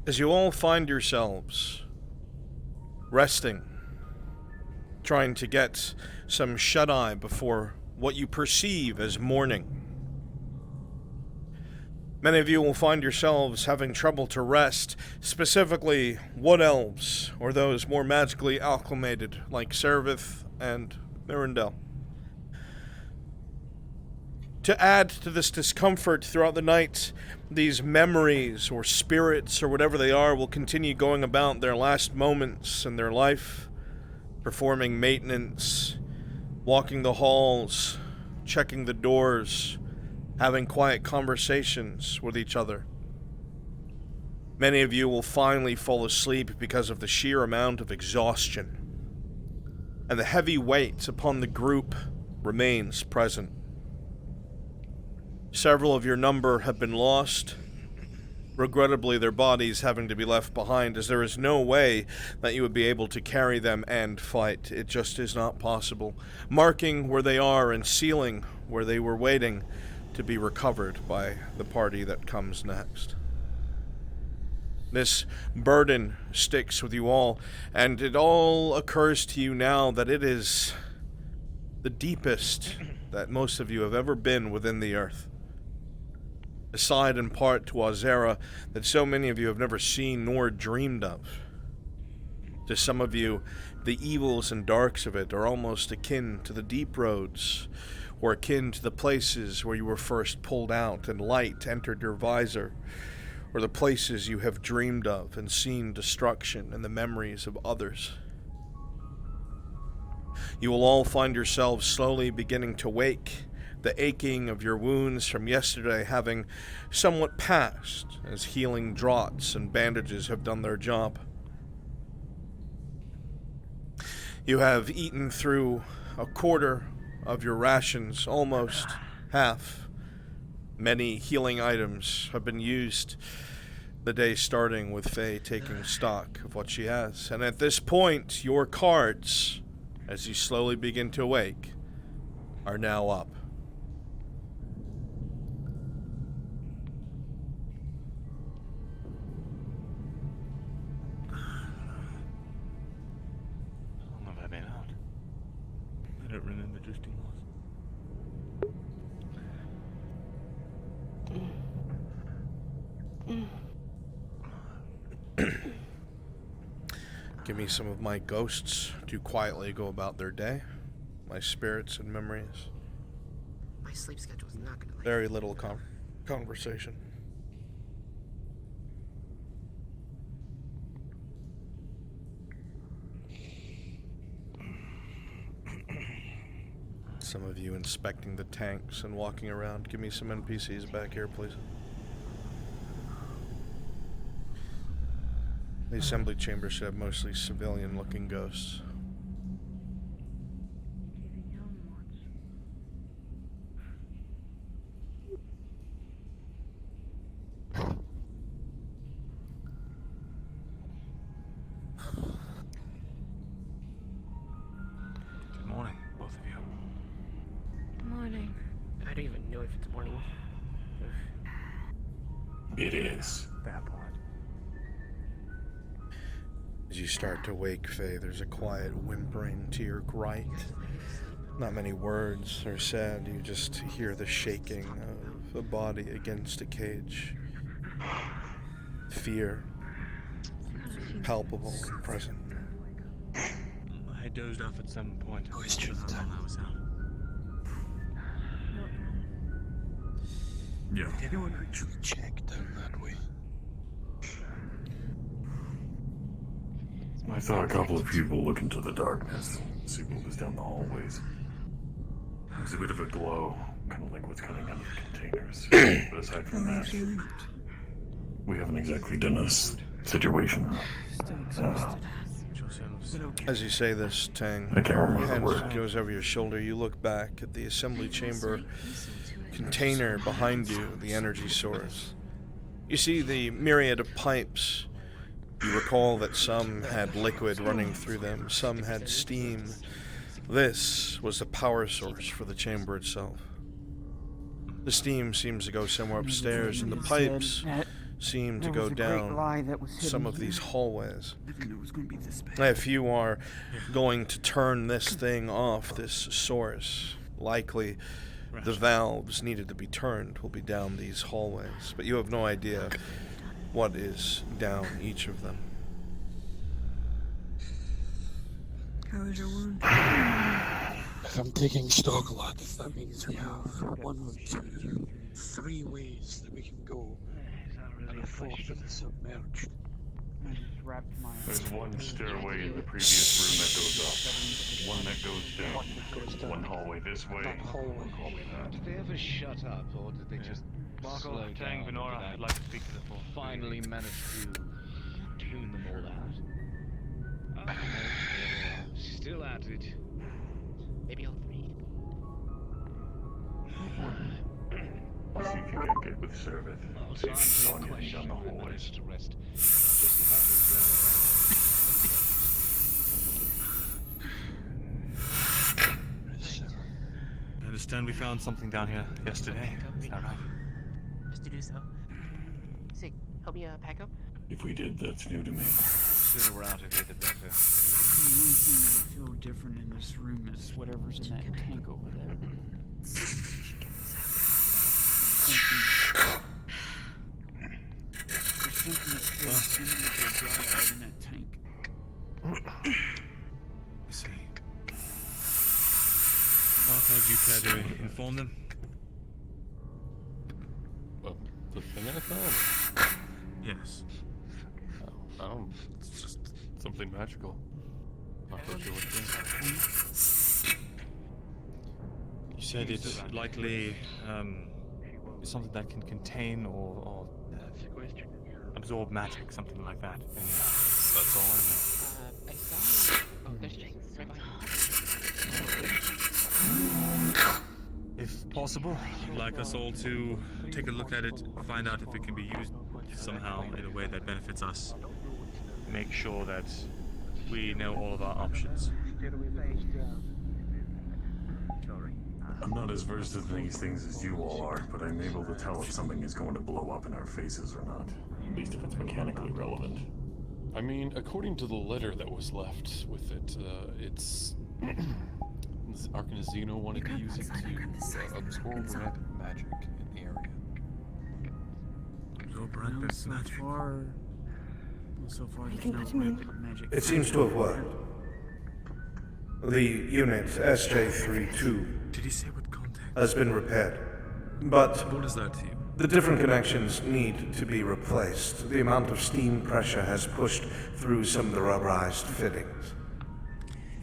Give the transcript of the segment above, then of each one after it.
As you all find yourselves resting, trying to get some shut-eye before what you perceive as morning. Many of you will find yourselves having trouble to rest, specifically wood elves, or those more magically acclimated like Servith and Mirandel. To add to this discomfort throughout the night, these memories or spirits or whatever they are will continue going about their last moments in their life, performing maintenance, walking the halls, checking the doors, having quiet conversations with each other. Many of you will finally fall asleep because of the sheer amount of exhaustion, and the heavy weight upon the group remains present. Several of your number have been lost, regrettably their bodies having to be left behind, as there is no way that you would be able to carry them and fight. It just is not possible, marking where they are and sealing where they were waiting to be recovered by the party that comes next. This burden sticks with you all, and it all occurs to you now that it is the deepest that most of you have ever been within the earth. Aside in part to Ozera that so many of you have never seen nor dreamed of. To some of you, the evils and darks of it are almost akin to the deep roads, or akin to the places where you were first pulled out and light entered your visor, or the places you have dreamed of and seen destruction in the memories of others. You will all find yourselves slowly beginning to wake, the aching of your wounds from yesterday having somewhat passed as healing draughts and bandages have done their job. You have eaten through a quarter of your rations, almost half. Many healing items have been used, the day starting with Faye taking stock of what she has. And at this point, your cards, as you slowly begin to wake, are now up. I don't remember drifting lost. Give me some of my ghosts to quietly go about their day, my spirits and memories. My sleep schedule is not gonna. Very little conversation. Some of you inspecting the tanks and walking around. Give me some NPCs back here, please. The assembly chamber should have mostly civilian-looking ghosts. Good morning, both of you. Morning. I don't even know if it's morning. It is. That point. As you start to wake, Faye, there's a quiet whimpering to your right. Not many words are said, you just hear the shaking of a body against a cage. Fear, palpable and present. I dozed off at some point. Who is Truth? I was out. Yeah. Did anyone Actually check down that way. I saw a couple of people look into the darkness, see what was down the hallways. There was a bit of a glow, kind of like what's coming out of the containers. But aside from that, we haven't exactly done a situation. As you say this, Tang, I can't remember your the hand word. goes over your shoulder. You look back at the assembly chamber container behind you, the energy source. You see the myriad of pipes. You recall that some had liquid running through them, some had steam. This was the power source for the chamber itself. The steam seems to go somewhere upstairs, and the pipes seem to There go was a great down lie that was some hidden of these here. hallways. I didn't know it was going to be this bad. If you are going to turn this thing off, this source, likely the valves needed to be turned will be down these hallways, but you have no idea what is down each of them. How is your wound? If I'm taking stock a lot, that means we have 1, 2, 3 ways that we can go, and a fourth of the submerged. I just wrapped my... There's one stairway in the previous room that goes up, one that goes down, one hallway this way, That hallway. one hallway that. Did they ever shut up, or did they just slow down? Tang Venora, without I'd like to speak to the full. finally managed to tune them all out? Oh, no, still at it. Maybe all three. See if you can get with Servith. I'll See if you saw answer your anything down the question. I hallways. managed to rest just about as well. I understand we found something down here yesterday. Is that right? Just to do so. Sig, help me pack up. If we did, that's new to me. The sooner we're out of here, the better. The only thing that I feel different in this room is whatever's in that tank over there. There's something that's very similar to a dry out in that tank. I see. Martha, would you care to inform them? The thing I found? Yes. It's just something magical. Not quite sure what it is. You said it's likely something that can contain or absorb magic, something like that. And that's all I know. I saw. Oh, there's Jake. Right behind. If possible, I'd like us all to take a look at it, find out if it can be used somehow in a way that benefits us. Make sure that we know all of our options. I'm not as versed in these things as you all are, but I'm able to tell if something is going to blow up in our faces or not. At least if it's mechanically relevant. I mean, according to the letter that was left with it, it's... Arcanazino wanted to use it to absorb red magic in the area. Absorb No, red so magic. far there's no magic. It seems to have worked. The unit SJ32 Did he say what contact? has been repaired, but What is that to you? the different connections need to be replaced. The amount of steam pressure has pushed through some of the rubberized fittings.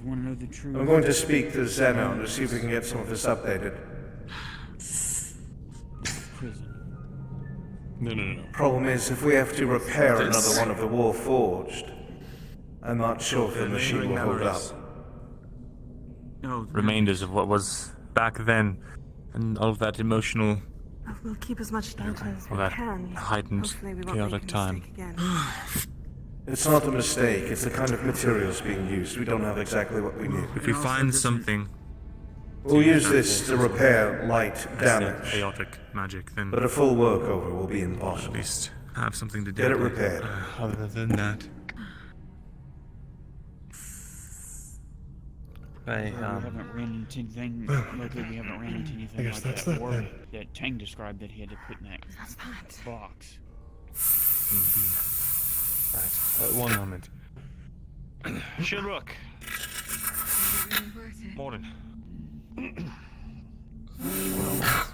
You want to know the truth? I'm going to speak to Zeno to see if we can get some of this updated. Prison. No. Problem is, if we have to repair another one of the Warforged, I'm not sure if the machine will hold up. No, Remainders of what was back then, and all of that emotional, We'll keep as much data as all we that can. heightened, Hopefully we won't chaotic make a time. mistake again. It's not a mistake, it's the kind of materials being used. We don't have exactly what we need. If we find something We'll use this to repair light that's damage, chaotic magic, then but a full workover will be at impossible. least have something to do. Get it with repaired. Other than that, we haven't ran into anything. Luckily, we haven't ran into anything guess like that's that that war then. that Tang described that he had to put in that That's that. box. Right. One moment. Shinrook. Morning.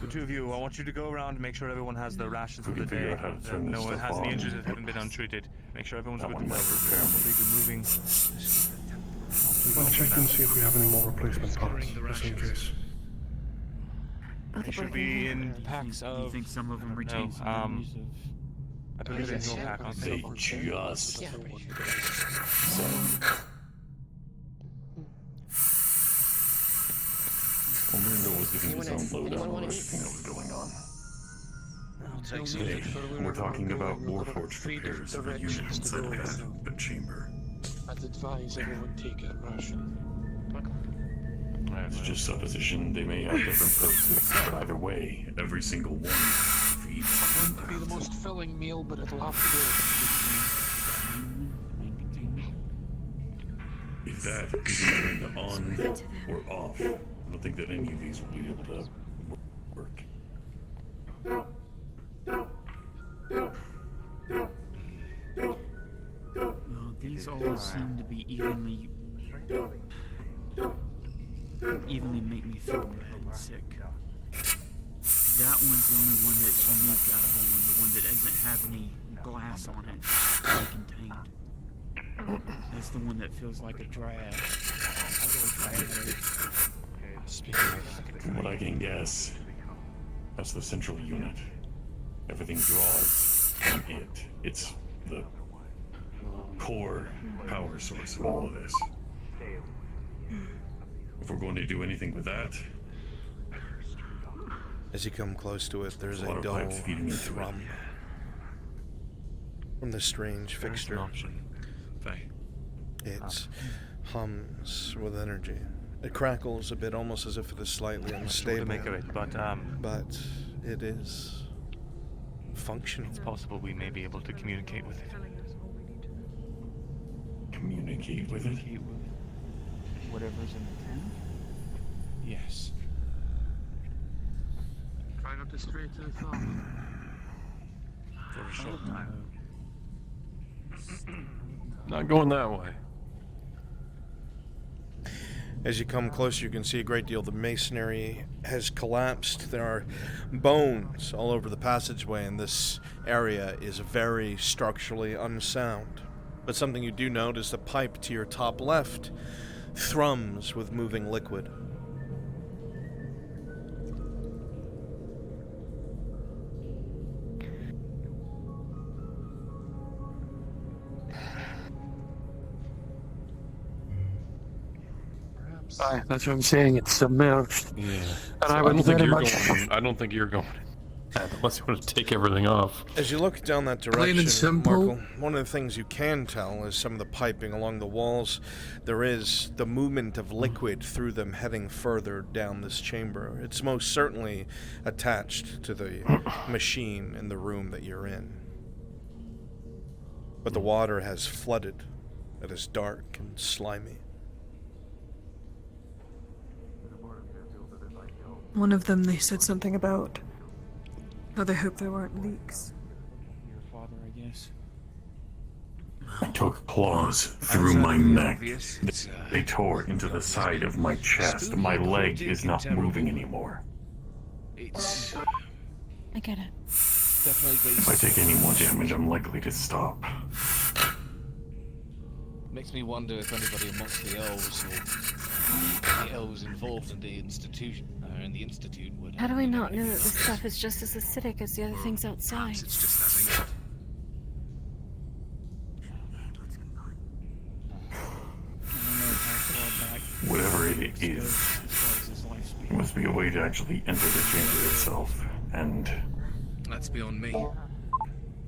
The two of you, I want you to go around and make sure everyone has their rations for the figure day. out how to turn No this one stuff has any on. injuries that haven't been untreated. Make sure everyone's That good to one go. might repair me. We'll be moving. I'll check and see if we have any more replacement parts, just in case. They should be in packs Do you of. think some of them retain some No, memories of? I believe in your pack, aren't they? They just... Yeah, pretty sure. Omundo was giving his own lowdown Anyone on wanna everything that was going on. I'll take some. We're talking about Warforged repairs of a unit inside of the chamber. I'd advise everyone take a ration. It's just supposition. They may have different purposes, but either way, every single one feeds It's going to be the most filling meal, but it'll have to If that is turned on or off, I don't think that any of these will be able to work. Well, these all seem to be evenly make me feel bad and sick. That one's the only one that's unique out of the one that doesn't have any glass on it, fully contained. That's the one that feels like a dryad. From what I can guess, that's the central unit. Everything draws from it. It's the core power source of all of this. If we're going to do anything with that, As you come close to it, there's a water dull pipes feeding into thrum from the strange fixture. It hums with energy. It crackles a bit, almost as if it is slightly unstable. To make of it, but it is functional. it's possible we may be able to communicate with it. communicate with it. Whatever's in the tent? Yes. Try not to stray too far. For a short time. Not going that way. As you come closer, you can see a great deal of the masonry has collapsed. There are bones all over the passageway, and this area is very structurally unsound. But something you do note is the pipe to your top left thrums with moving liquid. That's what I'm saying. It's submerged. Yeah. And So I would very much. I don't think you're going. Unless you want to take everything off. As you look down that Plain and direction, simple. Markle, one of the things you can tell is some of the piping along the walls. There is the movement of liquid through them heading further down this chamber. It's most certainly attached to the machine in the room that you're in. But the water has flooded. It is dark and slimy. One of them, they said something about how they hope there weren't leaks. Your father, I guess. I took claws through my neck. They tore into the side of my chest. My leg is not moving anymore. It's I get it. definitely If I take any more damage, I'm likely to stop. makes me wonder if anybody amongst the elves or the elves involved in the institution in the institute would. How do we not know that this stuff is just as acidic as the other things outside? It's just that ancient. Whatever it is, there must be a way to actually enter the chamber itself, and That's beyond me.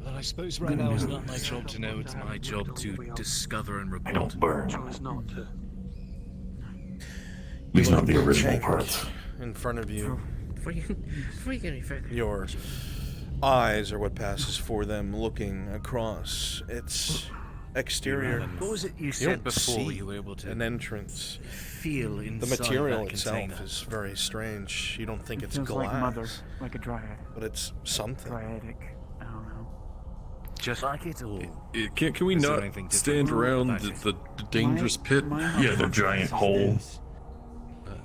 But I suppose right now it's not my job to know. It's my job to discover and I report. don't burn. Chose not to. At least not the original parts. In front of you, Before you get any further. your eyes are what passes for them looking across its exterior. What was it you You said don't before see you were able to an entrance. feel inside The material that itself container? is very strange. You don't think It it's feels glass, like mother, like a dryad. but it's something. Dryadic. I don't know. Just like it all. Can we Is there not anything stand different around about the dangerous pit? Yeah, the giant hole.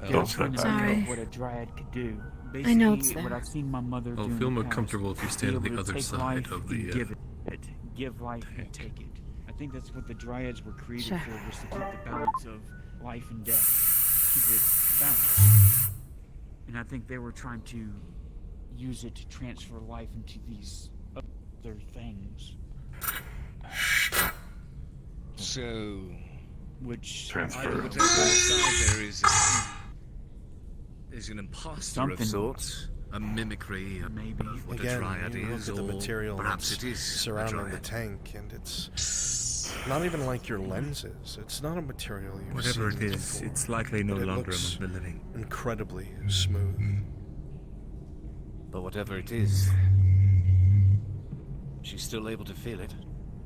Yeah, Those trying to that- figure Sorry. out what a dryad could do. I know it's Basically, what there. I've seen my mother do I'll in feel the more past, comfortable if you stand on be the able to other take side life of and the. give it. Give life and take it. I think that's what the dryads were created Sure. for, was to keep the balance of life and death. Keep it balanced. And I think they were trying to use it to transfer life into these other things. So, Which Transfer. either whatever outside there is an imposter Something. of sorts, a mimicry of maybe. what a Again, dryad you look is, at the or material perhaps that's it is a surrounding the dryad. tank, and it's not even like your lenses. It's not a material you've Whatever seen it is, before. it's likely no But it longer looks among the living. incredibly smooth. But whatever it is, She's still able to feel it.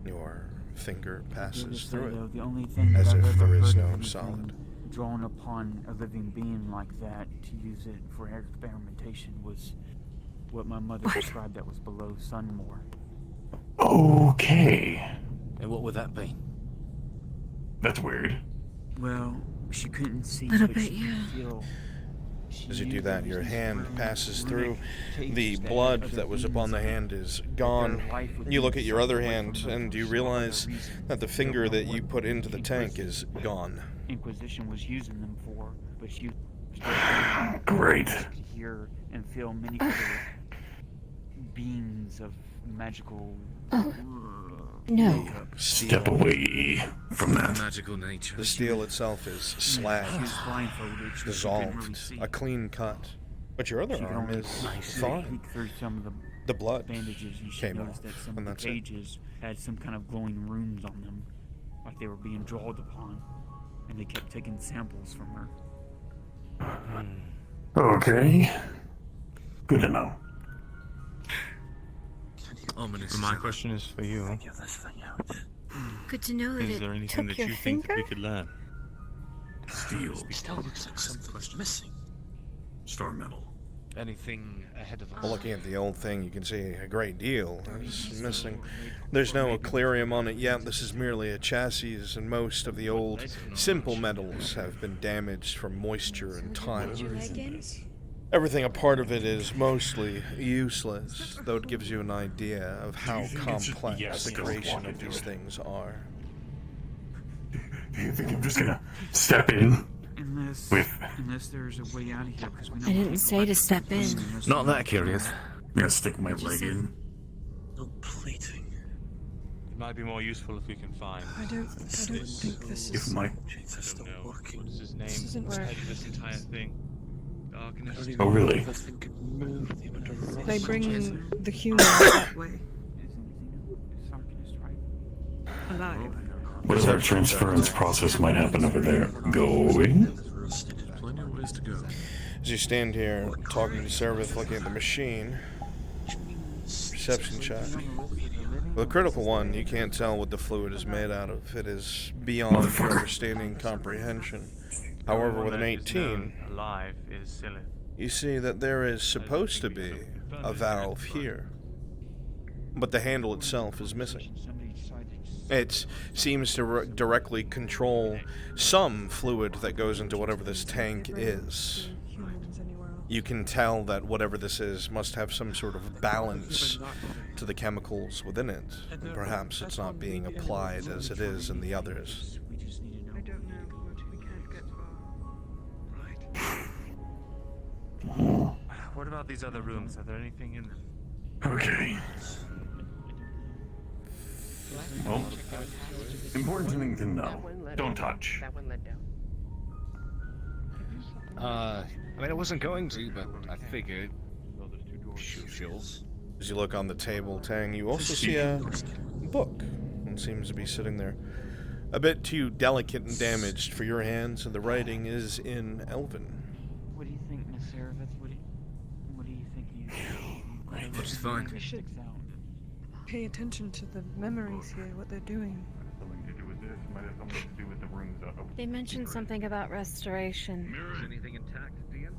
Your finger Needless passes to through say, though, it, the only thing as that I've if ever there is heard no of anything solid. drawn upon a living being like that to use it for experimentation was what my mother described that was below Sunmore. Okay. And what would that be? That's weird. Well, she couldn't see, Little but bit, she yeah. could feel. She As you knew do there that, was your these hand runic- passes through. runic The tapes that blood had that other was upon the beings hand is that gone. their life would You be look at your other sucked away hand from them and for you some realize other reason. that the Don't finger know that what you put into the tank Inquisition- is gone. Inquisition was using them for, but she Great. could hear and feel many other beings of magical. No. Step away from that. Magical nature. The steel itself is She was slagged, blindfolded, so she couldn't really dissolved, see. a clean cut. But your other She could arm only is see fine. peek through some of the The blood bandages, and she came noticed off, that some and of that's the it. cages had some kind of glowing runes on them, like they were being drawn upon, and they kept taking samples from her. Okay. Good to know. Ominous. But my question is for you. Figure this thing out. Good to know that Is there it anything took that your you think that finger. we could learn? Steel. Still looks like something's missing. Star metal. Anything ahead of us? Well, looking at the old thing, you can see a great deal is missing. There's no aquarium on it yet. This is merely a chassis, and most of the old, simple metals have been damaged from moisture and time. Everything a part of it is mostly useless, though it gives you an idea of how think it's just- complex yes, the you don't creation want of to do these it. things are. Do you think I'm just gonna step in Unless, with? unless there's a way out of here, because we know I didn't say to step in. Not that curious. I'm gonna stick my leg in. No plating. It might be more useful if we can find. I don't think this If is. my Objects are I still don't know. working. What is his name? This isn't What's where- heading this entire thing? I Darkness. don't even Oh, really? know if this thing could move the amount of rust. They bring the humans that way, alive. Whatever transference process might happen over there, going. Plenty of ways to go. As you stand here talking to Servith, looking at the machine, perception check. With a critical one, you can't tell what the fluid is made out of. It is beyond your understanding and comprehension. However, with an 18, alive is silly. you see that there is supposed to be a valve here, but the handle itself is missing. It seems to directly control some fluid that goes into whatever this tank is. Humans anywhere else. You can tell that whatever this is must have some sort of balance to the chemicals within it. And perhaps it's not being applied as it is in the others. We just need to know. I don't know, but we can't get far. What about these other rooms? Are there anything in them? Okay. Well, important thing to know. Don't touch. That one led down. I mean, I wasn't going to, but I figured. Sure. As you look on the table, Tang, you also see a book. It seems to be sitting there. A bit too delicate and damaged for your hands, and the writing is in Elven. What do you think, Miss Seraph? What do you think you? It's fine. We should pay attention to the memories here, what they're doing. Something to do with this. Might have something to do with the rooms. They mentioned something about restoration. Anything intact, DM?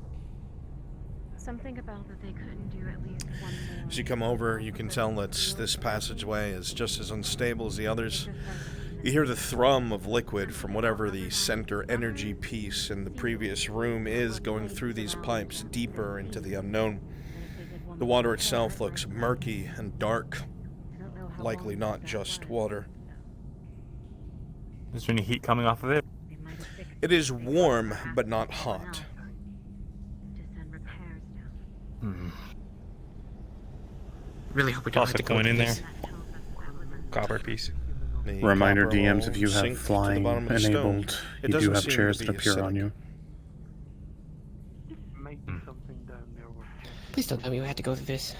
Something about that they couldn't do at least one more. As you come over, you can tell that this passageway is just as unstable as the others. You hear the thrum of liquid from whatever the center energy piece in the previous room is going through these pipes deeper into the unknown. The water itself looks murky and dark, likely not just water. Is there any heat coming off of it? It is warm, but not hot. Really hope we don't have to go going in there. this. Copper piece. The Reminder copper DMs, will if you have sink to the flying bottom of the stone. enabled, It you do doesn't have seem to chairs be that appear on acidic. you. Please don't tell me we had to go through this.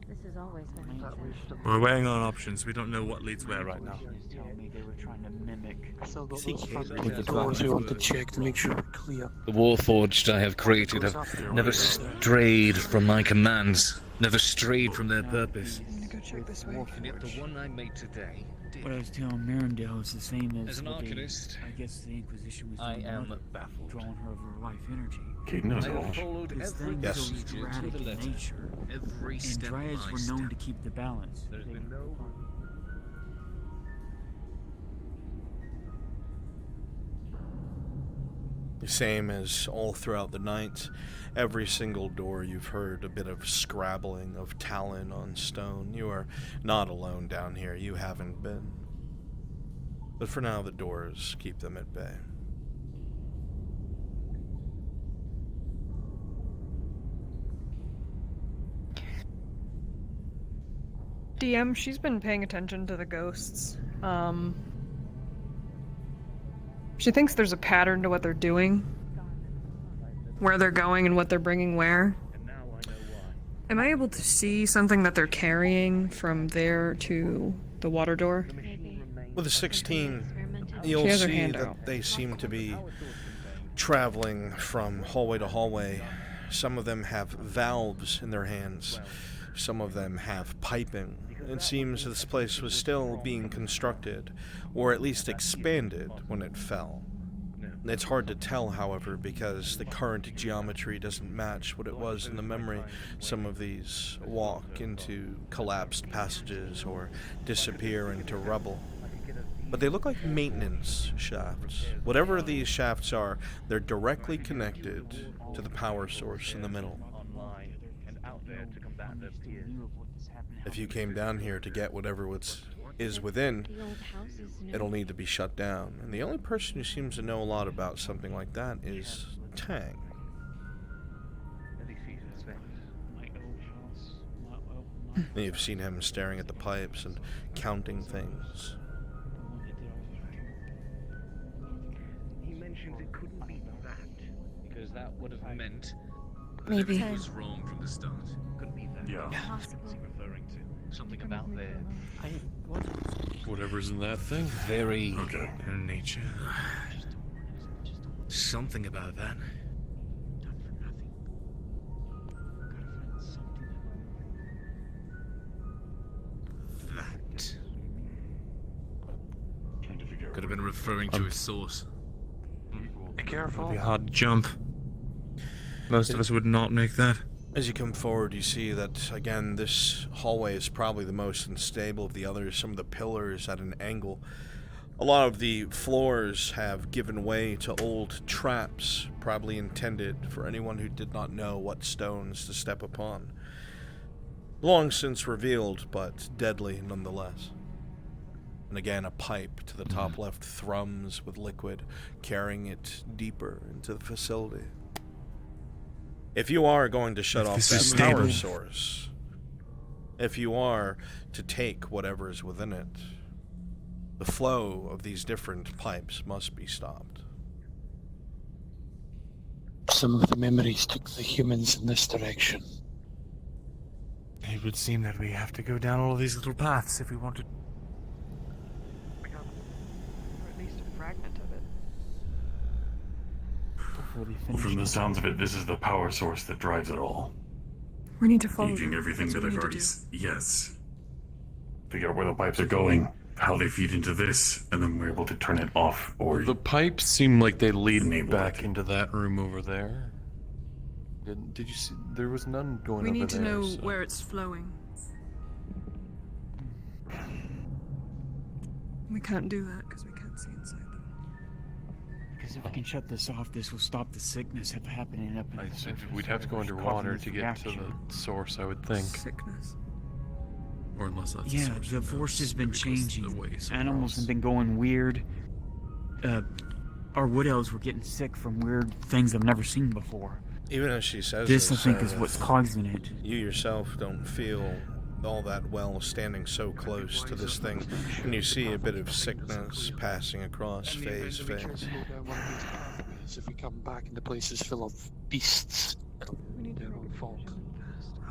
This has always been like that. We're weighing on options. We don't know what leads where right now. Just tell me they were trying to mimic. With the doors, we want to check to make sure we're clear. The Warforged I have created have never strayed from my commands, never strayed from their purpose. I'm gonna go Check this way. And yet the one I made today did. What I was telling Mirandale is the same as As an what arcanist, I guess the Inquisition was I doing to am Mother, baffled. drawing her of her life energy. Kate knows I it all. have followed This every thing Yes. is procedure to erratic the in letter. nature, Every and step dryads by were step. known to keep the balance. There's been no. The same as all throughout the night, every single door you've heard a bit of scrabbling of talon on stone. You are not alone down here, you haven't been. But for now, the doors keep them at bay. DM, she's been paying attention to the ghosts. She thinks there's a pattern to what they're doing, where they're going and what they're bringing where. Am I able to see something that they're carrying from there to the water door? With a 16, She you'll has her see hand that out. they seem to be traveling from hallway to hallway. Some of them have valves in their hands. Some of them have piping. It seems this place was still being constructed, or at least expanded, when it fell. It's hard to tell, however, because the current geometry doesn't match what it was in the memory. Some of these walk into collapsed passages or disappear into rubble. But they look like maintenance shafts. Whatever these shafts are, they're directly connected to the power source in the middle. If you came down here to get whatever is within, it'll need to be shut down. And the only person who seems to know a lot about something like that is Tang. And you've seen him staring at the pipes and counting things. He mentioned it couldn't be that, because that would have meant Maybe. everything was wrong from the start. Couldn't be that. Yeah. What's he referring to? Something about there. Whatever's in that thing. Very Okay. In nature. something about that. That Trying to figure out. could have been referring to its source. Be careful. It'd be a hard jump. Most of us would not make that. As you come forward, you see that, again, this hallway is probably the most unstable of the others. Some of the pillars at an angle. A lot of the floors have given way to old traps, probably intended for anyone who did not know what stones to step upon. Long since revealed, but deadly nonetheless. And again, a pipe to the top left thrums with liquid, carrying it deeper into the facility. If you are going to shut If off this that is power stable. source, if you are to take whatever is within it, the flow of these different pipes must be stopped. Some of the memories took the humans in this direction. It would seem that we have to go down all of these little paths if we want to. Or at least a fragment of it. Before they Well, finish from the sounds of it, this is the power source that drives it all. We need to follow Gauging them. everything That's that what we I've need to already. do. Yes. Figure out where the pipes are going, how they feed into this, and then we're able to turn it off or. The pipes seem like they lead Enable back it. into that room over there. Did you see? There was none going We over need to there. know so- where it's flowing. We can't do that because we can't see inside them. Because if we can shut this off, this will stop the sickness from happening up in the surface. We'd have to go causing underwater this to get to reaction. the source, I would think. Sickness. Or unless that's Yeah, source the of force has those, been maybe it goes changing. the way somewhere Animals else. have been going weird. Our wood elves were getting sick from weird things I've never seen before. Even as she says This, I think, is uh, what's causing it. you yourself don't feel all that well standing so close to this thing, and you see a bit of sickness passing across Faye's We can't face. go down one of these pathways. If we come back into places full of beasts, We need to their own fault.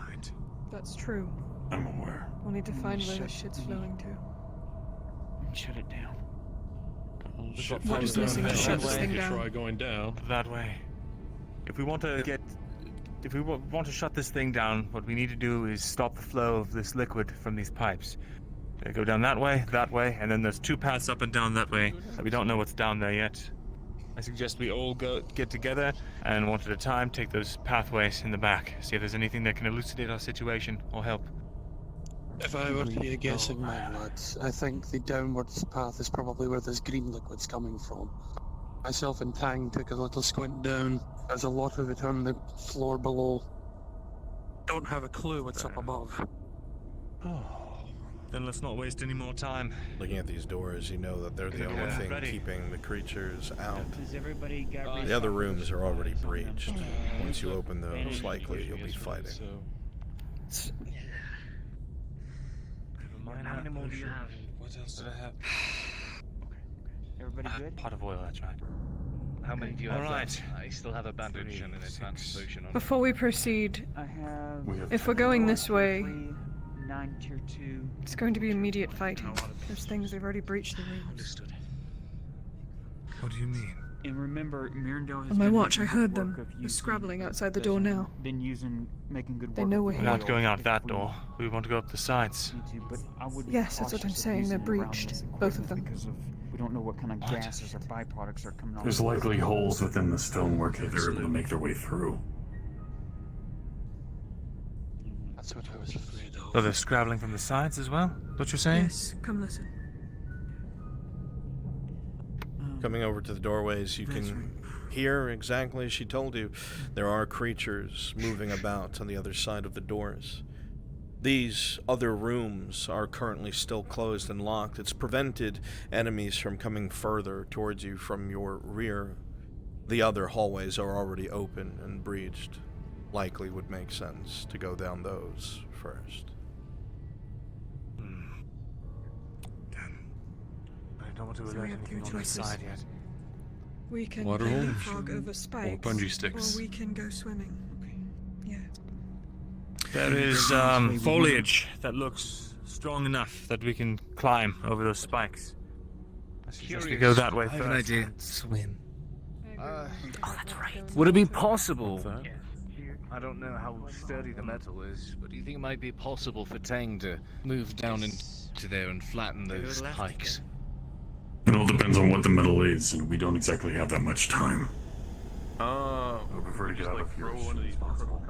Right. That's true. I'm aware. We'll need to find where the Shut shit's me. flowing to. Shut it down. What is missing to shut this We thing could down? try going down. That way. If we want to get if we want to shut this thing down, what we need to do is stop the flow of this liquid from these pipes. They go down that way, and then there's 2 paths up and down that way. We don't know what's down there yet. I suggest we all get together and one at a time take those pathways in the back. See if there's anything that can elucidate our situation or help. If I were to be a guessing man, lads, I think the downwards path is probably where this green liquid's coming from. Myself and Tang took a little squint down. There's a lot of it on the floor below. Don't have a clue what's up above. Then let's not waste any more time. Looking at these doors, you know that they're the only thing keeping the creatures out. Does everybody got The other rooms are already breached. Once you open those, likely you'll be fighting. How many more do you have? What else did I have? Everybody good? Pot of oil, that's right. How many do you have? Alright. I still have a bandage and an advanced potion on. Before we proceed, I have. if we're going this way, 9 tier 2. it's going to be immediate fighting. There's things they've already breached the rooms. Understood. What do you mean? And remember, Mirandel has On my been watch, I making heard good work them. of They're using scrabbling outside the this door and now. Been making good work. They know we're of here. We're not oil going out if that we door. We want to go up the sides. need to, but I would be Yes, that's what I'm cautious of saying, they're using around breached, this both of them. Because of we don't know what kind of gases or byproducts are coming off. There's likely holes within the stonework that they're able to make their way through. That's what I was afraid of. So they're scrabbling from the sides as well? What you're saying? Yes, come listen. Coming over to the doorways, you can hear exactly as she told you. There are creatures moving about on the other side of the doors. These other rooms are currently still closed and locked. It's prevented enemies from coming further towards you from your rear. The other hallways are already open and breached. Likely would make sense to go down those first. I don't want to So we alert have anything two on this choices. side yet. We can Water hole? frog over spikes, bungee sticks. or we can go swimming. Yeah. There is foliage that looks strong enough that we can climb over those spikes. I suggest we go that way I first. have an idea. Swim. Oh, that's right. Would it be possible? I don't know how sturdy the metal is, but do you think it might be possible for Tang to move down into there and flatten those pikes? It all depends on what the metal is, and we don't exactly have that much time. I would prefer to get out of here as soon as possible.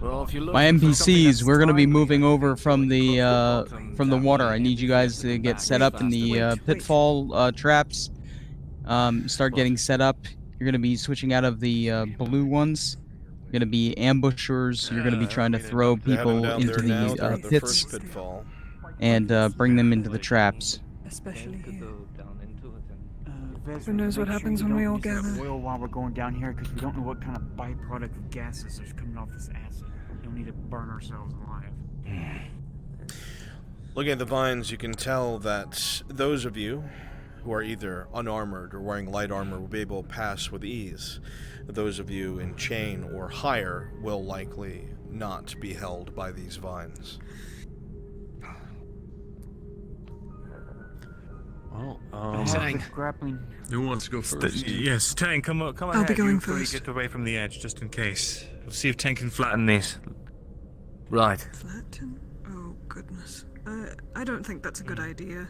Well, if you look My NPCs, we're gonna be moving over from the water. I need you guys to get set up in the pitfall traps. Start getting set up. You're gonna be switching out of the blue ones. You're gonna be ambushers. You're gonna be trying to throw people into the pits pitfall. and bring them into the traps. Especially here. Vez, Who knows what make sure happens you when we don't all use that gather. oil while we're going down here, because we don't know what kind of byproduct gases are coming off this acid. We don't need to burn ourselves alive. Looking at the vines, you can tell that those of you who are either unarmored or wearing light armor will be able to pass with ease. Those of you in chain or higher will likely not be held by these vines. Well, Tang. Grappling. who wants to go first? Yes, Tang, come ahead. I'll be going before you first. get away from the edge, just in case. We'll see if Tang can flatten these. Right. Flatten? Oh, goodness. I don't think that's a good idea.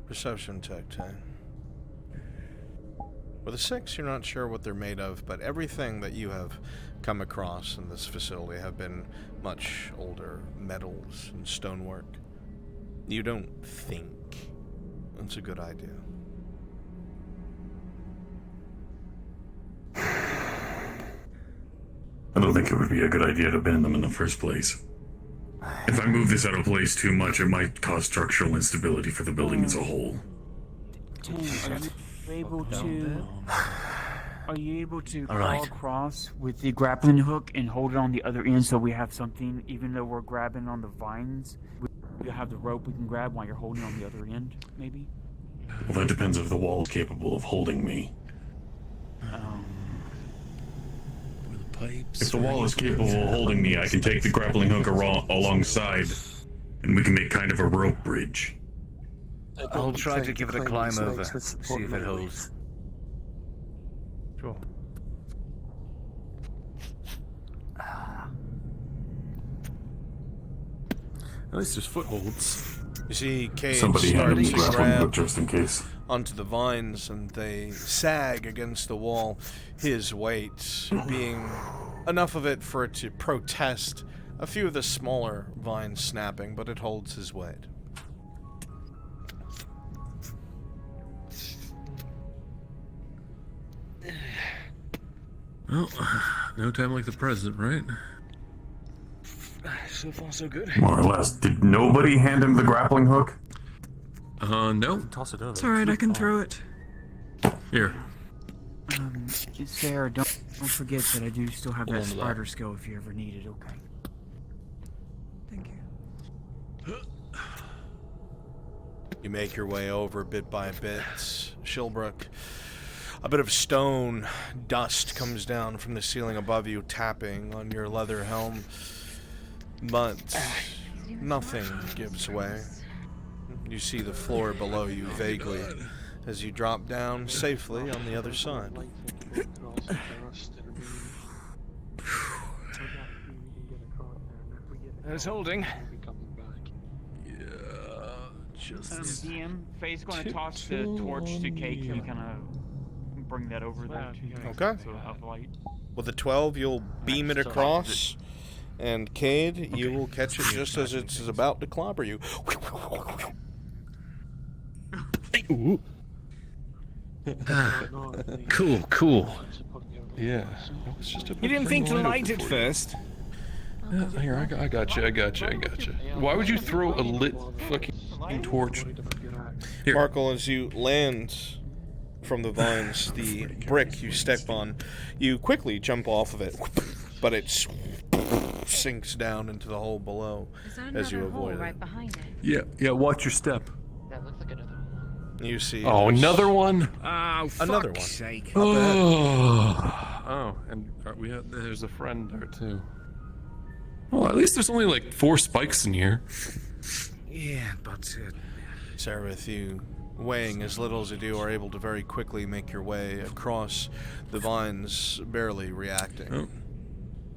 Perception check, Tang. With a 6, you're not sure what they're made of, but everything that you have come across in this facility have been much older metals and stonework. You don't think it's a good idea. I don't think it would be a good idea to bend them in the first place. If I move this out of place too much, it might cause structural instability for the building as a whole. Are you able to All right. crawl across with the grappling hook and hold it on the other end so we have something, even though we're grabbing on the vines? We have the rope we can grab while you're holding on the other end, maybe? Well, that depends if the wall is capable of holding me. If the wall is capable of holding me, I can take the grappling hook alongside, and we can make kind of a rope bridge. I'll try to give it a climb over, see if it holds. Sure. At least there's footholds. You see Cade Somebody start hand him to the grappling grab hook just in case. onto the vines, and they sag against the wall, his weight being enough of it for it to protest a few of the smaller vines snapping, but it holds his weight. Well, no time like the present, right? So far, so good. More or less. Did nobody hand him the grappling hook? No. Toss it over. It's alright, I can throw it. Here. Sarah, don't forget that I do still have Hold that on to that. spider skill if you ever need it, okay? Thank you. You make your way over bit by bit, Shilbrook. A bit of stone dust comes down from the ceiling above you, tapping on your leather helm. But nothing gives way. You see the floor below you vaguely as you drop down safely on the other side. There's holding. Just DM, Faye's going to toss the torch to Cake and kind of bring that over there to you. Okay. So have light. With a 12, you'll beam it across, and Cade, you will catch it just as it's about to clobber you. Cool. yeah. It's just You didn't think to light it first? Here, I got you. Why would you throw a lit fucking torch? Here. Markle, as you land from the vines, the brick you step on, you quickly jump off of it, but it sinks down into the hole below as you avoid right it. behind it. Yeah. Watch your step. That looks like another one. You see. Oh, another one. Oh, Another fuck's one. sake. Oh, and there's a friend there too. Well, at least there's only like 4 spikes in here. Yeah, but Seraph, you, weighing as little as you do, are able to very quickly make your way across the vines, barely reacting. Oh.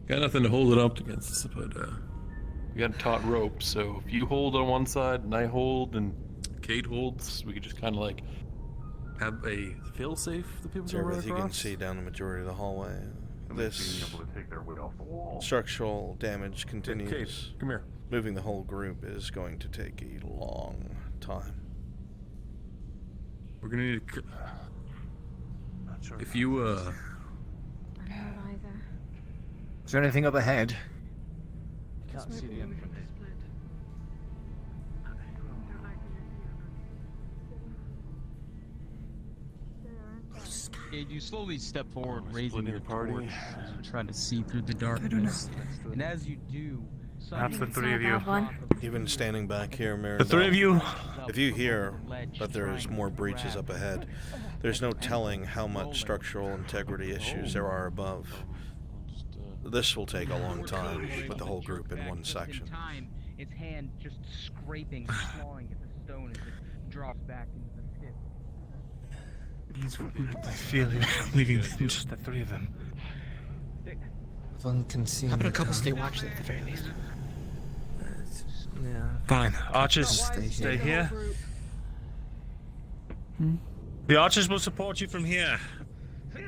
Got nothing to hold it up against us, but we got a taut rope, so if you hold on one side and I hold and Kate holds, we could just kind of like have a fail-safe that people can run Seraph, you can across. see down the majority of the hallway. This Being able to take their weight off the wall. structural damage Kate, continues. come here. Moving the whole group is going to take a long time. We're gonna need if you I don't know either. is there anything up ahead? Can't see the end from here. You slowly step forward, raising splitting your the party. torch as you try to see through the darkness. And as you do, Perhaps the It's three not of a you. bad one. Even standing back here, Maribel, The three of you. if you hear that there is more breaches up ahead, there's no telling how much structural integrity issues there are above. This will take a long time with the whole group in one section. Its hand just scraping, clawing at the stone as it drops back into the pit. I feel leaving just the three of them. One can see. How about a couple stay watch at the very least? Yeah. Fine. Archers, stay here. The archers will support you from here.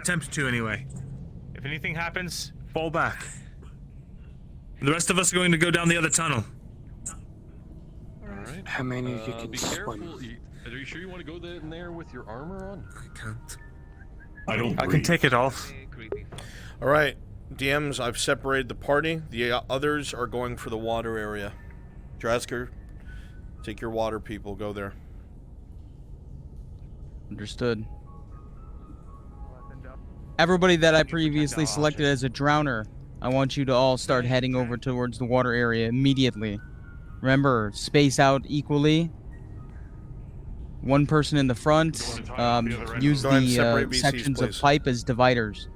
Attempt to, anyway. If anything happens, fall back. The rest of us are going to go down the other tunnel. Alright. How many of you can Be swim? careful. Are you sure you want to go in there with your armor on? I can't. I don't I can breathe. take it off. Alright, DMs, I've separated the party. The others are going for the water area. Drasker, take your water people, go there. Understood. Everybody that I previously selected as a drowner, I want you to all start heading over towards the water area immediately. Remember, space out equally. One person in the front. Use Go ahead and the separate VCs, sections of please. pipe as dividers.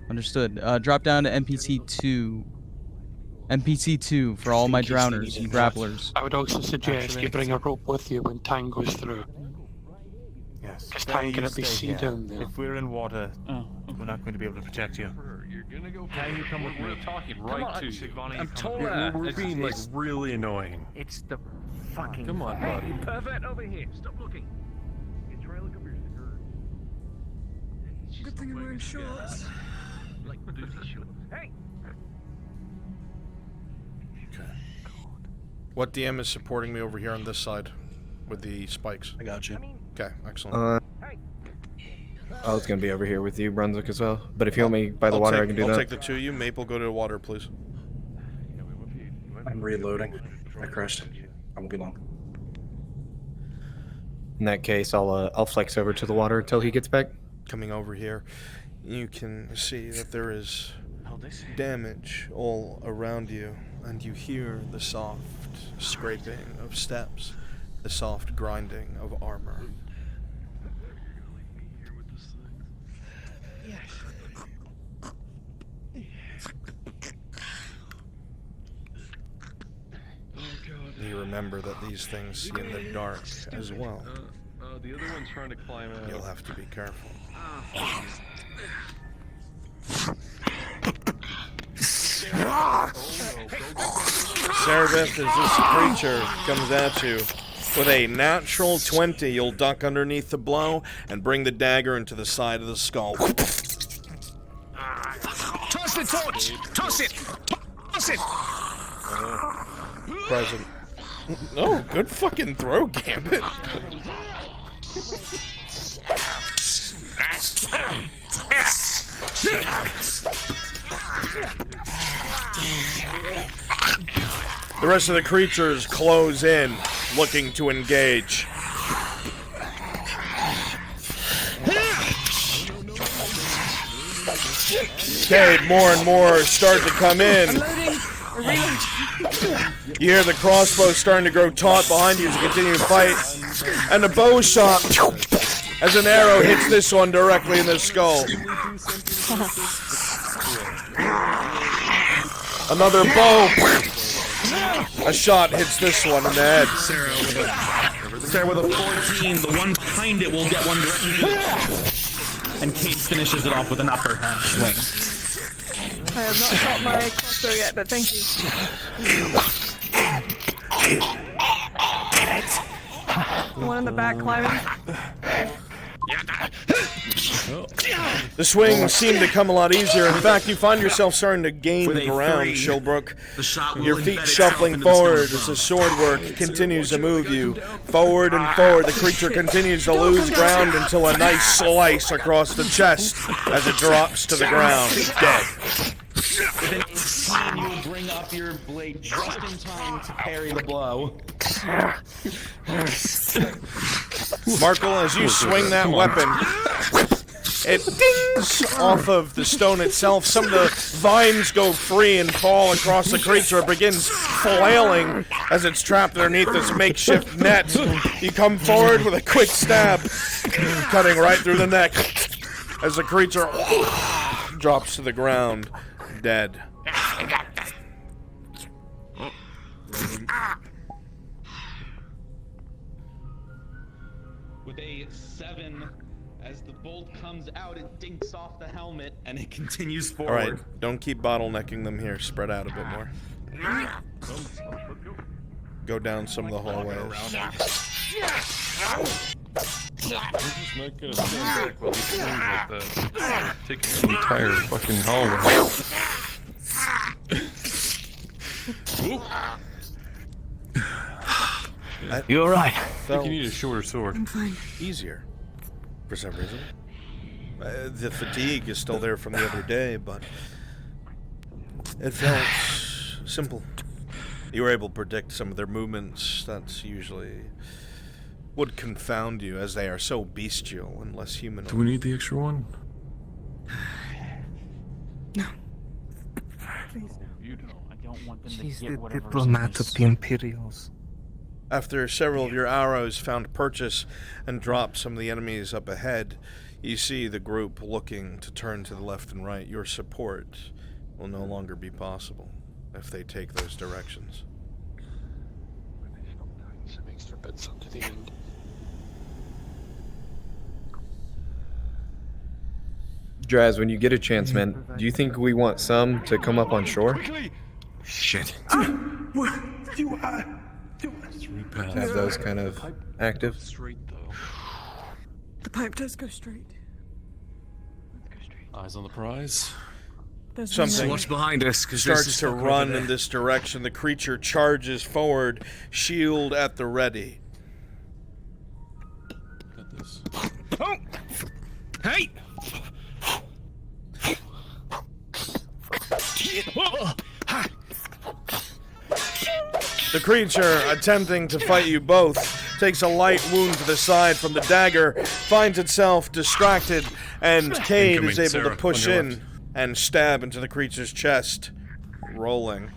Understood. Drop down to NPC 2. NPC 2 for all my drowners and grapplers. I would also suggest you bring a rope with you when Tang goes through. Yes. Because Tang can at least see down there. If we're in water, we're not going to be able to protect you. You're gonna go. Can you come with me? We're talking Come right on, to you. I'm taller. We're It's- being like it's- really annoying. It's the fucking. Come on, buddy. Hey, pervert over here! Stop looking. Try to look up your skirt. Good thing you're wearing shorts. Like booty shorts. Hey. Okay. What DM is supporting me over here on this side with the spikes? I got you. Okay, excellent. I was gonna be over here with you, Brunswick, as well. But if you want me by the water, I can do that. I'll take the two of you. Maple, go to the water, please. I'm reloading. I crashed. I won't be long. In that case, I'll flex over to the water until he gets back. Coming over here, you can see that there is damage all around you, and you hear the soft scraping of steps, the soft grinding of armor. You remember that these things see in the dark as well. The other one's trying to climb out. You'll have to be careful. Cerebeth, as this creature comes at you, with a natural 20, you'll duck underneath the blow and bring the dagger into the side of the skull. Toss the torch! Toss it! Toss it! Present. Oh, good fucking throw, Gambit. The rest of the creatures close in, looking to engage. Okay, more and more start to come in. You hear the crossbow starting to grow taut behind you as you continue to fight. And a bow shot as an arrow hits this one directly in the skull. Another bow. A shot hits this one in the head. Sarah with a 14. The one behind it will get one directly. And Kate finishes it off with an upper hand swing. I have not shot my crossbow yet, but thank you. The one in the back climbing. The swings seem to come a lot easier. In fact, you find yourself starting to gain With a ground, 3, Shilbrook. the shot will Your feet embed itself shuffling into the forward stone as the drum. sword work continues to move you forward and forward. The creature continues to lose ground until a nice slice across the chest as it drops to the ground, dead. With an 18, you will bring up your blade just in time to parry the blow. Markle, as you swing that weapon, it dings off of the stone itself. Some of the vines go free and fall across the creature. It begins flailing as it's trapped underneath this makeshift net. You come forward with a quick stab, cutting right through the neck as the creature drops to the ground, dead. With a 7, as the bolt comes out, it dinks off the helmet and it continues forward. Alright, don't keep bottlenecking them here. Spread out a bit more. Go down some of the hallways. We're just not gonna stand back while he swings like that. Taking the entire fucking hallway. You alright? I think you need a shorter sword. I'm fine. Easier, for some reason. The fatigue is still there from the other day, but it felt simple. You were able to predict some of their movements. That's usually would confound you, as they are so bestial and less humanoid. Do we need the extra one? No. Please, you don't. I don't want them She's to the get whatever's diplomat of the Imperials. After several of your arrows found purchase and dropped some of the enemies up ahead, you see the group looking to turn to the left and right. Your support will no longer be possible if they take those directions. Some extra bits up to the end. Draz, when you get a chance, man, do you think we want some to come up on shore? Shit. Have those kind of active? Straight though. The pipe does go straight. Eyes on the prize. Something What's behind us? Because starts to run in this direction. The creature charges forward, shield at the ready. Got this. Oh! Hey! The creature, attempting to fight you both, takes a light wound to the side from the dagger, finds itself distracted, and Cade is able Sarah, to push on your in and stab into the creature's chest, rolling.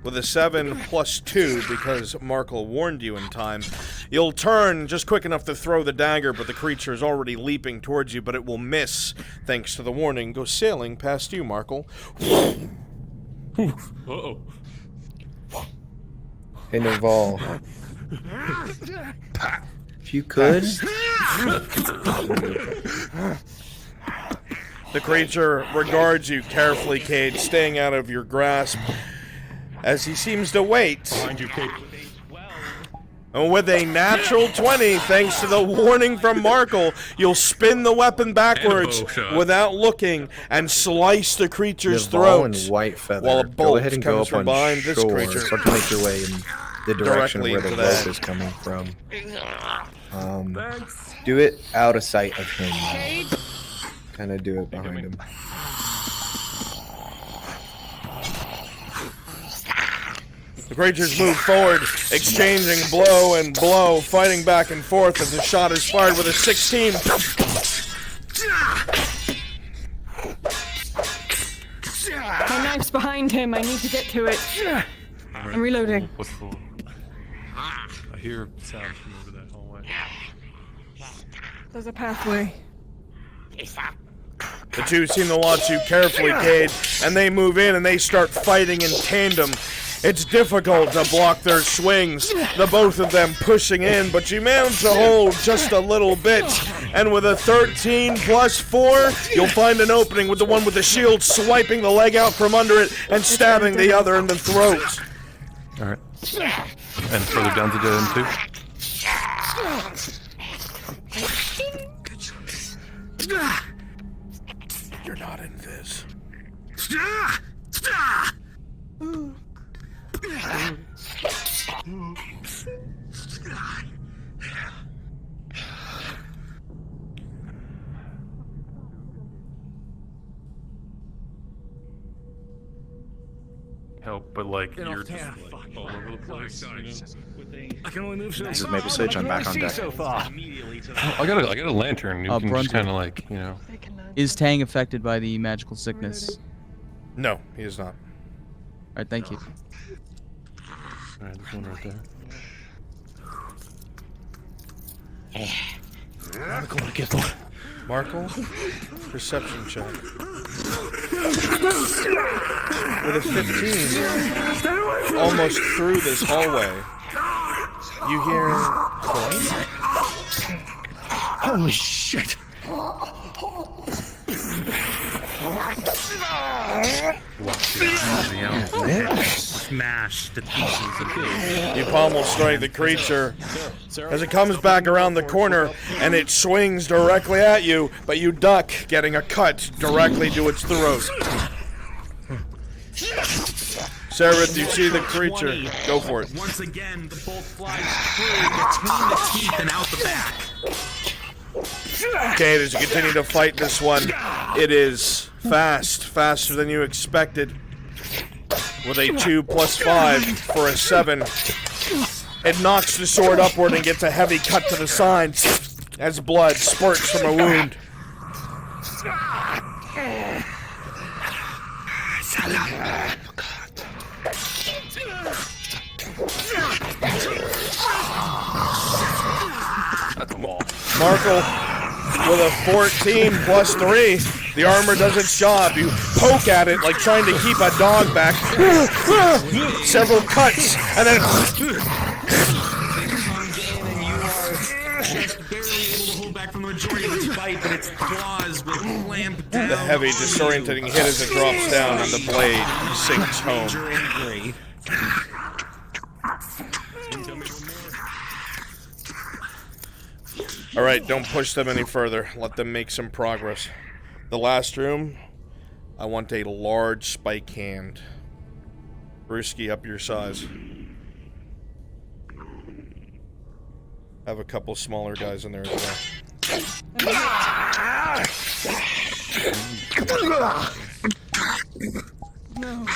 With a 7 plus 2, because Markle warned you in time, you'll turn just quick enough to throw the dagger, but the creature is already leaping towards you, but it will miss, thanks to the warning. Go sailing past you, Markle. Uh-oh. Hey, Naval. If you could. The creature regards you carefully, Cade, staying out of your grasp, as he seems to wait. Behind you, Kate. And with a natural 20, thanks to the warning from Markle, you'll spin the weapon backwards without looking and slice the creature's Naval throat. and White Feather. While a Go bolt ahead and go comes up from on behind this shore. creature. Start to make your way in the direction Directly where the into rope that. is coming from. Do it out of sight of him. Kind of do it behind him. The creatures move forward, exchanging blow and blow, fighting back and forth as the shot is fired with a 16. My knife's behind him. I need to get to it. I'm reloading. I hear sounds from over that hallway. There's a pathway. The two seem to watch you carefully, Cade, and they move in and they start fighting in tandem. It's difficult to block their swings, the both of them pushing in, but you manage to hold just a little bit. And with a 13 plus 4, you'll find an opening with the one with the shield swiping the leg out from under it and stabbing the other in the throat. Alright. And further down to the end, too? You're not in this. Help, but like, you're just like, all over the place, you know? I can only move so This is Maple Sage, I'm back on deck. so far. I got a lantern. You can just Brunswick. kind of like, you know. Is Tang affected by the magical sickness? No, he is not. Alright, thank you. Alright, there's one right there. Markle, perception check. With a 15, almost through this hallway, you hear Holy shit! Smash the pieces of it. you pommel strike the creature as it comes back around the corner and it swings directly at you, but you duck, getting a cut directly to its throat. Sarith, you see the creature. Go for it. Once again, the bolt flies through between the teeth and out the back. Cade, as you continue to fight this one, it is faster than you expected. With a 2 plus 5 for a 7. It knocks the sword upward and gets a heavy cut to the side as blood spurts from a wound. Markle, with a 14 plus 3, the armor does its job. You poke at it like trying to keep a dog back. Several cuts, and then Barely able to hold back from the majority of its bite, but its claws claws will clamp down. The heavy, disorientating hit as it drops down and the blade sinks home. Injury. Alright, don't push them any further. Let them make some progress. The last room, I want a large spike hand. Brewski, up your size. Have a couple smaller guys in there as well. No.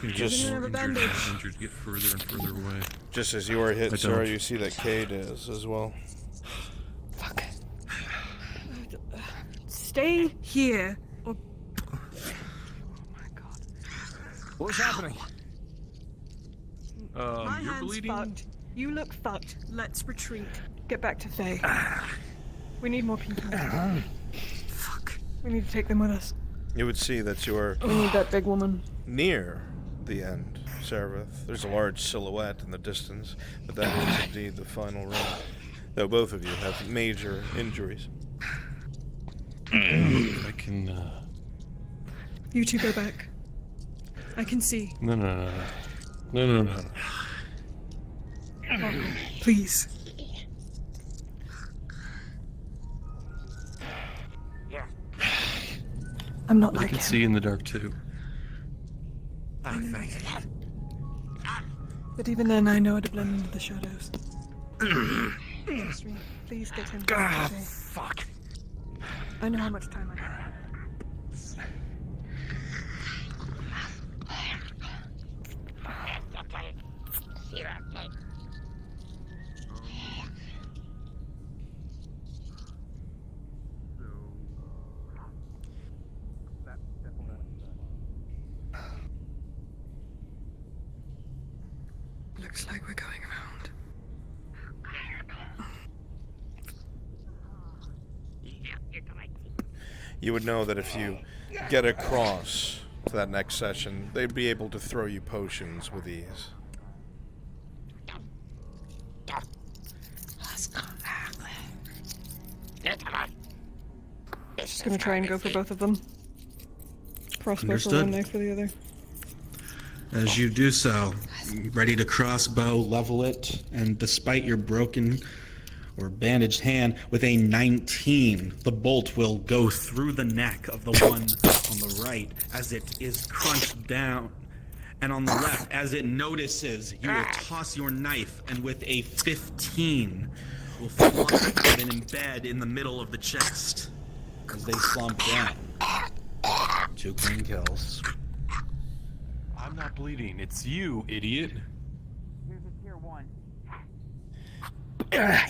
Just injured get further and further away. Just as you are hit, Sarah, you see that Cade is as well. Fuck. Stay here. Or... What's happening? My You're hand's bleeding. fucked. You look fucked. Let's retreat. Get back to Faye. We need more people. Fuck. We need to take them with us. You would see that you are We need that big woman. near the end, Seraph. There's a large silhouette in the distance, but that is indeed the final room. Though both of you have major injuries. I can. You two go back. I can see. No. Oh, please. I'm not I like can him. see in the dark too. But even then, I know how to blend into the shadows. Trust me. Please get him back to Faye. Fuck. I know how much time I have. Looks like we're going around. You would know that if you get across to that next session, they'd be able to throw you potions with ease. Just gonna try and go for both of them. Crossbow for Understood. one, knife for the other. As you do so, ready to crossbow, level it, and despite your broken or bandaged hand, with a 19, the bolt will go through the neck of the one on the right as it is crunched down. And on the left, as it notices, you will toss your knife, and with a 15, will fly and embed in the middle of the chest as they slump down. 2 clean kills. I'm not bleeding. It's you, idiot. Here's a tier 1.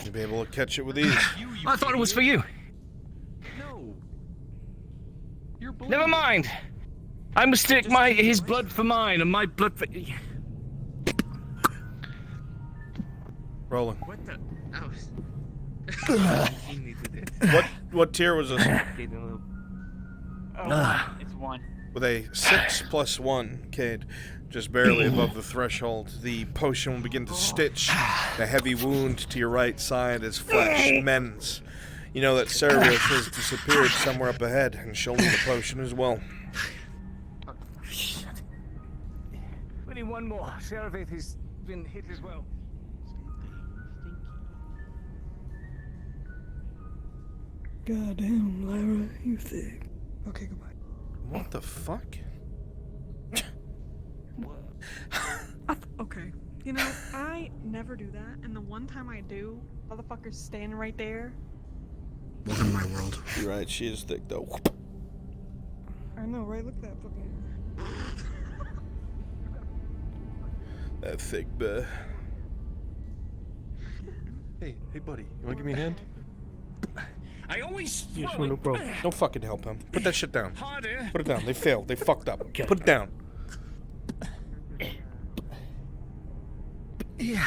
You'll be able to catch it with ease. I thought it was for you. No. You're bleeding. Never mind. I mistake his blood for mine and my blood for. Rolling. What the? Oh. He needed it. What tier was this? It's 1. With a 6 + 1, Cade, just barely above the threshold, the potion will begin to stitch the heavy wound to your right side as flesh mends. You know that Cerberus has disappeared somewhere up ahead, and she'll need a potion as well. We need one more. Sheriff has been hit as well. Goddamn, Lyra, you thick. Okay, goodbye. What the fuck? Okay. You know, I never do that, and the one time I do, motherfucker's standing right there. Welcome to my world. You're right, she is thick though. I know, right? Look at that fucking... That thick bear. Hey, buddy. You wanna give me a hand? I always Yeah, throw sure, no it problem. Don't fucking help him. Put that shit down. harder. Put it down. They failed. They fucked up. Put it down. Yeah.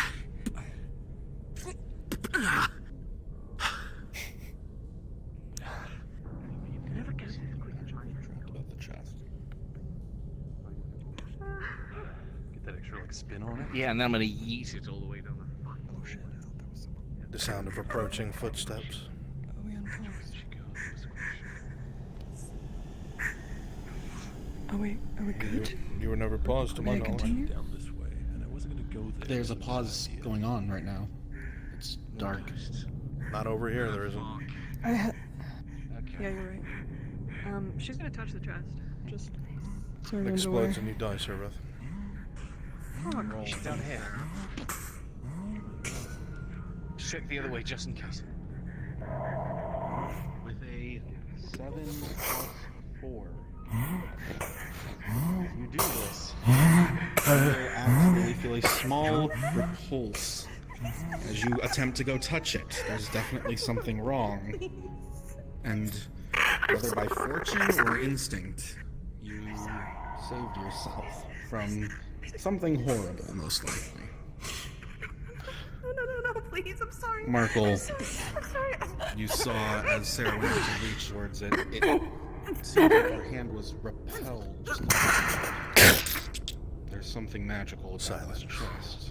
Get that extra like spin on it. Yeah, and then I'm gonna yeet it all the way down the. Oh shit! I thought there was someone. The sound of approaching footsteps. Are we on pause? Are we good? You were never paused to my May I knowledge. continue? Down this way, and I wasn't gonna go there. There's a pause going on right now. It's dark. Not over here, there isn't. Yeah, you're right. She's gonna touch the chest. Just so It everyone's aware. explodes and you die, Serveth. Fuck. She's down here. Check the other way just in case. With a 7 plus 4. If you do this, you will actually feel a small repulse as you attempt to go touch it. There's definitely something wrong. And whether by fortune or instinct, you saved yourself from something horrible, most likely. No, please, I'm sorry. Markle, I'm sorry. you saw as Sarah went to reach towards it, it seemed like her hand was repelled. Just like there's something magical about this chest,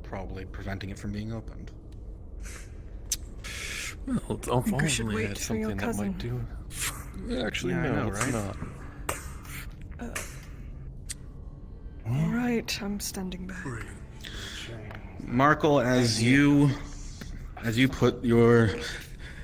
probably preventing it from being opened. Well, it's think we should only wait had for your something that cousin. might do. Actually, Yeah, I no, know, it's right? not. All right, I'm standing back. Markle, as you put your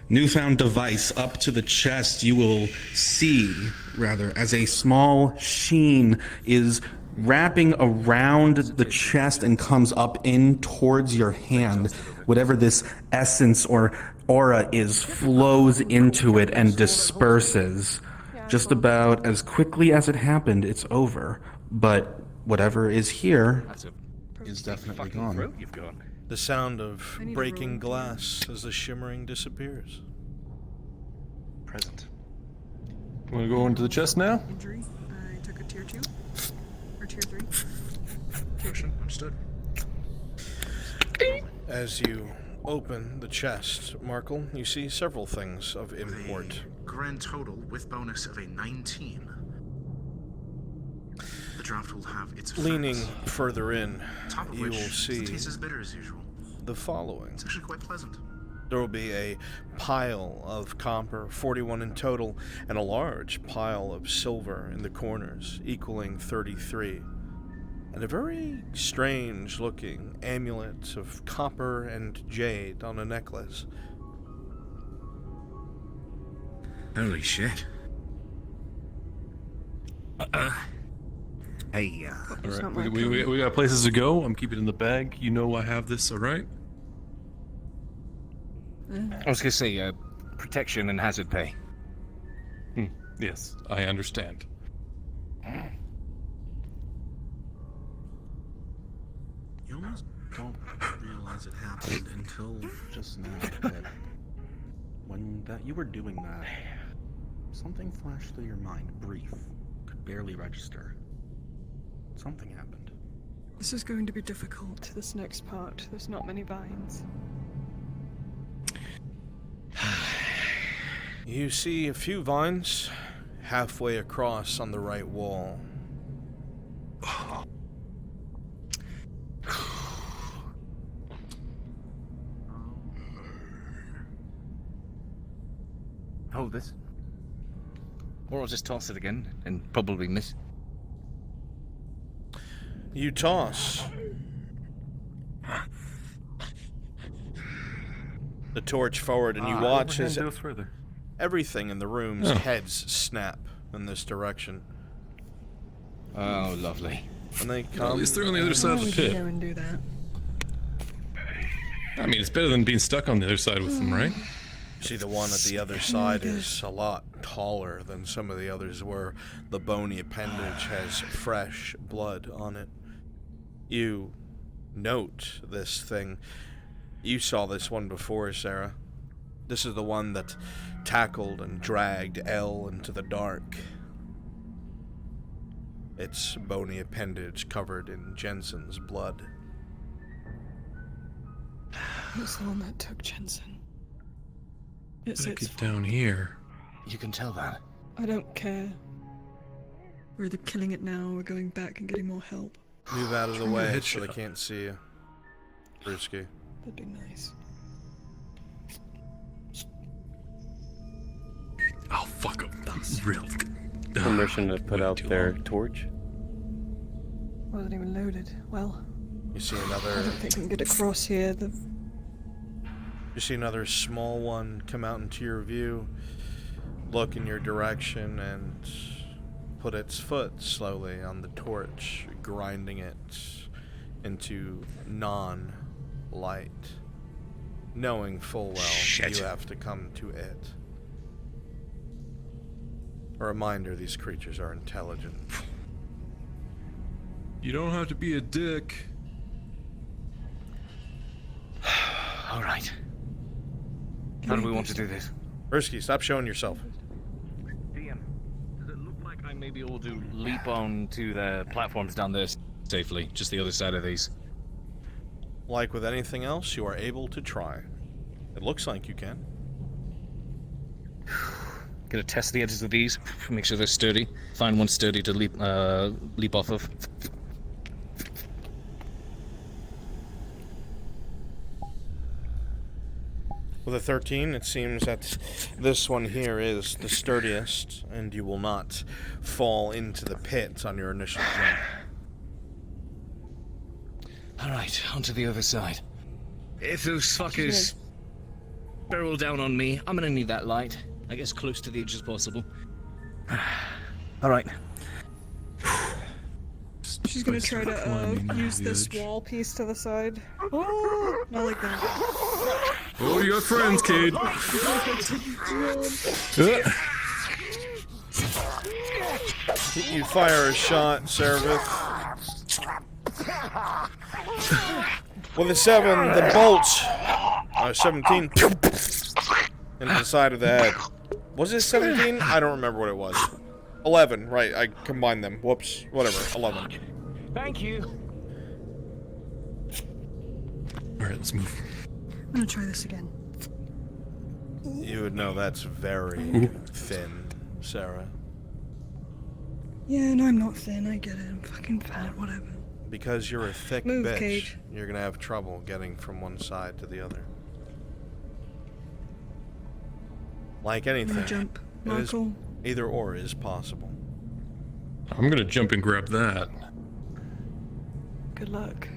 newfound device up to the chest, you will see, rather, as a small sheen is wrapping around the chest and comes up in towards your hand. Whatever this essence or aura is flows into it and disperses. Just about as quickly as it happened, it's over. But whatever is here is definitely gone. You've got. The sound of I need a breaking roll. glass as the shimmering disappears. Present. Want to go into the chest now? Injury. I took a tier 2 or tier 3. Motion. Understood. As you open the chest, Markle, you see several things of import. Grand total with bonus of a 19. The draft will have its effects. Leaning further in, Top of you will which see tastes as bitter as usual. the following. It's actually quite pleasant. There will be a pile of copper, 41 in total, and a large pile of silver in the corners, equaling 33. And a very strange-looking amulet of copper and jade on a necklace. Holy shit. Hey, It's not Alright, my we got places to go. I'm keeping it in the bag. You know I have this, alright? I was gonna say, protection and hazard pay. Yes, I understand. You almost don't realize it happened until just now. That when you were doing that, something flashed through your mind, brief, could barely register. Something happened. This is going to be difficult, this next part. There's not many vines. You see a few vines halfway across on the right wall. Hold this. Or I'll just toss it again and probably miss. You toss. The torch forward, and you watch as Go further. everything in the room's heads snap in this direction. Oh, lovely. And they Well, come. at least they're on the other side of the We can pit. go and do that. I mean, it's better than being stuck on the other side with them, right? See, the one at the other side is a lot taller than some of the others were. The bony appendage has fresh blood on it. You note this thing. You saw this one before, Sarah. This is the one that tackled and dragged Elle into the dark. Its bony appendage covered in Jensen's blood. It's the one that took Jensen. It's Better its get down here. You can tell that. I don't care. We're either killing it now or we're going back and getting more help. Move out of the way so they can't see you. Brewski. That'd be nice. Real. Permission to put out their torch. Wasn't even loaded. Well, You see I another. don't think we can get across here. You see another small one come out into your view, look in your direction, and put its foot slowly on the torch, grinding it into non-light, knowing full well you have to come to it. A reminder, these creatures are intelligent. You don't have to be a dick. All right. How do we want to do this? Risky, stop showing yourself. DM, does it look like I may be able to leap on to the platforms down there safely? Just the other side of these. Like with anything else, you are able to try. It looks like you can. Gonna test the edges of these, make sure they're sturdy. Find one sturdy to leap off of. With a 13, it seems that this one here is the sturdiest, and you will not fall into the pit on your initial jump. Alright, onto the other side. If those fuckers barrel down on me, I'm gonna need that light. I guess close to the edge as possible. Alright. She's gonna try to use this wall piece to the side. Oh, not like that. Oh, you got friends, Cade. You fire a shot, Seraph. With a 7, the bolt, 17, into the side of the head. Was it 17? I don't remember what it was. 11, right, I combined them. Whoops, whatever, 11. Thank you. Alright, let's move. I'm gonna try this again. You would know that's very thin, Sarah. Yeah, no, I'm not thin. I get it. I'm fucking fat. Whatever. Because you're a thick Move, bitch, Cage. you're gonna have trouble getting from one side to the other. Like anything, Jump, it is, Michael. either or is possible. I'm gonna jump and grab that. Good luck.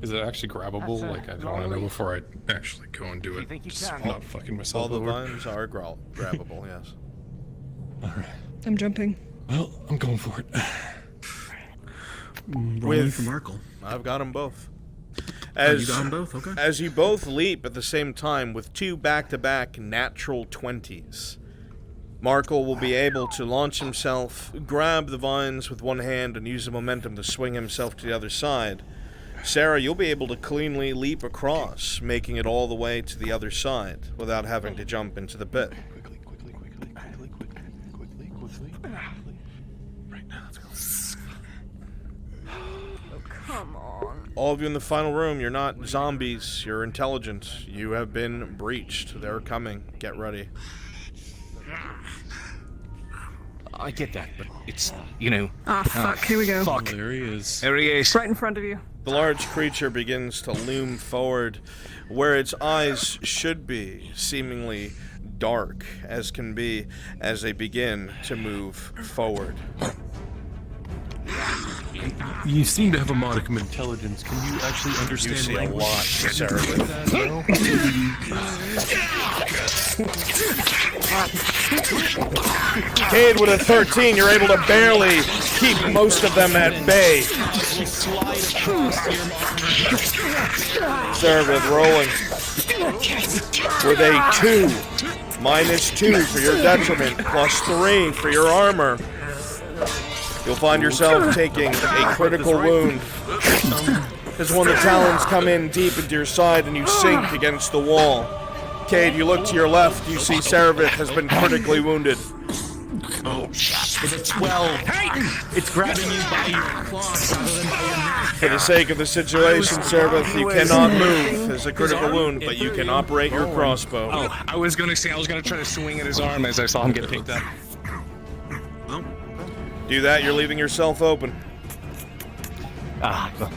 Is it actually grabbable? Like, I don't want to know before I actually go and do it. Just not fucking myself All the over. vines are grabbable, yes. Alright. I'm jumping. Well, I'm going for it. With for Markle. I've got them both. You got them both? Okay. As you both leap at the same time with 2 back-to-back natural 20s, Markle will be able to launch himself, grab the vines with one hand, and use the momentum to swing himself to the other side. Sarah, you'll be able to cleanly leap across, making it all the way to the other side without having to jump into the pit. Right now, let's go. Oh, come on. All of you in the final room, you're not zombies, you're intelligent. You have been breached. They're coming. Get ready. I get that, but it's, you know... Ah, fuck. Here we go. Fuck. There he is. There he is. Right in front of you. The large creature begins to loom forward, where its eyes should be, seemingly dark as can be, as they begin to move forward. You seem to have a modicum of intelligence. Can you actually understand You see a language? lot, Sarah. Cade with a 13, you're able to barely keep most of them at bay. Seraph rolling with a 2, -2 for your detriment, +3 for your armor. You'll find yourself taking a critical wound as one of the talons come in deep into your side and you sink against the wall. Cade, you look to your left, you see Seraph has been critically wounded. Oh, with a 12. It's grabbing you by your claws rather than by your neck. For the sake of the situation, Seraph, you cannot move. There's a critical wound, but you can operate your crossbow. Oh, I was gonna try to swing at his arm as I saw him get picked up. Do that, you're leaving yourself open. Ah, well,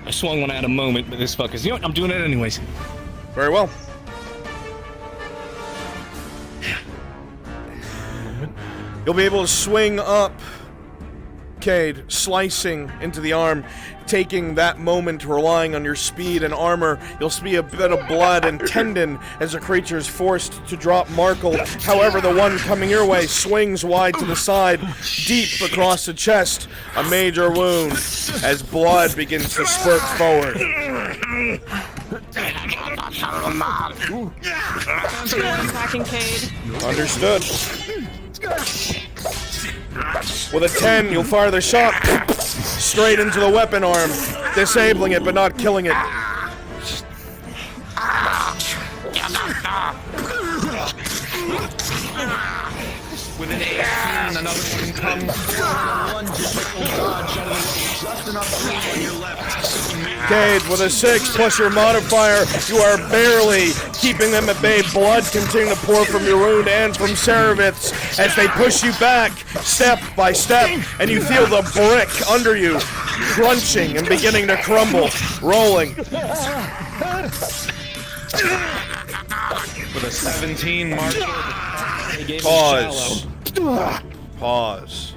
I swung when I had a moment, but this fucker's... You know what? I'm doing it anyways. Very well. You'll be able to swing up, Cade, slicing into the arm, taking that moment, relying on your speed and armor. You'll see a bit of blood and tendon as the creature is forced to drop Markle. However, the one coming your way swings wide to the side, deep across the chest. A major wound as blood begins to spurt forward. Attacking Cade. Understood. With a 10, you'll fire the shot straight into the weapon arm, disabling it but not killing it. With an 18, another one comes. Lunges, dodge out of the way, just enough room on your left. Cade, with a 6 plus your modifier, you are barely keeping them at bay. Blood continuing to pour from your wound and from Serevith's as they push you back step by step, and you feel the brick under you crunching and beginning to crumble, rolling. With a 17, Marshall. Pause. Pause.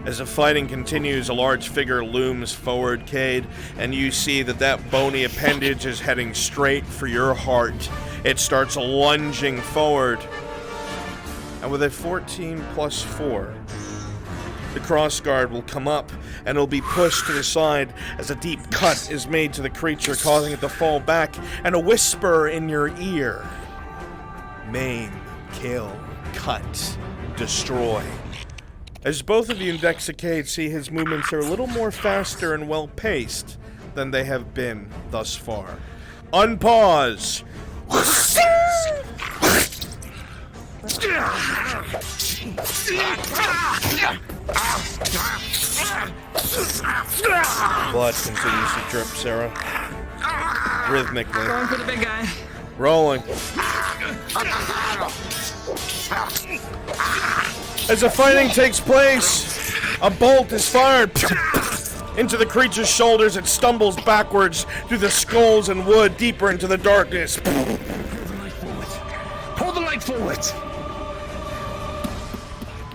As the fighting continues, a large figure looms forward, Cade, and you see that that bony appendage is heading straight for your heart. It starts lunging forward. And with a 14 plus 4, the crossguard will come up and it'll be pushed to the side as a deep cut is made to the creature, causing it to fall back, and a whisper in your ear. Maim, kill, cut, destroy. As both of you in Dexicade see, his movements are a little more faster and well-paced than they have been thus far. Unpause! Blood continues to drip, Sarah. Rhythmically. Going for the big guy. Rolling. As the fighting takes place, a bolt is fired into the creature's shoulders. It stumbles backwards through the skulls and wood, deeper into the darkness. Hold the light forward.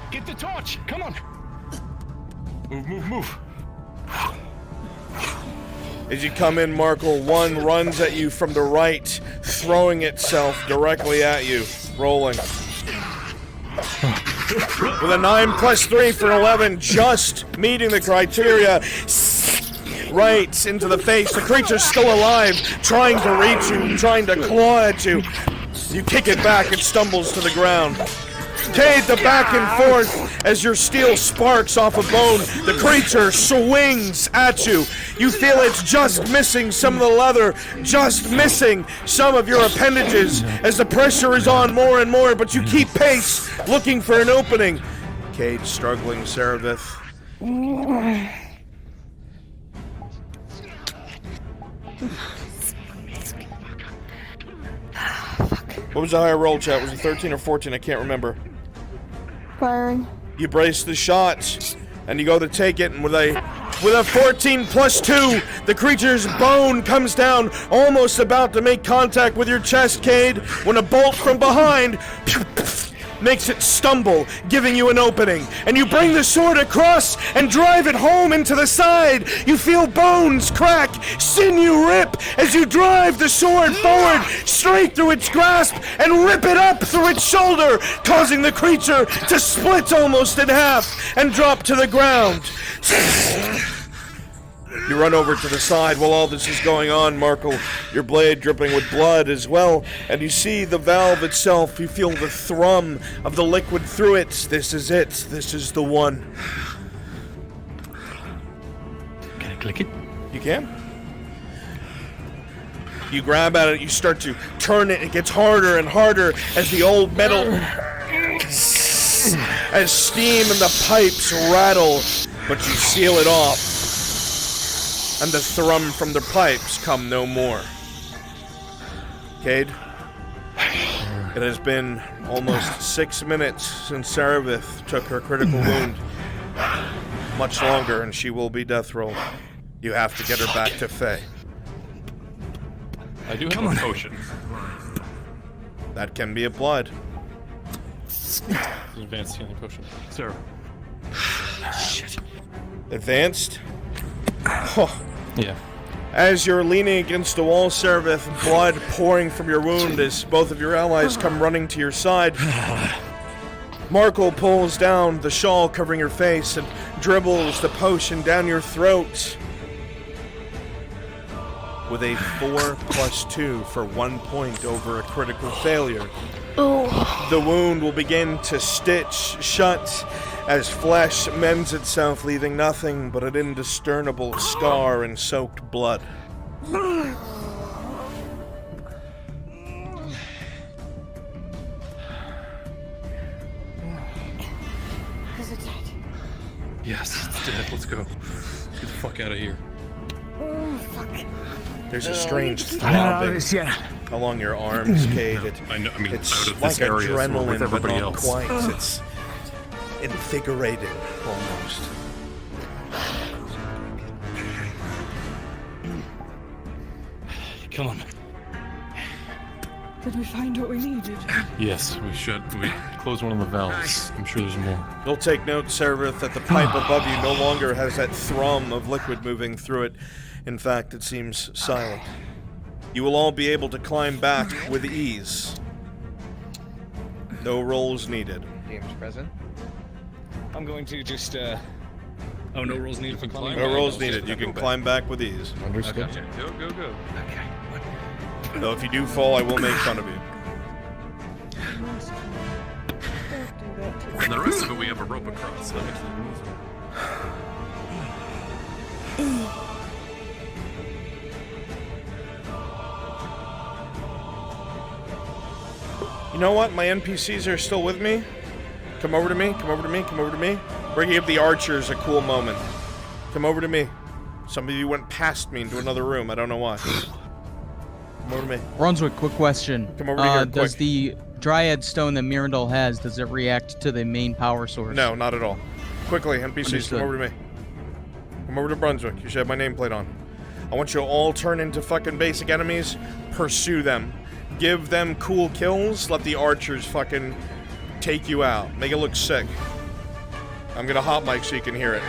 Get the torch. Come on. Move. As you come in, Markle, one runs at you from the right, throwing itself directly at you. Rolling. With a 9 plus 3 for an 11, just meeting the criteria. Right into the face. The creature's still alive, trying to reach you, trying to claw at you. You kick it back, it stumbles to the ground. Cade, the back and forth as your steel sparks off a bone. The creature swings at you. You feel it's just missing some of the leather, just missing some of your appendages as the pressure is on more and more, but you keep pace, looking for an opening. Cade struggling, Serevith. What was the higher roll, chat? Was it 13 or 14? I can't remember. Firing. You brace the shot, and you go to take it, and with a 14 plus 2, the creature's bone comes down, almost about to make contact with your chest, Cade, when a bolt from behind makes it stumble, giving you an opening. And you bring the sword across and drive it home into the side. You feel bones crack, sinew rip as you drive the sword forward, straight through its grasp, and rip it up through its shoulder, causing the creature to split almost in half and drop to the ground. You run over to the side while all this is going on, Markle, your blade dripping with blood as well, and you see the valve itself. You feel the thrum of the liquid through it. This is it. This is the one. Can I click it? You can. You grab at it, you start to turn it. It gets harder and harder as the old metal, as steam and the pipes rattle, but you seal it off. And the thrum from the pipes come no more. Cade, it has been almost 6 minutes since Serevith took her critical wound. Much longer, and she will be death rolled. You have to get her back to Faye. I do have a potion. That can be applied. It's an advanced healing potion. Sir. Shit. Advanced? Oh. Yeah. As you're leaning against the wall, Seraph, blood pouring from your wound as both of your allies come running to your side, Markle pulls down the shawl covering your face and dribbles the potion down your throat. With a 4+2 for 1 point over a critical failure. The wound will begin to stitch shut as flesh mends itself, leaving nothing but an indiscernible scar and soaked blood. Is it dead? Yes, it's dead. Let's go. Let's get the fuck out of here. Oh, fuck. There's a strange throbbing along your arms, Cade. It's out of like this area, so adrenaline, with but everybody not else. quite. It's invigorating, almost. Come on. Did we find what we needed? Yes, we closed one of the valves. I'm sure there's more. You'll take note, Seraph, that the pipe above you no longer has that thrum of liquid moving through it. In fact, it seems silent. You will all be able to climb back with ease. No rolls needed. DM's present. I'm going to just, Oh, no rolls needed for climbing? No rolls needed. You can climb back with ease. Understood. Okay. Go, go, go. Okay. Though if you do fall, I will make fun of you. And the rest of it, we have a rope across. So that makes it easier. You know what? My NPCs are still with me. Come over to me. Come over to me. Come over to me. Bringing up the archers a cool moment. Come over to me. Some of you went past me into another room. I don't know why. Come over to me. Brunswick, quick question. Come over here, Does quick. the Dryad Stone that Mirandol has, does it react to the main power source? No, not at all. Quickly, NPCs, Understood. come over to me. Come over to Brunswick. You should have my nameplate on. I want you to all turn into fucking basic enemies. Pursue them. Give them cool kills. Let the archers fucking take you out. Make it look sick. I'm gonna hot mic so you can hear it.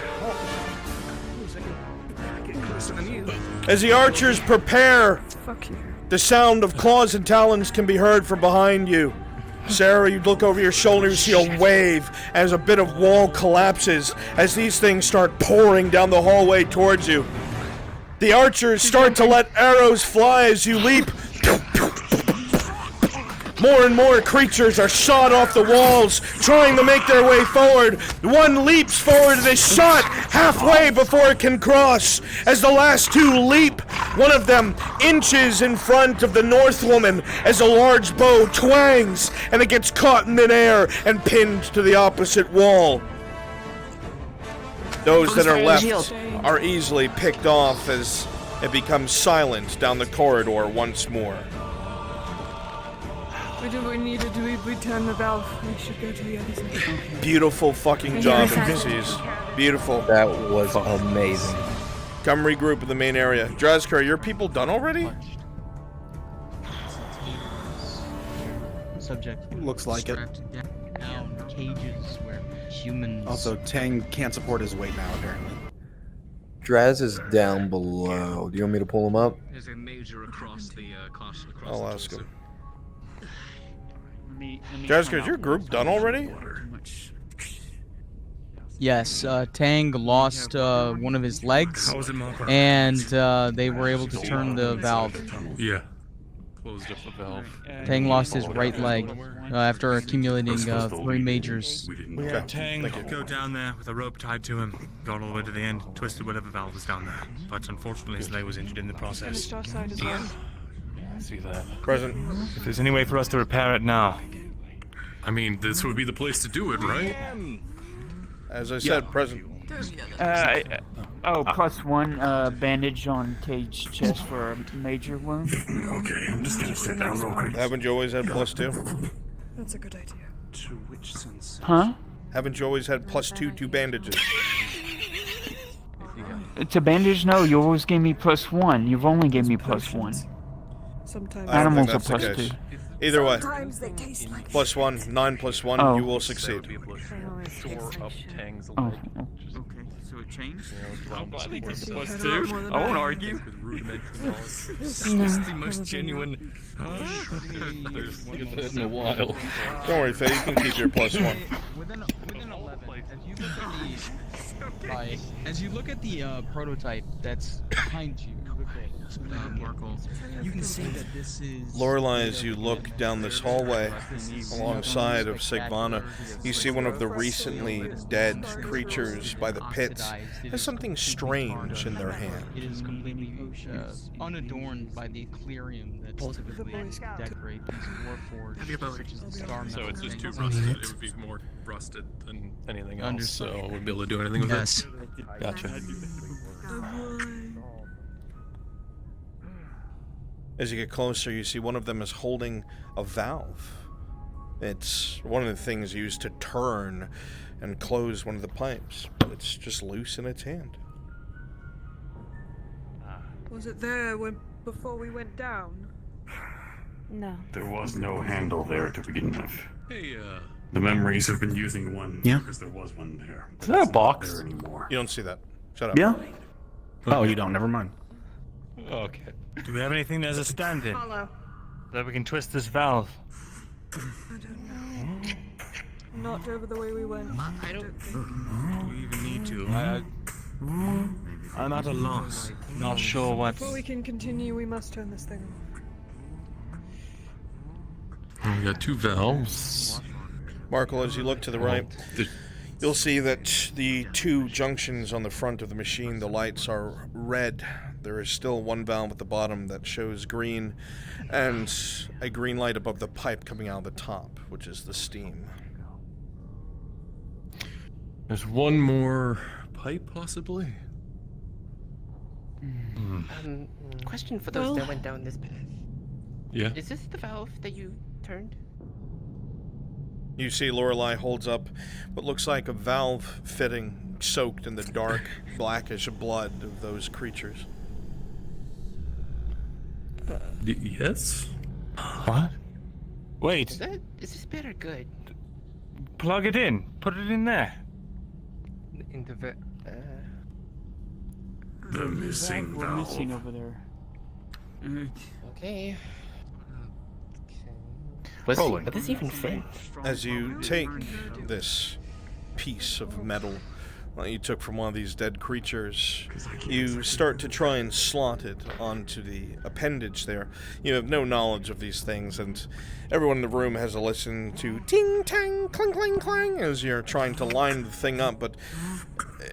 As the archers prepare, Fuck you. the sound of claws and talons can be heard from behind you. Sarah, you look over your shoulder, you see a wave as a bit of wall collapses as these things start pouring down the hallway towards you. The archers start to let arrows fly as you leap. More and more creatures are shot off the walls, trying to make their way forward. One leaps forward and is shot halfway before it can cross. As the last two leap, one of them inches in front of the Northwoman as a large bow twangs and it gets caught in midair and pinned to the opposite wall. Those that are left are easily picked off as it becomes silent down the corridor once more. We did what we needed to. We turned the valve. We should go to the other side. Beautiful fucking job, NPCs. Beautiful. That was amazing. Come regroup in the main area. Drazkar, are your people done already? Subject. Looks like it. strapped down cages where humans. Also, Tang can't support his weight now, apparently. Draz is down below. Do you want me to pull him up? There's a major across the, across I'll ask him. Let me Drazkar, is your group done already? Yes, Tang lost one of his legs, How was it, Mark? and they were able to turn the valve. Yeah. Closed up the valve. Tang lost his right leg after accumulating 3 majors. Okay. Tang, go down there with a rope tied to him. Got all the way to the end, twisted whatever valve was down there. But unfortunately, his leg was injured in the process. Finished our side as well. See that. Present. If there's any way for us to repair it now. I mean, this would be the place to do it, right? As I said, present. +1 bandage on Cage's chest for a major wound. Okay, I'm just gonna sit down real quick. Haven't you always had +2? That's a good idea. To which sense? Huh? Haven't you always had +2 to bandages? To bandage? No, you always gave me +1. You've only gave me +1. Sometimes I don't Animals think are that's the +2. case. Either way. Sometimes they taste like +1, 9 + 1, Oh. you will succeed. Store up Tang's Oh, leg. okay, so it changed? I'm glad he gets Plus +2. two. I won't argue. With rudimentary knowledge. This is the most genuine. There's in a while. Don't worry, Faye, you can keep your +1. Within 11, as you look at the prototype that's behind you, Markle, you can see that this is. Lorelei, as you look down this hallway alongside of Sigvana, you see one of the recently dead creatures by the pits has something strange in their hand. It is completely unadorned by the clearium that typically decorate these warforged, such as the star So it's just too things. rusted. It would be more rusted than anything else. Understood. So we'd be able to do anything with Yes. it. Gotcha. As you get closer, you see one of them is holding a valve. It's one of the things used to turn and close one of the pipes, but it's just loose in its hand. Was it there before we went down? No. There was no handle there to begin with. Hey, The memories have been using one Yeah. because there was one there. Is that a box? There anymore. You don't see that. Shut up. Yeah? Oh, you don't. Never mind. Okay. Do we have anything as a stand-in Follow. that we can twist this valve? I don't know. Not over the way we went. I don't think we even need to. I'm at a loss. Not sure what. Before we can continue, we must turn this thing off. We got 2 valves. Markle, as you look to the right, you'll see that the 2 junctions on the front of the machine, the lights are red. There is still 1 valve at the bottom that shows green, and a green light above the pipe coming out of the top, which is the steam. There's 1 more pipe, possibly. Question for those that went down this path. Yeah. Is this the valve that you turned? You see Lorelei holds up what looks like a valve fitting soaked in the dark, blackish blood of those creatures. Yes? What? Wait. Is this better good? Plug it in. Put it in there. In the The missing We're valve. missing over there. Okay. Rolling. But this even fit? As you take this piece of metal that you took from one of these dead creatures, you start to try and slot it onto the appendage there. You have no knowledge of these things, and everyone in the room has to listen to ting tang clang clang clang as you're trying to line the thing up, but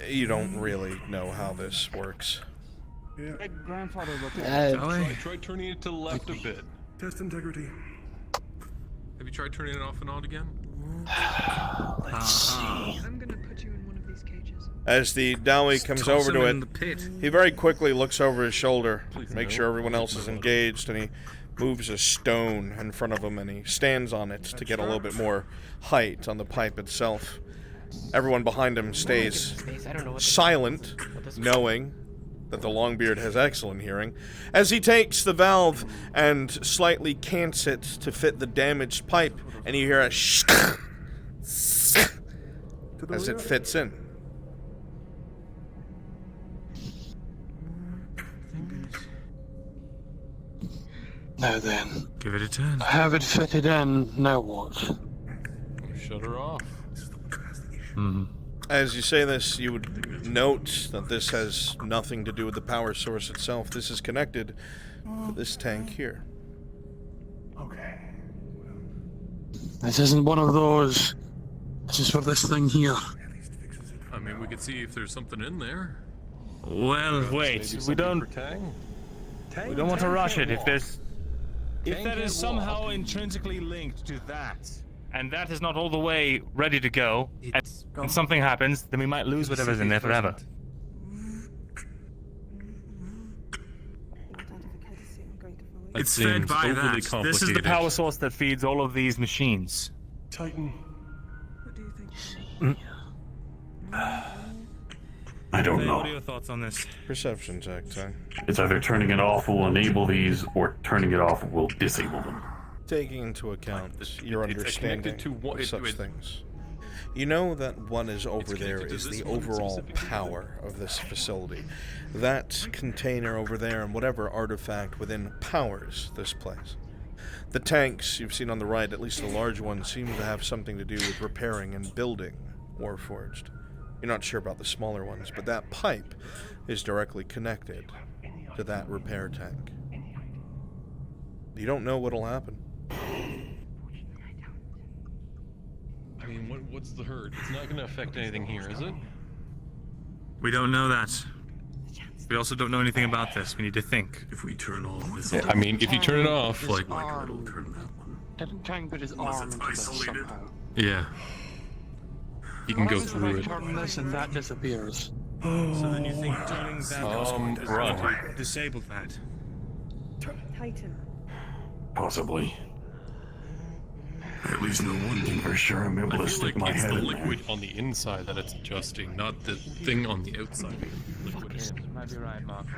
you don't really know how this works. Yeah. Grandfather looked at Try turning it to the left a bit. Test integrity. Have you tried turning it off and on again? Let's see. I'm gonna put you in one of these cages. As the Dowie comes Toss over him to in it, the pit. he very quickly looks over his shoulder, Please make no. sure everyone else is engaged, and he moves a stone in front of him and he stands on it to get a little bit more height on the pipe itself. Everyone behind him stays silent, knowing that the Longbeard has excellent hearing, as he takes the valve and slightly cants it to fit the damaged pipe, and you hear a as it fits in. Now then, Give it a turn. I have it fitted in. Now what? Shut her off. As you say this, you would note that this has nothing to do with the power source itself. This is connected to this tank here. Okay. This isn't one of those. This is for this thing here. I mean, we could see if there's something in there. Well, wait. Maybe We something don't. for Tang? We don't want to rush it. If there's. If Tang that can't is somehow walk. intrinsically linked to that, and that is not all the way ready to go, and something happens, then we might lose whatever's in there forever. It's fed by overly that. complicated. This is the power source that feeds all of these machines. Titan. What do you think? I don't Hey, know. what are your thoughts on this? Perception check time. It's either turning it off will enable these, or turning it off will disable them. taking into account your it's understanding connected to what- of such it- things. You know that what is over there connected to is this the one overall specifically? power of this facility. That container over there and whatever artifact within powers this place. The tanks you've seen on the right, at least the large ones, seem to have something to do with repairing and building Warforged. You're not sure about the smaller ones, but that pipe is directly connected to that repair tank. You don't know what'll happen. I mean, what's the hurt? It's not going to affect anything here, is it? We don't know that. We also don't know anything about this. We need to think. If we turn off this, I mean, if you turn it off, His like, arm. Didn't Tang put his arm into this somehow? yeah, you can go What happens when through I it. turn this and that disappears? So then you think turning that Run. disable that? Titan. Possibly. At least know one thing for sure. I'm able I to feel stick like my it's head the in liquid on the inside that it's adjusting, not the thing on the outside. Liquid is. Might be right, Marco.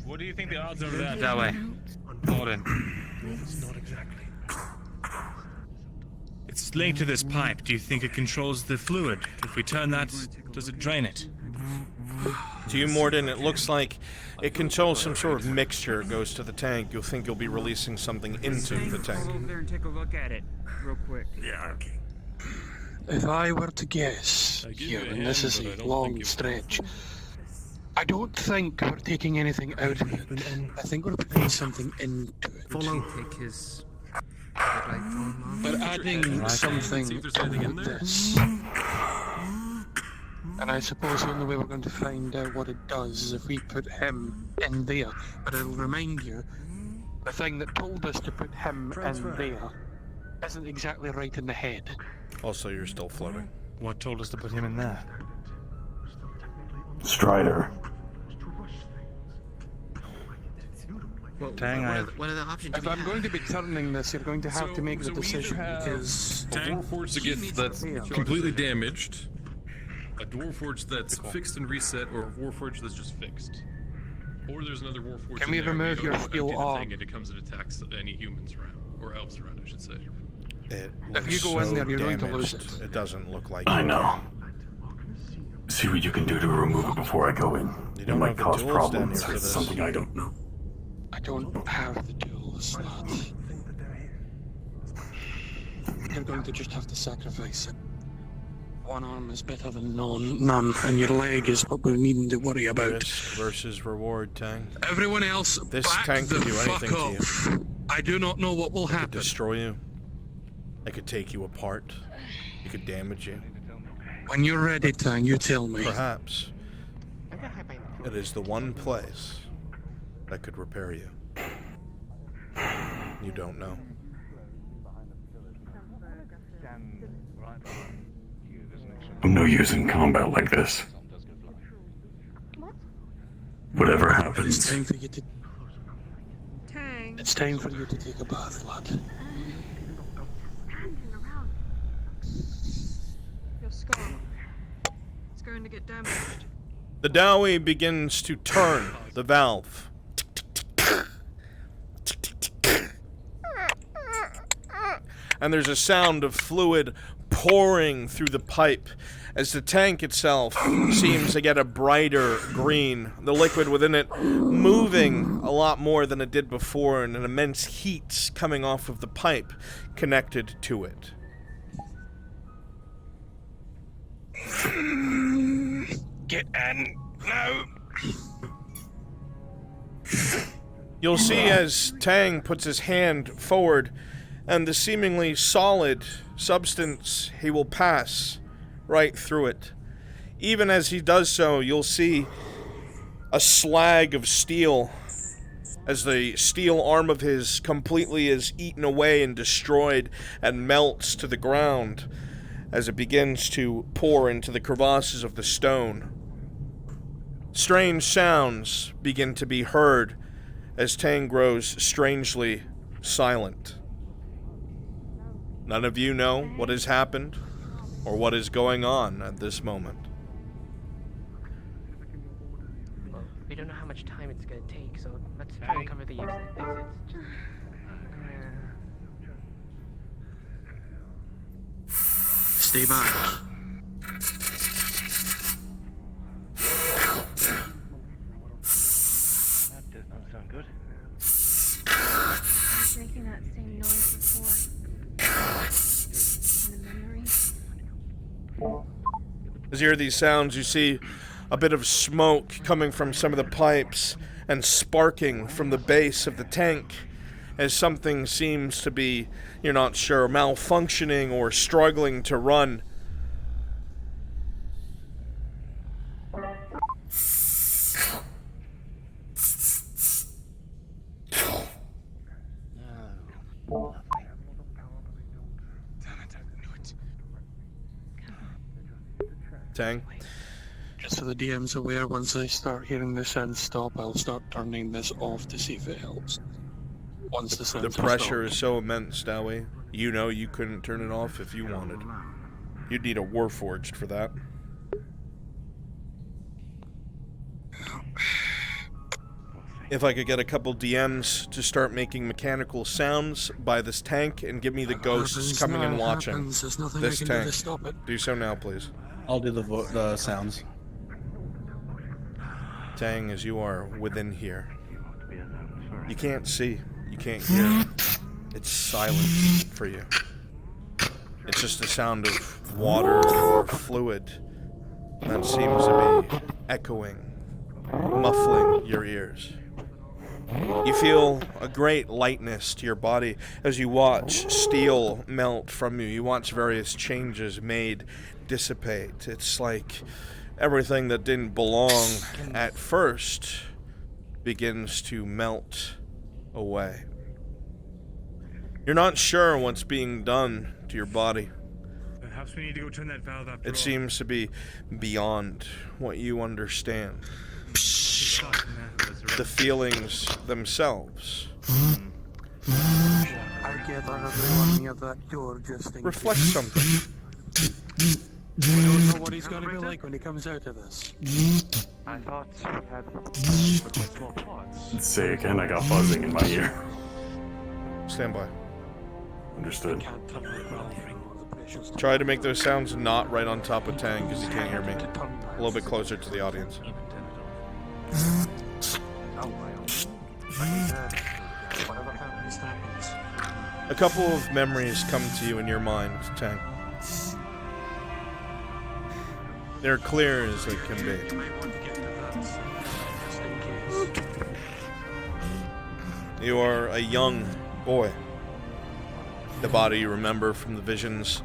What do you think the odds are of that way? Gordon. It's not exactly. It's linked to this pipe. Do you think it controls the fluid? If we turn that, does it drain it? To you, Morden, it looks like it controls some sort of mixture. It goes to the tank. You'll think you'll be releasing something into the tank. Go over there and take a look at it, real quick. Yeah, okay. If I were to guess, I give here, you a and this hand, is but I a don't long think it- stretch, I don't think we're taking anything out of it. I think we're putting something into it. Follow. Take his. We're adding something See if there's anything in to there. this. And I suppose the only way we're going to find out what it does is if we put him in there. But I'll remind you, the thing that told us to put him in there isn't exactly right in the head. Also, you're still floating. What told us to put him in there? Strider. Well, Tang, what are the options? If I'm going to be turning this, you're going to have to make the we either decision have because a Warforged that's completely damaged, a Warforged that's fixed and reset, or a Warforged that's just fixed. Or there's another Warforged Can in we there, remove you your go empty steel the arm? thing and it comes and attacks any humans around, or elves around, I should say. It If you looks go in so there, you're going to lose damaged, it. It doesn't look like I you know. See what you can do to remove it before I go in. You It don't might have the cause tools down problems. here for It's this. something I don't know. I don't have the tools, lad. You're going to just have to sacrifice it. One arm is better than none, and your leg is what we're needing to worry about. Risk versus reward, Tang. Everyone else, This back tank the could do fuck anything to you. off. I do not know what will It could happen. destroy you. It could take you apart. It could damage you. When you're ready, Tang, you tell me. Perhaps it is the one place that could repair you. You don't know. I'm no use in combat like this. Whatever It's happens, time for you to. Tang. It's time for you to take a bath, lad. Your skull. It's going to get damaged. The Dowie begins to turn the valve. And there's a sound of fluid pouring through the pipe as the tank itself seems to get a brighter green. The liquid within it moving a lot more than it did before, and an immense heat coming off of the pipe connected to it. Get in now. You'll see as Tang puts his hand forward, and the seemingly solid substance, he will pass right through it. Even as he does so, you'll see a slag of steel as the steel arm of his completely is eaten away and destroyed and melts to the ground as it begins to pour into the crevasses of the stone. Strange sounds begin to be heard as Tang grows strangely silent. None of you know what has happened or what is going on at this moment. Well, we don't know how much time it's gonna take, so let's try to cover the exits. Stay back. That does not sound good. It's making that same noise before. In the memory. As you hear these sounds, you see a bit of smoke coming from some of the pipes and sparking from the base of the tank as something seems to be, you're not sure, malfunctioning or struggling to run. Tang? Just so the DM's aware, once I start hearing the sound stop, I'll start turning this off to see if it helps. Once the sound The pressure is so immense, Dowie. You know you couldn't turn it off if you wanted. You'd need a Warforged for that. If I could get a couple DMs to start making mechanical sounds by this tank and give me the ghosts coming and watching this tank. Do so now, please. I'll do the sounds. Tang, as you are within here, you can't see, you can't hear. It's silent for you. It's just the sound of water or fluid that seems to be echoing, muffling your ears. You feel a great lightness to your body as you watch steel melt from you. You watch various changes made dissipate. It's like everything that didn't belong at first begins to melt away. You're not sure what's being done to your body. Perhaps we need to go turn that valve after It seems to be beyond what you understand. The feelings themselves I gather everyone near that door just in reflect case. something. We don't know what he's gonna be like when he comes out of this. I thought we had small pods. Say again, I got buzzing in my ear. Stand by. Understood. Try to make those sounds not right on top of Tang because you can't hear me. A little bit closer to the audience. A couple of memories come to you in your mind, Tang. They're clear as they can be. You are a young boy. The body you remember from the visions.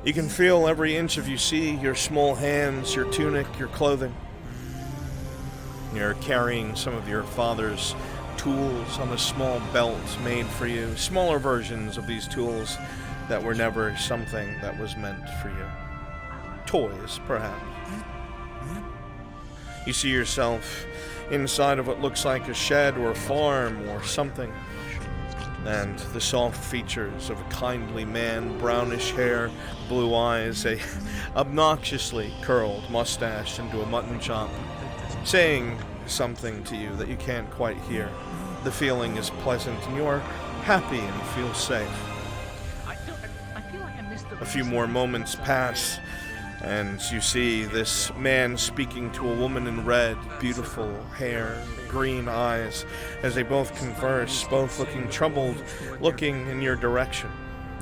You can feel every inch of you see, your small hands, your tunic, your clothing. You're carrying some of your father's tools on a small belt made for you. Smaller versions of these tools that were never something that was meant for you. Toys, perhaps. You see yourself inside of what looks like a shed or a farm or something. And the soft features of a kindly man, brownish hair, blue eyes, a obnoxiously curled mustache into a mutton chop, saying something to you that you can't quite hear. The feeling is pleasant and you are happy and feel safe. A few more moments pass and you see this man speaking to a woman in red, beautiful hair, green eyes, as they both converse, both looking troubled, looking in your direction.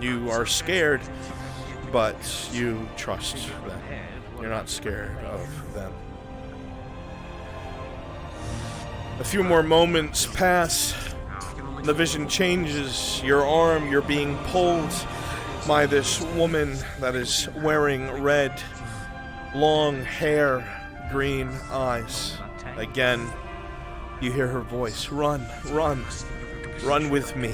You are scared, but you trust them. You're not scared of them. A few more moments pass. The vision changes. Your arm, you're being pulled by this woman that is wearing red, long hair, green eyes. Again, you hear her voice. Run, run, run with me.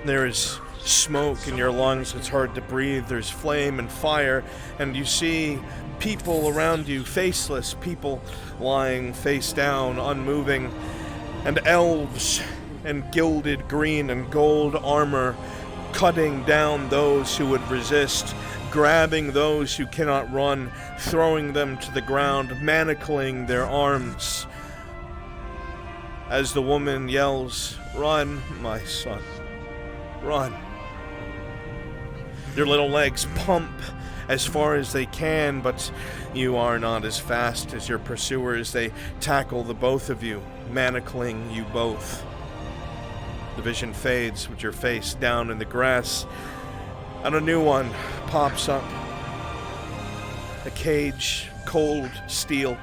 There is smoke in your lungs. It's hard to breathe. There's flame and fire, and you see people around you, faceless people lying face down, unmoving, and elves in gilded green and gold armor cutting down those who would resist, grabbing those who cannot run, throwing them to the ground, manacling their arms. As the woman yells, "Run, my son, run." Your little legs pump as far as they can, but you are not as fast as your pursuers. They tackle the both of you, manacling you both. The vision fades with your face down in the grass, and a new one pops up. A cage, cold steel.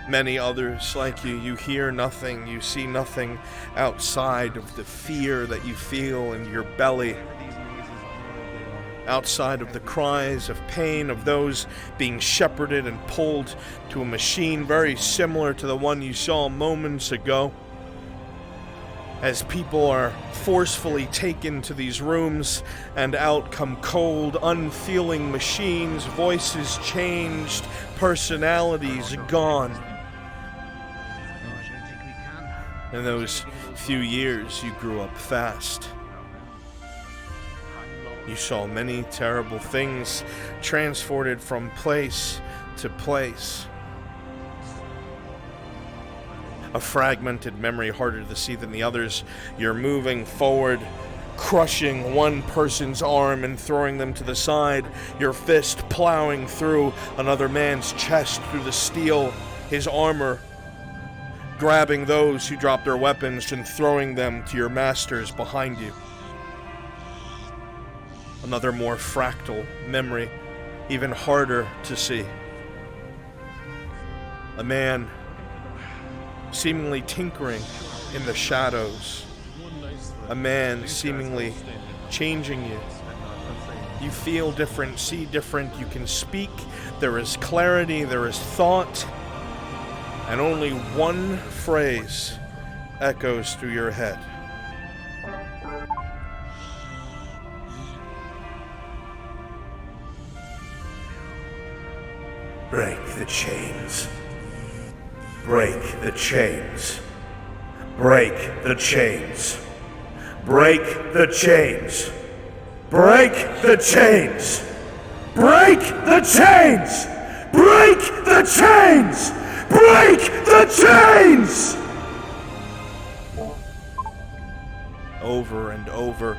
Many others like you. You hear nothing, you see nothing outside of the fear that you feel in your belly. Outside of the cries of pain of those being shepherded and pulled to a machine very similar to the one you saw moments ago. As people are forcefully taken to these rooms, and out come cold, unfeeling machines, voices changed, personalities gone. In those few years, you grew up fast. You saw many terrible things, transported from place to place. A fragmented memory, harder to see than the others. You're moving forward, crushing one person's arm and throwing them to the side. Your fist plowing through another man's chest, through the steel, his armor. Grabbing those who drop their weapons and throwing them to your masters behind you. Another more fractal memory, even harder to see. A man seemingly tinkering in the shadows. A man seemingly changing you. You feel different, see different, you can speak. There is clarity, there is thought. And only one phrase echoes through your head. Break the chains. Break the chains. Break the chains. Break the chains. Break the chains. Break the chains. Break the chains. Break the chains. Over and over,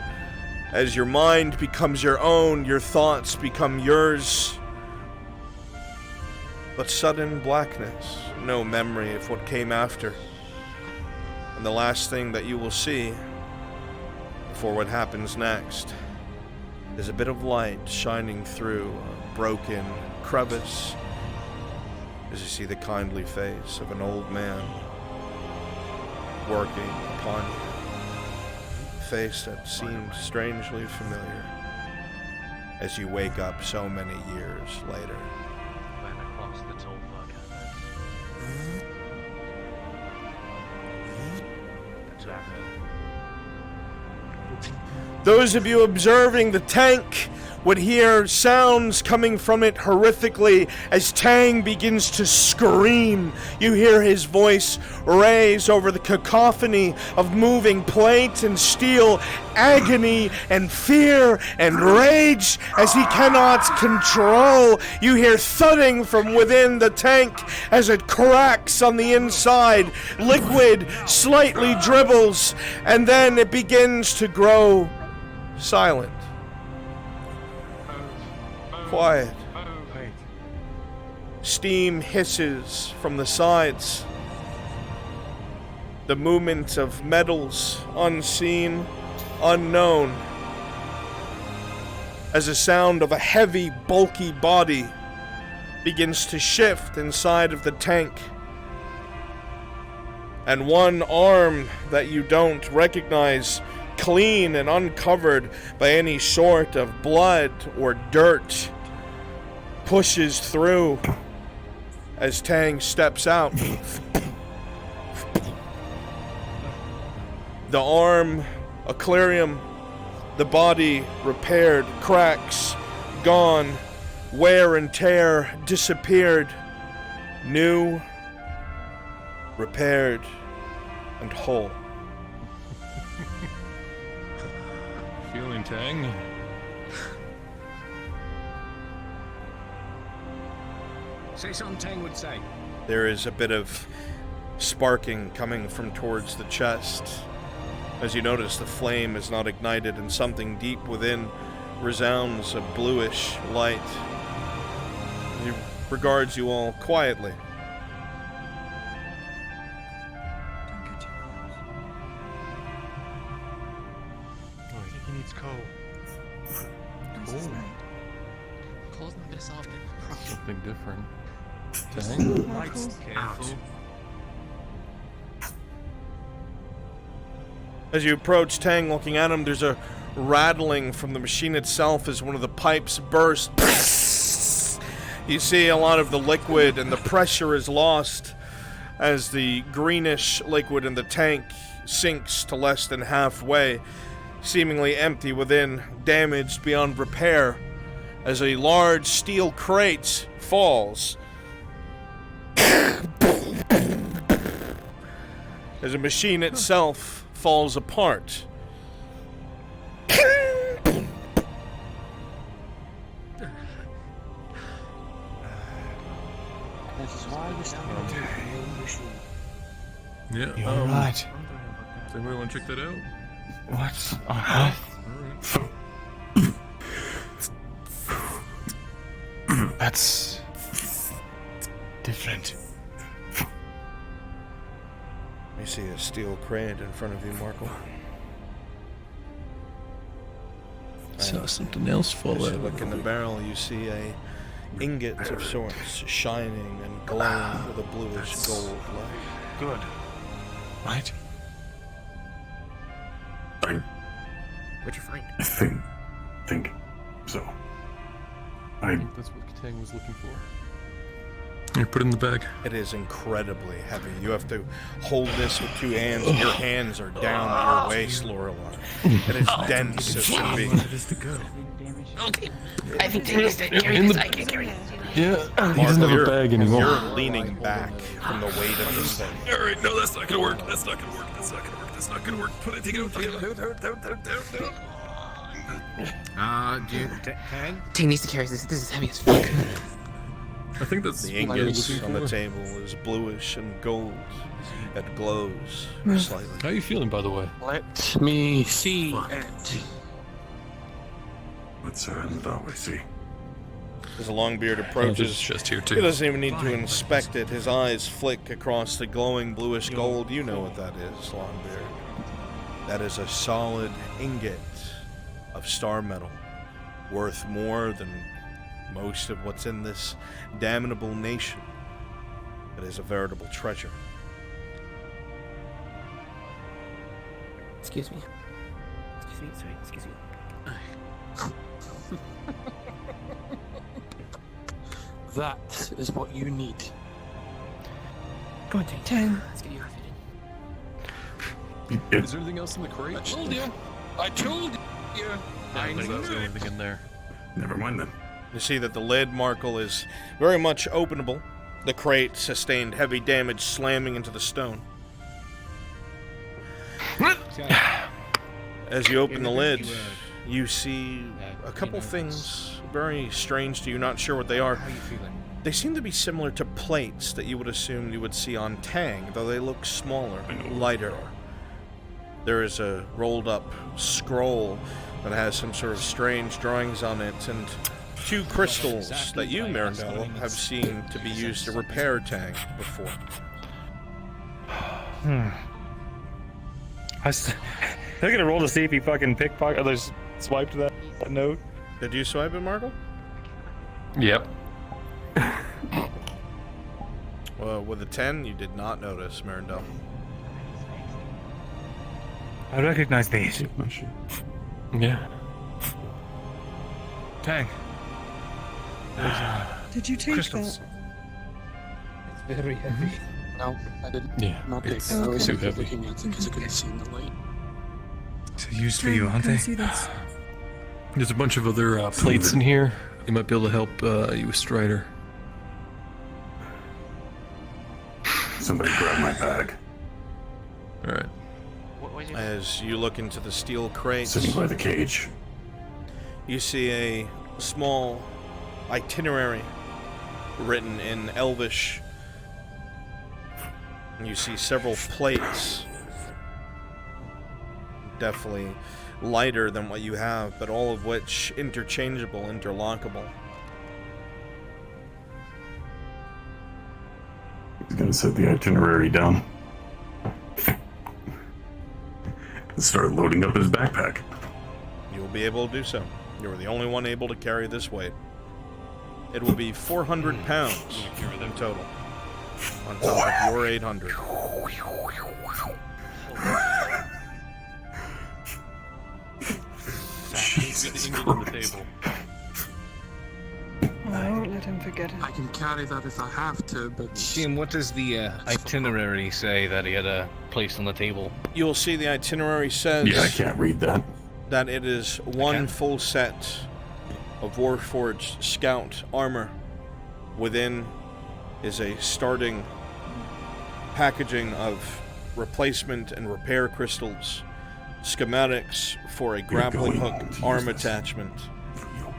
as your mind becomes your own, your thoughts become yours. But sudden blackness, no memory of what came after. And the last thing that you will see before what happens next is a bit of light shining through a broken crevice as you see the kindly face of an old man working upon you. A face that seemed strangely familiar as you wake up so many years later. Those of you observing the tank would hear sounds coming from it horrifically as Tang begins to scream. You hear his voice raise over the cacophony of moving plate and steel, agony and fear and rage as he cannot control. You hear thudding from within the tank as it cracks on the inside. Liquid slightly dribbles, and then it begins to grow silent. Quiet. Steam hisses from the sides. The movement of metals, unseen, unknown. As the sound of a heavy, bulky body begins to shift inside of the tank. And one arm that you don't recognize, clean and uncovered by any sort of blood or dirt, pushes through as Tang steps out. The arm, aquarium, the body repaired, cracks gone, wear and tear disappeared, new, repaired, and whole. Feeling, Tang? Say something Tang would say. There is a bit of sparking coming from towards the chest. As you notice, the flame is not ignited, and something deep within resounds a bluish light. He regards you all quietly. Oh, I think he needs coal. Cole's not gonna solve it. Something different. Lights, careful. As you approach Tang, looking at him, there's a rattling from the machine itself as one of the pipes bursts. You see a lot of the liquid and the pressure is lost as the greenish liquid in the tank sinks to less than halfway, seemingly empty within, damaged beyond repair, as a large steel crate falls. As the machine itself falls apart. This is why we started the machine. Yeah. You're right. Does anybody want to check that out? What on earth? That's different. You see a steel crate in front of you, Markle. Saw something else fall As out. you look in the barrel, you see a ingot of sorts, shining and glowing with a bluish gold light. Good. Right? What'd you find? I think so. I think that's what Katang was looking for. Here, put it in the bag. It is incredibly heavy. You have to hold this with two hands, and your hands are down at your waist, Lorelei. It is dense as can be. It is to go. Okay. I think Tang needs to carry this. I can't carry it. Yeah, he doesn't have a bag anymore. You're leaning back from the weight of this thing. Alright, no, that's not gonna work. That's not gonna work. That's not gonna work. That's not gonna work. Put it, take it out, take it out. Do you, Tang? Tang needs to carry this. This is heavy as fuck. I think that's the ingot on the table is bluish and gold. It glows slightly. How are you feeling, by the way? Let me see it. Let's in the doorway, see. As Longbeard approaches, just here too. He doesn't even need to inspect it. His eyes flick across the glowing bluish gold. You know what that is, Longbeard. That is a solid ingot of star metal, worth more than most of what's in this damnable nation. It is a veritable treasure. Excuse me. Excuse me. Sorry. Excuse me. That is what you need. Go on, Tang. Let's get you outfitted. Is there anything else in the crate? I told you. I told you. I think that's the only thing in there. Never mind then. You see that the lid, Markle, is very much openable. The crate sustained heavy damage slamming into the stone. As you open the lid, you see a couple things very strange to you, not sure what they are. How you feeling? They seem to be similar to plates that you would assume you would see on Tang, though they look smaller, lighter. There is a rolled up scroll that has some sort of strange drawings on it, and two crystals that you, Mirandel, have seen to be used to repair Tang before. They're gonna roll to see if he fucking pickpocket. Others swiped that note. Did you swipe it, Markle? Yep. Well, with a 10, you did not notice, Mirandel. I recognize these. Yeah. Tang. Did you take crystals. that? It's very heavy. No, I didn't. Yeah. Not take It's that. I was too simply heavy. looking at it because I couldn't see in the light. So used for Tang, you, aren't can I they? see this? There's a bunch of other plates in here. They might be able to help you with Strider. Somebody grab my bag. Alright. As you look into the steel crate, Sitting by the cage. you see a small itinerary written in Elvish. And you see several plates. Definitely lighter than what you have, but all of which interchangeable, interlockable. He's gonna set the itinerary down. And start loading up his backpack. You will be able to do so. You are the only one able to carry this weight. It will be 400 pounds in total, on top of your 800. On the table. I won't let him forget it. I can carry that if I have to, but... Jim, what does the itinerary say that he had placed on the table? You will see the itinerary says... Yeah, I can't read that. That it is one full set of Warforged Scout armor. Within is a starting packaging of replacement and repair crystals, schematics for a grappling hook arm attachment,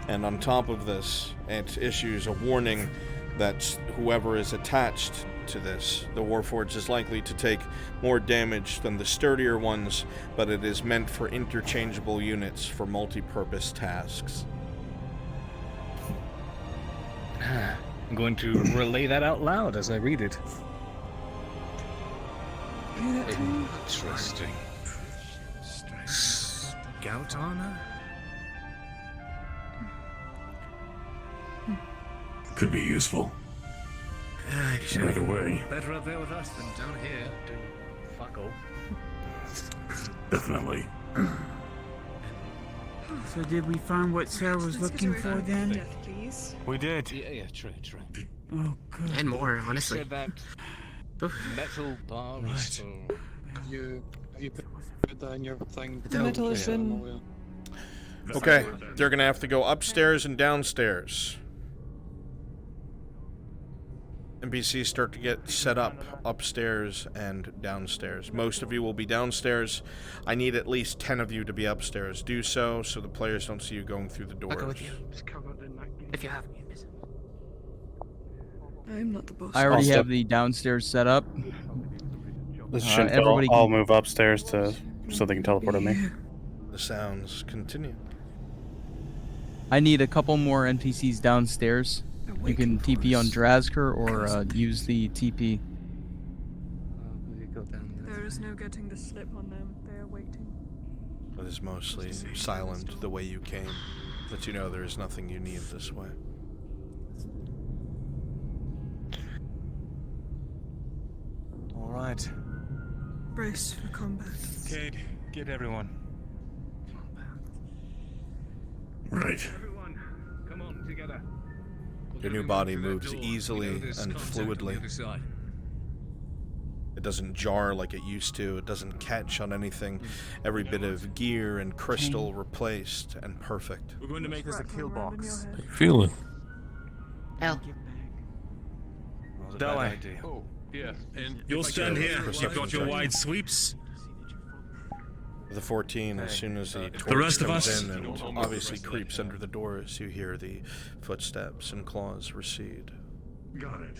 and on top of this, it issues a warning that whoever is attached to this, the Warforged, is likely to take more damage than the sturdier ones, but it is meant for interchangeable units for multi-purpose tasks. I'm going to relay that out loud as I read it. Interesting. Scout armor? Could be useful. Either way. Better up there with us than down here doing fuck all. Definitely. So did we find what Sarah was looking for then? We did. Yeah, true. Oh, good. And more, honestly. Said that metal bar is for... You put that in your thing. The metal is in... Okay, they're gonna have to go upstairs and downstairs. NPCs start to get set up upstairs and downstairs. Most of you will be downstairs. I need at least 10 of you to be upstairs. Do so the players don't see you going through the doors. I'll go with you. If you have me. I'm not the boss. I already have the downstairs set up. This shouldn't everybody I'll move upstairs so they can teleport to me. The sounds continue. I need a couple more NPCs downstairs. You can TP on Drazker or use the TP. There is no getting the slip on them. They are waiting. It is mostly silent the way you came. But you know there is nothing you need this way. Alright. Brace for combat. Cade, get everyone. Right. Everyone, come on together. Your new body moves easily and fluidly. It doesn't jar like it used to. It doesn't catch on anything. Every bit of gear and crystal replaced and perfect. We're going to make this a kill box. How you feeling? Hell. That way. Oh, yeah. And You'll stand here. You've got your wide sweeps. The 14, as soon as the The torch rest of comes us? in and obviously creeps under the doors, you hear the footsteps and claws recede. Got it.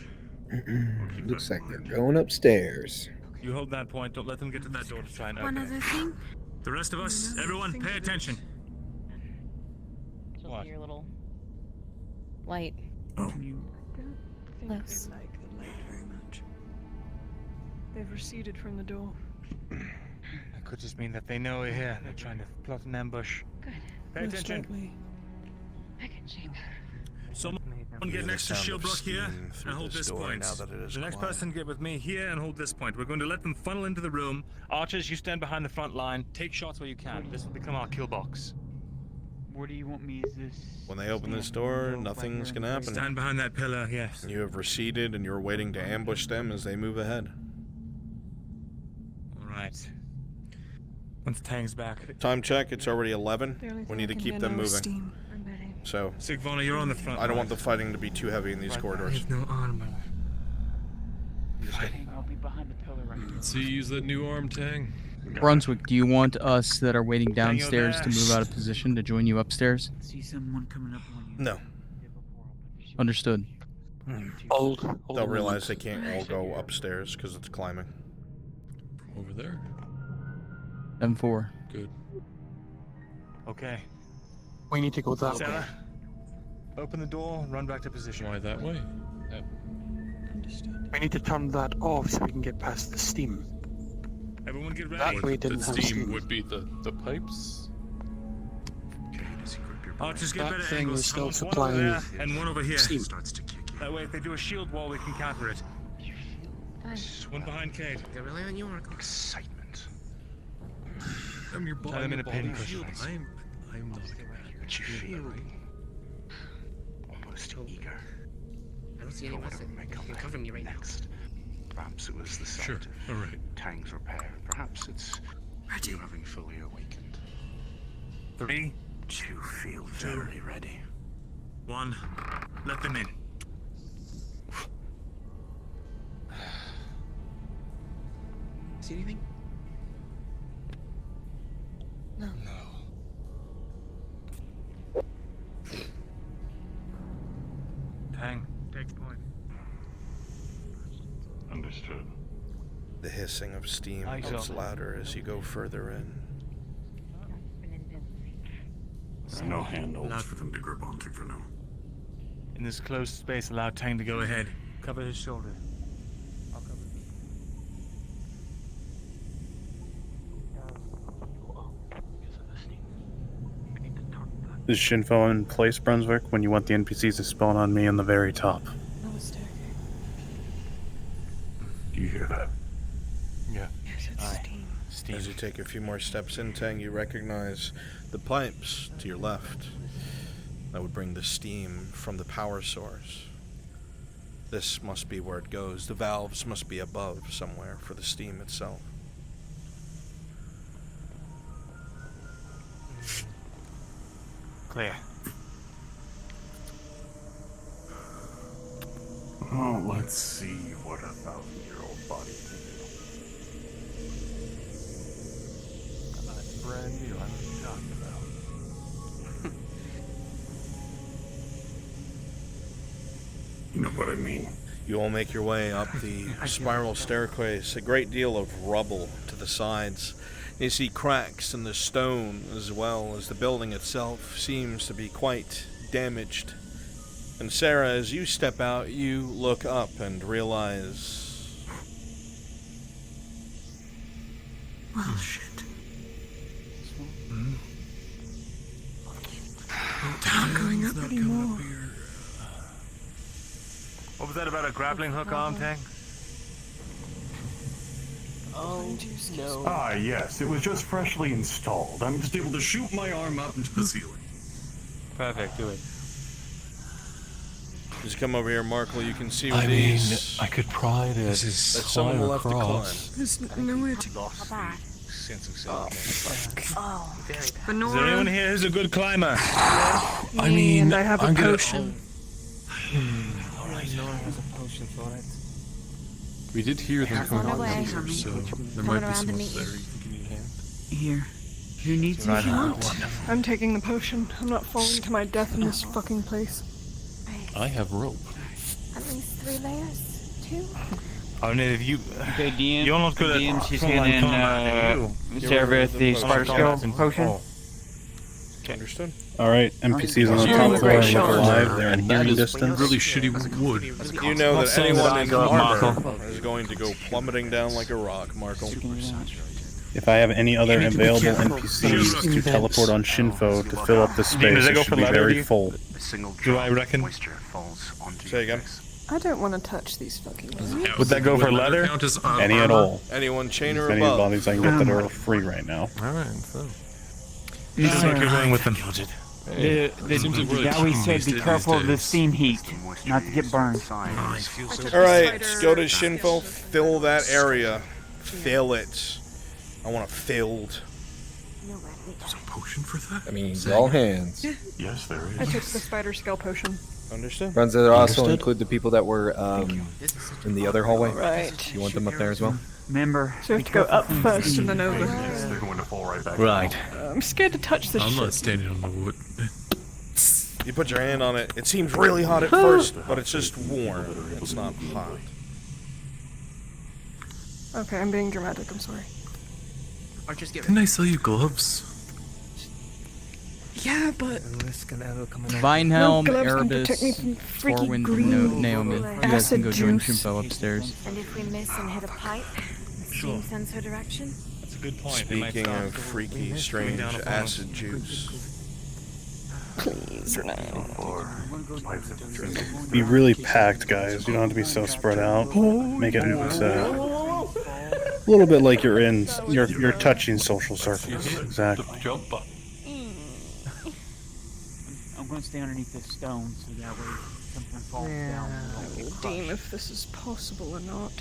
Looks like they're going upstairs. You hold that point. Don't let them get to that door to try and One open other it. thing. The rest of us, everyone, pay attention. What? Your little light. Oh. Close. They like the light very much. They've receded from the door. That could just mean that they know we're here. They're trying to plot an ambush. Good. Pay Most attention. likely. Back in shape. Someone You hear get the next to sound of Shieldbrook here steam through and hold this door point. now that it is The next quiet. person get with me here and hold this point. We're going to let them funnel into the room. Archers, you stand behind the front line. Take shots where you can. This will become our kill box. Where do you want me? Is this... When they open this door, nothing's gonna happen. Stand behind that pillar, yes. You have receded and you're waiting to ambush them as they move ahead. Alright. Once Tang's back. Time check, it's already 11. We need to keep them moving. So, Sigvana, you're on the front. I don't want the fighting to be too heavy in these corridors. No armor. I'll be behind the pillar right now. See, use that new arm, Tang. Brunswick, do you want us that are waiting downstairs to move out of position to join you upstairs? See someone coming up on you. No. Understood. They'll realize they can't all go upstairs because it's climbing. Over there. M4. Good. Okay. We need to go that way. Sarah, open the door, run back to position. Why that way? We need to turn that off so we can get past the steam. Everyone get ready. That way didn't The have steam steam. would be the pipes. Archers, get That better thing angles. is still One over supplying there and one over here. steam. That way, if they do a shield wall, we can counter it. One behind Cade. They rely on you, Oracle. Excitement. I'm your Tie them in a pin cushion. I'm not. But you feel almost eager. I don't see for any whatever weapon may that come can cover me right next. Perhaps it was the sight Sure. of All right. Tang's repair. Perhaps it's you having fully awakened. 3, You feel very ready. 1. Let them in. See anything? No. Tang, take point. Understood. The hissing of steam Eyes gets up. louder as you go further in. There are no handholds for them to grip onto for now. In this closed space, allow Tang to go ahead. Cover his shoulder. I'll cover Is Shinfo in place, Brunswick, when you want the NPCs to spawn on me on the very top? Do you hear that? Yeah. As you take a few more steps in, Tang, you recognize the pipes to your left that would bring the steam from the power source. This must be where it goes. The valves must be above somewhere for the steam itself. Clear. Oh, let's see what a 1,000-year-old body can do. That's brand new. I'm talking about. You know what I mean? You all make your way up the spiral staircase, a great deal of rubble to the sides. You see cracks in the stone as well as the building itself seems to be quite damaged. And Sarah, as you step out, you look up and realize... Well, shit. Not going up anymore. What was that about a grappling hook arm, Tang? Oh, no. Ah, yes. It was just freshly installed. I'm just able to shoot my arm up into the ceiling. Perfect, do it. As you come over here, Markle, you can see with I mean, these... I could try to that someone will have to climb. There's nowhere to go. Sense of self. Oh, very bad. Is there anyone Benora, here who's a good climber? I mean, and I have a I'm gonna- potion. Alright, Nora has a potion for it. We did hear them Careful coming on the way. from here, so there Coming might be around some to up meet you. there. You think you need a hand? Here. Who needs Right it? You on. want? I'm taking the potion. I'm not falling to my death in this fucking place. I have rope. At least 3 layers. 2. Oh, Native, you... Okay, DM. You're not good at DM, she's frontline handing combat, Sarah the spark skill potion. Understood. Alright, NPCs on the You're top in the floor great look shot. alive. They're in And that hearing is distance. really shitty wood. You know Not that saying that anyone I in go up, armor Markle. is going to go plummeting down like a rock, Markle. If I have any other You need to be available careful. NPCs to There's teleport on Shinfo to fill up the Does space, it it go should for be leather, do very you? full. A single Do I reckon? moisture falls onto Say your again? face. I don't want to touch these fucking things. Would that go for leather? Count as, Any at armor? all. Anyone chain As or many above? bodies I can get that are free right now. Alright, so. Seems like you're going with them. The Seems like we're Yowie said these be days. careful of the steam heat, not to get burned. Alright, go to Shinfo, fill that area. Fill it. I want it filled. There's a potion for that? I mean, all hands. Yes, there I is. took the spider skull potion. Understood? Runs that also Understood. include the people that were in the other hallway? Right. You want them up there as well? Remember, So we have to go up first and then over. They're going to fall right back. Right. I'm scared to touch this I'm not shit. standing on the wood. You put your hand on it. It seems really hot at first, but it's just warm. It's not hot. Okay, I'm being dramatic. I'm sorry. Archers, get Didn't I sell you gloves? Yeah, but Vinehelm, gloves can protect me Erebus, from freaky Forwind, and green Naomi. You guys acid can go join juice. Shimpo upstairs. And if we miss and hit a pipe, the steam sends her direction? That's a good point. They might Speaking stop of freaky, strange down upon us. acid juice. Please, no. Be really packed, guys. You don't have to be so spread out. Make it a little bit like you're touching social circles. Exactly. Jump up. I'm gonna stay underneath this stone so that way something falls down. Deem if this is possible or not.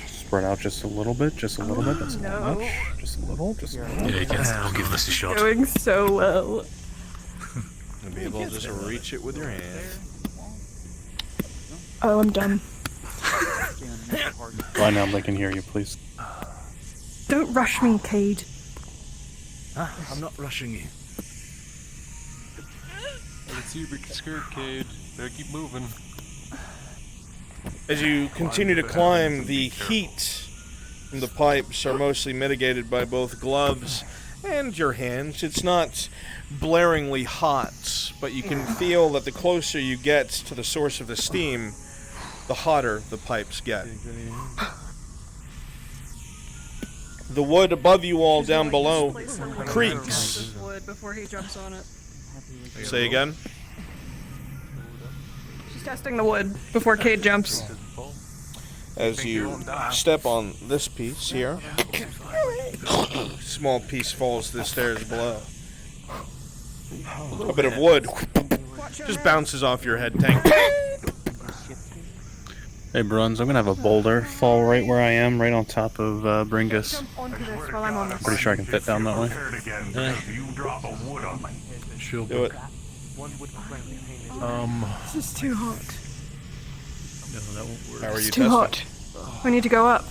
Spread out just a little bit. Just a little bit. That's not much. Just a little. Just a little. Yeah, you can. I'll give this a shot. Going so well. And be able to just reach it with your hand. Oh, I'm done. Right now, they can hear you, please. Don't rush me, Cade. I'm not rushing you. Let's see if we can skirt, Cade. Better keep moving. As you continue to climb, the heat from the pipes are mostly mitigated by both gloves and your hands. It's not blaringly hot, but you can feel that the closer you get to the source of the steam, the hotter the pipes get. The wood above you all down below creaks. Wood before he jumps on it. Say again? She's testing the wood before Cade jumps. As you step on this piece here, small piece falls to the stairs below. A bit of wood just bounces off your head, Tank. Hey, Bruns, I'm gonna have a boulder fall right where I am, right on top of Bringus. I'm pretty sure I can fit down that way. She'll do it. This is too hot. No, that won't work. How are you It's too testing? hot. We need to go up.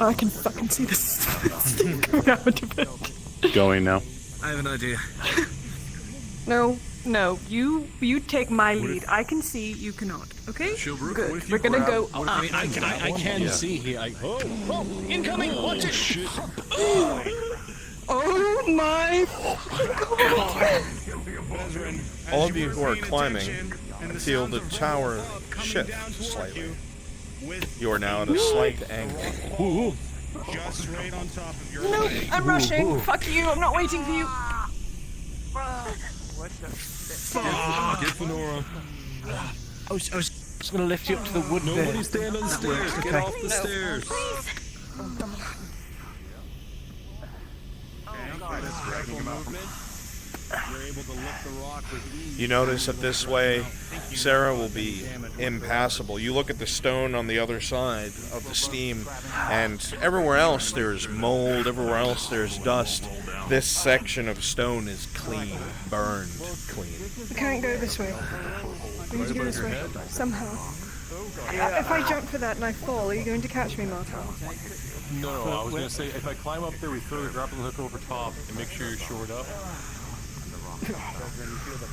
Oh, I can fucking see the steam coming out of it. Going now. I have an idea. No, you take my lead. I can see, you cannot. Okay? Good. We're gonna go up. I mean, I can see here. Oh, incoming! Watch it! Shit. Oh my god! All of you who are climbing feel the tower shift slightly. You are now at a slight angle. Just right on top of your No, I'm rushing. Fuck you, I'm not waiting for you. Get Fenora. I was gonna lift you up to the wood there. Nobody stand on the stairs. Get off the stairs. You notice that this way, Sarah will be impassable. You look at the stone on the other side of the steam, and everywhere else there's mold, everywhere else there's dust. This section of stone is clean, burned clean. We can't go this way. We need to go this way, somehow. If I jump for that and I fall, are you going to catch me, Marta? No, I was gonna say if I climb up there, we throw the grappling hook over top and make sure you're shored up.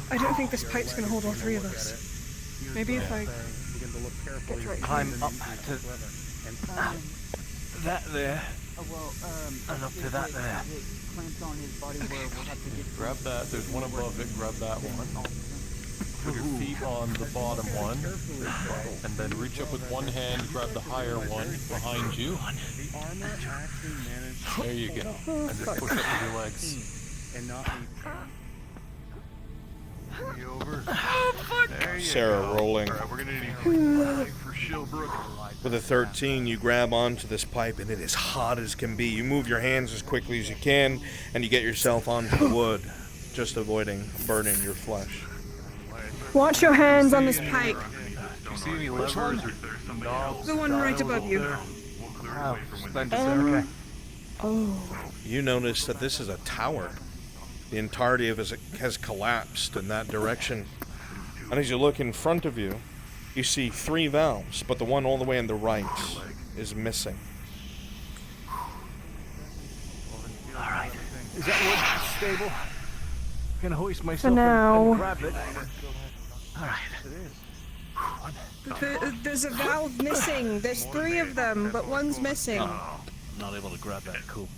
I don't think this pipe's going to hold all three of us. Maybe if I get right Climb up to that there, and up to that there. Grab that. There's one above it. Grab that one. Put your feet on the bottom one, and then reach up with one hand. Grab the higher one behind you. There you go. And just push up with your legs. And not Sarah rolling. We're gonna need for Shilbrook. With a 13, you grab onto this pipe, and it is hot as can be. You move your hands as quickly as you can, and you get yourself onto the wood, just avoiding burning your flesh. Watch your hands on this pipe. Do you see any levers or some knobs? The one right above you. Oh. You notice that this is a tower. The entirety of it has collapsed in that direction. And as you look in front of you, you see 3 valves, but the one all the way on the right is missing. Alright. Is that wood stable? Can hoist myself now. and grab it. Alright. There's a valve missing. There's 3 of them, but one's missing. I'm not able to grab that. Cool.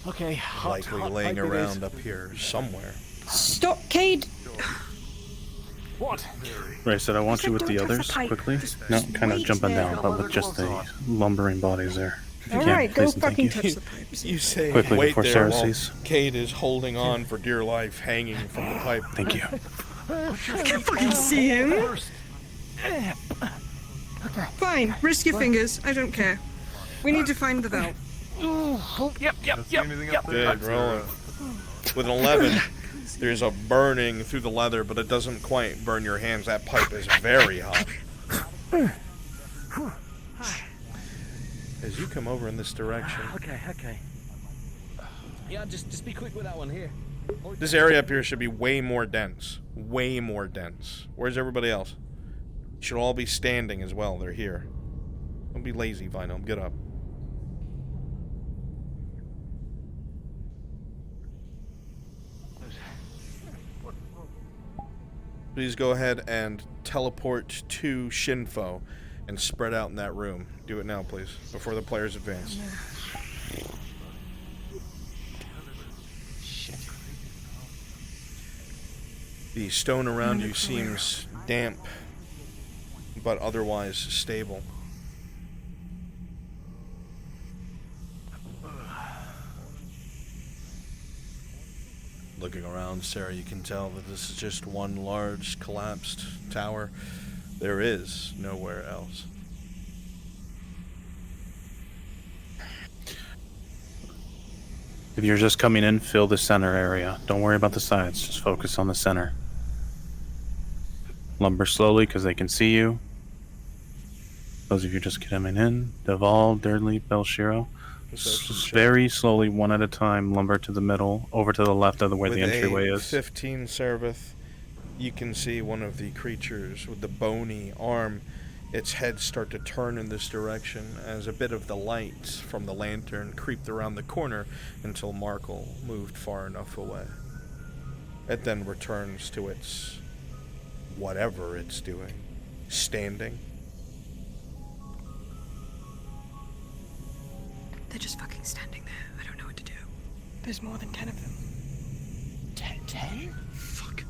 Okay, likely laying around up here somewhere. Stop, Cade! What? Right, said I want you with the others quickly. No, kind of jumping down, but with just the lumbering bodies there. If you can, Alright, go please and thank fucking you. touch the pipes. You say Quickly wait before there Sarah while sees. Cade is holding on for dear life, hanging from the pipe. Thank you. I can't fucking see him! Fine, risk your fingers, I don't care. We need to find the valve. Yep. Good, roll it. With an 11, there's a burning through the leather, but it doesn't quite burn your hands. That pipe is very hot. As you come over in this direction, Okay. Yeah, just be quick with that one here. this area up here should be way more dense. Way more dense. Where's everybody else? You should all be standing as well. They're here. Don't be lazy, Vinome. Get up. Please go ahead and teleport to Shinfo and spread out in that room. Do it now, please, before the players advance. The stone around you seems damp, but otherwise stable. Looking around, Sarah, you can tell that this is just one large collapsed tower. There is nowhere else. If you're just coming in, fill the center area. Don't worry about the sides. Just focus on the center. Lumber slowly because they can see you. Those of you just coming in, Deval, Durdley, Belshiro. Very slowly, one at a time, lumber to the middle, over to the left of the where the entryway is. 15 Seraph, you can see one of the creatures with the bony arm, its head start to turn in this direction as a bit of the light from the lantern creeped around the corner until Markle moved far enough away. It then returns to its whatever it's doing, standing. They're just fucking standing there. I don't know what to do. There's more than 10 of them. 10? Fuck.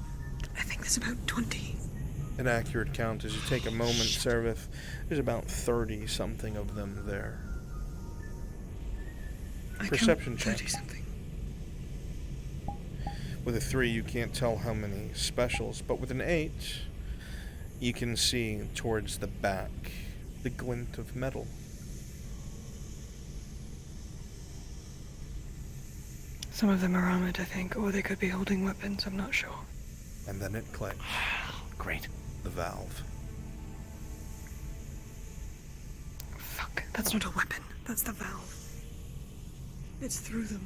I think there's about 20. An accurate count as you take a moment, Seraph. There's about 30-something of them there. Perception check. 30-something. With a 3, you can't tell how many specials, but with an 8, you can see towards the back the glint of metal. Some of them are armored, I think, or they could be holding weapons, I'm not sure. And then it clicked. Great. The valve. Fuck, that's not a weapon. That's the valve. It's through them.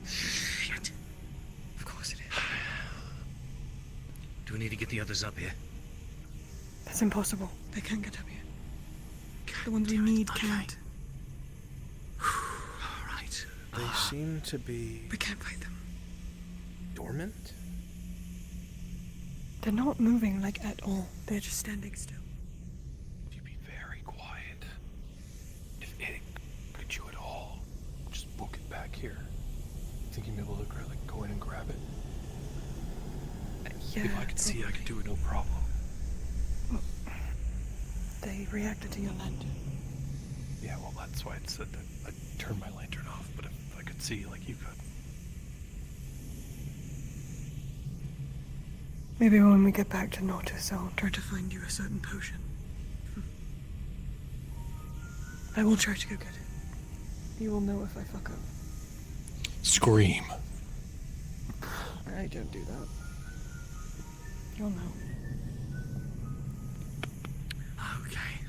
Shit. Of course it is. Do we need to get the others up here? That's impossible. They can't get up here. The ones we need can't. Alright. They seem to be... We can't fight them. dormant? They're not moving, like, at all. They're just standing still. If you be very quiet, if it could you at all, just book it back here. Think you'd be able to go in and grab it? Yeah. If I could see, I could do it, no problem. Well, they reacted to your lantern. Yeah, well, that's why I said that I'd turn my lantern off, but if I could see like you could. Maybe when we get back to Nortus, I'll try to find you a certain potion. I will try to go get it. You will know if I fuck up. Scream. I don't do that. You'll know. Okay.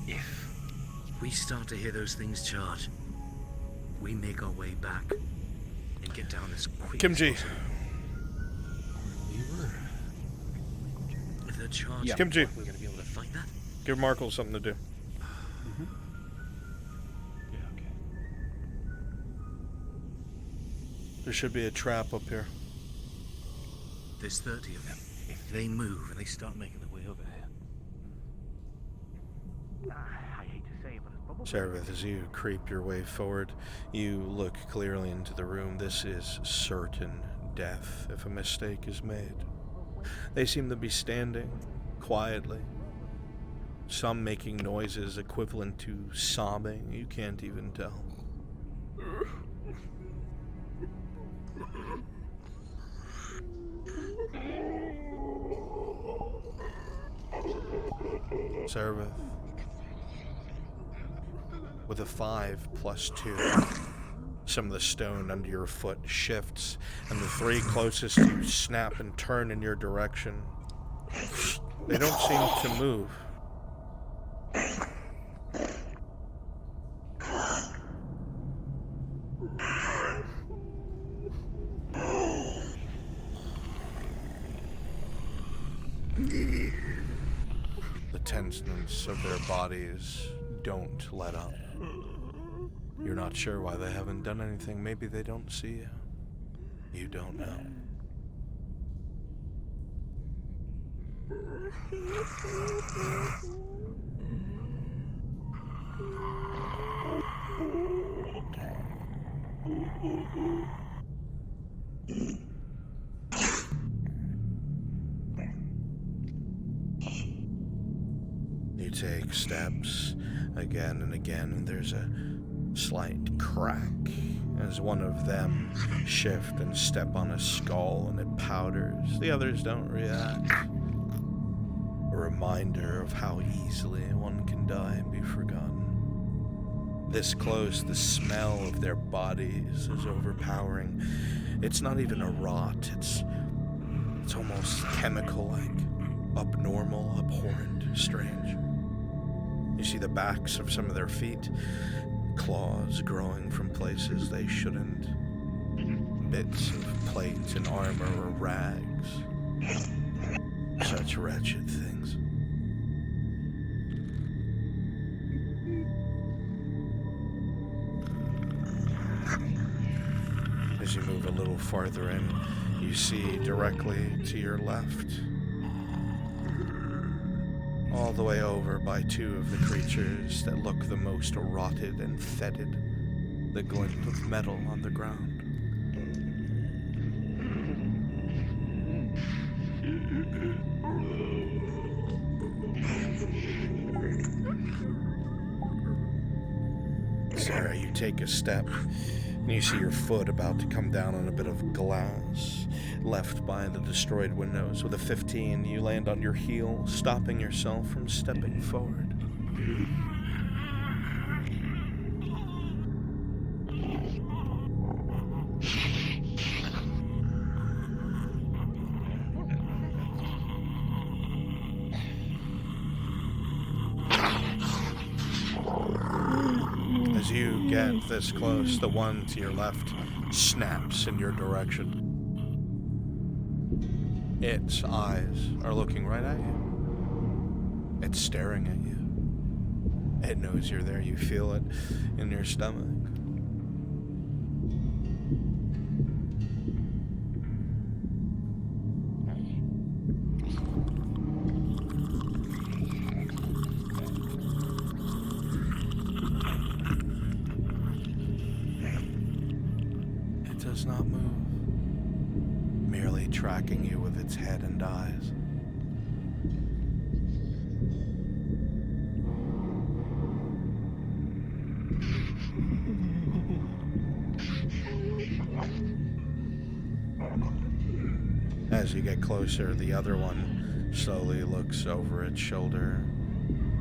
If we start to hear those things charge, we make our way back and get down as quick Kimchi. as possible. If they're charged, Kimchi. we're going to be able to fight that? Give Markle something to do. Yeah, okay. There should be a trap up here. There's 30 of them. If they move and they start making their way over here. I hate to say it, but it's Serveth, as you creep your way forward, you look clearly into the room. This is certain death if a mistake is made. They seem to be standing quietly, some making noises equivalent to sobbing. You can't even tell. Serveth, with a 5 + 2, some of the stone under your foot shifts, and the 3 closest to you snap and turn in your direction. They don't seem to move. The tenseness of their bodies don't let up. You're not sure why they haven't done anything. Maybe they don't see you. You don't know. You take steps again and again, and there's a slight crack as one of them shift and step on a skull and it powders. The others don't react. A reminder of how easily one can die and be forgotten. This close, the smell of their bodies is overpowering. It's not even a rot, it's almost chemical-like, abnormal, abhorrent, strange. You see the backs of some of their feet, claws growing from places they shouldn't, bits of plate and armor or rags. Such wretched things. As you move a little farther in, you see directly to your left, all the way over by 2 of the creatures that look the most rotted and fetid, the glint of metal on the ground. Sarah, you take a step, and you see your foot about to come down on a bit of glass left by the destroyed windows. With a 15, you land on your heel, stopping yourself from stepping forward. As you get this close, the one to your left snaps in your direction. Its eyes are looking right at you. It's staring at you. It knows you're there. You feel it in your stomach. It does not move, merely tracking you with its head and eyes. As you get closer, the other one slowly looks over its shoulder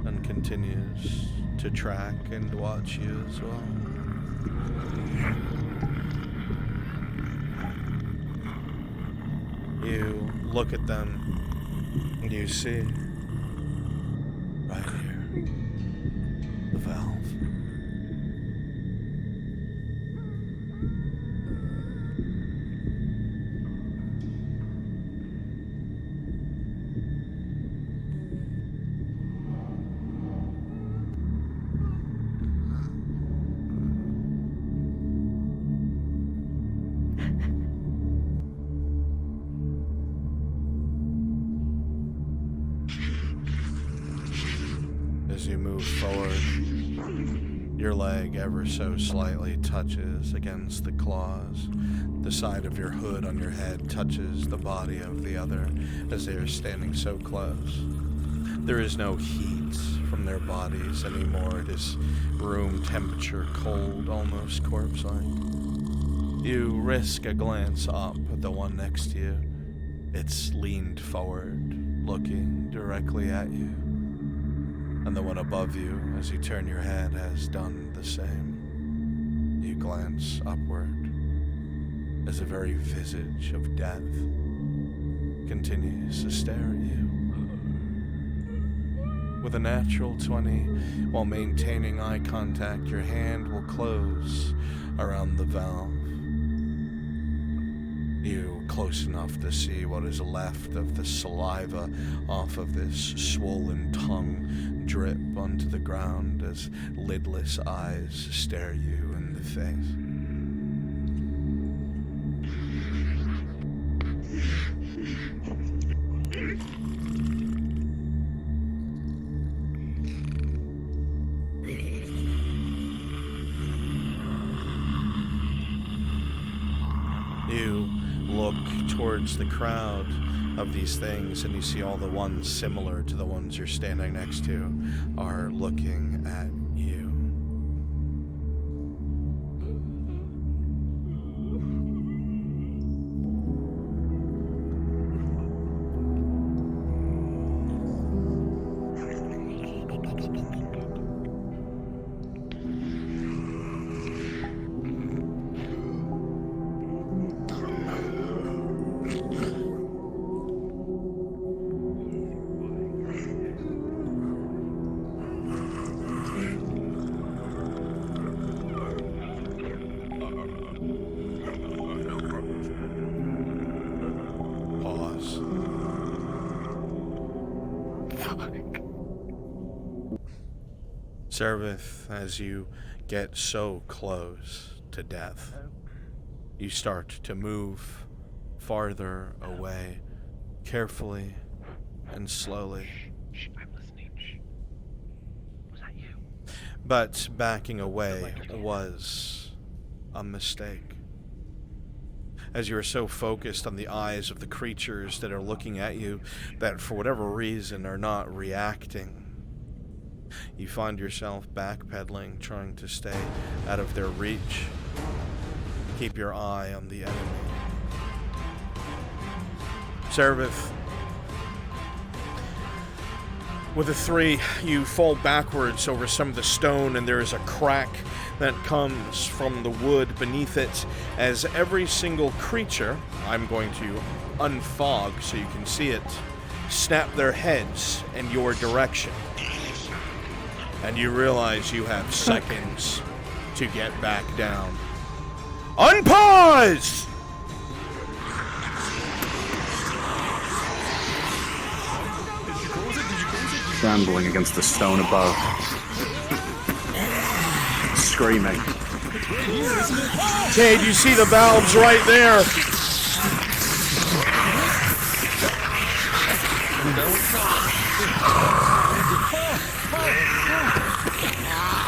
and continues to track and watch you as well. You look at them and you see right here the valve. As you move forward, Your leg ever so slightly touches against the claws. The side of your hood on your head touches the body of the other as they are standing so close. There is no heat from their bodies anymore. It is room temperature, cold, almost corpse-like. You risk a glance up at the one next to you. It's leaned forward, looking directly at you. And the one above you, as you turn your head, has done the same. You glance upward as the very visage of death continues to stare at you. With a natural 20, while maintaining eye contact, your hand will close around the valve. You close enough to see what is left of the saliva off of this swollen tongue drip onto the ground as lidless eyes stare you in the face. You look towards the crowd of these things and you see all the ones similar to the ones you're standing next to are looking at you. Servith, as you get so close to death, you start to move farther away, carefully and slowly. I'm listening. Was that you? But backing away was a mistake. As you are so focused on the eyes of the creatures that are looking at you that for whatever reason are not reacting, you find yourself backpedaling, trying to stay out of their reach. Keep your eye on the enemy. Servith, with a 3, you fall backwards over some of the stone, and there is a crack that comes from the wood beneath it as every single creature, I'm going to unfog so you can see it, snap their heads in your direction. And you realize you have seconds to get back down. Unpause! Scrambling against the stone above. Screaming. Cade, you see the valves right there.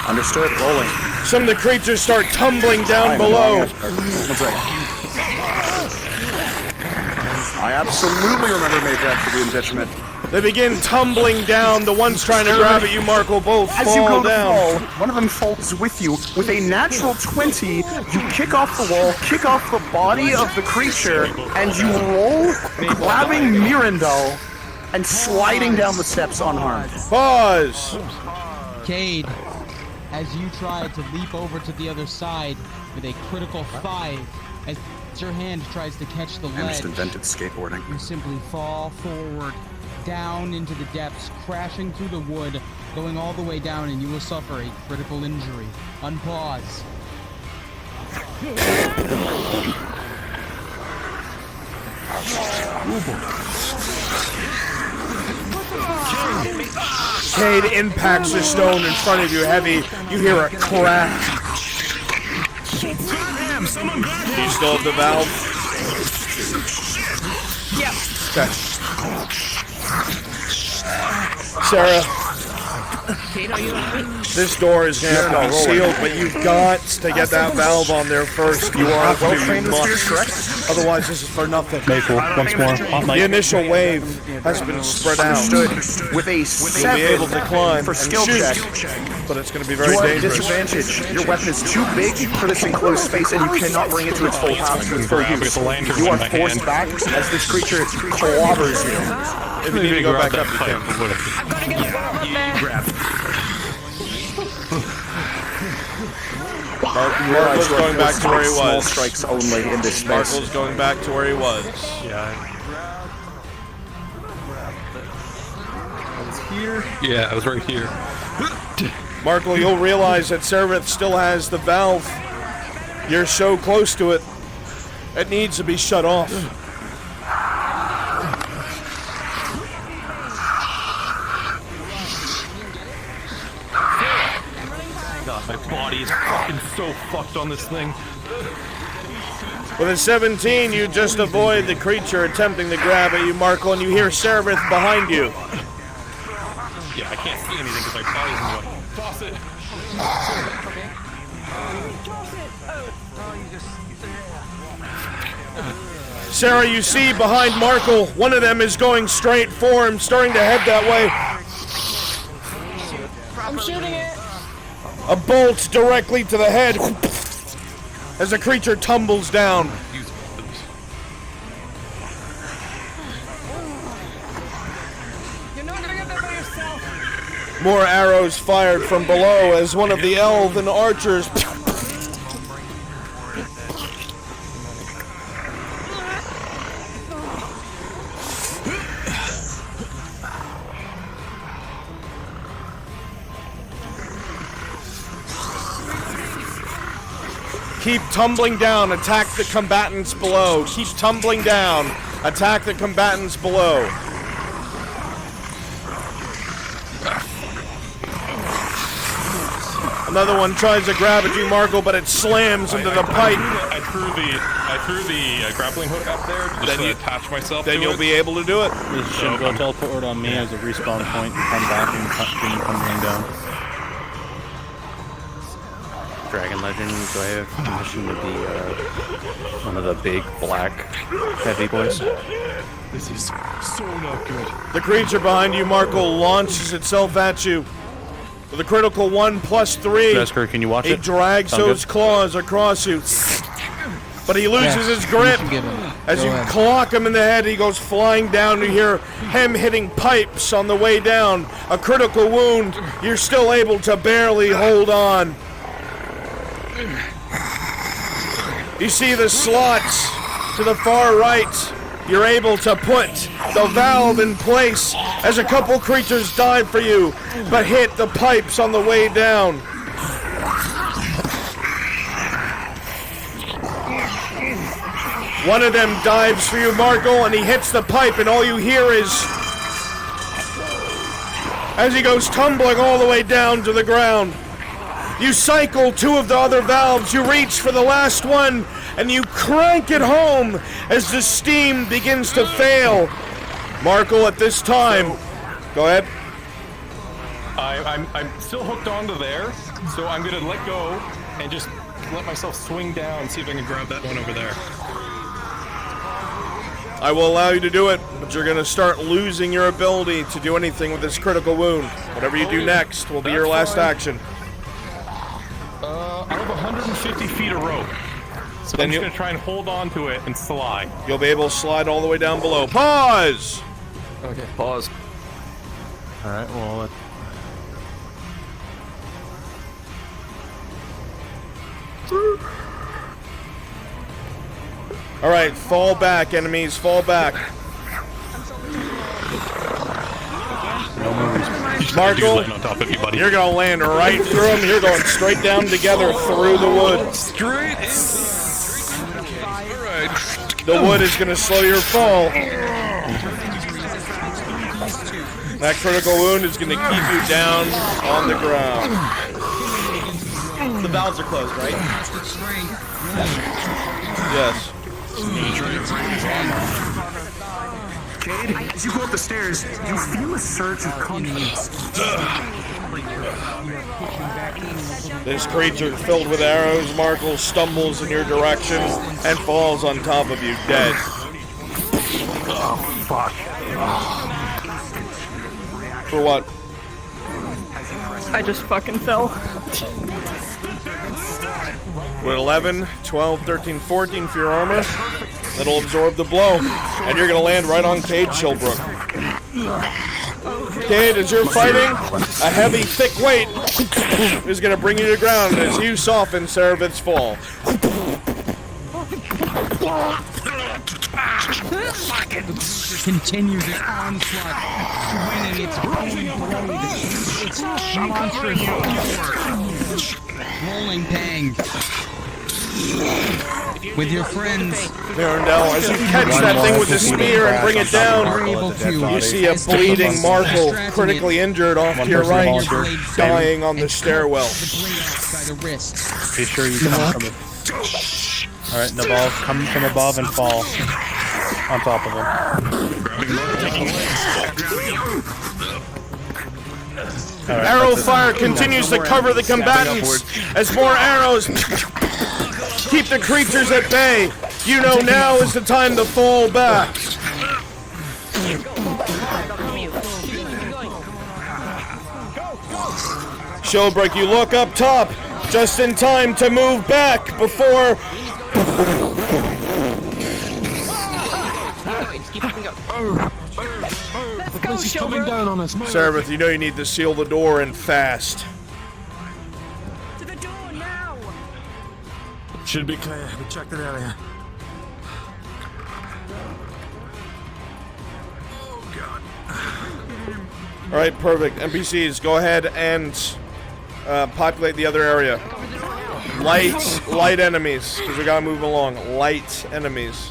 Understood. Rolling. Some of the creatures start tumbling down below. I absolutely remember Mage Attribute Enrichment. They begin tumbling down. The ones trying to grab at you, Mark, will both As fall you go down. to fall, one of them falls with you. With a natural 20, you kick off the wall, kick off the body of the creature, and you roll, grabbing Mirandel and sliding down the steps unharmed. Pause! Cade, as you try to leap over to the other side with a critical 5, as your hand tries to catch the I ledge, just invented skateboarding. you simply fall forward, down into the depths, crashing through the wood, going all the way down, and you will suffer a critical injury. Unpause. Cade impacts the stone in front of you heavy. You hear a crack. Do you still have the valve? Yep. Okay. Sarah, This door is going to have to be sealed, but you've got to get that valve on there first. You are well trained with spears, correct? Otherwise, this is for nothing. Maple, once more. The initial wave has been spread out. Understood. With a 7 You'll be able to climb for and skill shoot, check. but it's going to be very You are at dangerous. disadvantage. Your weapon is too big for this enclosed space, and you cannot bring it to its full power. You are forced back as this creature clobbers you. If you need to go back up, you can. Marco's going back to where he Small was. strikes only in this space. Marco's going back to where he was. Yeah. I was here. Yeah, I was right here. Marco, you'll realize that Seraph still has the valve. You're so close to it. It needs to be shut off. God, my body is fucking so fucked on this thing. With a 17, you just avoid the creature attempting to grab at you, Marco, and you hear Seraph behind you. Yeah, I can't see anything because my body's in the way. Toss it! Sarah, you see behind Marco, one of them is going straight for him, starting to head that way. I'm shooting it. A bolt directly to the head as the creature tumbles down. You're not gonna get that by yourself. More arrows fired from below as one of the elven archers keep tumbling down, attack the combatants below. Keep tumbling down, attack the combatants below. Another one tries to grab at you, Marco, but it slams into the pipe. I threw the grappling hook up there just to attach myself to it. Then you'll be able to do it. This should go teleport on me as a respawn point and come back and come tumbling down. Dragon Legend, do I have permission to be one of the big black heavy boys? This is so not good. The creature behind you, Marco, launches itself at you. With a critical 1+3, Jessica, can you watch he it? drags Sound those good? claws across you. But he loses his grip. As you clock him in the head, he goes flying down. You hear him hitting pipes on the way down. A critical wound. You're still able to barely hold on. You see the slots to the far right. You're able to put the valve in place as a couple creatures dive for you, but hit the pipes on the way down. One of them dives for you, Marco, and he hits the pipe, and all you hear is, as he goes tumbling all the way down to the ground. You cycle two of the other valves, you reach for the last one, and you crank it home as the steam begins to fail. Marco, at this time, go ahead. I'm still hooked onto there, so I'm gonna let go and just let myself swing down and see if I can grab that one over there. I will allow you to do it, but you're gonna start losing your ability to do anything with this critical wound. Whatever you do next will be your last action. I have 150 feet of rope, so I'm just gonna try and hold on to it and slide. You'll be able to slide all the way down below. Pause! Okay. Pause. Alright, well, Alright, fall back, enemies, fall back. Marco, on top of you, buddy. you're gonna land right through them. You're going straight down together through the wood. Straight. Alright. The wood is gonna slow your fall. That critical wound is gonna keep you down on the ground. The valves are closed, right? Yes. Cade, as you go up the stairs, you feel a surge of confidence. This creature filled with arrows, Markle, stumbles in your direction and falls on top of you, dead. Oh, fuck. For what? I just fucking fell. With 11, 12, 13, 14 for your armor, that'll absorb the blow. And you're gonna land right on Cade Chilbrook. Cade, as you're fighting, a heavy, thick weight is gonna bring you to the ground as you soften Serevith's fall. Continue the onslaught, winning its own blade. It's monstrous power. Rolling pang. With your friends. Mirandel, as you catch that thing with the spear and bring it down, you see a bleeding Markle, critically injured off to your right, dying on the stairwell. Be sure you come from it. Alright, Nabal, come from above and fall on top of him. Right, Arrow fire continues to cover the combatants as more arrows keep the creatures at bay. You know now is the time to fall back. Showbreak, you look up top, just in time to move back before... Let's go, coming down on us. Serevith, you know you need to seal the door and fast. To the door now! Should be clear. We checked the area. Alright, perfect. NPCs, go ahead and populate the other area. Light enemies, because we gotta move along. Light enemies.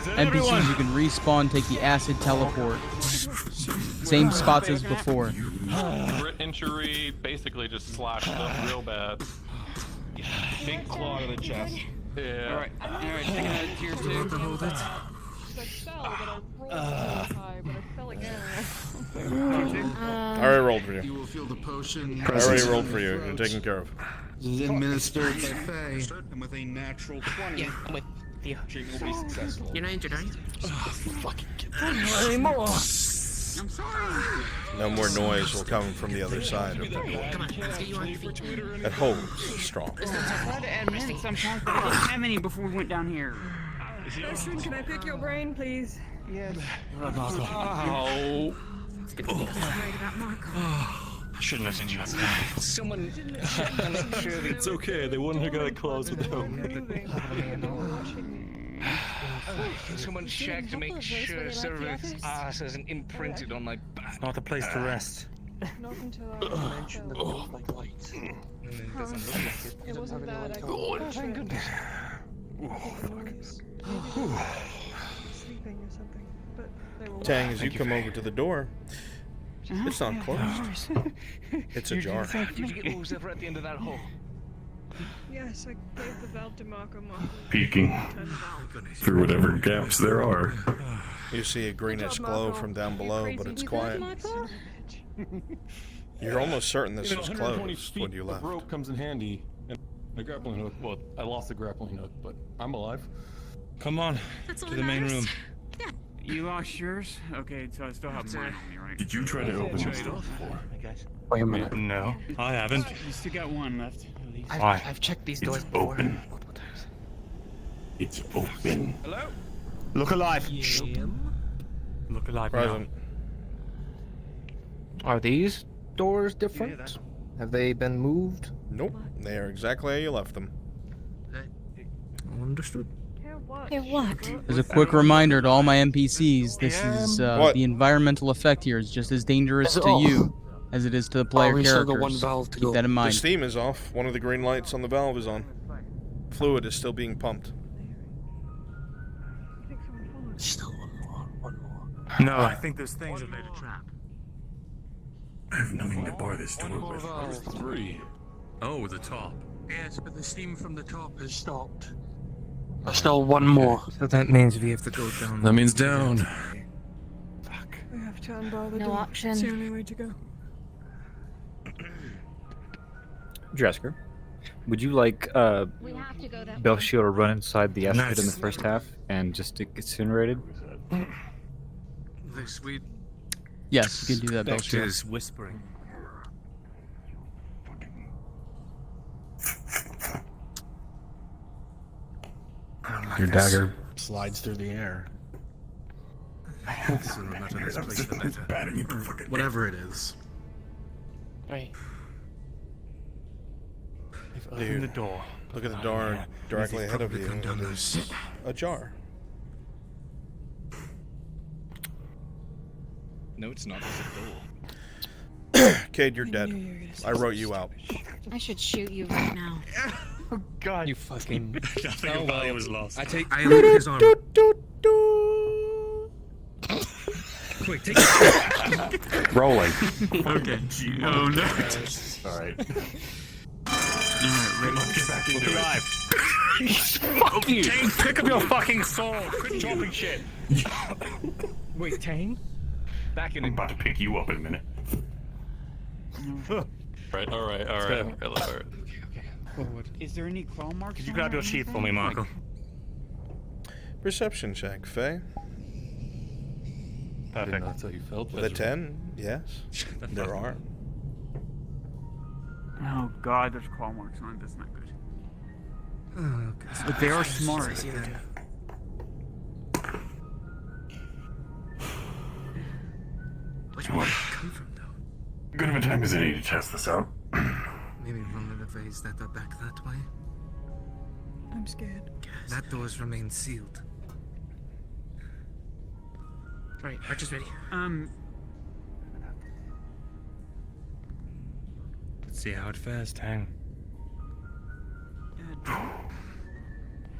NPCs, you can respawn, take the acid teleport. Same spots as before. Crit injury, basically just slashed them real bad. Big claw to the chest. Yeah. Alright, take a tier 2. Hold it. I already rolled for you. You will feel the potion. I already rolled for you. You're taken care of. This is administered by Faye. And with a natural 20, Yeah, I'm with you. she will be successful. You're not injured, are you? Fucking get Anymore. I'm sorry. No more noise will come from the other side of the door. Come on, let's get you on your feet. That holds strong. I tried to add mystic sometimes, but I didn't have any before we went down here. Listen, can I pick your brain, please? Yes. Ow. It's good to be worried about Marco. I shouldn't have sent you outside. Someone check to make sure that It's okay, they wouldn't have got it closed without me. someone check to make sure Serevith's ass isn't imprinted on my back. Not the place to rest. Not until I mentioned the like lights. It doesn't look like it. It wasn't bad. Oh, thank goodness. Sleeping or something. But they were Tang, as you come over to the door, it's not closed. It's ajar. Did you get what was ever at the end of that hole? Yes, I gave the valve to Marco. Peeking through whatever gaps there are. You see a greenish glow from down below, but it's quiet. You're almost certain this was 120 closed feet, when you left. The rope comes in handy, and the grappling hook. Well, I lost the grappling hook, but I'm alive. Come on, to the main room. You lost yours? Okay, so I still have mine on me, right? Did you try to open this door before? Wait a minute. No, I haven't. You still got one left, at least. Why? I've checked these It's doors before. open. It's open. Hello? Look alive. Look alive now. Present. Are these doors different? Have they been moved? Nope. They are exactly how you left them. Understood. Hey, what? As a quick reminder to all my NPCs, this is What? the environmental effect here is just as dangerous to you as it is to the player we still got one characters. valve to Keep go. that in The mind. steam is off. One of the green lights on the valve is on. Fluid is still being pumped. Still one more. No, I think those things have laid a trap. I have nothing to bar this door with. There's 3. Oh, the top. Yes, but the steam from the top has stopped. There's still one more. So that means we have to go down. That means down. We have to unbar the No door. option. It's the only way to go. Dresker, would you like Belshir to run inside the acid pit in the first half and just get incinerated? The sweet Yes, you can do that, Belshir. is whispering. Your dagger slides through the air. Whatever it is. Right. Dude, the door. Look at the door directly ahead of you. It is ajar. No, it's not. It's a door. Cade, you're dead. I wrote you out. I should shoot you right now. Oh God! You fucking. Nothing of value was lost. I looked his arm. Quick, take it. Rolling. Okay. Oh no. Alright. Alright, ready? Get back into it. Alive. Fuck you! Tang, pick up your fucking sword. Quit dropping shit. Wait, Tang? Back in I'm it. about to pick you up in a minute. Alright. Forward. Is there any claw marks? Could you on grab her or your sheath for anything? me, Marco? Perception check, Faye. Perfect. That's how you felt. With a 10, yes. There are. Oh God, there's claw marks on it. That's not good. Oh, God. But they are smart. Which one did it come from, though? Good of a time as any to test this out. Maybe one of the ways that are back that way. I'm scared. That doors remain sealed. Right, Archer's ready. Let's see how it fares, Tang.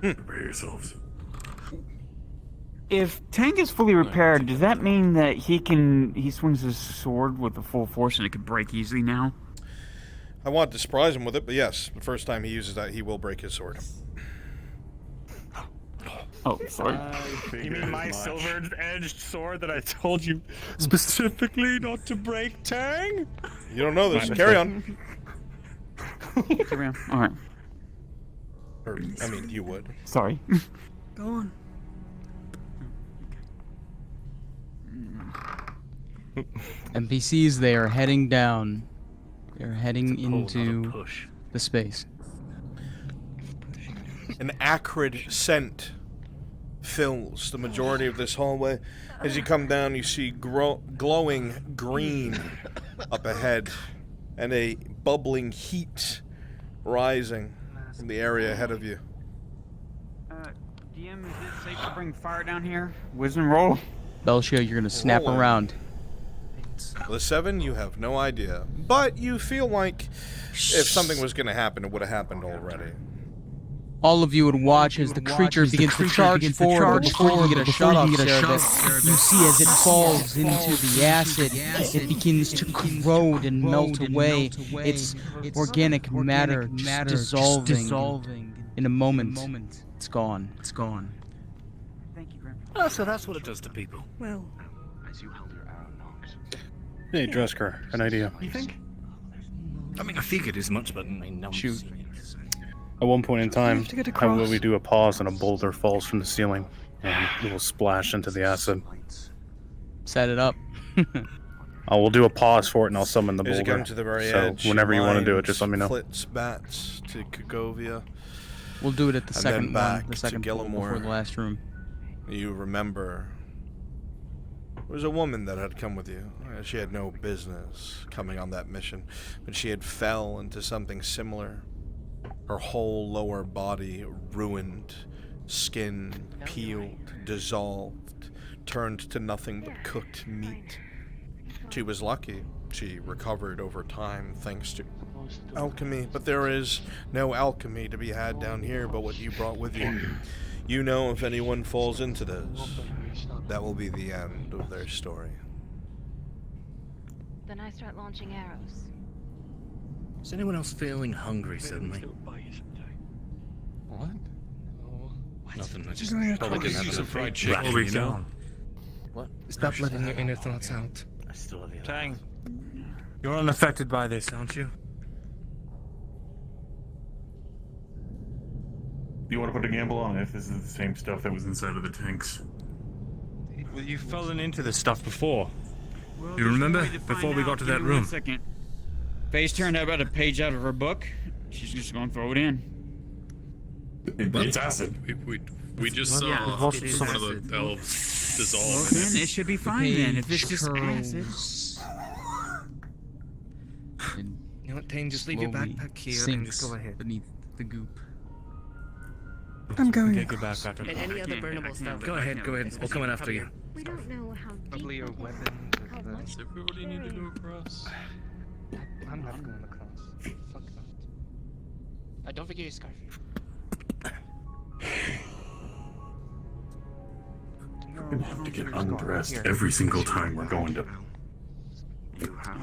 Prepare yourselves. If Tank is fully repaired, does that mean that he swings his sword with the full force and it could break easily now? I want to surprise him with it, but yes, the first time he uses that, he will break his sword. Oh, sorry. You mean my silver-edged sword that I told you specifically not to break, Tang? You don't know this. Carry on. Carry on. All right. Or, I mean, you would. Sorry. Go on. NPCs, they are heading down. They're heading into the space. An acrid scent fills the majority of this hallway. As you come down, you see glowing green up ahead, and a bubbling heat rising from the area ahead of you. DM, is it safe to bring fire down here? Wisdom roll. Belshir, you're gonna snap Rolling. around. The 7, you have no idea. But you feel like if something was going to happen, it would have happened already. All of you would watch as the creature begins to charge forward, but before you get a shot off, you see as it falls into the acid, it begins to corrode and melt away. Its organic matter just dissolving. In a moment, it's gone. It's gone. Thank you, Grandpa. Oh, so that's what it does to people. Well, As you held your arrow nocks. Hey, Dresker, an idea. You think? I mean, I figured as much, but I mean, no. Shoot. At one point in time, to get how will across. we do a pause and a boulder falls from the ceiling and it will splash into the acid? Set it up. I will do a pause for it and I'll summon the As you boulder. come to the very so edge, whenever you want to do it, mind just let me know. flits bats to Kagovia. We'll do it at the And second then back one, the to second pool before Gillimore. the last room. You remember there was a woman that had come with you. She had no business coming on that mission, but she had fell into something similar. Her whole lower body ruined, skin peeled, dissolved, turned to nothing but cooked meat. She was lucky. She recovered over time thanks to alchemy, but there is no alchemy to be had down here but what you brought with you. You know, if anyone falls into this, that will be the end of their story. Then I start launching arrows. Is anyone else feeling hungry suddenly? What? Nothing. I just Going to probably didn't have some enough fried chicken. chicken, You you know? know? What? Stop letting your inner thoughts out. I still have you. Tang, you're unaffected by this, aren't you? you want to put a gamble on if this is the same stuff that was inside of the tanks? Well, you've fallen into this stuff before. Well, You remember? there's no way to Before find we out. got to Give that me 1 room. second. Faye's turned out about a page out of her book. She's just gonna throw it in. It's acid. We just saw Yeah, it is one of acid. the elves dissolve. Well, in then it should be fine then. If it's just curls. acid. You know what, Tane, just leave your Slowly backpack here and sinks just go ahead. beneath the goop. I'm going. Take your backpack. And any other burnable stuff. Go I ahead, can't. go ahead. We'll come in after you. We don't know how deep Probably your it is, weapons. how much Does everybody need to go across? I'm not going across. Fuck that. Don't forget your scarf. We're gonna have to get undressed every single time we're going to. You have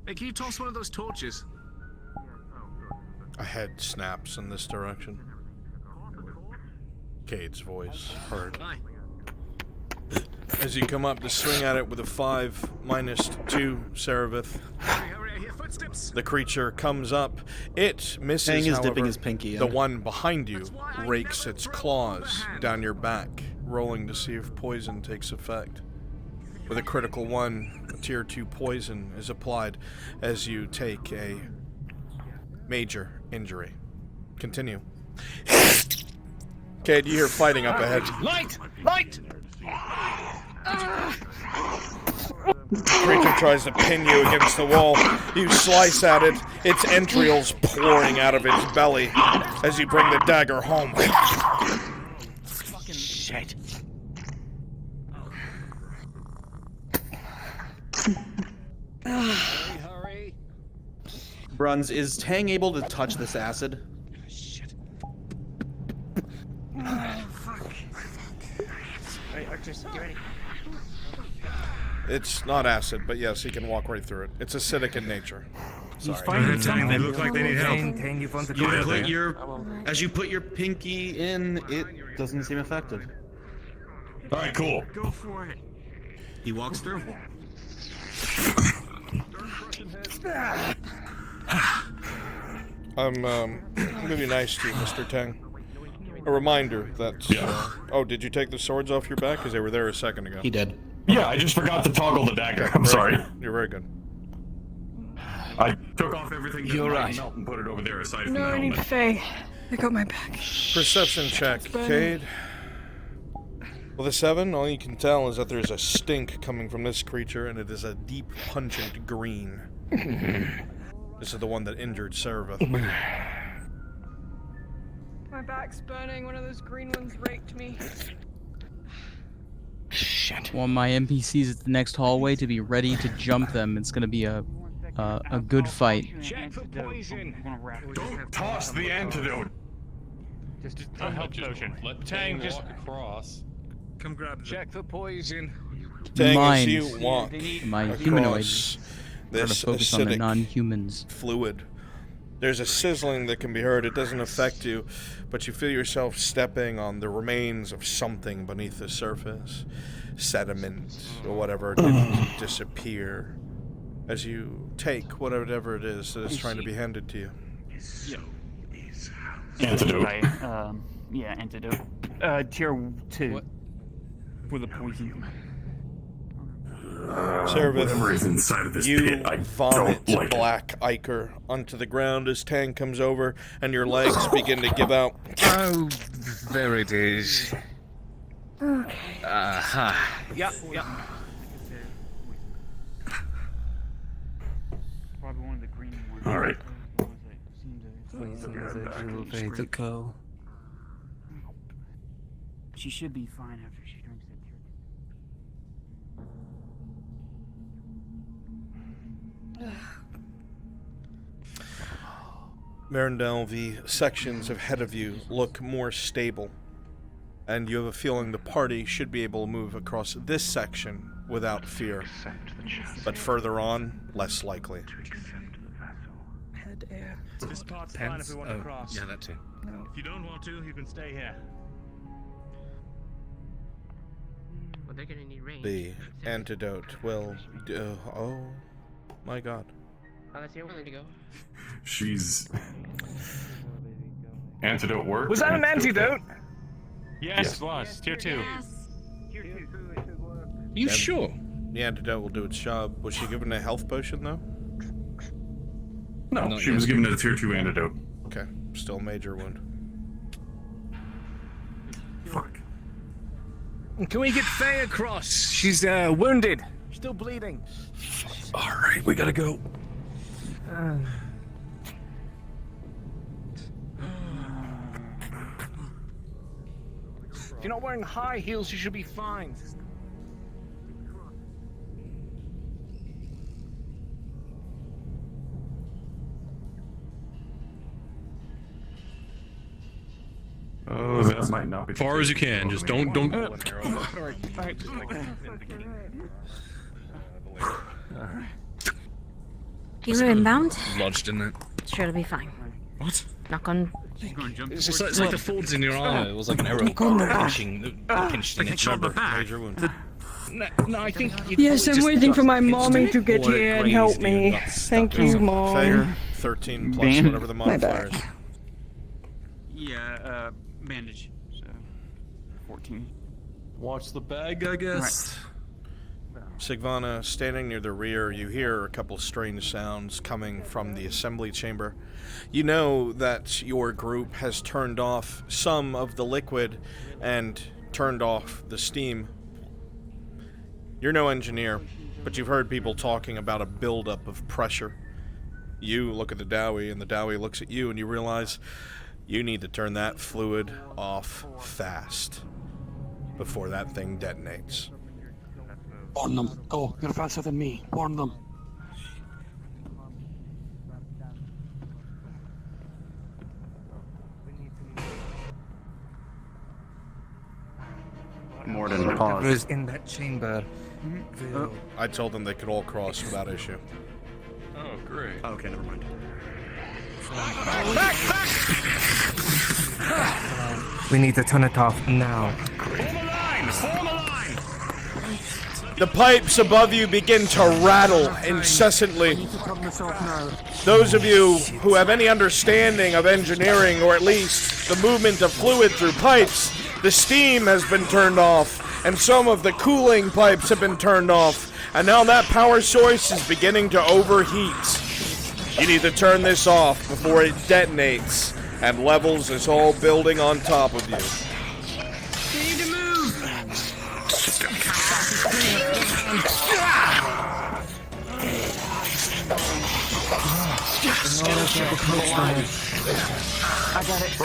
Hey, can you toss one of those torches? A head snaps in this direction. Cade's voice heard. As you come up to swing at it with a 5-2 Ceravith, the creature comes up. It misses, Tang is however. dipping his pinky in. The one behind you rakes its claws down your back, rolling to see if poison takes effect. With a critical 1, a tier 2 poison is applied as you take a major injury. Continue. Cade, you hear fighting up ahead. Light! Light! The creature tries to pin you against the wall. You slice at it, its entrails pouring out of its belly as you bring the dagger home. Fucking shit. Hurry. Bruns, is Tang able to touch this acid? Shit. Fuck. Alright, Archers, get ready. It's not acid, but yes, he can walk right through it. It's acidic in nature. Sorry. They look like they need help. Tane, you've wanted to You go put there. your, as you put your pinky in, it doesn't seem affected. All right, cool. Go for it. He walks through. I'm gonna be nice to you, Mr. Tang. A reminder that. Oh, did you take the swords off your back? Because they were there a second ago. He did. Yeah, I just forgot to toggle the dagger. I'm sorry. You're very good. I took off everything that You're might right. melt and put it over there aside from No, the I need helmet. Faye. I got my back. Perception check, Cade. With a 7, all you can tell is that there's a stink coming from this creature, and it is a deep, pungent green. This is the one that injured Ceravith. My back's burning. One of those green ones raked me. Shit. Want my NPCs at the next hallway to be ready to jump them. It's gonna be a good fight. Check for poison. Don't toss the antidote. Just a help potion. Let Tang, Tang just walk across. come grab the Check for poison. Tang, as Mind. you walk My across humanoids. Try to this focus on the acidic non-humans. fluid, there's a sizzling that can be heard. It doesn't affect you, but you feel yourself stepping on the remains of something beneath the surface. Sediment or whatever didn't disappear as you take whatever it is that is trying to be handed to you. Antidote. Right. Yeah, antidote. Tier 2. What? For the poison. Whatever is inside of this you pit, I vomit don't like black ichor onto the ground as Tang comes over and your legs begin to give out. Oh, there it is. Okay. Aha. Yeah, yeah. Probably one of the green ones. All right. She should be fine after she drinks that Marindel, the sections ahead of you look more stable, and you have a feeling the party should be able to move across this section without fear, but further on, less likely. Head air. This part's fine if we want to Oh, cross. yeah, that too. If you don't want to, you can stay here. Well, they're gonna need range. The antidote will. Oh my god. Let's see where to go. She's... Antidote work? Was that an antidote? Yes, it was. Tier 2. You sure? The antidote will do its job. Was she given a health potion, though? No, she was given a tier 2 antidote. Okay, still a major wound. Fuck. Can we get Faye across? She's wounded. Still bleeding. Alright, we gotta go. If you're not wearing high heels, you should be fine. Oh, that might not be. Far as you can. Just don't. You were inbound? Lodged in it. Sure, it'll be fine. What? Knock on. It's like the folds in your armor. It was like an arrow pinched in its rubber. Major wound. No, I think. Yes, I'm waiting for my mommy to get here and help me. Thank you, Mom. Fair. 13 plus whatever the modifier is. Yeah, bandage. So, 14. Watch the bag, I guess. Sigvana, standing near the rear, you hear a couple strange sounds coming from the assembly chamber. You know that your group has turned off some of the liquid and turned off the steam. You're no engineer, but you've heard people talking about a buildup of pressure. You look at the Dowie, and the Dowie looks at you, and you realize you need to turn that fluid off fast before that thing detonates. Warn them. Go. You're faster than me. Warn them. Morden paused. Whoever's in that chamber. I told them they could all cross without issue. Oh, great. Okay, never mind. We need to turn it off now. The pipes above you begin to rattle incessantly. Those of you who have any understanding of engineering, or at least the movement of fluid through pipes, the steam has been turned off, and some of the cooling pipes have been turned off, and now that power source is beginning to overheat. You need to turn this off before it detonates and levels this whole building on top of you. You need to move!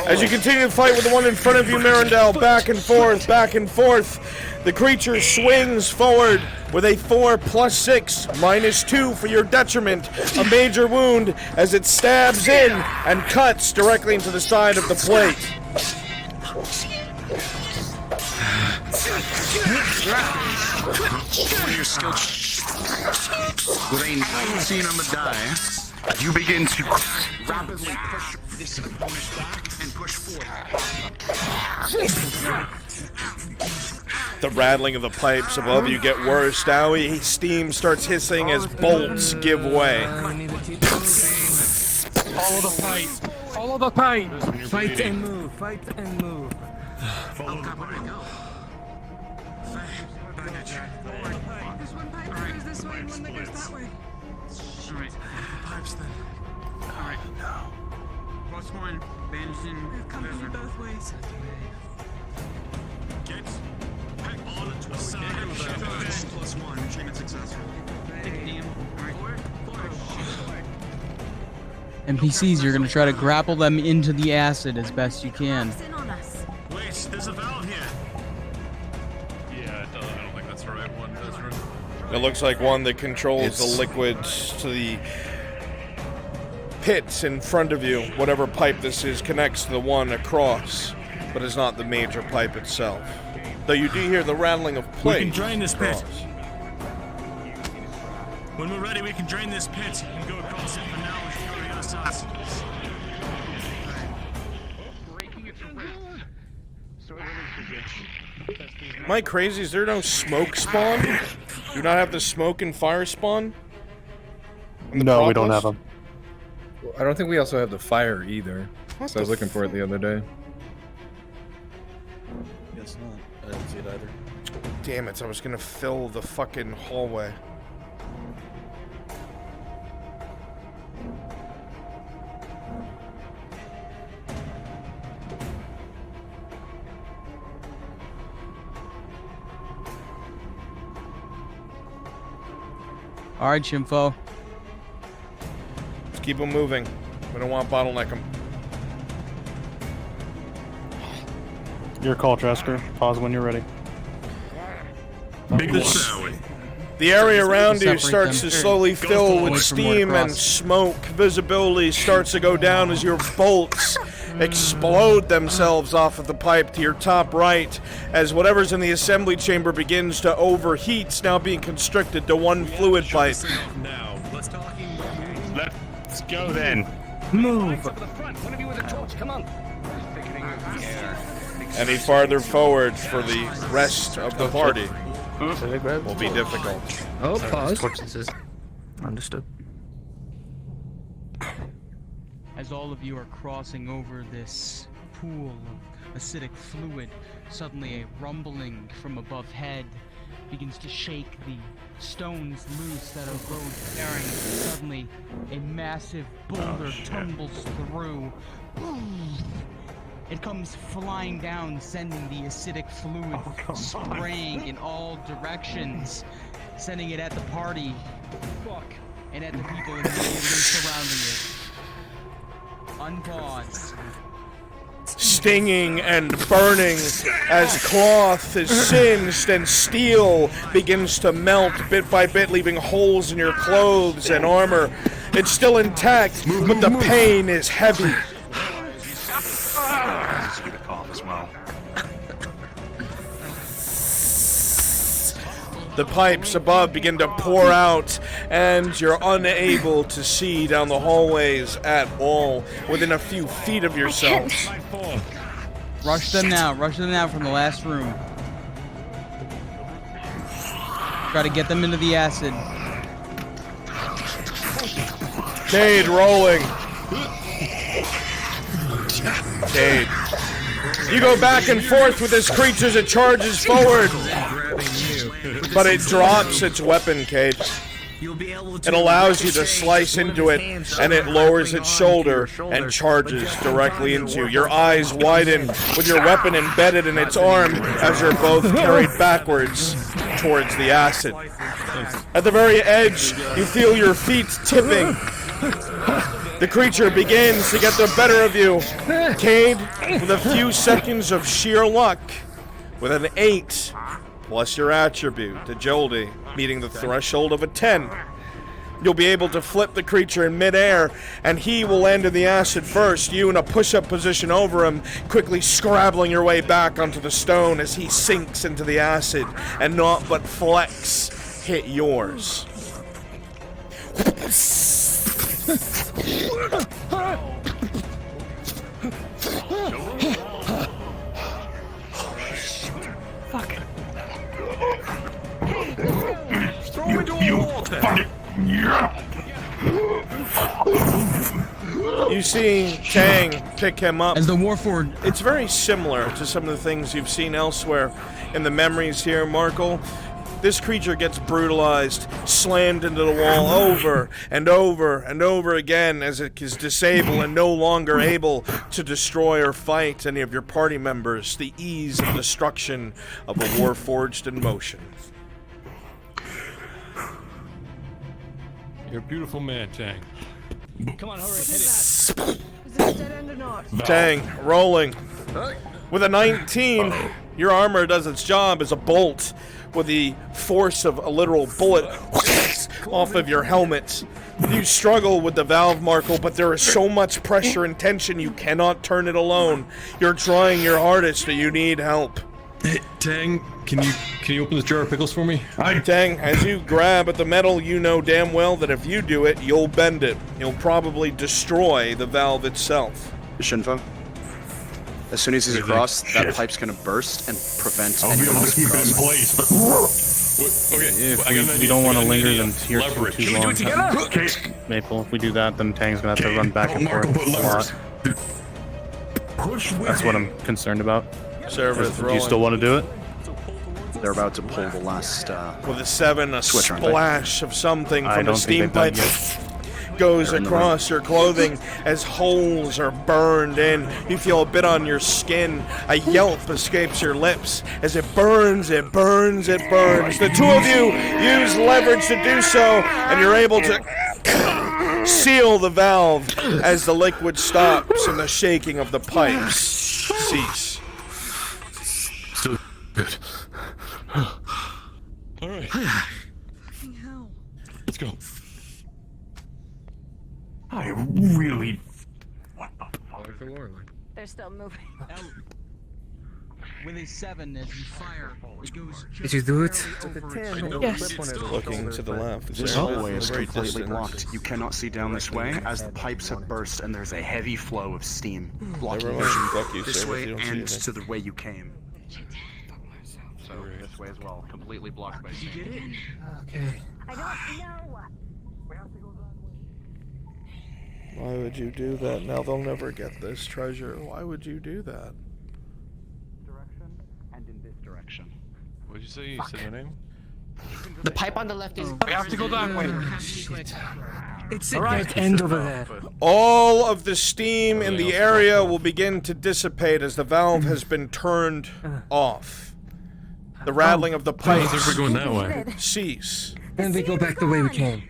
As you continue to fight with the one in front of you, Mirandel, back and forth, the creature swings forward with a 4 plus 6 minus 2 for your detriment, a major wound as it stabs in and cuts directly into the side of the plate. With a 19 on the die, you begin to rapidly push this opponent back and push forward. The rattling of the pipes above you get worse. Dowie, steam starts hissing as bolts give way. Follow the pipe. Follow the pipe. Fight and move. Fight and move. Follow the There's one pipe that goes this way and one that goes that way. Alright. pipes then. Alright. Plus 1, bandaging. Company both ways. Get back on to the side. Plus 1. Achievement successful. NPCs, you're gonna try to grapple them into the acid as best you can. Wait, there's a valve here. Yeah, I don't think that's the right one. That's right. It looks like one that controls the liquids to the pits in front of you. Whatever pipe this is connects to the one across, but it's not the major pipe itself. Though you do hear the rattling of plates. We can drain this pit. across. When we're ready, we can drain this pit and go across it. For now, we should go to the other side. Am I crazy? Is there no smoke spawn? Do you not have the smoke and fire spawn? No, we don't have them. I don't think we also have the fire either. What So I was the looking for it the other day. Guess not. I didn't see it either. Damn it, I was gonna fill the fucking hallway. All right, Shimfo. Let's keep them moving. We don't want to bottleneck them. Your call, Tresker. Pause when you're ready. Big The area around you starts to slowly fill with steam and smoke. Visibility starts to go down as your bolts explode themselves off of the pipe to your top right, as whatever's in the assembly chamber begins to overheat, it's now being constricted to one fluid pipe. Now, let's go then. Move. One of you with a torch, come on. Any farther forward for the rest of the party will be difficult. Oh, pause. Understood. As all of you are crossing over this pool of acidic fluid, suddenly a rumbling from above head begins to shake the stones loose that are road bearing. Suddenly, a massive boulder tumbles through. It comes flying down, sending the acidic fluid spraying in all directions, sending it at the party and at the people immediately surrounding it. Unpause. Stinging and burning as cloth is singed and steel begins to melt bit by bit, leaving holes in your clothes and armor. It's still intact, but the pain is heavy. The pipes above begin to pour out, and you're unable to see down the hallways at all, within a few feet of yourselves. Rush them now from the last room. Try to get them into the acid. Cade rolling. Cade. You go back and forth with this creature as it charges forward. But it drops its weapon, Cade. It allows you to slice into it, and it lowers its shoulder and charges directly into you. Your eyes widen with your weapon embedded in its arm as you're both carried backwards towards the acid. At the very edge, you feel your feet tipping. The creature begins to get the better of you. Cade, with a few seconds of sheer luck, with an 8 plus your attribute, agility, meeting the threshold of a 10. You'll be able to flip the creature in midair, and he will land in the acid first, you in a push-up position over him, quickly scrabbling your way back onto the stone as he sinks into the acid, and naught but flecks hit yours. Fuck. You see Tang pick him up. As the Warforged. It's very similar to some of the things you've seen elsewhere in the memories here, Markle. This creature gets brutalized, slammed into the wall over and over and over again as it is disabled and no longer able to destroy or fight any of your party members. The ease of destruction of a Warforged in motion. You're a beautiful man, Tang. Come on, hurry, hit it. Is it a dead end or not? Tang, rolling. With a 19, your armor does its job as a bolt with the force of a literal bullet off of your helmet. You struggle with the valve, Markle, but there is so much pressure and tension you cannot turn it alone. You're trying your hardest, but you need help. Hey, Tang, can you open this jar of pickles for me? Tang, as you grab at the metal, you know damn well that if you do it, you'll bend it. You'll probably destroy the valve itself. Shinfo, as soon as he's across, that pipe's gonna burst and prevent anyone else from crossing. If we don't want to linger them here for too long. Okay. Maple, if we do that, then Tang's gonna have to run back and forth a lot. That's what I'm concerned about. Seraph, Do you still want to do it? They're about to pull the last. With a 7, a switch, aren't they? splash of something I from the don't steam think pipe they've done goes They're in the across your clothing as holes are burned in. You feel a bit on your skin. A yelp escapes your lips as it burns, it burns, it burns. The two of you use leverage to do so, and you're able to seal the valve as the liquid stops and the shaking of the pipes cease. Still good. All right. Let's go. I really. They're still moving. With a 7, as you fire, it goes. Did you do it? Yes. Looking to the left. This Sarah, hallway is great completely distance. blocked. You cannot see down this way as the pipes have burst and there's a heavy flow of steam blocking Everyone, vision fuck you, this Sarah, way if you don't see and anything. to the way you came. So this way as well, completely blocked by steam. Okay. I don't know. Why would you do that? Now they'll never get this treasure. Why would you do that? Direction and in this direction. What did you say? You said my name? The pipe on the left is. We have to go that way. It's a dead end over there. All of the steam in the area will begin to dissipate as the valve has been turned off. The rattling of the pipes I think we're going that way. cease. Then we go back the way we came.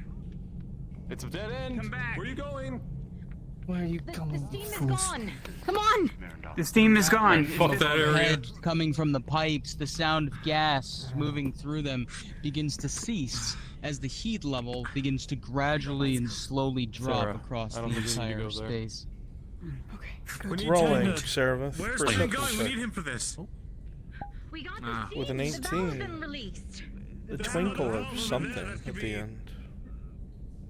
It's a dead end. Come back. Where are you going? Where are you The going, steam is fools? gone. Come on. The steam is gone. Fuck that area. Head coming from the pipes, the sound of gas moving through them begins to cease as the heat level begins to gradually and slowly drop Sarah, across I the don't think we need to entire go there. space. We need Rolling, Tang to- Seraph. Where's Perception Tang going? We check. need him for this. We got Ah. the With an steam. The valve's 18. been released. The twinkle of something at the end.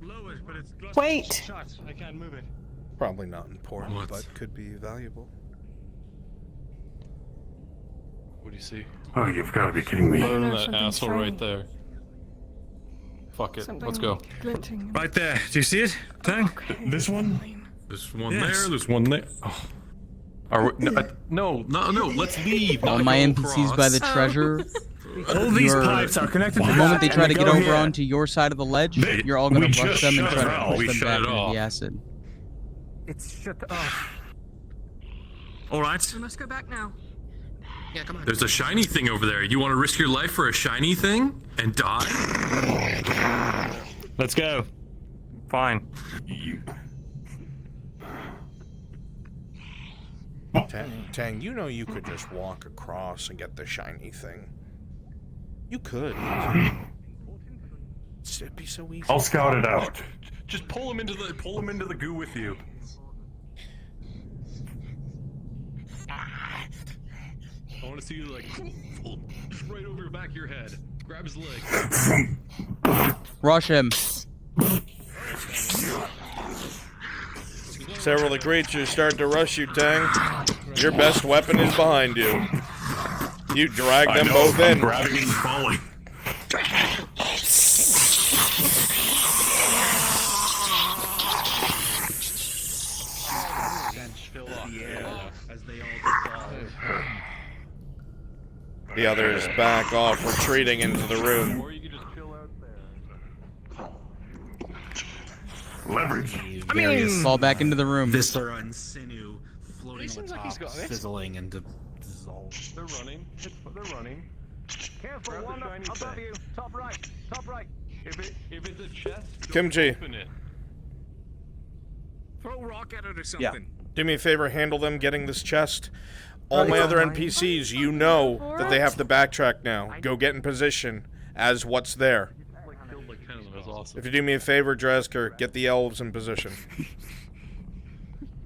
Lowish, but it's Wait. shut. I can't move it. Probably not important, What? but could be valuable. What do you see? Oh, you've got to be kidding me. Better than that something's asshole wrong. right there. Fuck it. Let's go. Glitching. Right there. Do you see it? Tang? This one? There's one Yes. there. There's one there. Oh. Are we, no. Let's leave. All not my go NPCs across. by the treasure. All these You're- pipes are connected to The that, moment they try and to get go over here. onto your side of the ledge, you're all we gonna just rush them and shut try it to off. push We them shut back it into off. the acid. It's shut off. All right. We must go back now. Yeah, come on. There's a shiny thing over there. You want to risk your life for a shiny thing and die? Let's go. Fine. Tang, you know you could just walk across and get the shiny thing. You could. It'd be so easy. I'll scout it out. Just pull him into the goo with you. I want to see you like just right over the back of your head. Grab his leg. Rush him. Several of the creatures start to rush you, Tang. Your best weapon is behind you. You drag them both in. Grabbing and falling. The others back off, retreating into the room. Leverage. Fall back into the room. Viscera and sinew floating He on seems the like top, he's got it. sizzling and dissolving. They're running. They're running. Careful, one up above you. Top right. Top right. If it's a chest, don't Kimchi. open it. Throw a rock at it or Yeah. something. Do me a favor, handle them getting this chest. All my other NPCs, you know that they have to backtrack now. Go get in position as what's there. Killed like 10 of them. That's awesome. If you do me a favor, Dresker, get the elves in position.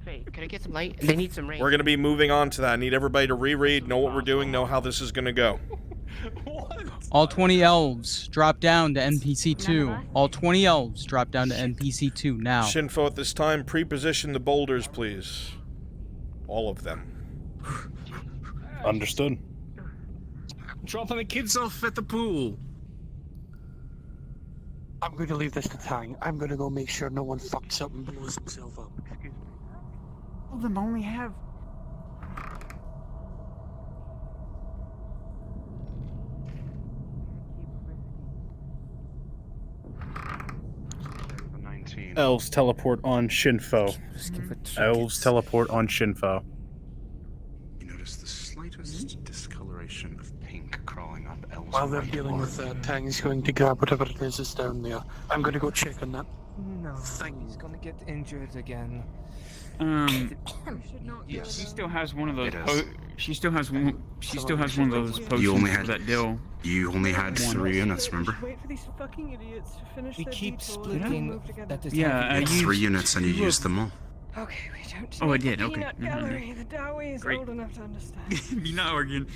Wait, can I get some light? They need some rain. We're going to be moving on to that. I need everybody to reread, know what we're doing, know how this is going to go. All 20 elves drop down to NPC 2. All 20 elves drop down to NPC 2 now. Shinfo, at this time, pre-position the boulders, please. All of them. Understood. Dropping the kids off at the pool. I'm going to leave this to Tang. I'm going to go make sure no one fucks up and blows himself up. Excuse me. All of them only have. Elves teleport on Shinfo. Elves teleport on Shinfo. You notice the slightest discoloration of pink crawling up El's While they're right dealing arm. with that, Tang's going to grab whatever it is that's down there. I'm going to go check on that. No, he's gonna get injured again. Yes. She still has one of those. It is. She still has one. She still has one of those potions You only for had that deal. You only had 3 units, remember? Wait for these fucking idiots to finish We their keep detour splitting and move together. that Yeah, You had 3 units and you used them all. Okay, we don't Oh, I need the did, okay. peanut gallery. The Dowie is Great. old enough to understand. You're not arguing.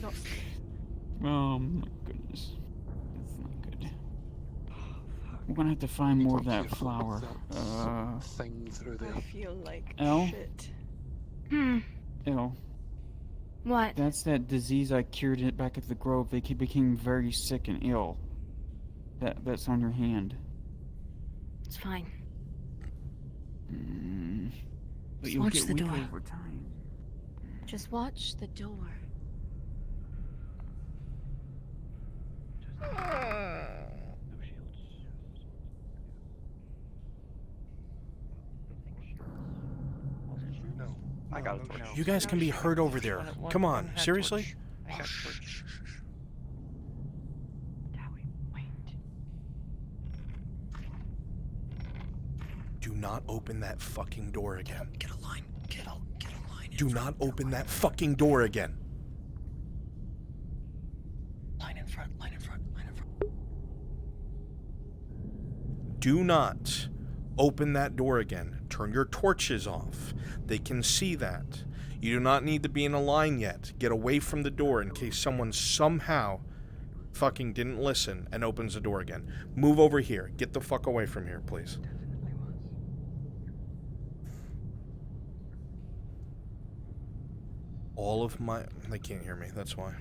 Not Oh my goodness. That's not good. We're gonna have to find more of that flour. Thing through there. I feel like Elle? shit. Elle. What? That's that disease I cured it back at the Grove. They became very sick and ill. That's on your hand. It's fine. But Just you'll watch get the weaker door. over time. Just watch the door. No, I got a torch. You guys can be hurt over there. Come on, seriously? I got a torch. Do not open that fucking door again. Get a line. Get a line. Do not open that fucking door again. Line in front. Do not open that door again. Turn your torches off. They can see that. You do not need to be in a line yet. Get away from the door in case someone somehow fucking didn't listen and opens the door again. Move over here. Get the fuck away from here, please. All of my... They can't hear me, that's why.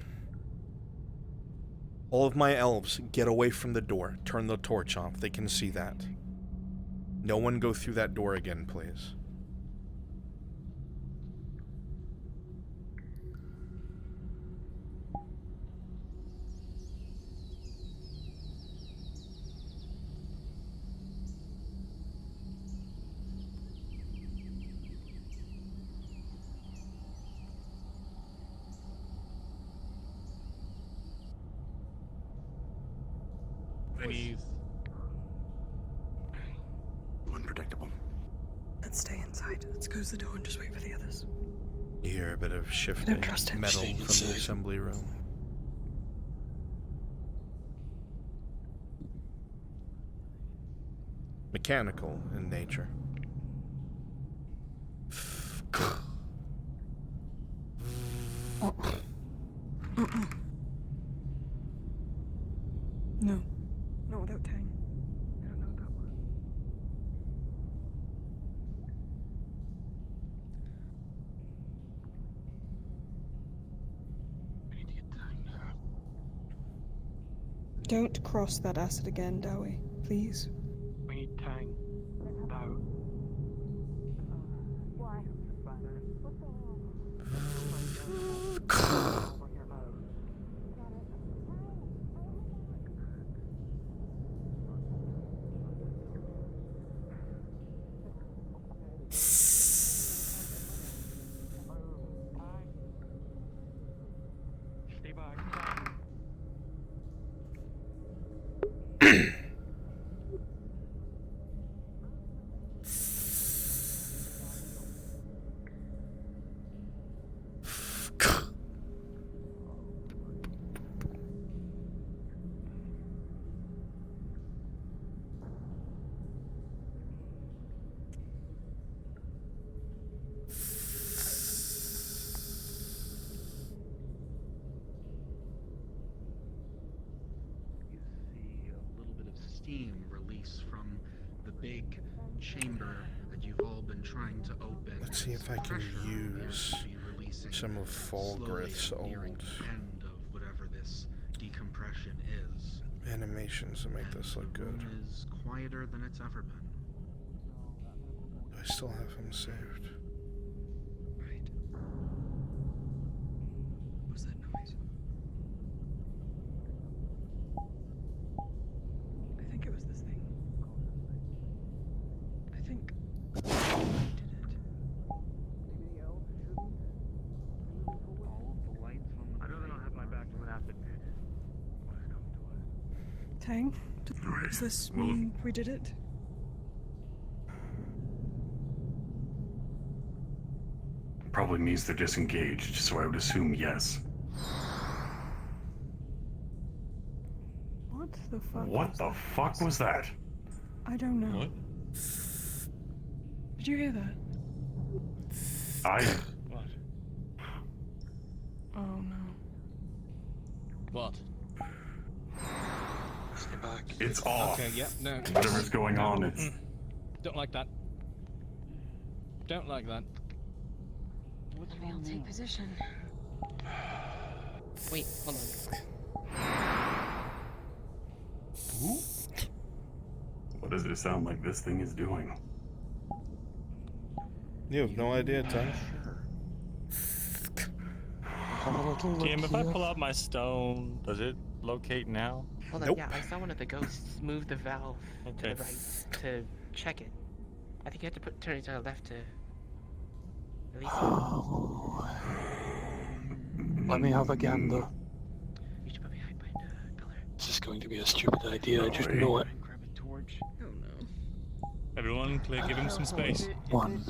All of my elves, get away from the door. Turn the torch off. They can see that. No one go through that door again, please. Unpredictable. Let's stay inside. Let's close the door and just wait for the others. You hear a bit of shifting trust him. metal Stay from the inside. assembly room. Mechanical in nature. No. Not without Tang. I don't know that one. Don't cross that acid again, Dowie. Please. We need Tang. Now. Release from the big chamber that you've all been trying to open. Let's see if I can use some of Fulgrith's old... End of whatever this decompression is. animations to make this look good. Room is quieter than it's ever been. I still have him saved. Right. What was that noise? I think it was this thing. I think I did it. I'd rather not have my back to what happened. What is coming to us? Tang, does this mean we did it? Probably means they're disengaged, so I would assume yes. What the fuck? What the fuck was that? I don't know. What? Did you hear that? What? Oh no. What? Stay back. It's off. Okay, yeah, no. Whatever's going on, it's... Don't like that. Don't like that. Maybe I'll take position. Wait, hold on. What does it sound like this thing is doing? You have no idea, Tang. Tim, if I pull out my stone, does it locate now? Hold on, Nope. yeah, I saw one of the ghosts move the valve to Okay. the right to check it. I think you have to turn it to the left to release it. Let me have a gander. You should probably hide behind a pillar. This is going to be a stupid idea, I just know it. Grab a torch. Oh no. Everyone, give him some space. One,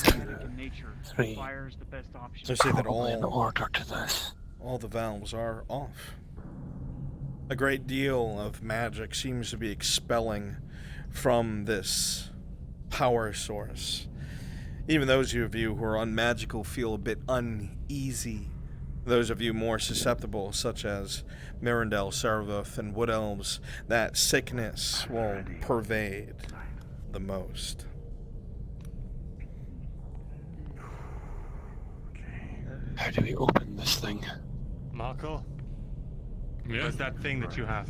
In nature, three. fire is the best option. So say that Probably an all order to this. the valves are off. A great deal of magic seems to be expelling from this power source. Even those of you who are unmagical feel a bit uneasy. Those of you more susceptible, such as Mirandel, Servoth, and Wood Elves, that sickness will pervade the most. How do we open this thing? Marco? Yeah. What's that thing that you have?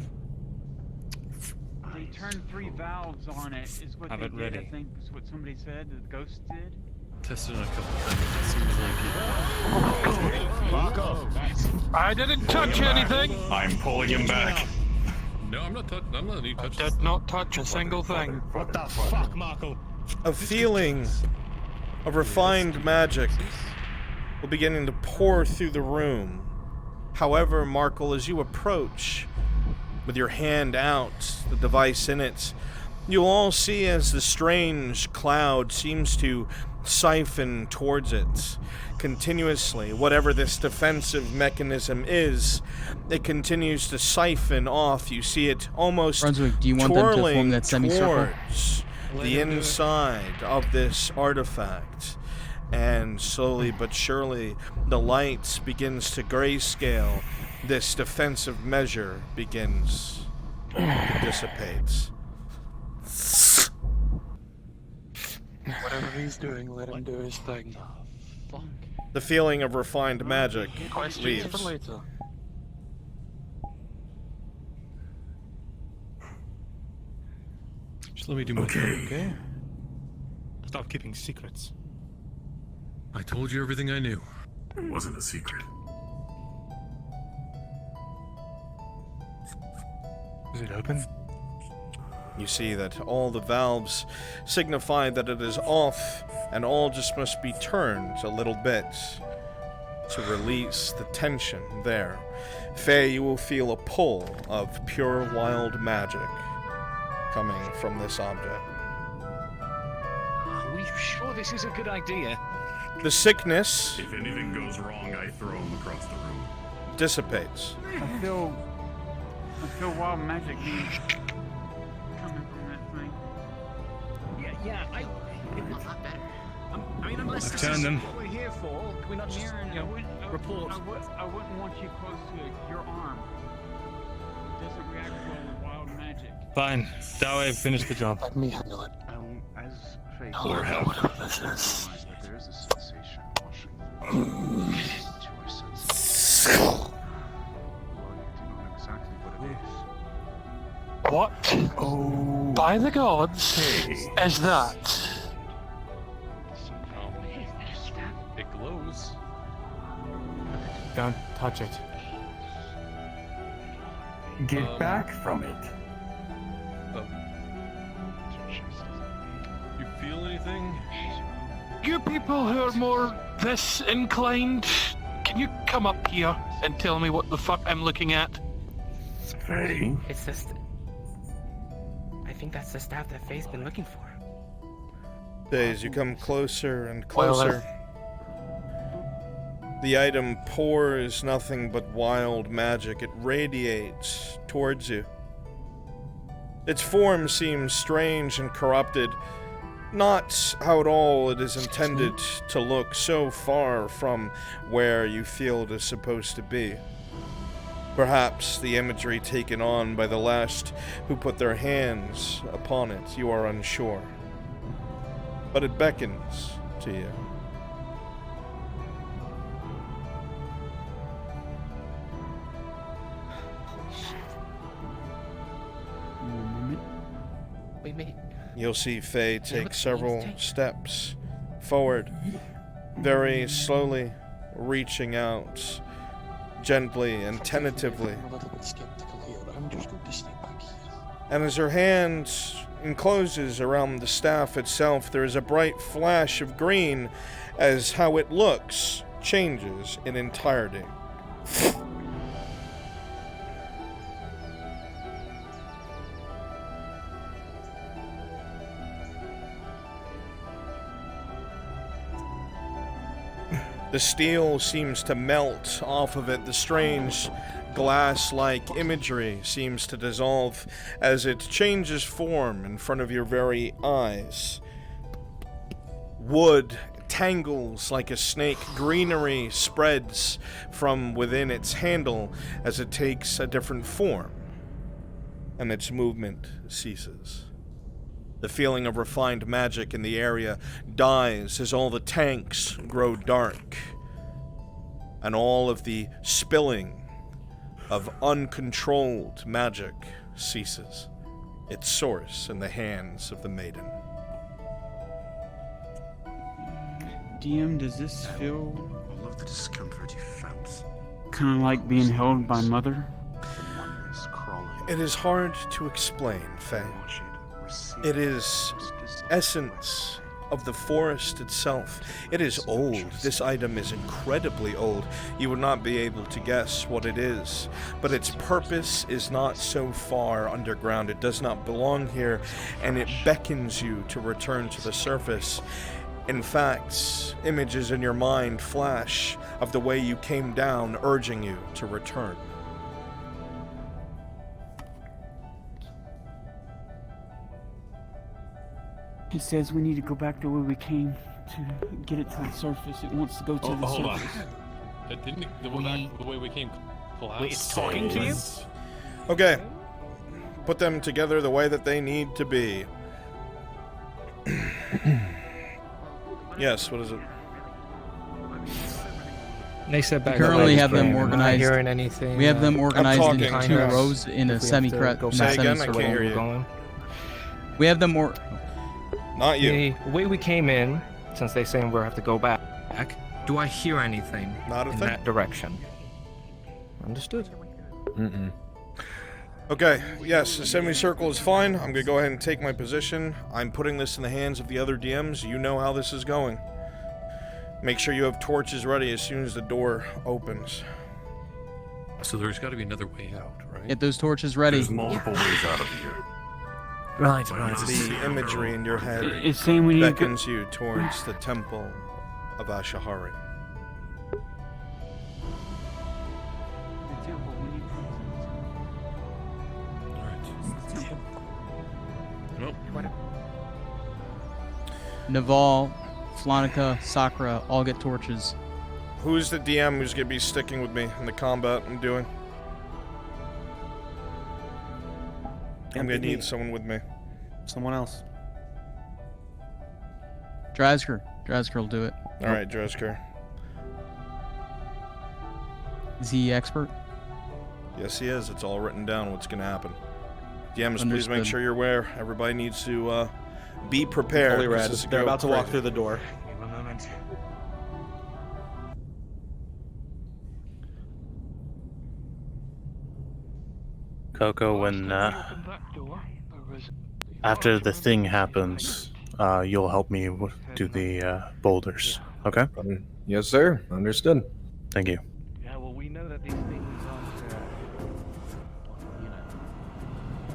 They turned 3 valves on it, is what Have they it did, ready. I think, is what somebody said, the ghost did. Tested on a couple things. It seems like Marco! I didn't touch anything! I'm pulling him back. No, I'm not letting you touch Did not touch a single thing. What the fuck, Marco? A feeling of refined magic will beginning to pour through the room. However, Markle, as you approach, with your hand out, the device in it, you'll all see as the strange cloud seems to siphon towards it continuously. Whatever this defensive mechanism is, it continues to siphon off. You see it almost Brunswick, do you want them to form twirling that semicircle? towards the inside of this artifact. And slowly but surely, the light begins to grayscale. This defensive measure begins to dissipate. Whatever he's doing, let him do his thing. The feeling of refined magic Questions leaves. for later. Just let me do my thing, okay? Stop keeping secrets. I told you everything I knew. It wasn't a secret. Is it open? You see that all the valves signify that it is off, and all just must be turned a little bit to release the tension there. Faye, you will feel a pull of pure wild magic coming from this object. Are we sure this is a good idea? The sickness If anything goes wrong, I throw him across the room. dissipates. I feel wild magic being coming from that thing. Yeah, Not that better. I mean, unless I've this turned is them. what we're here for, can we not just, report? I wouldn't want you close to your arm. It doesn't react well with wild magic. Fine. Dawei, finish the job. Let me handle it. As Faye Or help. Whatever this is. that there is a sensation washing to our senses. Well, you do not know exactly what it is. What? Oh. By the gods, is that? It glows. Don't touch it. Get back from it. You feel anything? You people who are more this inclined, can you come up here and tell me what the fuck I'm looking at? Faye? It's just. I think that's the staff that Faye's been looking for. As you come closer and Well, closer, the item pours nothing but wild magic. It radiates towards you. Its form seems strange and corrupted, not how at all it is intended to look, so far from where you feel it is supposed to be. Perhaps the imagery taken on by the last who put their hands upon it, you are unsure. But it beckons to you. We may. You'll see Faye take several steps forward, very slowly, reaching out, gently and tentatively. I'm a little bit skeptical here. I'm just going to stay back here. And as her hand encloses around the staff itself, there is a bright flash of green as how it looks changes in entirety. The steel seems to melt off of it. The strange glass-like imagery seems to dissolve as it changes form in front of your very eyes. Wood tangles like a snake. Greenery spreads from within its handle as it takes a different form, and its movement ceases. The feeling of refined magic in the area dies as all the tanks grow dark, and all of the spilling of uncontrolled magic ceases, its source in the hands of the maiden. DM, does this feel All of the discomfort you felt. kind of like being held by Mother? It is hard to explain, Faye. It is essence of the forest itself. It is old. This item is incredibly old. You would not be able to guess what it is, but its purpose is not so far underground. It does not belong here, and it beckons you to return to the surface. In fact, images in your mind flash of the way you came down, urging you to return. It says we need to go back to where we came to get it to the surface. It wants to go to the hold on. surface. It didn't. The way we came collapsed. Wait, it's talking to you? Okay. Put them together the way that they need to be. Yes, what is it? They said back. We currently have them Am I organized. hearing anything? We have them organized talking. into two rows in a semicircle. Say again, I can't hear you. We have them Not you. The way we came in, since they say we'll have to go back, do I hear anything Not a in thing. that direction? Understood. Mm-mm. Okay, yes, the semicircle is fine. I'm gonna go ahead and take my position. I'm putting this in the hands of the other DMs. You know how this is going. Make sure you have torches ready as soon as the door opens. So there's got to be another way out, right? Get those torches ready. There's multiple ways out of here. Right. The imagery in your head It's saying we need to go. beckons you towards the temple of Ashahari. Nope. Naval, Flonica, Sakura all get torches. Who's the DM who's gonna be sticking with me in the combat I'm doing? I'm gonna need someone with me. Someone else. Drazker. Drazker will do it. Alright, Drazker. Is he expert? Yes, he is. It's all written down what's gonna happen. DMs, please make Understood. sure you're aware. Everybody needs to be prepared. Holy 'cause red. this could They're go about to walk crazy. through the door. One moment. Coco, when after the thing happens, you'll help me do the boulders. Okay? Yes, sir. Understood. Thank you. Yeah, well, we know that these things aren't,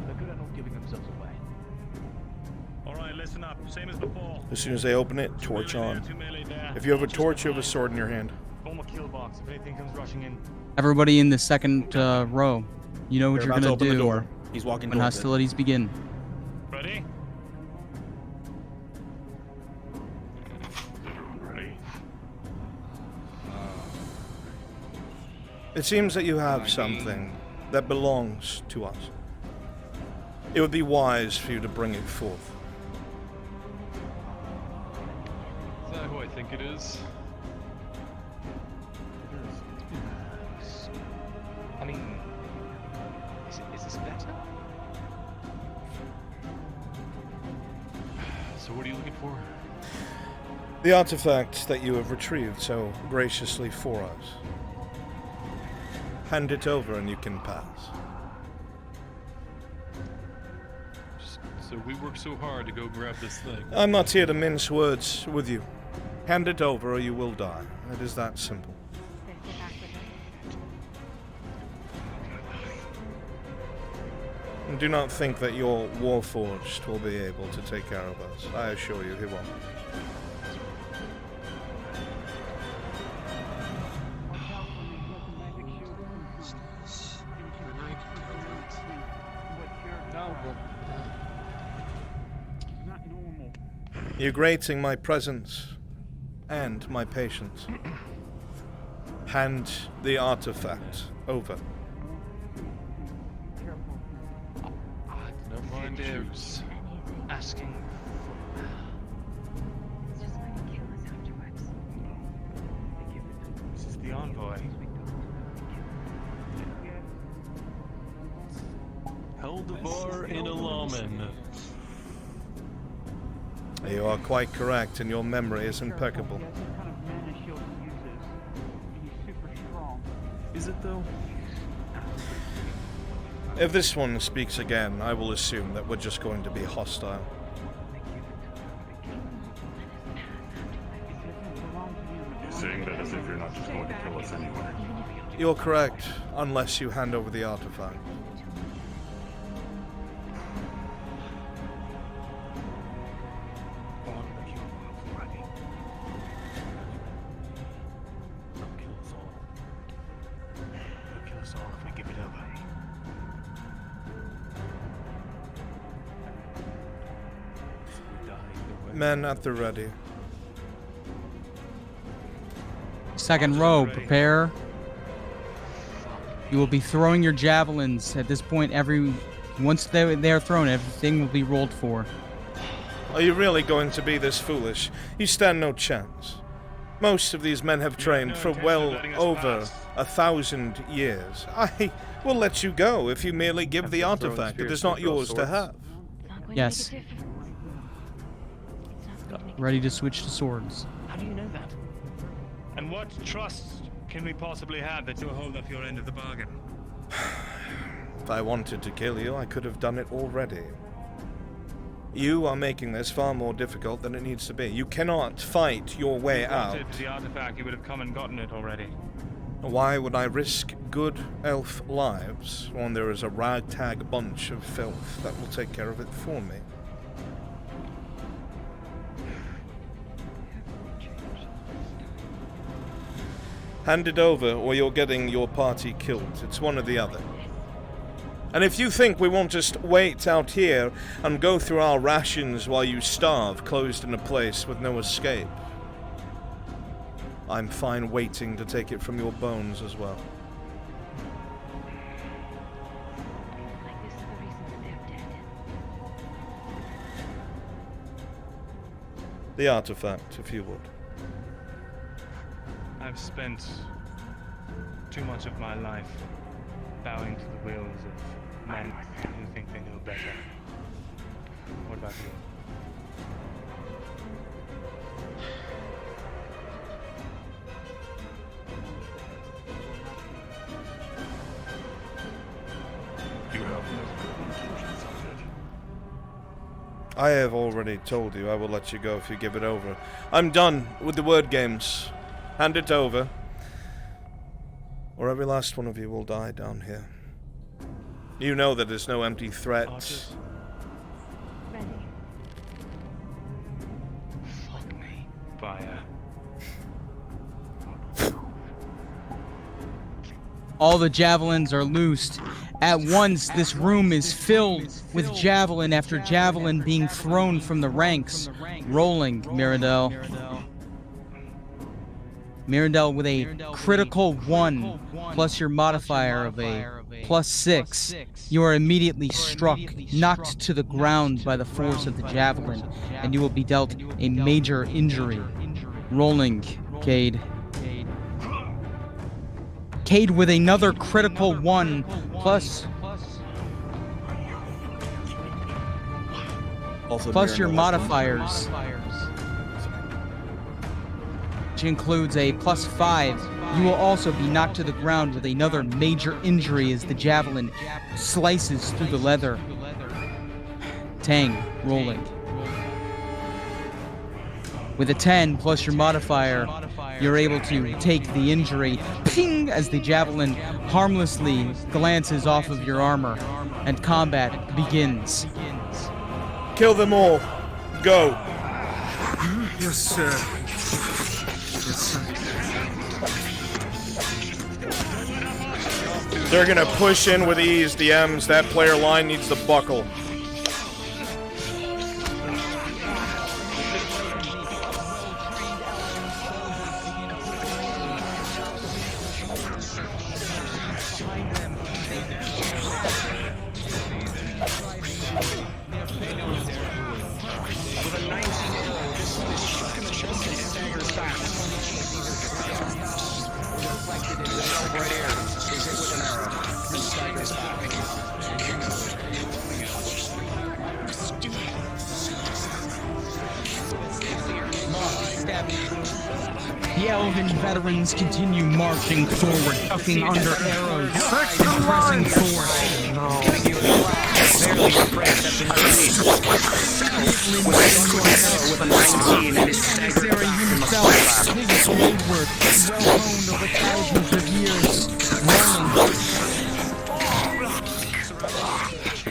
they're good at not giving themselves away. Alright, listen up. Same as before. As soon as they open it, torch on. If you have a torch, you have a sword in your hand. Form a kill box if anything comes rushing in. Everybody in the second row, you know what They're you're about to gonna open do the door. He's walking when towards it. hostilities begin. Ready? Ready. It seems that you have something that belongs to us. It would be wise for you to bring it forth. Is that who I think it is? I mean, is this better? So what are you looking for? The artifact that you have retrieved so graciously for us. Hand it over and you can pass. So we worked so hard to go grab this thing. I'm not here to mince words with you. Hand it over or you will die. It is that simple. And do not think that your Warforged will be able to take care of us. I assure you he won't. You're grating my presence and my patience. Hand the artifact over. No mind those. Asking This is the envoy. Heldevar in Alaman. You are quite correct, and your memory is impeccable. Is it though? If this one speaks again, I will assume that we're just going to be hostile. You're saying that as if you're not just going to kill us anyway. You're correct, unless you hand over the artifact. Men at the ready. Second row, prepare. You will be throwing your javelins. At this point, once they are thrown, everything will be rolled for. Are you really going to be this foolish? You stand no chance. Most of these men have trained for well over 1,000 years. I will let you go if you merely give the artifact. It is not yours to have. Yes. Ready to switch to swords. How do you know that? And what trust can we possibly have that you'll hold up your end of the bargain? If I wanted to kill you, I could have done it already. You are making this far more difficult than it needs to be. You cannot fight your way out. If you wanted the artifact, you would have come and gotten it already. Why would I risk good elf lives when there is a ragtag bunch of filth that will take care of it for me? Hand it over or you're getting your party killed. It's one or the other. And if you think we won't just wait out here and go through our rations while you starve, closed in a place with no escape, I'm fine waiting to take it from your bones as well. The artifact, if you would. I've spent too much of my life bowing to the wills of men who think they know better. What about you? You have no good intentions of it. I have already told you I will let you go if you give it over. I'm done with the word games. Hand it over, or every last one of you will die down here. You know that it's no empty threat. Ready. Fuck me. Fire. All the javelins are loosed. At once, this room is filled with javelin after javelin being thrown from the ranks. Rolling, Mirandel. Mirandel with a critical 1 plus your modifier of a +6. You are immediately struck, knocked to the ground by the force of the javelin, and you will be dealt a major injury. Rolling, Cade. Cade with another critical 1 plus your modifiers, which includes a +5. You will also be knocked to the ground with another major injury as the javelin slices through the leather. Tang, rolling. With a 10 plus your modifier, you're able to take the injury, ping, as the javelin harmlessly glances off of your armor, and combat begins. Kill them all. Go. Yes, sir. Yes, sir. They're gonna push in with ease, DMs. That player line needs to buckle. The elven veterans continue marching forward, ducking under arrows, and pressing forward. With a 19 and his Sarah himself, his wayward, well-honed over thousands of years, rolling.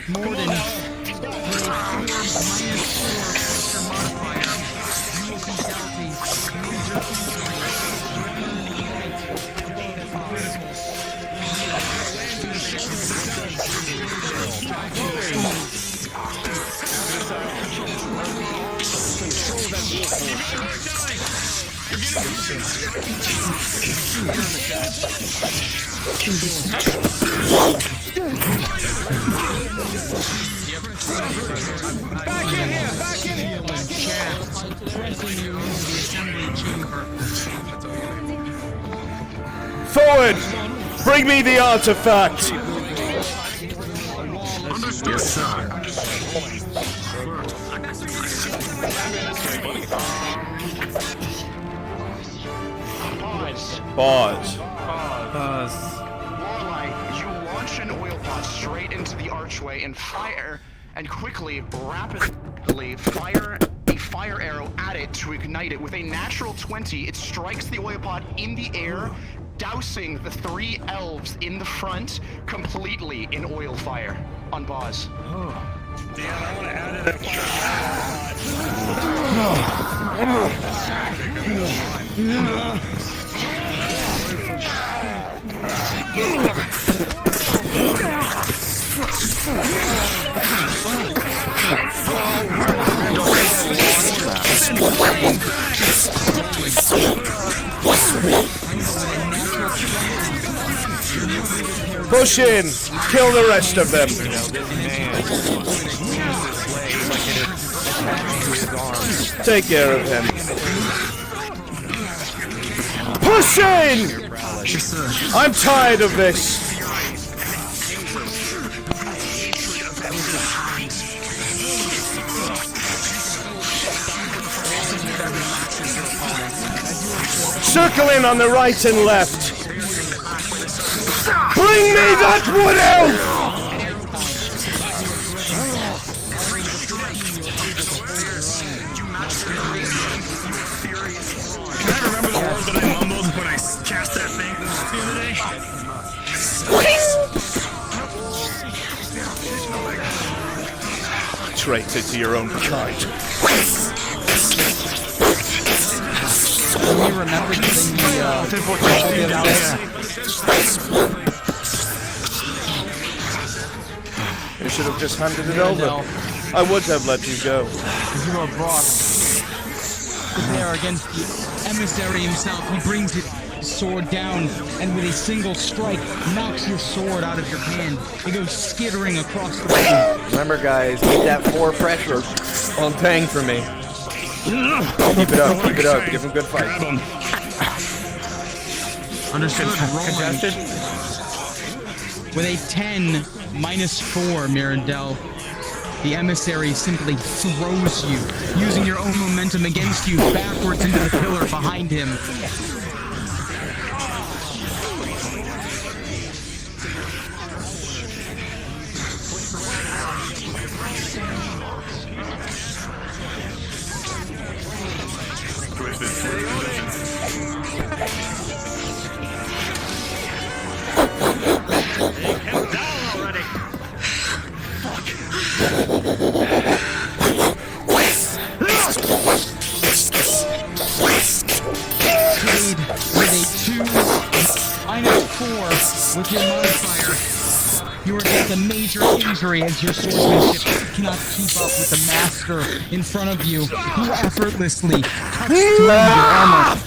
Morden, with a 4 -4 modifier, you will be dealt a major Forward! Bring me the artifact! Understood, sir. Pause. Warlight, you launch an oil pot straight into the archway and fire, and quickly, rapidly fire a fire arrow at it to ignite it. With a natural 20, it strikes the oil pot in the air, dousing the 3 elves in the front completely in oil fire. On pause. Damn, I want to add it Push in! Kill the rest of them! Take care of him. Push in! I'm tired of this! Circle in on the right and left. Bring me that wood elf! Can I remember the words that I mumbled when I cast that thing the other day? Traitor to your own kind. Can you remember the thing the other day? You should have just handed it over. I would have let you go. You are brought there against the emissary himself. He brings his sword down and with a single strike knocks your sword out of your hand. It goes skittering across the room. Remember, guys, keep that 4 pressure on Tang for me. Keep it up, keep it up. Give him good fight. Understood. Contested. With a 10 -4, Mirandel, the emissary simply throws you, using your own momentum against you, backwards into the pillar behind him. With your modifier, you are at a major injury as your swordsmanship cannot keep up with the master in front of you, who effortlessly cuts through your armor,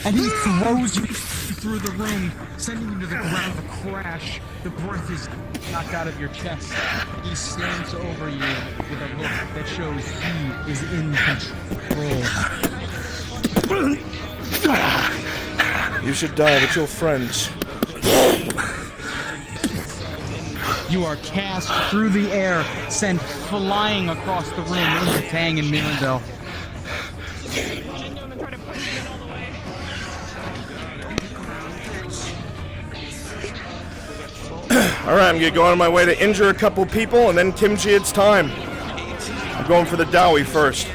and he throws you through the room, sending you to the ground with a crash. The breath is knocked out of your chest. He stands over you with a look that shows he is in control. You should die with your friends. You are cast through the air, sent flying across the room into Tang and Mirandel. Alright, I'm gonna go on my way to injure a couple people, and then Kimchi, it's time. I'm going for the Dowie first.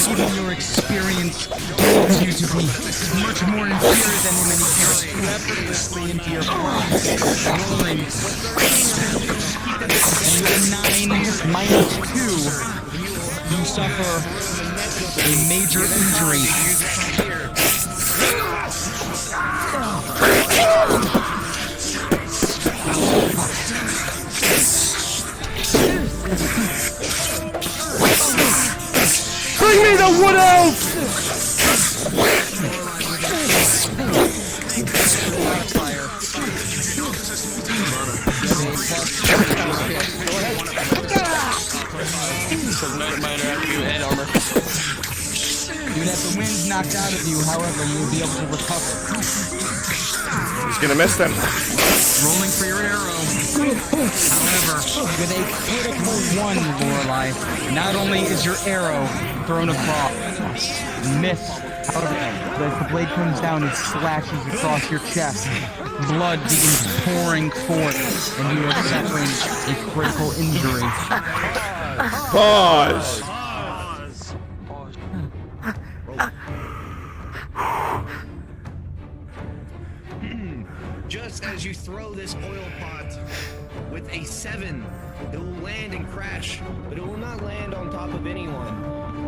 Even your experience tells you to be much more inferior than him, and he carries you effortlessly into your palms. Rolling. And with a 9 -2, you suffer a major injury. Bring me the wood elf! Even if the wind's knocked out of you, however, you'll be able to recover. He's gonna miss them. Rolling for your arrow. However, with a critical 1, Lorelei, not only is your arrow thrown across, missed, however, as the blade comes down and slashes across your chest, blood begins pouring forth, and you are suffering a critical injury. Pause! Just as you throw this oil pot with a 7, it will land and crash, but it will not land on top of anyone.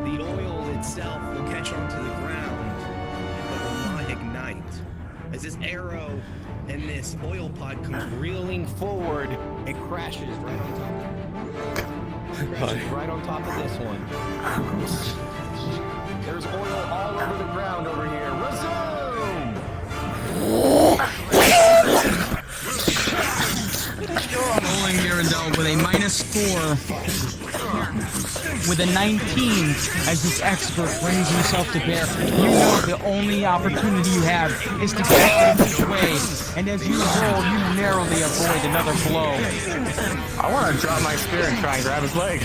The oil itself will catch onto the ground, but will not ignite. As this arrow and this oil pot comes reeling forward, it crashes right on top of it. Crashes right on top of this one. There's oil all over the ground over here. Resume! Rolling Mirandel with a -4. with a 19 as this expert brings himself to bear. You know the only opportunity you have is to get out of his way, and as you roll, you narrowly avoid another blow. I want to drop my spear and try and grab his leg.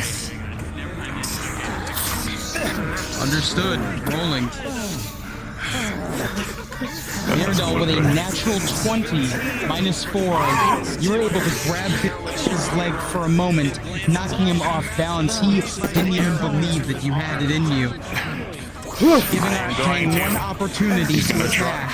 Understood. Rolling. Mirandel with a natural 20, -4. You're able to grab his leg for a moment, knocking him off balance. He didn't even believe that you had it in you. Giving Tang one opportunity to attack.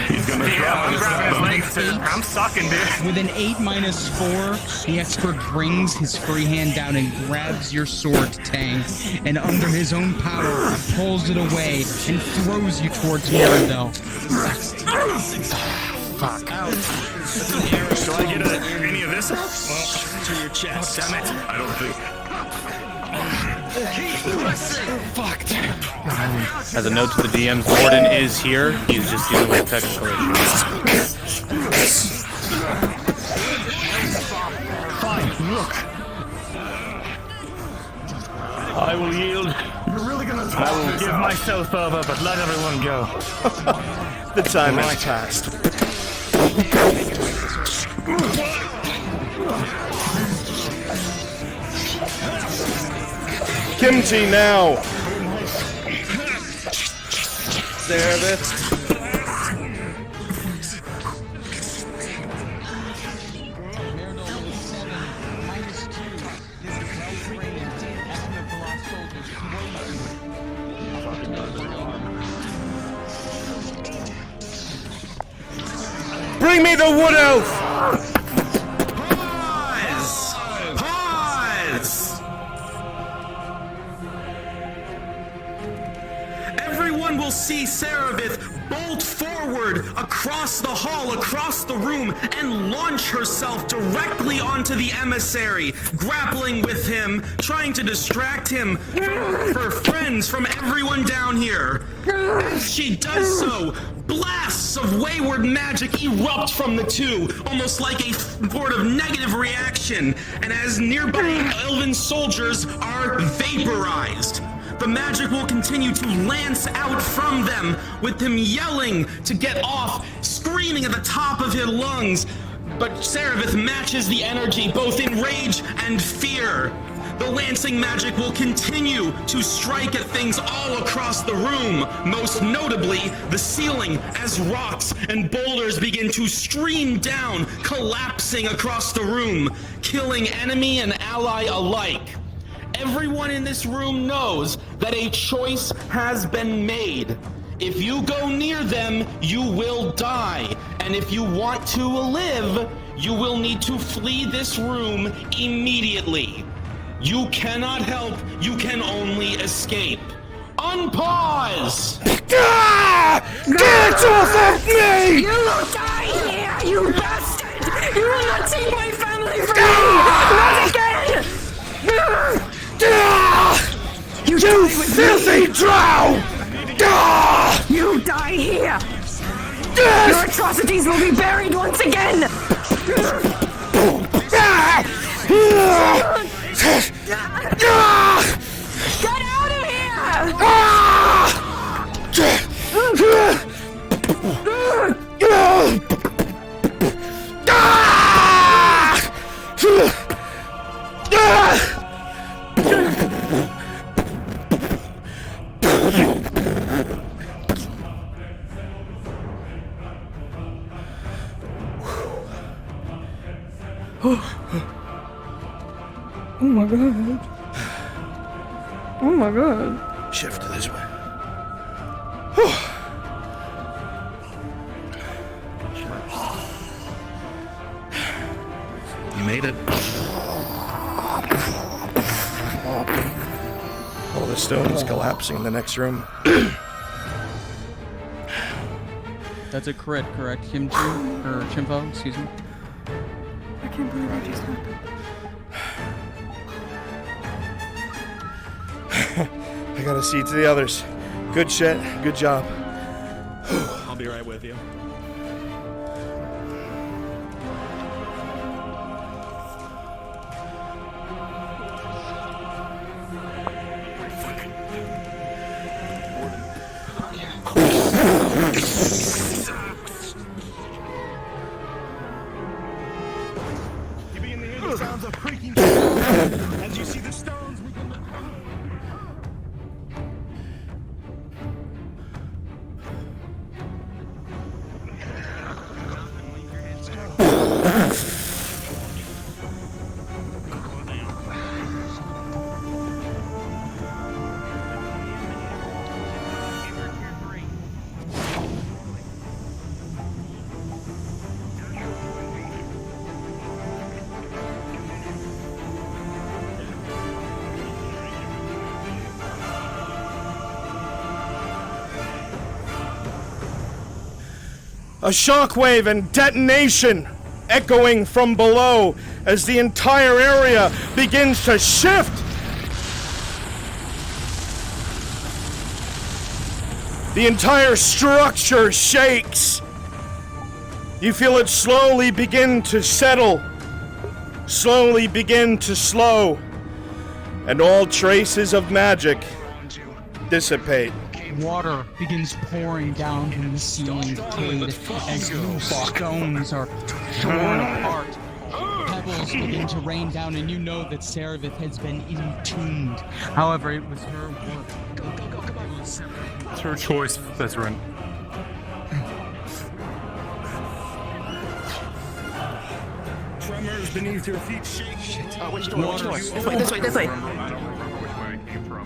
He's gonna drop. I'm grabbing his leg. I'm sucking, dude. With an 8 -4, the expert brings his free hand down and grabs your sword, Tang, and under his own power, pulls it away and throws you towards Mirandel. Fuck. Do I get any of this? Well, to your chest. Damn it. I don't think. Fuck. As a note to the DMs, Warden is here. He's just dealing with technical issues. Fine, look. I will yield. You're really gonna I will give myself over, but let everyone go. The time has passed. Kimchi now! Service. Bring me the wood elf! Pause! Pause! Everyone will see Serevith bolt forward across the hall, across the room, and launch herself directly onto the emissary, grappling with him, trying to distract him, her friends from everyone down here. As she does so, blasts of wayward magic erupt from the two, almost like a sort of negative reaction, and as nearby elven soldiers are vaporized, the magic will continue to lance out from them, with him yelling to get off, screaming at the top of his lungs. But Serevith matches the energy both in rage and fear. The lancing magic will continue to strike at things all across the room, most notably the ceiling, as rocks and boulders begin to stream down, collapsing across the room, killing enemy and ally alike. Everyone in this room knows that a choice has been made. If you go near them, you will die. And if you want to live, you will need to flee this room immediately. You cannot help, you can only escape. Unpause! Get off of me! You will die here, you bastard! You will not take my family from me! Not again! You filthy drow! You die here! Your atrocities will be buried once again! Get out of Oh my god. Oh my god. Shift this way. You made it. All the stones collapsing in the next room. That's a crit, correct? Kimchi? Or Chimpo, excuse me. I can't believe that just happened. I gotta see to the others. Good shit. Good job. I'll be right with you. You begin to hear the sounds of creaking as you see the stones begin to... A shockwave and detonation echoing from below as the entire area begins to shift. The entire structure shakes. You feel it slowly begin to settle, slowly begin to slow, and all traces of magic dissipate. Water begins pouring down from the ceiling of the cave as loose stones are torn apart. Pebbles begin to rain down, and you know that Serevith has been entombed. However, it was her work. Go, come on. It's her choice, Veteran. Tremors beneath your feet shake. Shit. Oh, which door? This way. I don't remember which way it came from.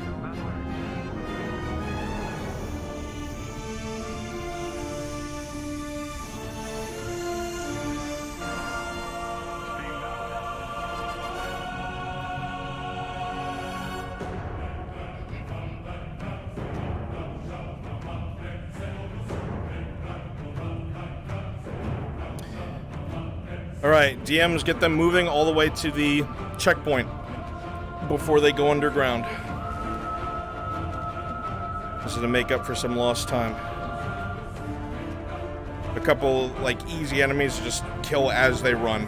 Alright, DMs, get them moving all the way to the checkpoint before they go underground. This is to make up for some lost time. A couple, like, easy enemies just kill as they run.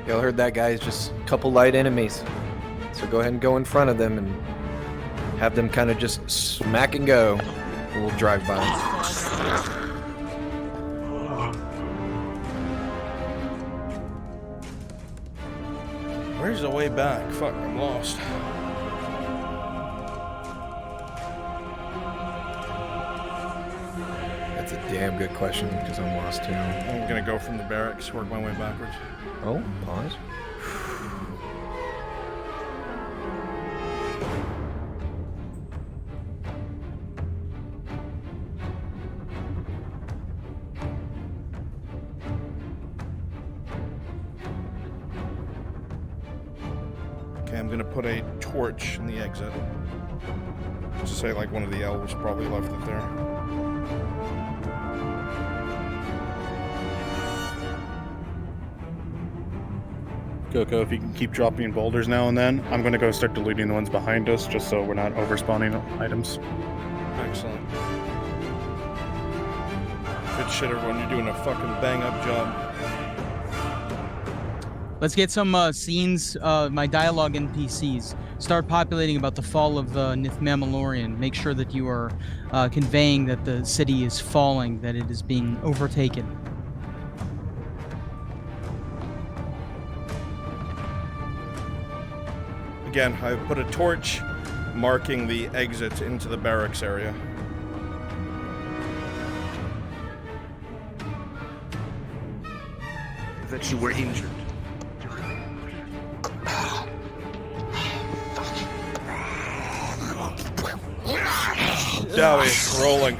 Y'all heard that, guys? Just a couple light enemies. So go ahead and go in front of them and have them kind of just smack and go. We'll drive by. Where's the way back? Fuck, I'm lost. That's a damn good question because I'm lost too. I'm gonna go from the barracks, work my way backwards. Oh, pause. Okay, I'm gonna put a torch in the exit. Just to say, like, one of the elves probably left it there. Coco, if you can keep dropping boulders now and then, I'm gonna go start deleting the ones behind us just so we're not overspawning items. Excellent. Good shit, everyone. You're doing a fucking bang-up job. Let's get some scenes, my dialogue NPCs. Start populating about the fall of Nith Mammalorian. Make sure that you are conveying that the city is falling, that it is being overtaken. Again, I put a torch marking the exit into the barracks area. That you were injured. Dowie, rolling.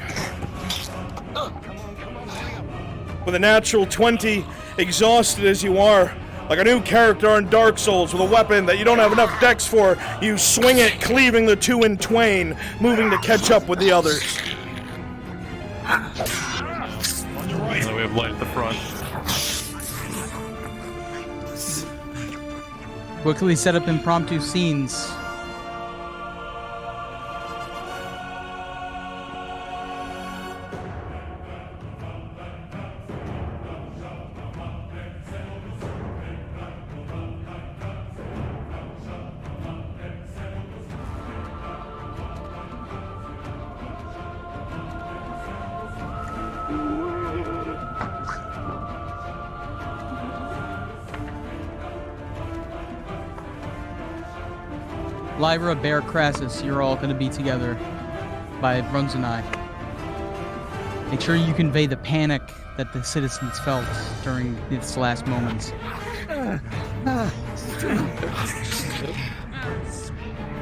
With a natural 20, exhausted as you are, like a new character on Dark Souls with a weapon that you don't have enough dex for, you swing it, cleaving the two in twain, moving to catch up with the others. And then we have light at the front. Quickly set up impromptu scenes. Lyra, Bear, Crassus, you're all going to be together by Bruns and I. Make sure you convey the panic that the citizens felt during its last moments.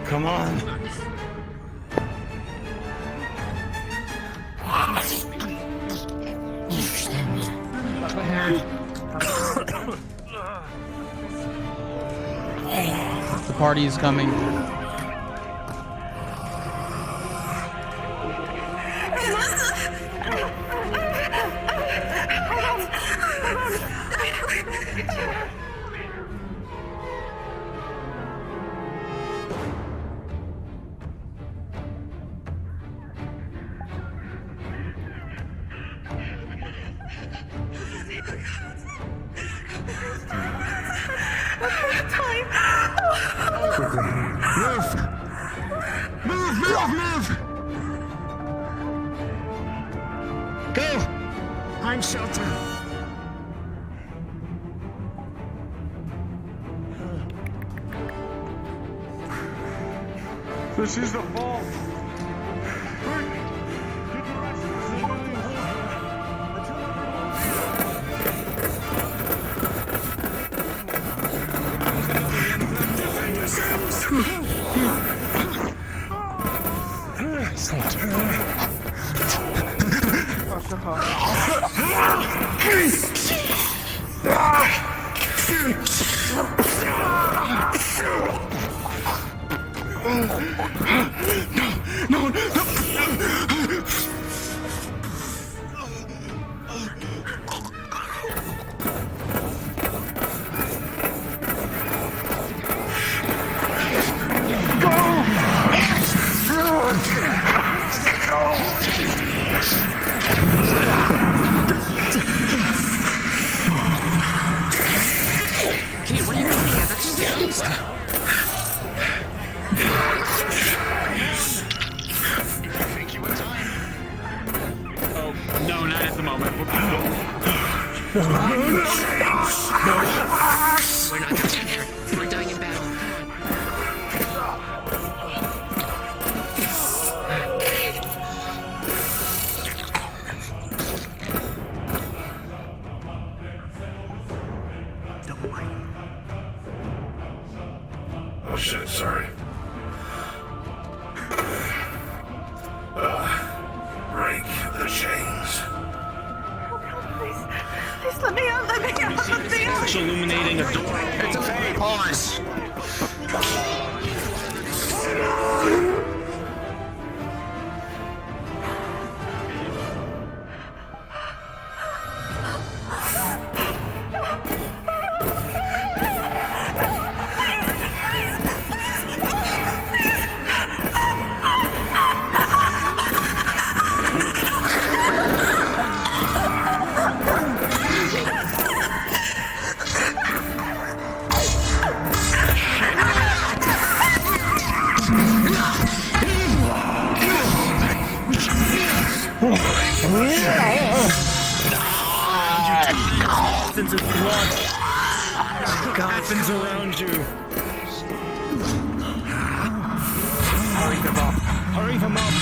Come on. The party is coming. Move! Go! Find shelter. This is the fall. No, not at the moment. We're not touching here. We're dying in battle. Oh shit, sorry. Break the chains. Please let me out, let me out, let me out. Illuminating a door. It's okay. Pause. Sense of blood happens around you. Hurry them up. Hurry them up.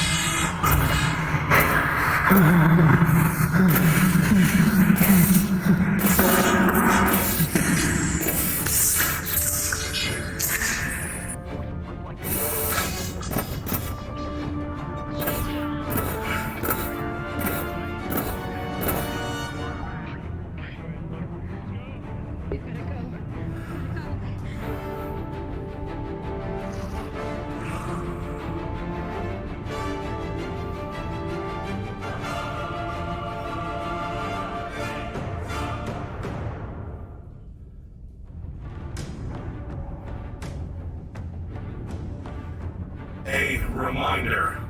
A reminder.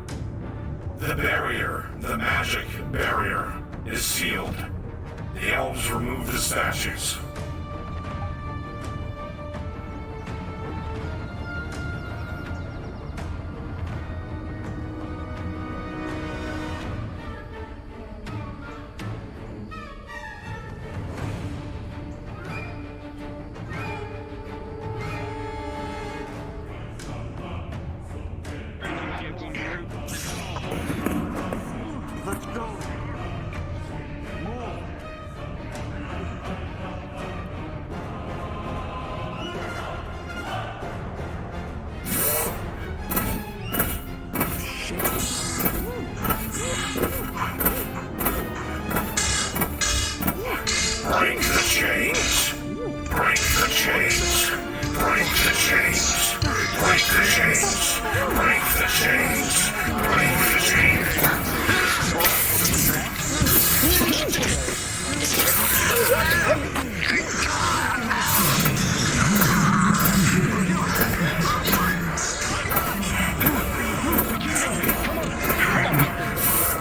The barrier, the magic barrier, is sealed. The elves removed the statues.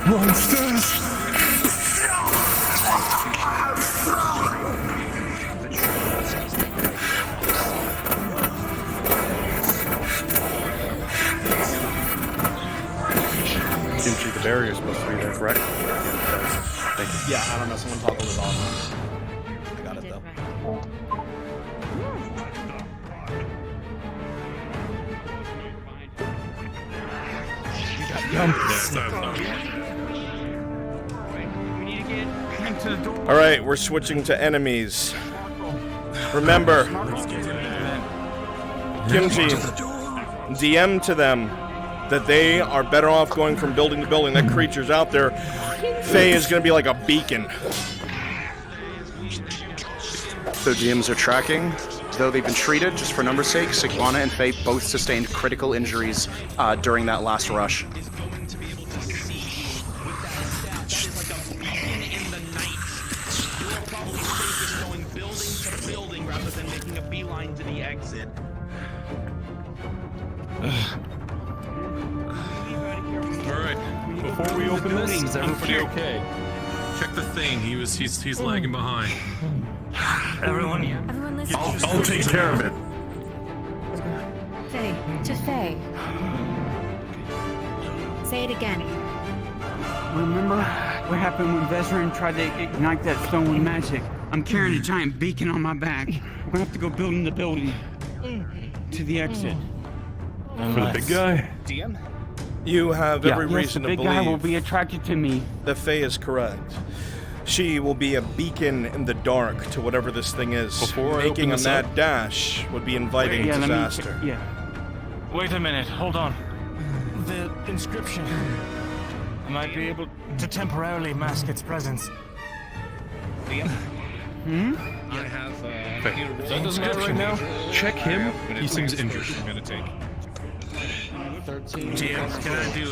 Monsters! Kimchi, the barrier is supposed to be there, correct? Thank you. Yeah, I don't know. Someone toggled it off. I got it though. All right, we're switching to enemies. Remember, Kimchi, DM to them that they are better off going from building to building. That creature's out there. Faye is going to be like a beacon. So GMs are tracking. Though they've been treated, just for number's sake, Sigvana and Faye both sustained critical injuries during that last rush. Alright, before we open this, is everybody okay? Check the thing, he's lagging behind. Everyone listen. I'll take care of it. Faye, to Faye. Say it again. Remember what happened when Vezran tried to ignite that stone with magic? I'm carrying a giant beacon on my back. We're gonna have to go building the building to the exit. For the big guy? DM? You have every reason the to big guy will believe be attracted to me. that Faye is correct. She will be a beacon in the dark to whatever this thing is. Before I Making open a this mad up- dash would be inviting Yeah, let me- disaster. yeah. Wait a minute, hold on. The inscription. I might be able to temporarily mask its presence. DM? I have That doesn't matter right now. Check him. He seems injured. I'm gonna take 13. GM, can I do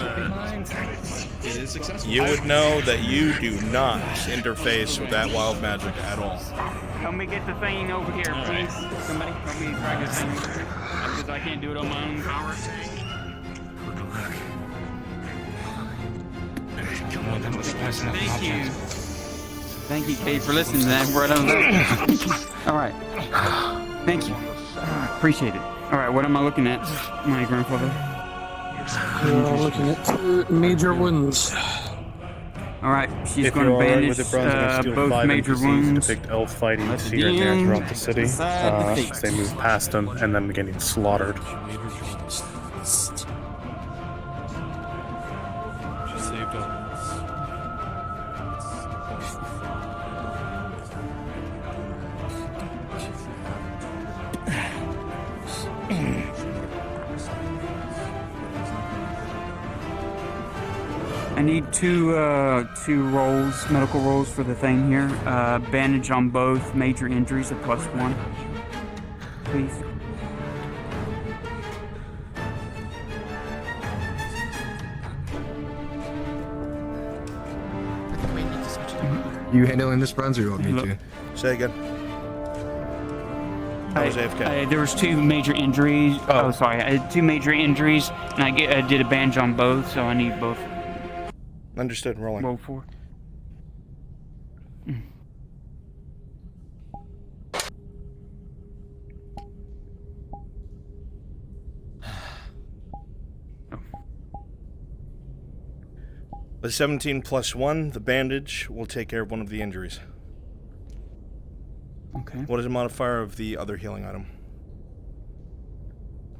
It is successful. You would know that you do not interface with that wild magic at all. Help me get the thing over here, please. Somebody help me drag this thing over here. Because I can't do it on my own power. Come on, that was fast enough. Thank you. Thank you, Kate, for listening to that. Right on that. All right. Thank you. Appreciate it. All right, what am I looking at, my grandfather? We're looking at 2 major wounds. All right, she's If going you're to alright bandage with it, Brunswick, steal both 5 major NPCs wounds. depict elf fighting Let's here and there begin. throughout the city. Decide the fate. They move past them and then getting slaughtered. She saved up. I need two rolls, medical rolls for the thing here. Bandage on both major injuries at +1, please. You handling this, Brunswick, or you want me to? Say again. I was AFK. There was 2 major injuries. Oh, sorry. I had 2 major injuries, and I did a bandage on both, so I need both. Understood. Rolling. Roll 4. The 17 plus 1, the bandage, will take care of one of the injuries. Okay. What is the modifier of the other healing item?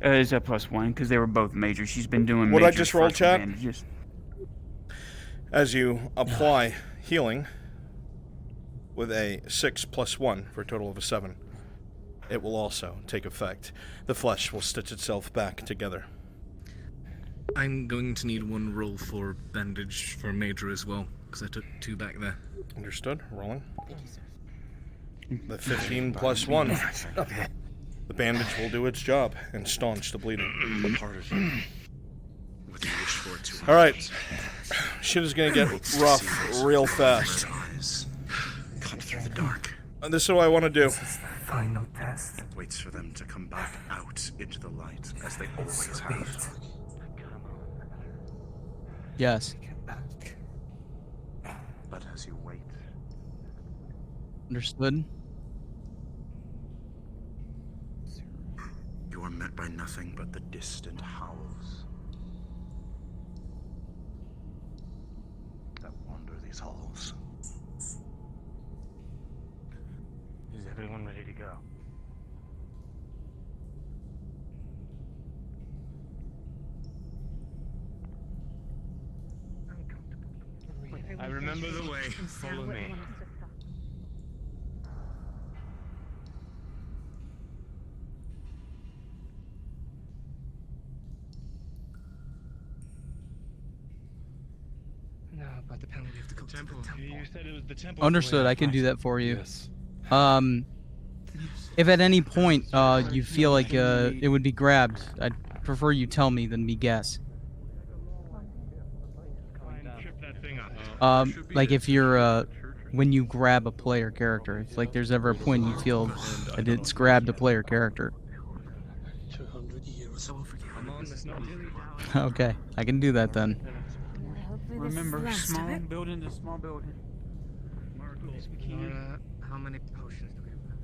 Is that +1? Because they were both major. She's been doing What I major just rolled, first chat? bandages. As you apply healing with a 6 plus 1 for a total of a 7, it will also take effect. The flesh will stitch itself back together. I'm going to need 1 roll for bandage for major as well, because I took 2 back there. Understood. Rolling. The 15 plus 1. The bandage will do its job and staunch the bleeding. Alright. Shit is gonna get rough real fast. Cut through the dark. And this is what I want to do. Final test. Waits for them to come back out into the light, as they always have. Yes. But as you wait, Understood. you are met by nothing but the distant howls that wander these halls. Is everyone ready to go? I remember the way. Follow me. No, but the penalty of the temple. You said it was the temple. Understood. I can do that for you. If at any point you feel like it would be grabbed, I'd prefer you tell me than me guess. Like if you're when you grab a player character, if like there's ever a point you feel that it's grabbed a player character. 200 years. Okay, I can do that then. Remember, small building to small building. How many potions do we have left?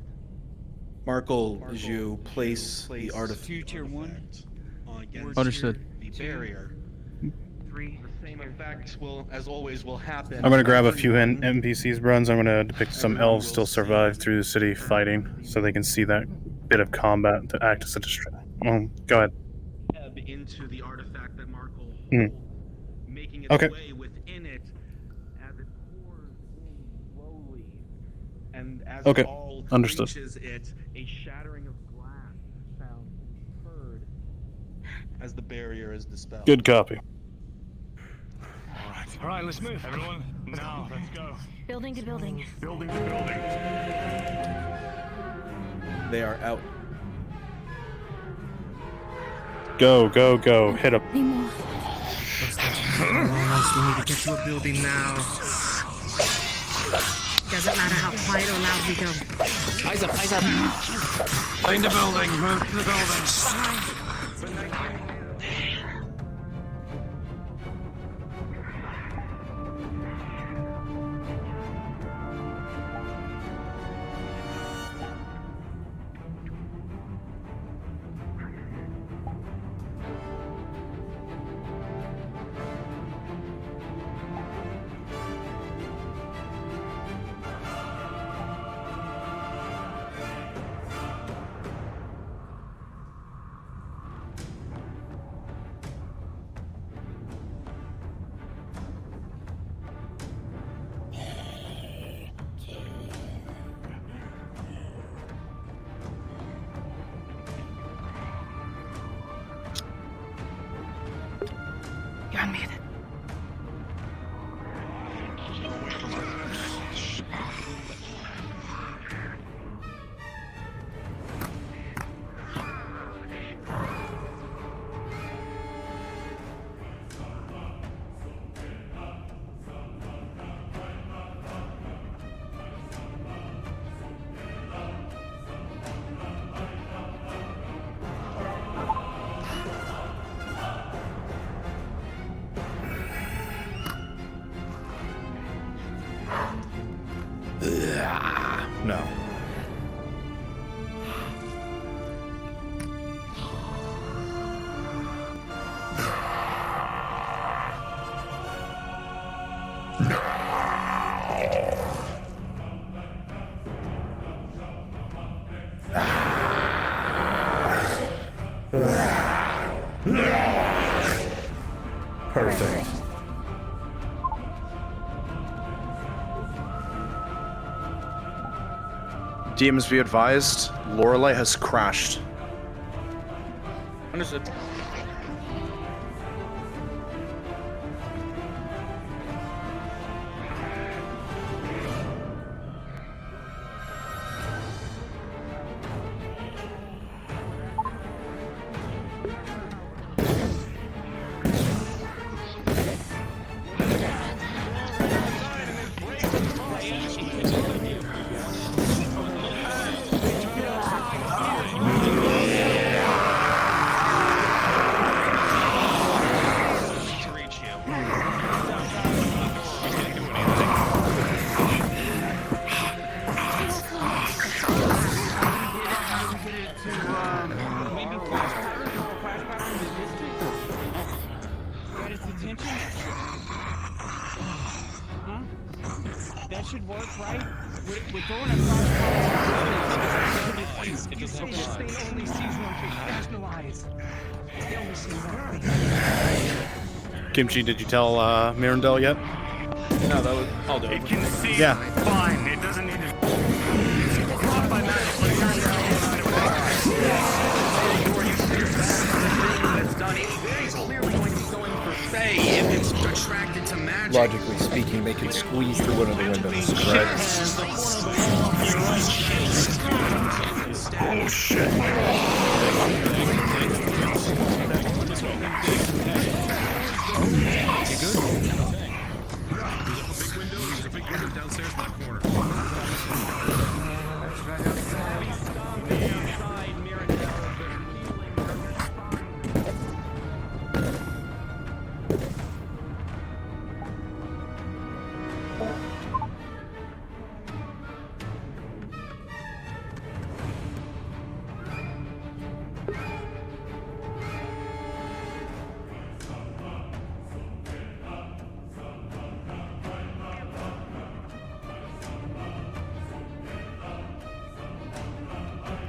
Markle, as you place the artifact Tier 1. against Understood. the barrier, 3. the same effects will, as always, will happen. I'm gonna grab a few NPCs, Bruns. I'm gonna depict some elves still survive through the city fighting, so they can see that bit of combat to act as a distraction. Go ahead. Into the artifact that Markle Mhm. making its Okay. way within it as it pours in slowly, and as Okay. it all Understood. reaches it, a shattering of glass sound is heard as the barrier is dispelled. Good copy. All right, let's move. Everyone, now let's go. Building to building. Building to building. They are out. Go, go, go. Hit him. Need more. Almost, we need to get to a building now. Doesn't matter how quiet or loud we go. Eyes up, eyes up. Find the building. Move to the building. You're unmuted. No. Perfect. DMs, be advised, Lorelei has crashed. Understood. Kimchi, did you tell Mirandel yet? No, that was. I'll do it. It can see. Yeah. Fine. It doesn't need to. If it's attracted to magic. Logically speaking, they can squeeze through one of the windows, right? Oh shit. Downstairs in that corner.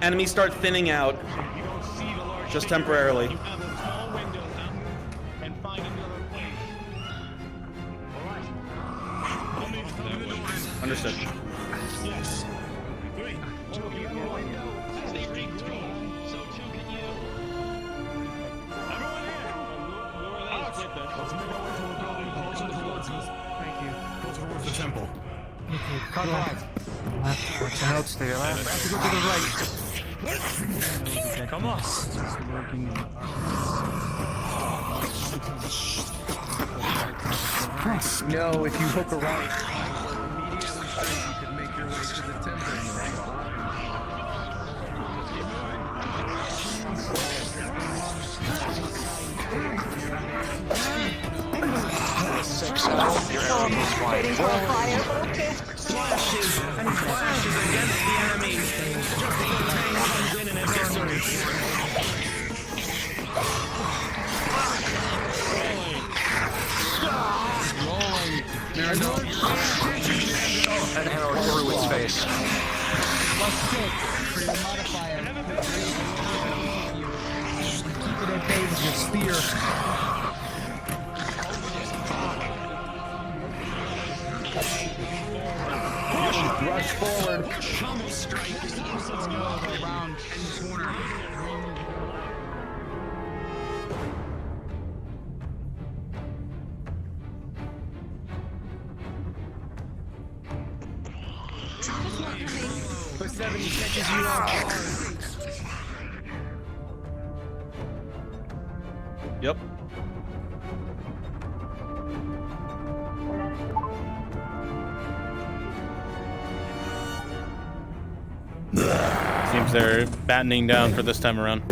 Enemies start thinning out, just temporarily. Understood. The temple. Okay, cut off. Left, watch out, stay left. I have to go to the right. Come on. No, if you hook around, immediately you could make your way to the temple. Waiting for a fire. Flashes and flashes against the enemy. Just before Tang comes in and eviscerates. An arrow through its face. Keep it at bay with your spear. Rush forward. Pummel strike. Around in the corner. For 70 catches you off. Yep. Seems they're battening down for this time around.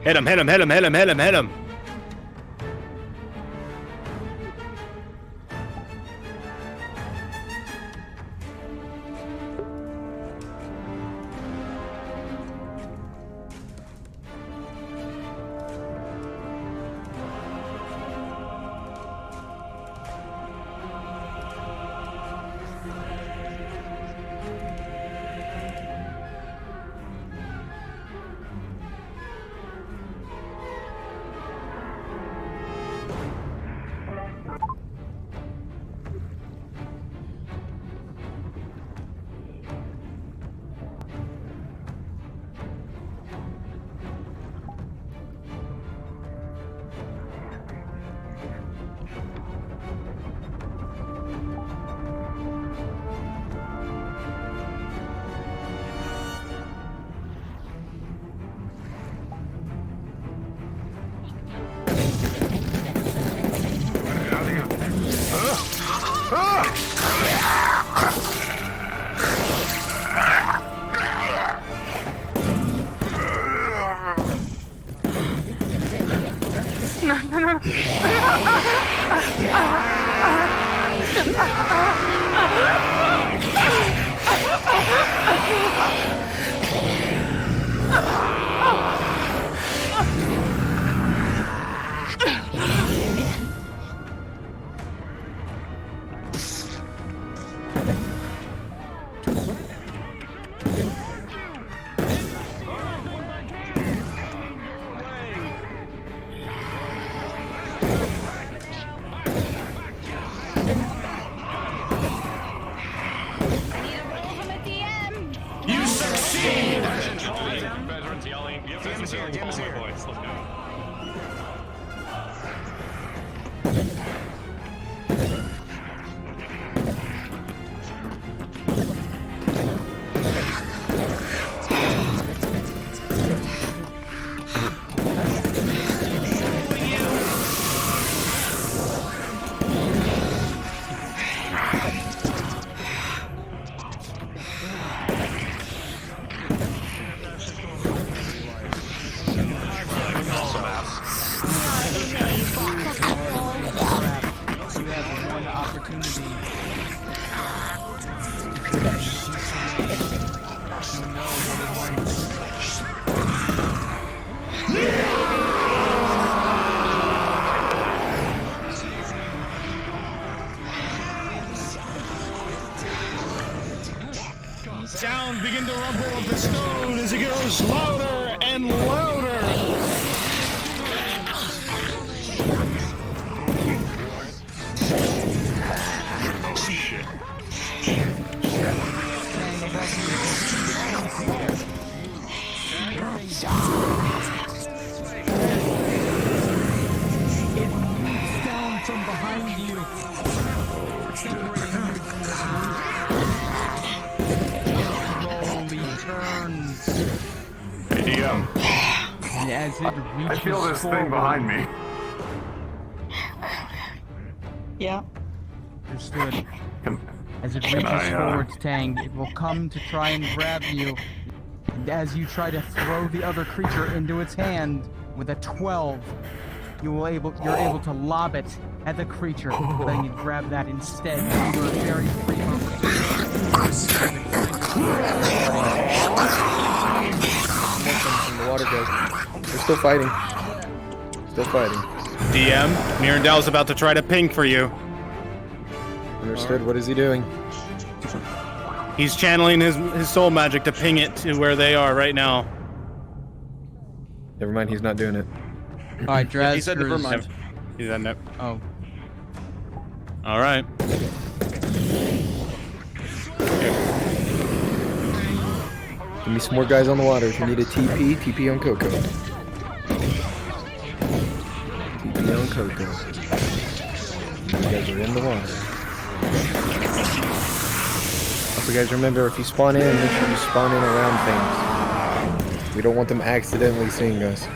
Hit him, hit him, hit him, hit him, hit him, hit him. You succeed! Veterans yelling. DM's here, DM's here. Let's go. Sound begin to rumble of the stone as it goes louder and louder. It moves down from behind you. Turns. Hey, DM. And as it reaches I feel this forward, thing behind me. Yeah. Understood. As it Can reaches I, forward, Tang, it will come to try and grab you. And as you try to throw the other creature into its hand with a 12, you're able to lob it at the creature, letting it grab that instead. You are very free From the water guys. They're still fighting. Still fighting. DM, Mirandell's about to try to ping for you. Understood. What is he doing? He's channeling his soul magic to ping it to where they are right now. Never mind, he's not doing it. Alright, Draz. He said never mind. He said no. Oh. Alright. Give me some more guys on the water. If you need a TP, TP on Coco. TP on Coco. You guys are in the water. Also, guys, remember, if you spawn in, make sure you spawn in around things. We don't want them accidentally seeing us.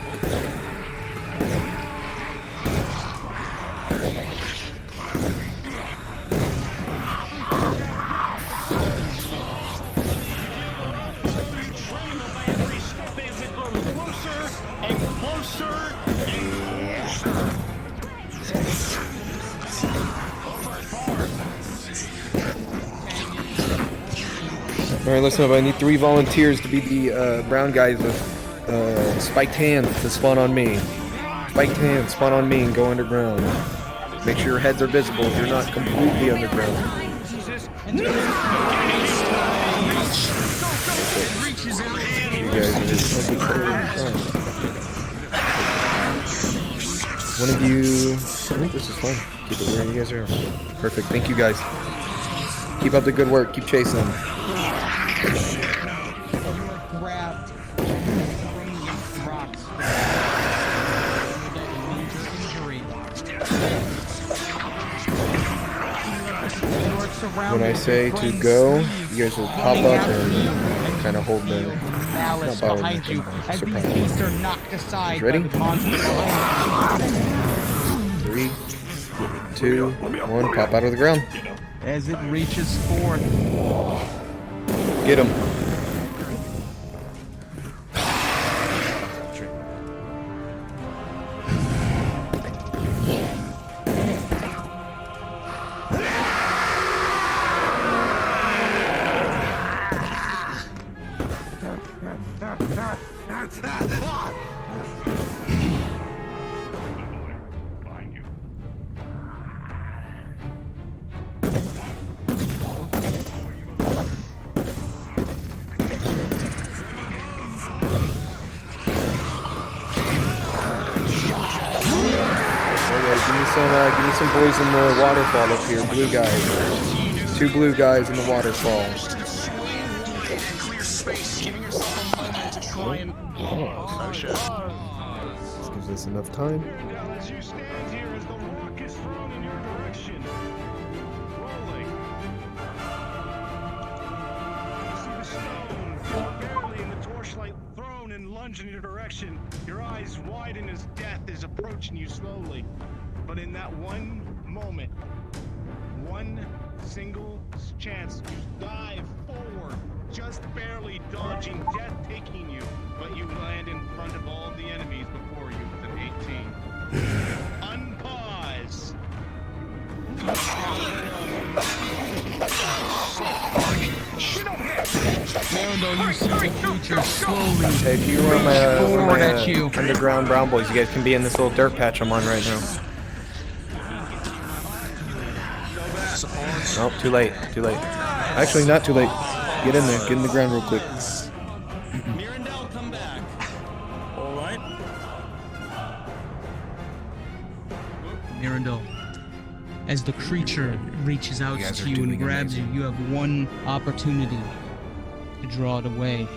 Closer and closer and closer. Alright, listen up. I need 3 volunteers to be the brown guys with spiked hands to spawn on me. Spiked hands, spawn on me and go underground. Make sure your heads are visible if you're not completely underground. You guys are just one of you. I think this is fun. Keep it where you guys are. Perfect. Thank you guys. Keep up the good work. Keep chasing them. When I say to go, you guys will pop up and kind of hold the behind you as these beasts are knocked aside. Ready? By the monster behind 3, 2, 1. Pop out of the ground. you. As it reaches forth. Get him. Give me some boys in the waterfall up here. Blue guys. 2 blue guys in the waterfall. This gives us enough time. In your direction, your eyes widen as death is approaching you slowly. But in that one moment, one single chance, you dive forward, just barely dodging death taking you, but you land in front of all the enemies before you with an 18. Unpause. Mando, you see the creature slowly Hey, if you are my, forward at you. underground brown boys, you guys can be in this little dirt patch I'm on right now. Oh, too late. Too late. Actually, not too late. Get in there. Get in the ground real quick. Mirandol, as the creature reaches out to you and grabs you, you have one opportunity to draw it away.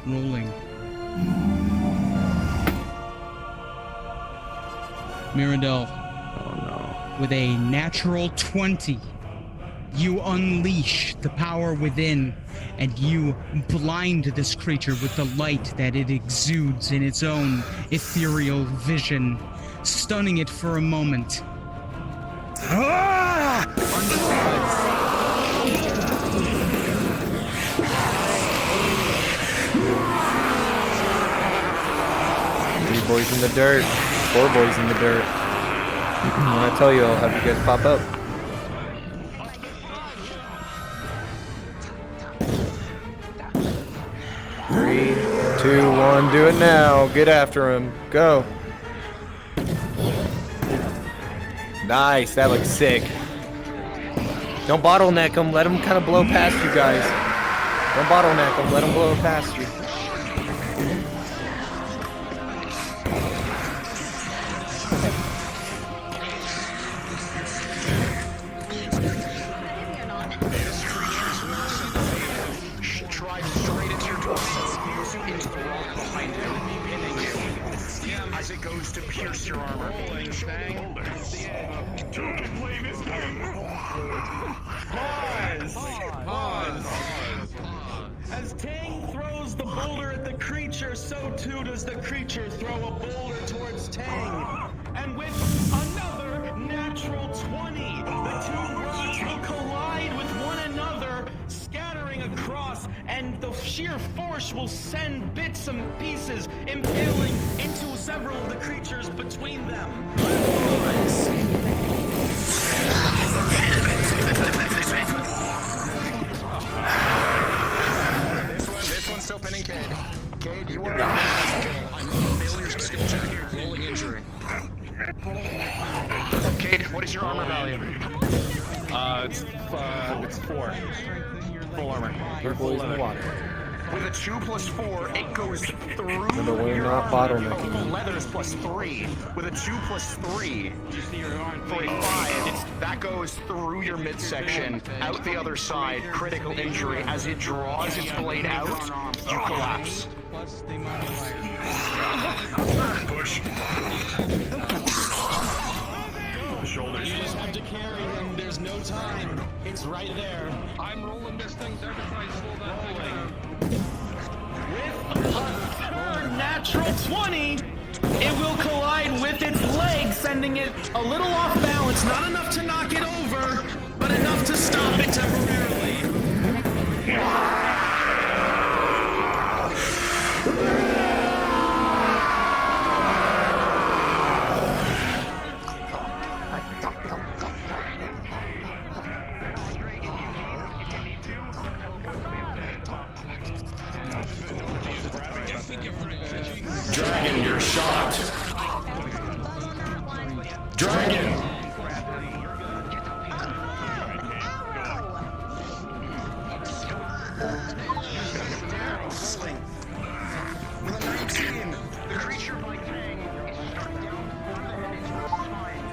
Rolling. Mirandol. With a natural 20, you unleash the power within, and you blind this creature with the light that it exudes in its own ethereal vision, stunning it for a moment. Three boys in the dirt. 4 boys in the dirt. When I tell you, I'll have you guys pop up. Three, 2, 1, do it now. Get after him. Go. Nice, that looks sick. Don't bottleneck him. Let him kind of blow past you guys. Don't bottleneck him. Let him blow past you. As it goes to pierce your armor. Pause. As Tang throws the boulder at the creature, so too does the creature throw a boulder towards Tang. And with another natural 20, the 2 worlds will collide with one another, scattering across and the sheer force will send bits and pieces impaling into several of the creatures between them. This one's still pinning Cade. Cade, you are failure skill check, rolling injury. Cade, what is your armor value? It's 4. Full armor. Your boys in the water. With a 2 plus 4, it goes through Remember, we're your not bottlenecking. the leathers plus 3. With a 2 plus 3, for a 5, that goes through your midsection, out the other side, critical injury. As it draws its blade out, you collapse. Push. Shoulders. You just have to carry him. There's no time. It's right there. I'm rolling this thing. Every time I slow that thing. With a third natural 20, it will collide with its leg, sending it a little off balance. Not enough to knock it over, but enough to stop it temporarily. Dragon, you're shot. Dragon. With a 19, the creature by Kang is struck down one of its spine.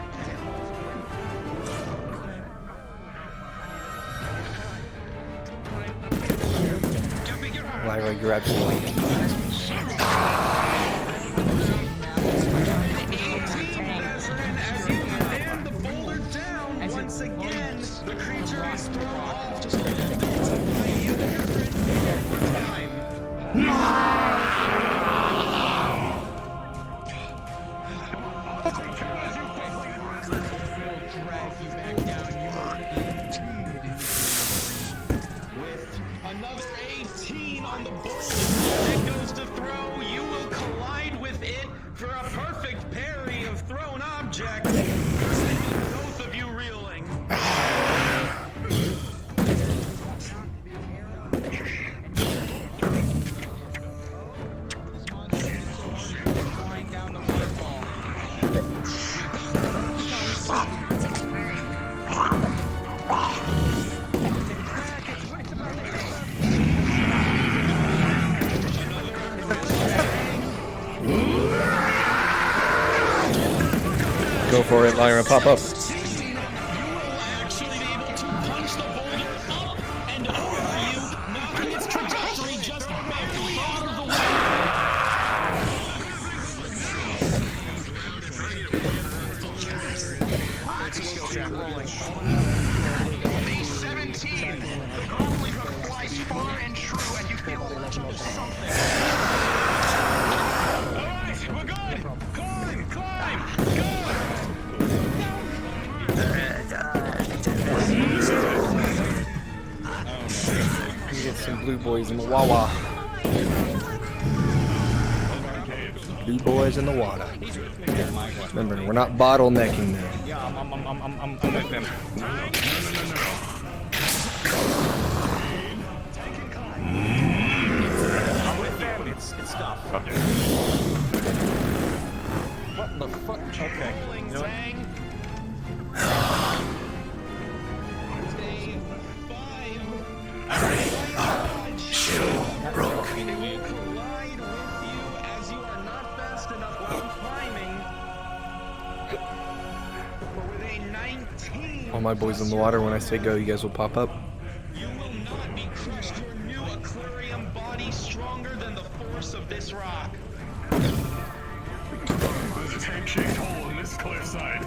Lyra grabs the light. Once again, the creature is thrown off just a little bit. With another 18 on the board, it goes to throw. You will collide with it for a perfect parry of thrown object. Both of you reeling. Go for it, Lyra. Pop up. You get some blue boys in the Wawa. Blue boys in the water. Remember, we're not bottlenecking them. Yeah, I'm with them. I'm with them. It's stuff. What the fuck? Okay. You know what? All my boys in the water, when I say go, you guys will pop up. You will not be crushed. Your new aquarium body stronger than the force of this rock. There's a tank-shaped hole in this cliffside.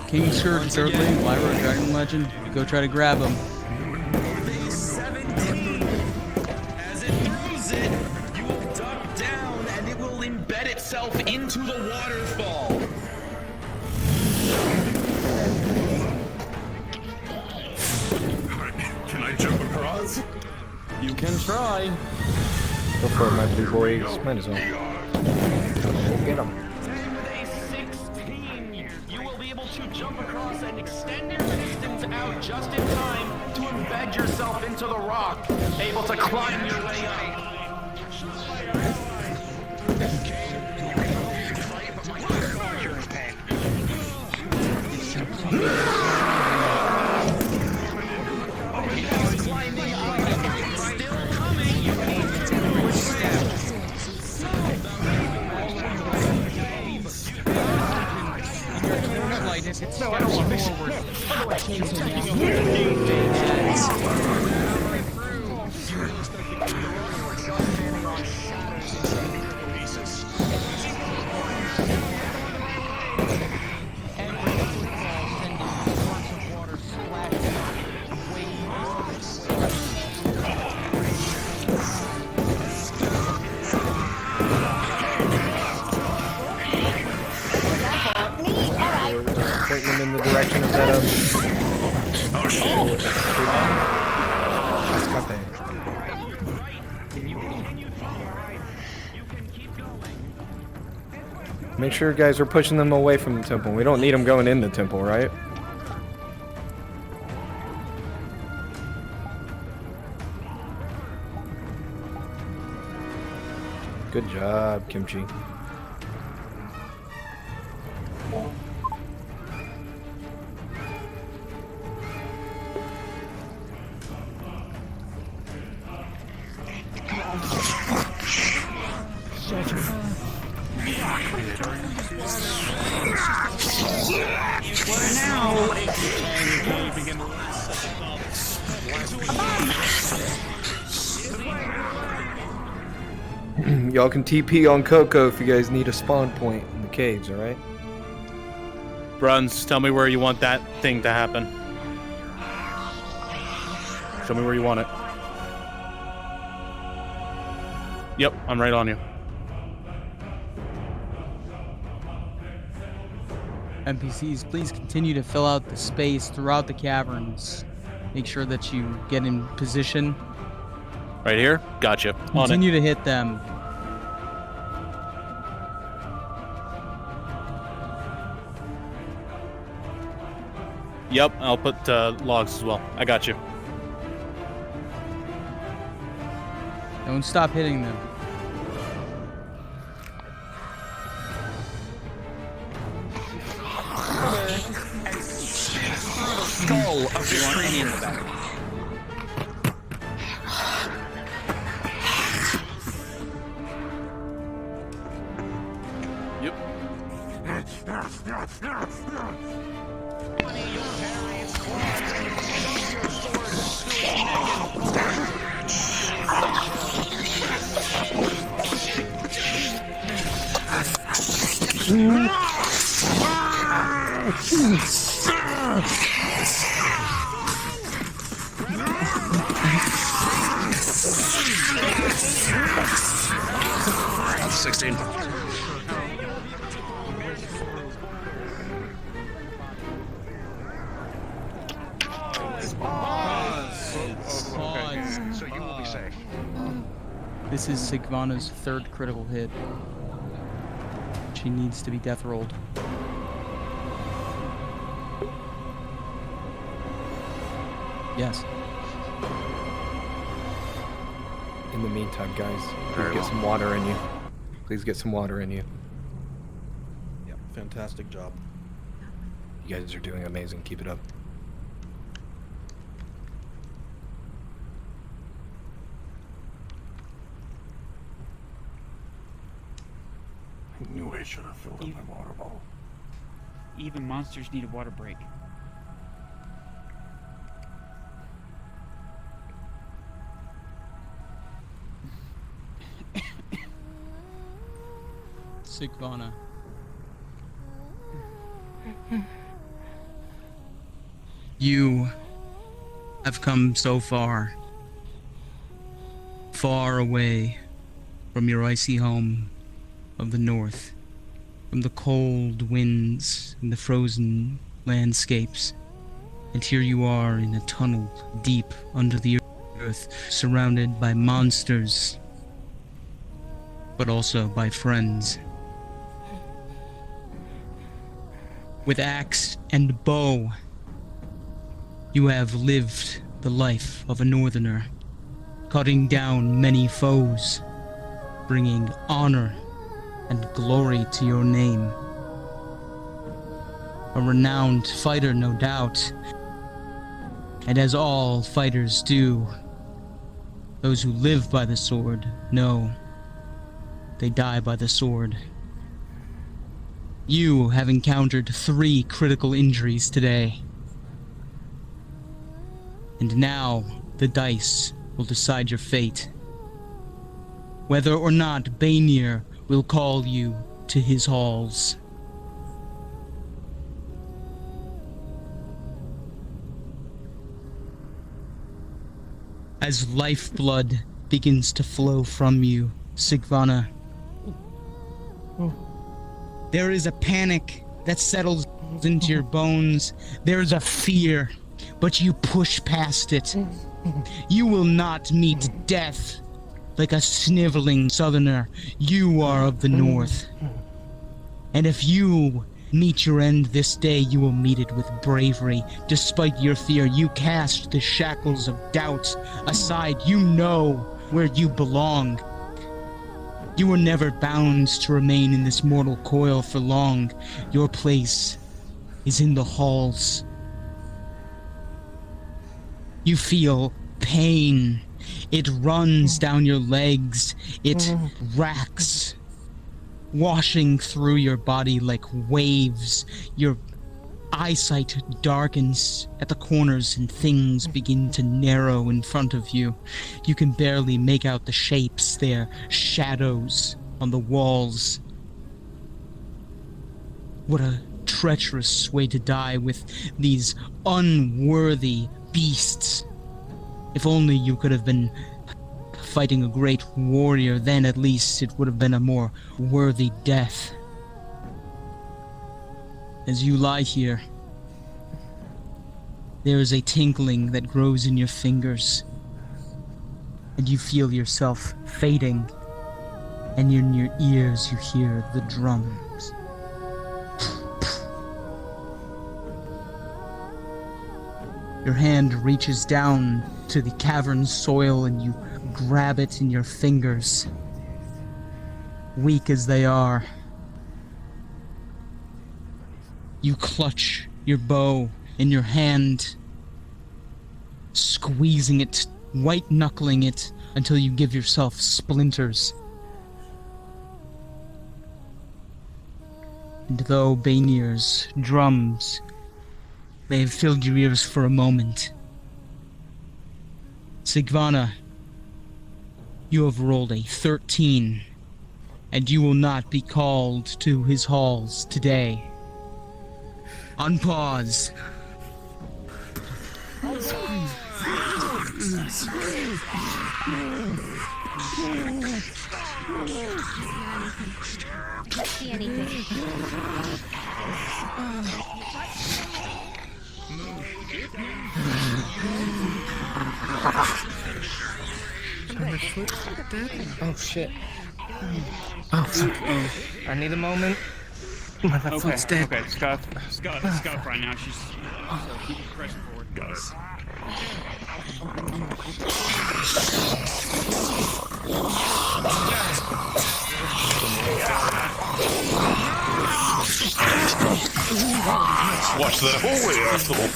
King Scourge, thirdly, Lyra, Dragon Legend. Go try to grab him. Phase 17. As it throws it, you will duck down and it will embed itself into the waterfall. it! You can try. Go for it, my blue boys. Might as well. We'll get him. With a 16, you will be able to jump across and extend your distance out just in time to embed yourself into the rock, able to climb your way up. No, I don't want this. Point them in the direction of that Oh shit! Make sure, guys, we're pushing them away from the temple. We don't need them going in the temple, right? Good job, Kimchi. Y'all can TP on Coco if you guys need a spawn point in the caves, alright? Bruns, tell me where you want that thing to happen. Show me where you want it. Yep, I'm right on you. NPCs, please continue to fill out the space throughout the caverns. Make sure that you get in position. Right here? Gotcha. Continue to hit them. Yep, I'll put logs as well. I got you. Don't stop hitting them. Skull of the tree in the back. That's 16. So you will be safe. This is Sigvana's third critical hit. She needs to be death rolled. Yes. In the meantime, guys, please get some water in you. Please get some water in you. Yeah, fantastic job. You guys are doing amazing. Keep it up. I knew I should have filled up my water bottle. Even monsters need a water break. Sigvana. You have come so far. Far away from your icy home of the north, from the cold winds and the frozen landscapes. And here you are in a tunnel deep under the Earth, surrounded by monsters, but also by friends. With axe and bow, you have lived the life of a northerner, cutting down many foes, bringing honor and glory to your name. A renowned fighter, no doubt, and as all fighters do, those who live by the sword know they die by the sword. You have encountered 3 critical injuries today. And now, the dice will decide your fate. Whether or not Bainir will call you to his halls. As lifeblood begins to flow from you, Sigvana, there is a panic that settles into your bones. There's a fear, but you push past it. You will not meet death like a sniveling southerner. You are of the north. And if you meet your end this day, you will meet it with bravery. Despite your fear, you cast the shackles of doubt aside. You know where you belong. You were never bound to remain in this mortal coil for long. Your place is in the halls. You feel pain. It runs down your legs. It racks, washing through your body like waves. Your eyesight darkens at the corners and things begin to narrow in front of you. You can barely make out the shapes. They're shadows on the walls. What a treacherous way to die with these unworthy beasts. If only you could have been fighting a great warrior, then at least it would have been a more worthy death. As you lie here, there is a tingling that grows in your fingers, and you feel yourself fading, and in your ears you hear the drums. Your hand reaches down to the cavern soil and you grab it in your fingers. Weak as they are, you clutch your bow in your hand, squeezing it, white-knuckling it until you give yourself splinters. And though Bainir's drums may have filled your ears for a moment, Sigvana, you have rolled a 13, and you will not be called to his halls today. Unpause. See anything. Oh shit. Oh, I need a moment. My left foot's dead. Okay, Scott right now. She's so keep pressing forward. Guys. Watch that holy asshole.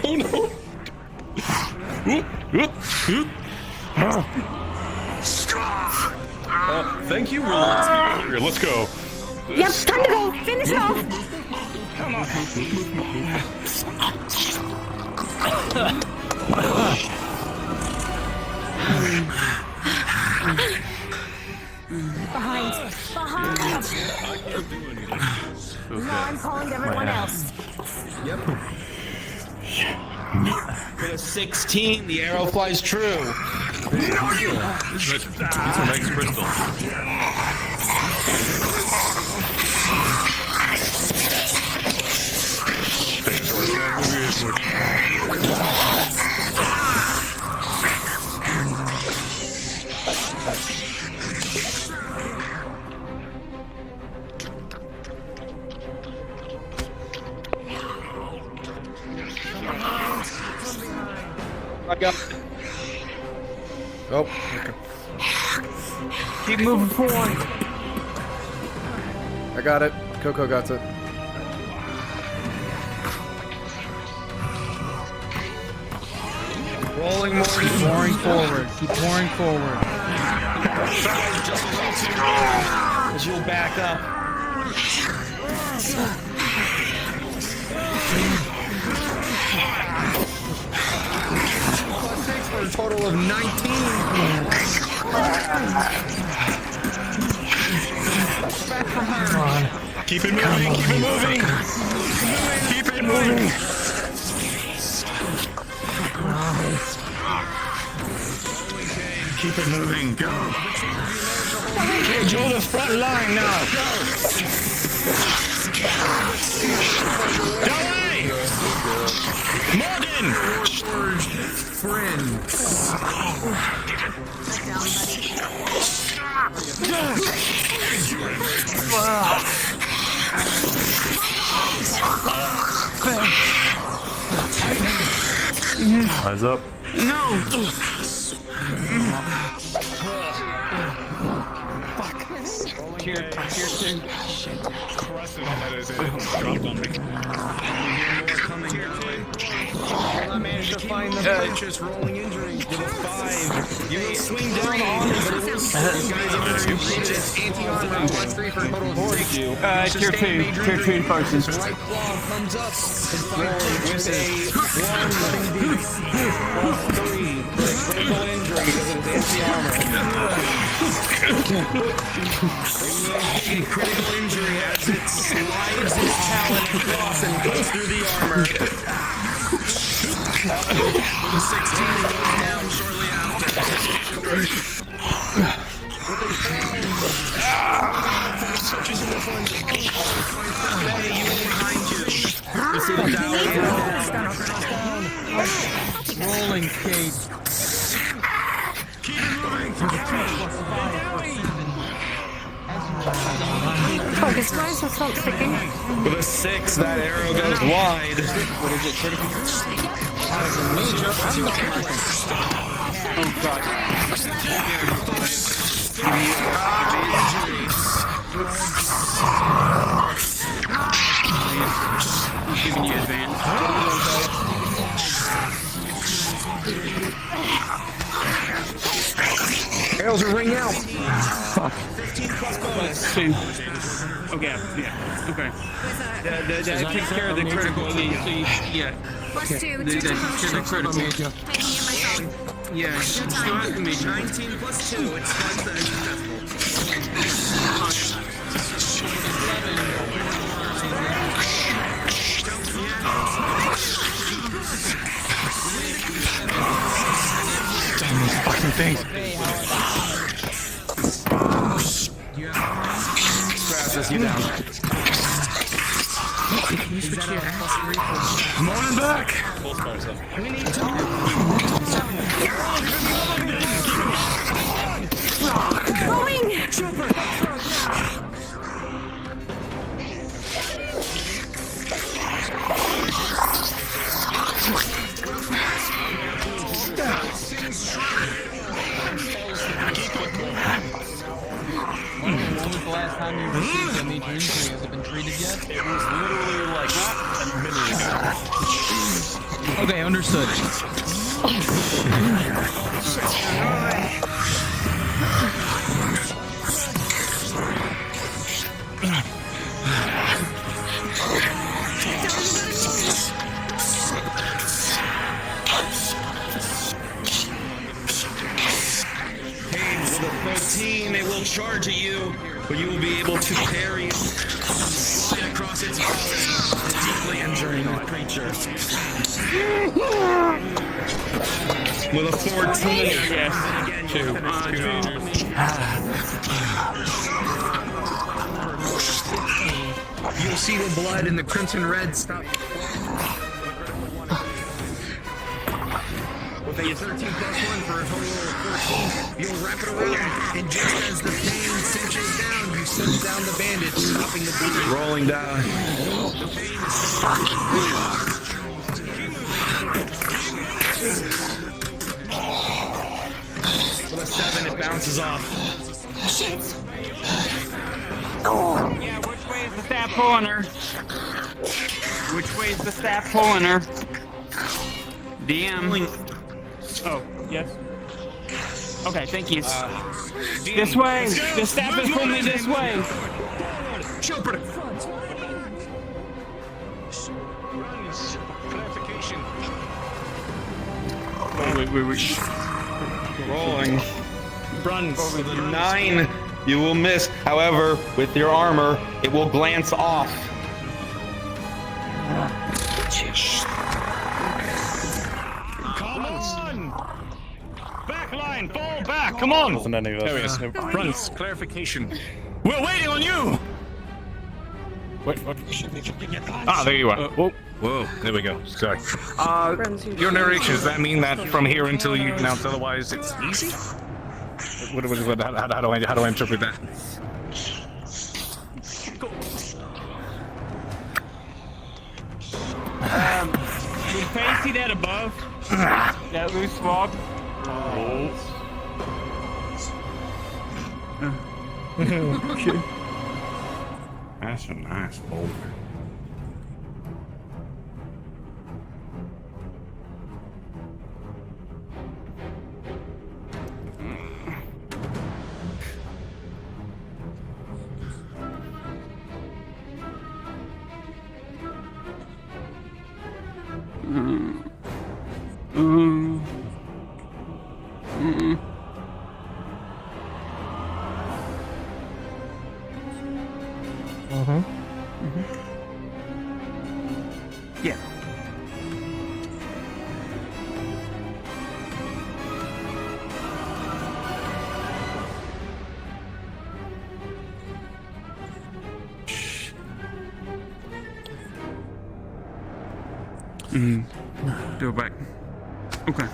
Oh no! Thank you. Here, let's go. Yep, time to go. Finish it off. Come on. Behind. No, I'm calling everyone else. Yep. 16. The arrow flies true. These are nice crystals. I got it. Oh, okay. Keep moving forward. I got it. Coco got it. Rolling more. Keep pouring forward. Keep pouring forward. Just a little too low as you'll back up. For a total of 19. Come on. Keep it moving, keep it moving. Keep it moving. Keep it moving. Go. Okay, Joe, the front line now. Delay! Morgan! Friends. Eyes up. No! Tier 2. Crusted on that as it dropped on me. I managed to find the purchase rolling injury with a 5. You will swing down on it, but it will still. You guys are going to reach its anti-armor +3 for a total of 6. Tier 2 focus. Right claw comes up and fires with a 1 +3 for a critical injury because of its anti-armor. Critical injury as it slides its talon across and goes through the armor. The 16 goes down shortly after. Behind you. You see the down. Rolling, Kate. Keep it moving. Focus rise, what's not sticking? With a 6, that arrow goes wide. What is it? Critical? Oh god. I'm giving you advance. Arrows will ring out. Fuck. 2. Okay, yeah, okay. That takes care of the critical, so yeah. +2, Okay. 2 to The critical. Taking in myself. Yeah, still have the major. 19 +2, it's Damn these fucking things. Crashes you down. Come on and back. We need to Going! When was the last time you received a major injury? Has it been treated yet? It was literally like a minute ago. Okay, understood. With a 13, they will charge at you, but you will be able to parry, slide across its belly, deeply injuring the creature. With a 14. You'll see the blood and the crimson red stop. With a 13 plus 1 for a total of 14, you'll wrap it around, and just as the pain cinches down, you set down the bandage, stopping the bleeding. Rolling down. The pain is with a 7, it bounces off. Shit. Yeah, which way is the staff pulling her? Which way is the staff pulling her? DM. Oh, yes. Okay, thank you. This way! The staff is pulling me this way! Chopper! Clarification. Wait. Rolling. Bruns. 9. You will miss. However, with your armor, it will glance off. Come on! Backline, fall back, come on! Wasn't any of us. There he is. Bruns, clarification. We're waiting on you! What? Ah, there you are. Whoa, there we go. Sorry. Your narration, does that mean that from here until you announce otherwise it's easy? How do I interpret that? Can Faye see that above? That loose log? Okay. That's a nice boulder. Yeah. Do it back. Okay.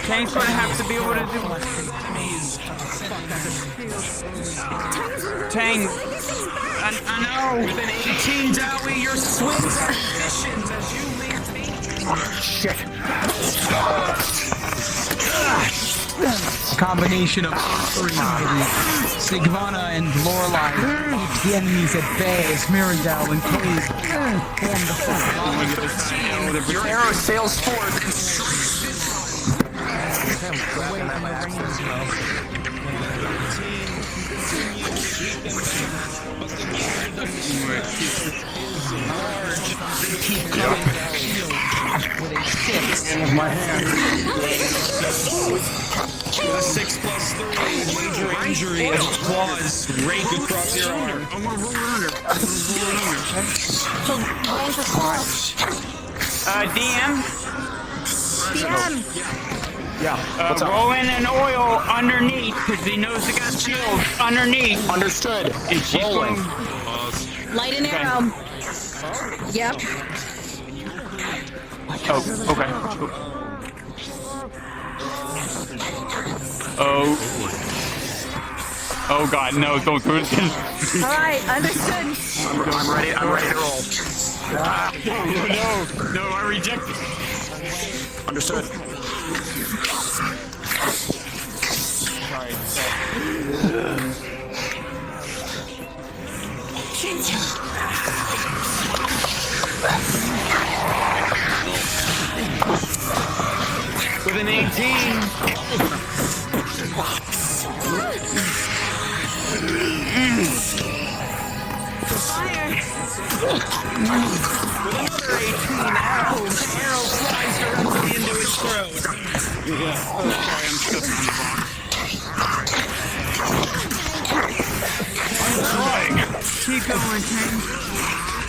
Tank's gonna have to be able to do Tang, I know. With an 18 Dowie, your swings are efficient as you maintain. Shit. Combination of Sigvana and Lorelei keeps the enemies at bay as Mirandel and Cade form the front. Your arrow sails forth and with a 6 with my hand. With a 6 plus 3, major injury as its claws rake across your arm. I'm gonna roll it under. DM? Yeah. What's up? Roll in an oil underneath, because he knows they got shield underneath. Understood. And she's Rolling. Light an arrow. Yep. Oh, okay. Oh God, no, don't do it. Alright, understood. I'm ready to roll. No, I reject it. Understood. Arrow flies directly into its throat. Sorry, I'm stuck on the box. Keep going, King.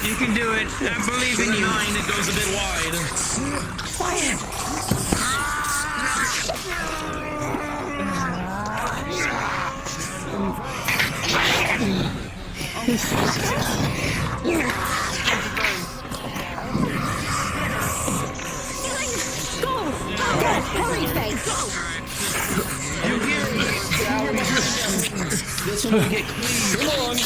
You can do it. I believe in you. 9, it goes a bit wide. This one will get clean. Come on.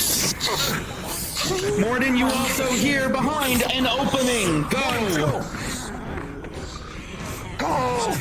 Morden, you also hear behind an opening. Go. Go.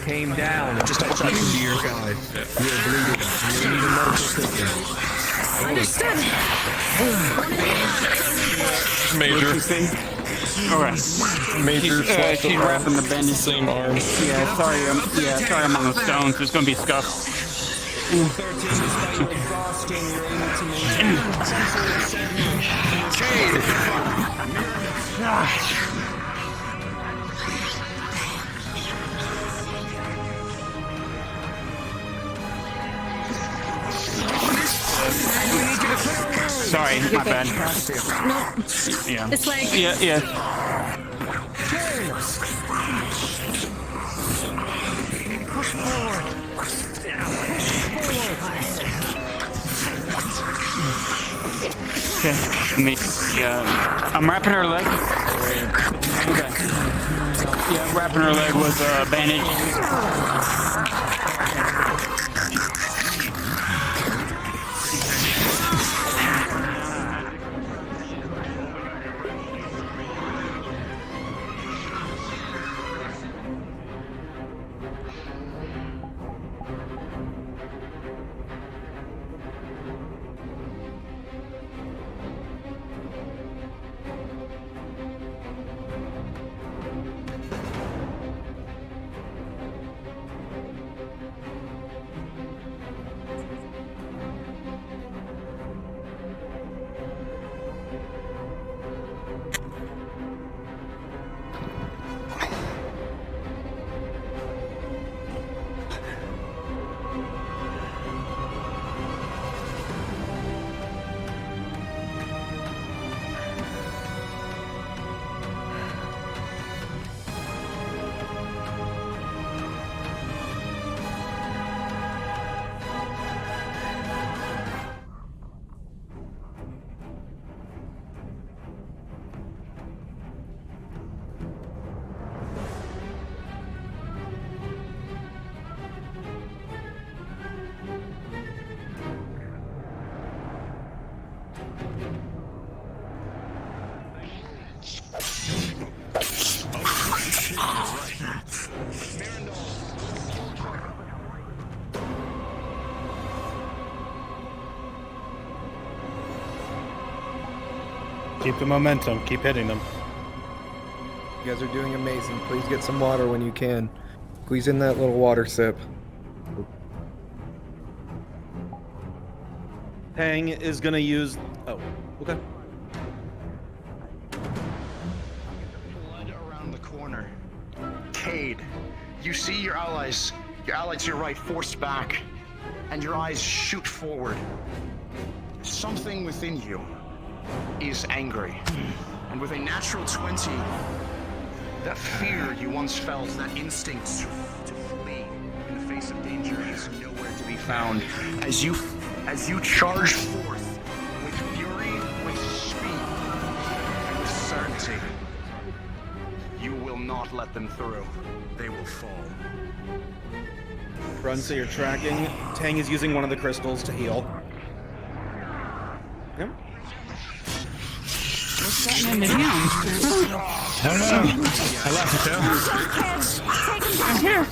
Came down and just touched into your side. You were bleeding. You need a medical treatment. Understood. Major. Okay. Major. She's wrapping the bandage. Same arm. Yeah, sorry I'm on the stones. There's gonna be scuffs. 13, despite exhaustion, you're able to Sorry, my bad. No. Yeah. This way. Yeah. Push forward. Okay. I'm wrapping her leg. Okay. Yeah, wrapping her leg with a bandage. Keep the momentum. Keep hitting them. You guys are doing amazing. Please get some water when you can. Squeeze in that little water sip. Tang is gonna use... Oh, okay. Blood around the corner. Cade, you see your allies Your ally to your right forced back, and your eyes shoot forward. Something within you is angry. And with a natural 20, that fear you once felt, that instinct to flee in the face of danger is nowhere to be found. As you charge forth with fury, with speed, and with certainty, you will not let them through. They will fall. Run, so you're tracking. Tang is using one of the crystals to heal. Yep. What's that in the hand? I don't know. I left it Here.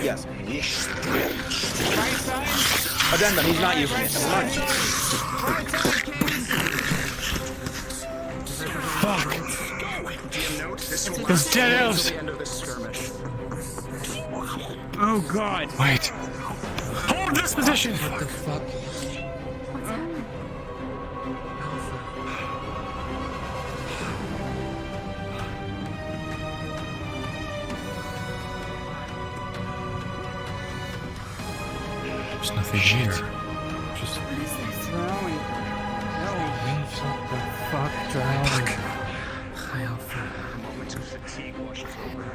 Yes. Addendum, he's not using it. Fuck. Those dead elves. Oh god. Wait. Hold this position. What the fuck? There's nothing here. Just Drowning. waves of the fuck drowning. A moment of fatigue washes over.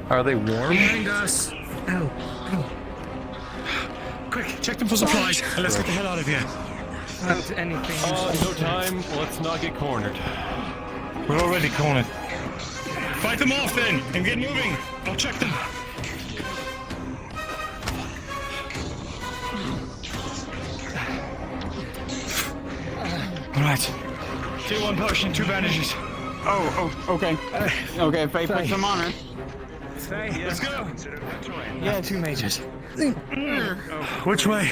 Are they warm? Behind us. Ow. Ow. Quick, check them for supplies, and let's get the hell out of here. Not anything. No time. Let's not get cornered. We're already cornered. Fight them off then, and get moving. I'll check them. All right. Tier 1 potion, 2 bandages. Oh, okay. Okay, Faye, put some on her. Let's go. Yeah, 2 mages. Which way?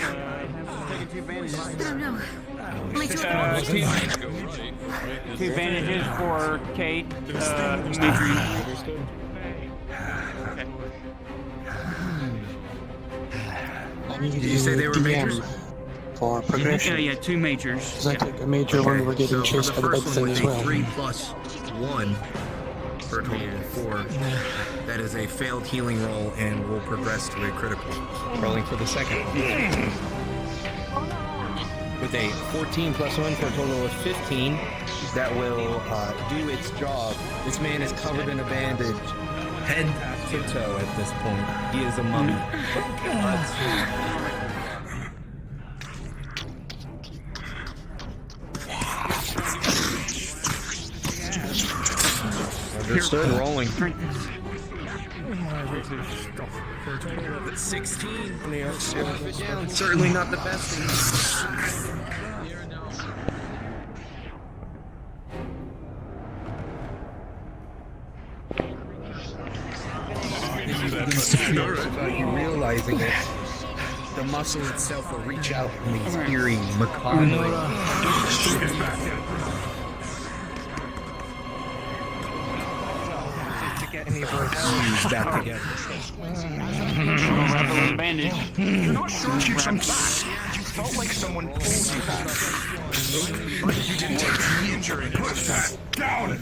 No. Two bandages for Kate. Dimitri. Did you say they were majors? For progression. Yeah, 2 majors. Because I took a major when we were getting chased by the big thing as well. 3 plus 1 for a total of 4. That is a failed healing roll and will progress to a critical. Rolling for the second one. With a 14 plus 1 for a total of 15, that will do its job. This man is covered in a bandage, head to toe at this point. He is a mummy. Understood. Rolling. For a total of 16. Certainly not the best. Without you realizing it, the muscle itself will reach out in these eerie, macabre to get any of our fuse back together. Bandage. You're not sure if you jumped back. You felt like someone pulled you back. But you didn't take the injury. Push that down.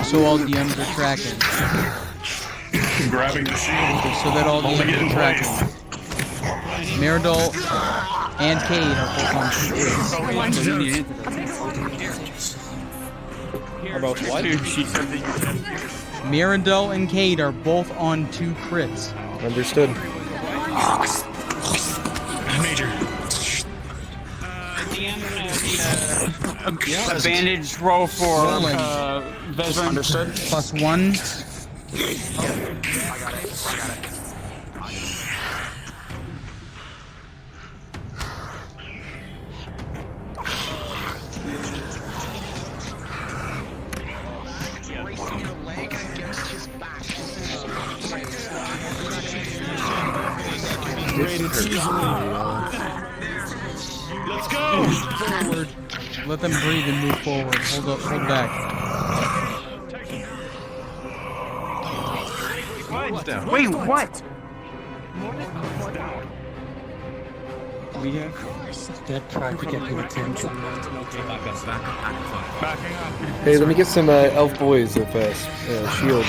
So all DMs are tracking. Grabbing the shield. Okay, so that all DMs are tracking. Mirandol and Cade are both on 2 crits. About what? Mirandol and Cade are both on 2 crits. Understood. Major. A bandage roll for veteran. Understood. +1. I got it. Bracing your leg against his back. Let's go! Forward. Let them breathe and move forward. Hold back. Wait, what? We have. They're trying to get your attention. Backing up. Hey, let me get some elf boys with shields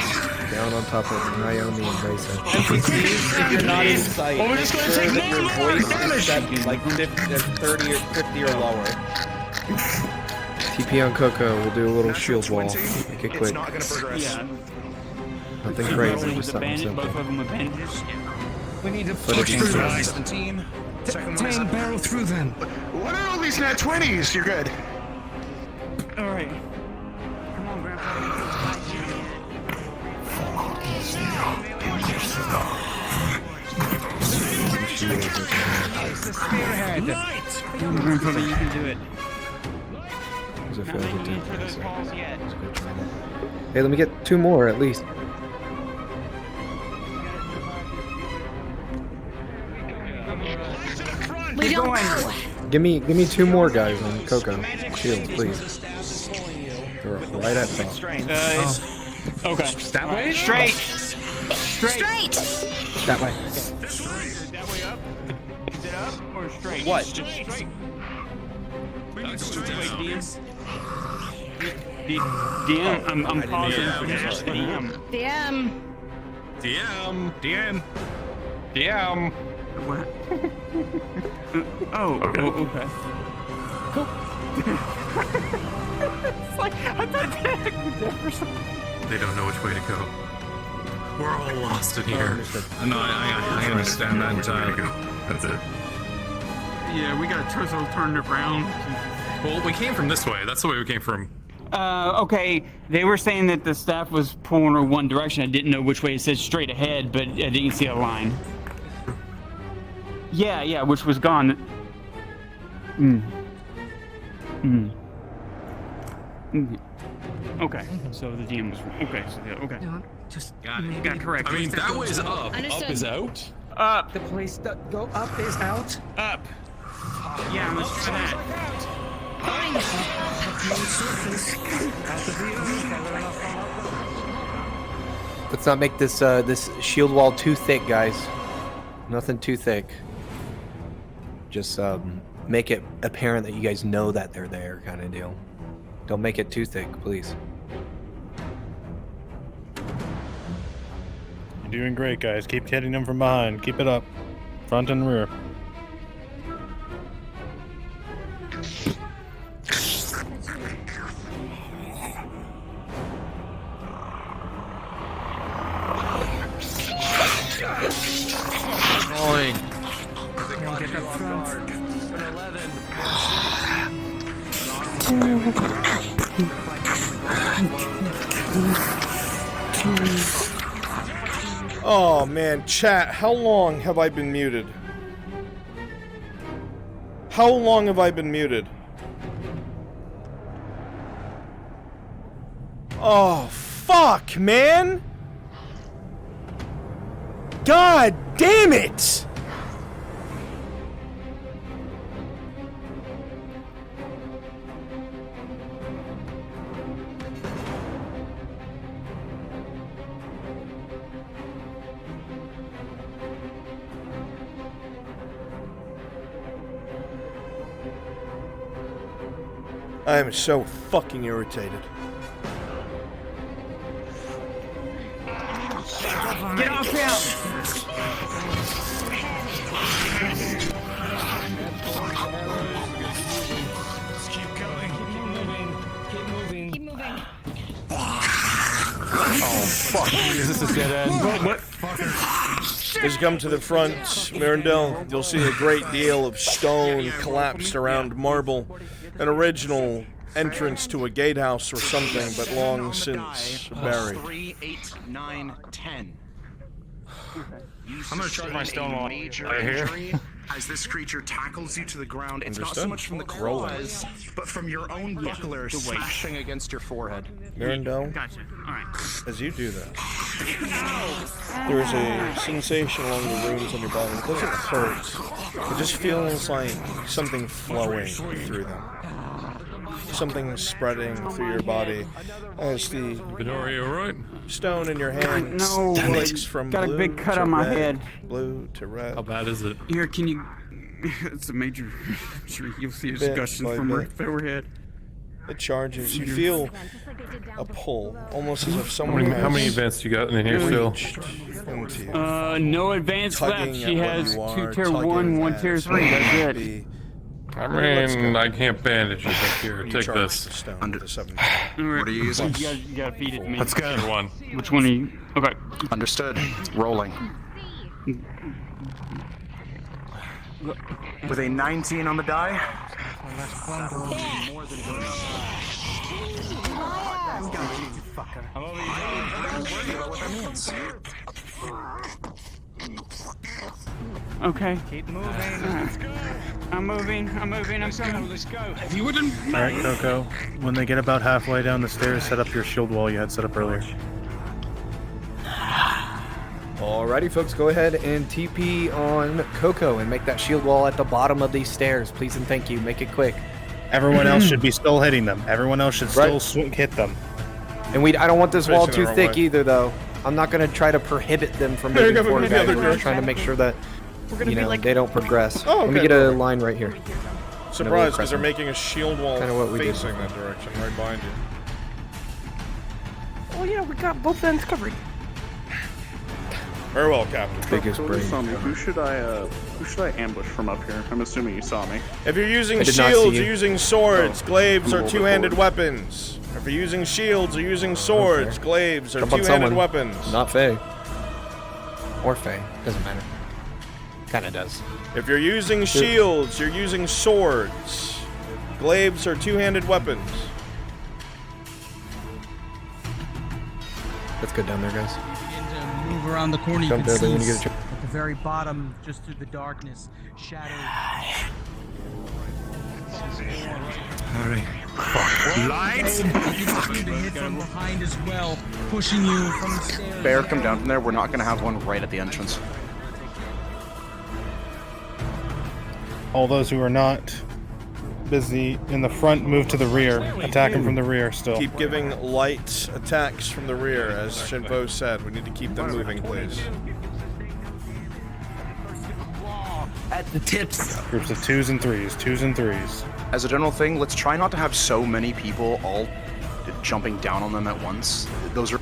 down on top of Naomi and Brisa. If you're not in sight, Well, we're make just gonna sure take that your more voice damage. is set to like 30 or 50 or lower. TP on Coco, we'll do a little shield wall. Make it quick. Yeah. Nothing crazy, With just the something bandage, simple. both of them with bandages. We need to But push it's through easy. 17. Tang, barrel through them. What are all these nat 20s? You're good. All right. Come on, Grandpa. Spearhead. Grandfather, you can do it. There's a failure to For those balls yet. Hey, let me get 2 more at least. We don't know. Give me 2 more guys on Coco. Shields, please. They're right at top. Okay. That way? Straight. Straight. That way. That way up? Is it up or straight? What? Straight. DM, I'm pausing for just DM. DM. DM. What? Oh, okay. It's like, I thought They don't know which way to go. We're all lost in here. No, I understand that entirely. That's it. yeah, we got to turn it around. Well, we came from this way. That's the way we came from. Okay, they were saying that the staff was pulling her one direction. I didn't know which way. It said straight ahead, but I didn't see a line. Yeah, which was gone. Okay, so the DM was wrong. Okay, so yeah, okay. Just Got it. Got correct. I mean, that way's up. Understood. Up is out? Up. The place that go up is out. Up. Yeah, let's try that. Let's not make this this shield wall too thick, guys. Nothing too thick. Just make it apparent that you guys know that they're there, kind of deal. Don't make it too thick, please. You're doing great, guys. Keep hitting them from behind. Keep it up. Front and rear. Annoying. Oh man, chat, how long have I been muted? How long have I been muted? Oh, fuck, man! God damn it! I am so fucking irritated. Get off him! Keep going. Keep moving. Keep moving. Keep moving. Oh, fuck. Is this a dead end? What? As you come to the front, Mirandel, you'll see a great deal of stone collapsed around marble. An original entrance to a gatehouse or something, but long since buried. 3, 8, 9, 10. I'm gonna charge my stone wall Major right here. injury as this creature tackles you to the ground. It's not so Understood. much from the Rolling. claws, but from your own buckler smashing against your forehead. Mirandel, Gotcha. Alright. as you do that, there is a sensation along the runes on your body. It doesn't hurt. It just feels like something flowing through them. Something spreading through your body as the Midori, alright? stone in your hand No, flicks from got a blue big cut to on my red, head. blue to red. How bad is it? Here, can you It's a major. You'll see a Bit discussion by from bit. right overhead. It charges. You feel a pull, almost as if someone How many events you got in here still? into you. No advance left. Tugging She at what has you 2 are, tier tugging 1, 1 at tier 3. what That's might it. be. I mean, I can't bandage you, but here, You take charge this. the stone with the 7. What are you using? You gotta feed it to me. Let's go. Tier 1. Which one are you? Okay. Understood. Rolling. With a 19 on the die. Okay. Keep moving. Let's go. I'm moving. I'm coming. Let's go. If you wouldn't. Alright, Coco. When they get about halfway down the stairs, set up your shield wall you had set up earlier. Alrighty, folks, go ahead and TP on Coco and make that shield wall at the bottom of these stairs, please and thank you. Make it quick. Everyone else should be still hitting them. Everyone else should still hit them. And I don't want this wall Facing the too wrong thick way. either, though. I'm not going to try to prohibit them from They're moving gonna forward, move the guys. other We're just trying to make sure that they don't progress. Oh, Let me okay. get a line right here. Surprised because they're making a shield wall Kinda what we did facing before. that direction, right behind you. Oh yeah, we got both ends covered. Very well, Captain. Biggest brain. Who should I ambush from up here? I'm assuming you saw me. If you're using I did not see shields, you. you're using swords, glaives, I'm a or little bit two-handed bored. weapons. If you're using shields, you're using swords, Okay. glaives, or Jump on two-handed someone. weapons. Not Faye. Or Faye. Doesn't matter. Kinda does. If you're using shields, you're using swords, glaives, or two-handed weapons. Let's go down there, guys. Begin to move around the corner. You Jump can there, then see when you get a at the very bottom, just through the darkness, shadows. Lights! You're going to hit from behind as well, pushing you from the stairs. Bear, come down from there. We're not gonna have one right at the entrance. All those who are not busy in the front move to the rear. Attack them from the rear still. Keep giving light attacks from the rear, as Shinvo said. We need to keep them moving, please. At the tips. Groups of 2s and 3s, 2s and 3s. As a general thing, let's try not to have so many people all jumping down on them at once. Those are.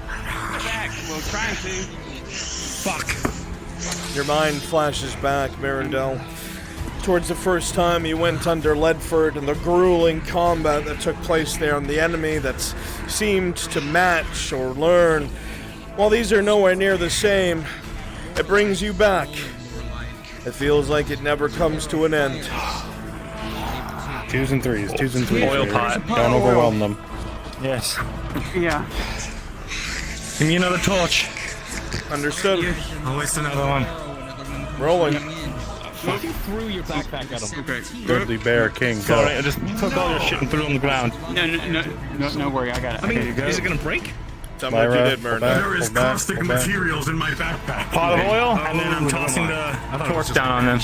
Back. Well, trying to. Fuck. Your mind flashes back, Mirandel, towards the first time you went under Ledford and the grueling combat that took place there, and the enemy that seemed to match or learn. While these are nowhere near the same, it brings you back. It feels like it never comes to an end. 2s and 3s, 2s and 3s. Oil here. pot. Don't overwhelm them. Yes. Yeah. Give me another torch. Understood. I'll waste another one. Rolling. You threw your backpack at him. Okay. Thirdly, Bear, King, go. Sorry, I just took all your shit and threw it on the ground. No worry. I got it. I mean, is it gonna break? Tell me what you did, Mirandel. There is caustic materials in my backpack. Pot of oil, and then I'm tossing the torch down on them.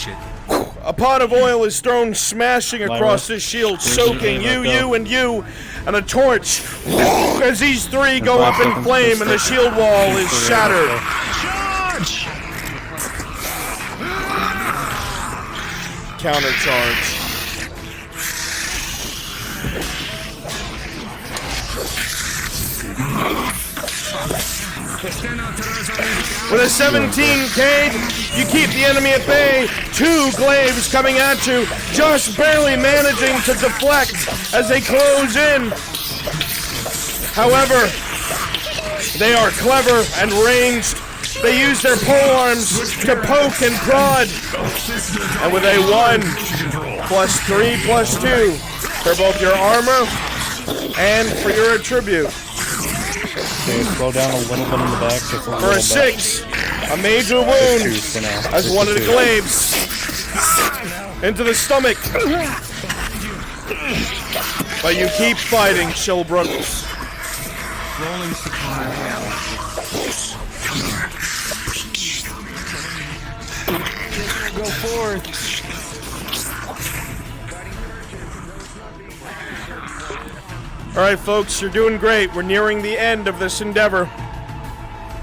A pot of oil is thrown smashing across his shield, soaking you, and you, and a torch as these three go up in flame and the shield wall is shattered. Charge! Countercharge. With a 17, Cade, you keep the enemy at bay. 2 glaives coming at you, just barely managing to deflect as they close in. However, they are clever and ranged. They use their polearms to poke and prod. And with a 1 plus 3 plus 2 for both your armor and for your attribute. Okay, slow down a little bit in the back. Just a For little a bit. 6, a major wound Twos for now. as Just one of the two. glaives into the stomach. But you keep fighting, Shilbrook. Rolling Go forth. Alright, folks, you're doing great. We're nearing the end of this endeavor.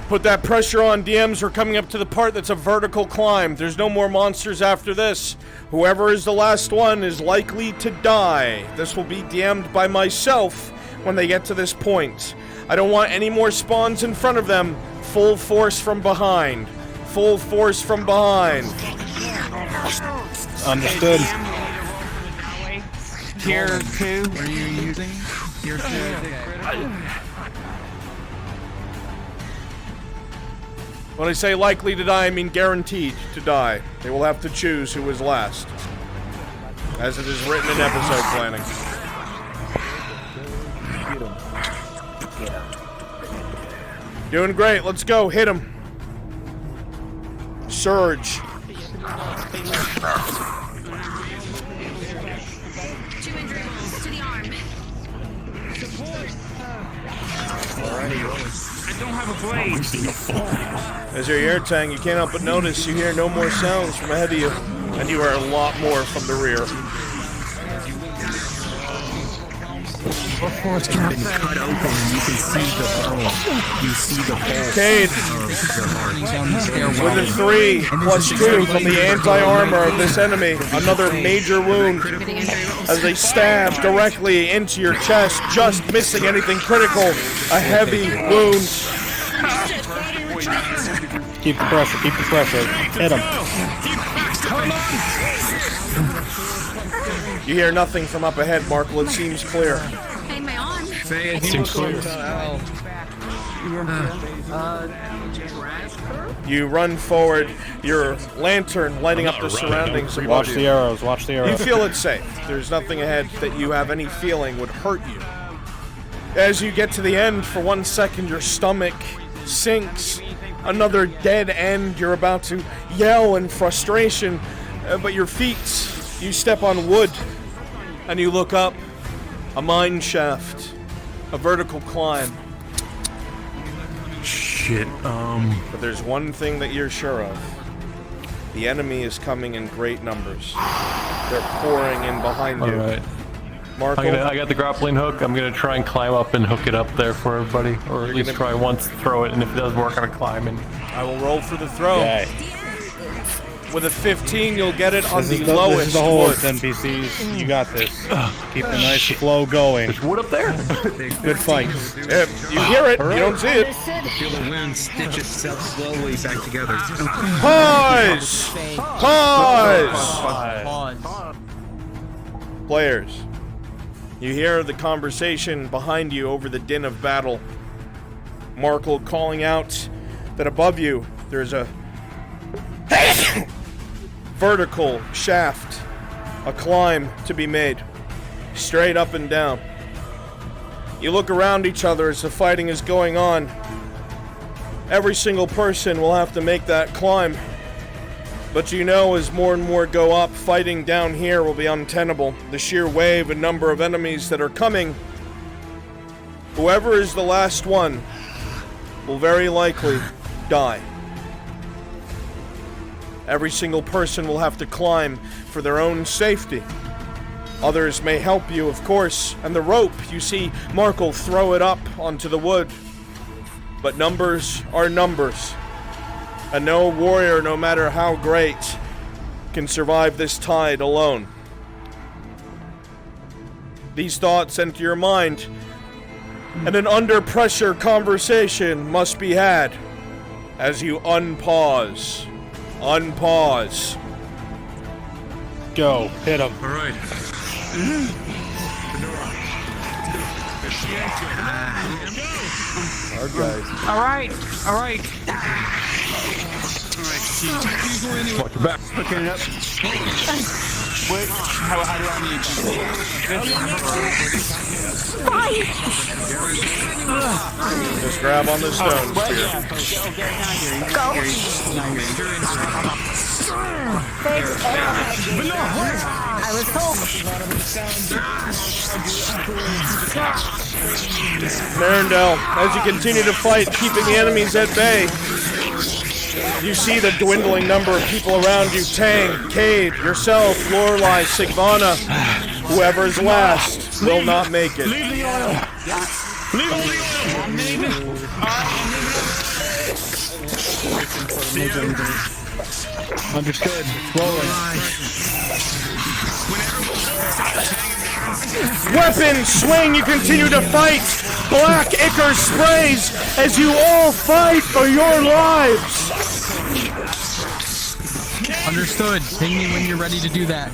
Put that pressure on, DMs. We're coming up to the part that's a vertical climb. There's no more monsters after this. Whoever is the last one is likely to die. This will be DM'd by myself when they get to this point. I don't want any more spawns in front of them. Full force from behind. Full force from behind. Understood. Tier 2. What are you using? Tier 2. When I say likely to die, I mean guaranteed to die. They will have to choose who is last. As it is written in episode planning. Doing great, let's go, hit him. Surge. 2 injury rolls to the arm. I don't have a blade. As you're air tang, you can't help but notice you hear no more sounds from ahead of you, and you hear a lot more from the rear. Before it's getting cut open, you can see the hole. You see the hole. Cade, with a 3 plus 2 from the anti-armor of this enemy, another major wound as they stab directly into your chest, just missing anything critical. A heavy wound. Keep the pressure, keep the pressure. Hit him. You hear nothing from up ahead, Markle. It seems clear. Hey, my arm. It seems clear. You run forward, your lantern lighting up the surroundings above Watch you. the arrows, watch the arrows. You feel it's safe. There's nothing ahead that you have any feeling would hurt you. As you get to the end, for 1 second, your stomach sinks. Another dead end. You're about to yell in frustration, but your feet, you step on wood, and you look up. A mine shaft. A vertical climb. Shit, But there's one thing that you're sure of. The enemy is coming in great numbers. They're pouring in behind you. Alright. Markle? I got the grappling hook. I'm gonna try and climb up and hook it up there for everybody. Or at least try once to throw it, and if it doesn't work, I'm gonna climb and... I will roll for the throw. Okay. With a 15, you'll get it on the This lowest is the hole, wood. NPCs. You got this. Keep the nice flow going. There's wood up there? Good fight. You hear it, you don't see it. Feel the wound stitch itself slowly back together. Pause! Pause! Players, you hear the conversation behind you over the din of battle. Markle calling out that above you there's a vertical shaft, a climb to be made, straight up and down. You look around each other as the fighting is going on. Every single person will have to make that climb. But you know, as more and more go up, fighting down here will be untenable. The sheer wave and number of enemies that are coming, whoever is the last one will very likely die. Every single person will have to climb for their own safety. Others may help you, of course, and the rope, you see Markle throw it up onto the wood. But numbers are numbers. And no warrior, no matter how great, can survive this tide alone. These thoughts enter your mind, and an under-pressure conversation must be had as you unpause. Unpause. Go. Hit him. Alright. Our guys. Alright. Watch your back. Looking it up. Wait, how do I need Just grab on the stone spear. I was told. Marindel, as you continue to fight, keeping the enemies at bay, you see the dwindling number of people around you. Tang, Cade, yourself, Lorelei, Sigvana, whoever is last. will not make it. Leave the oil. Leave all the oil. I'm leaving. Understood. Rolling. Weapons swing, you continue to fight. Black ichor sprays as you all fight for your lives. Understood. Ping me when you're ready to do that.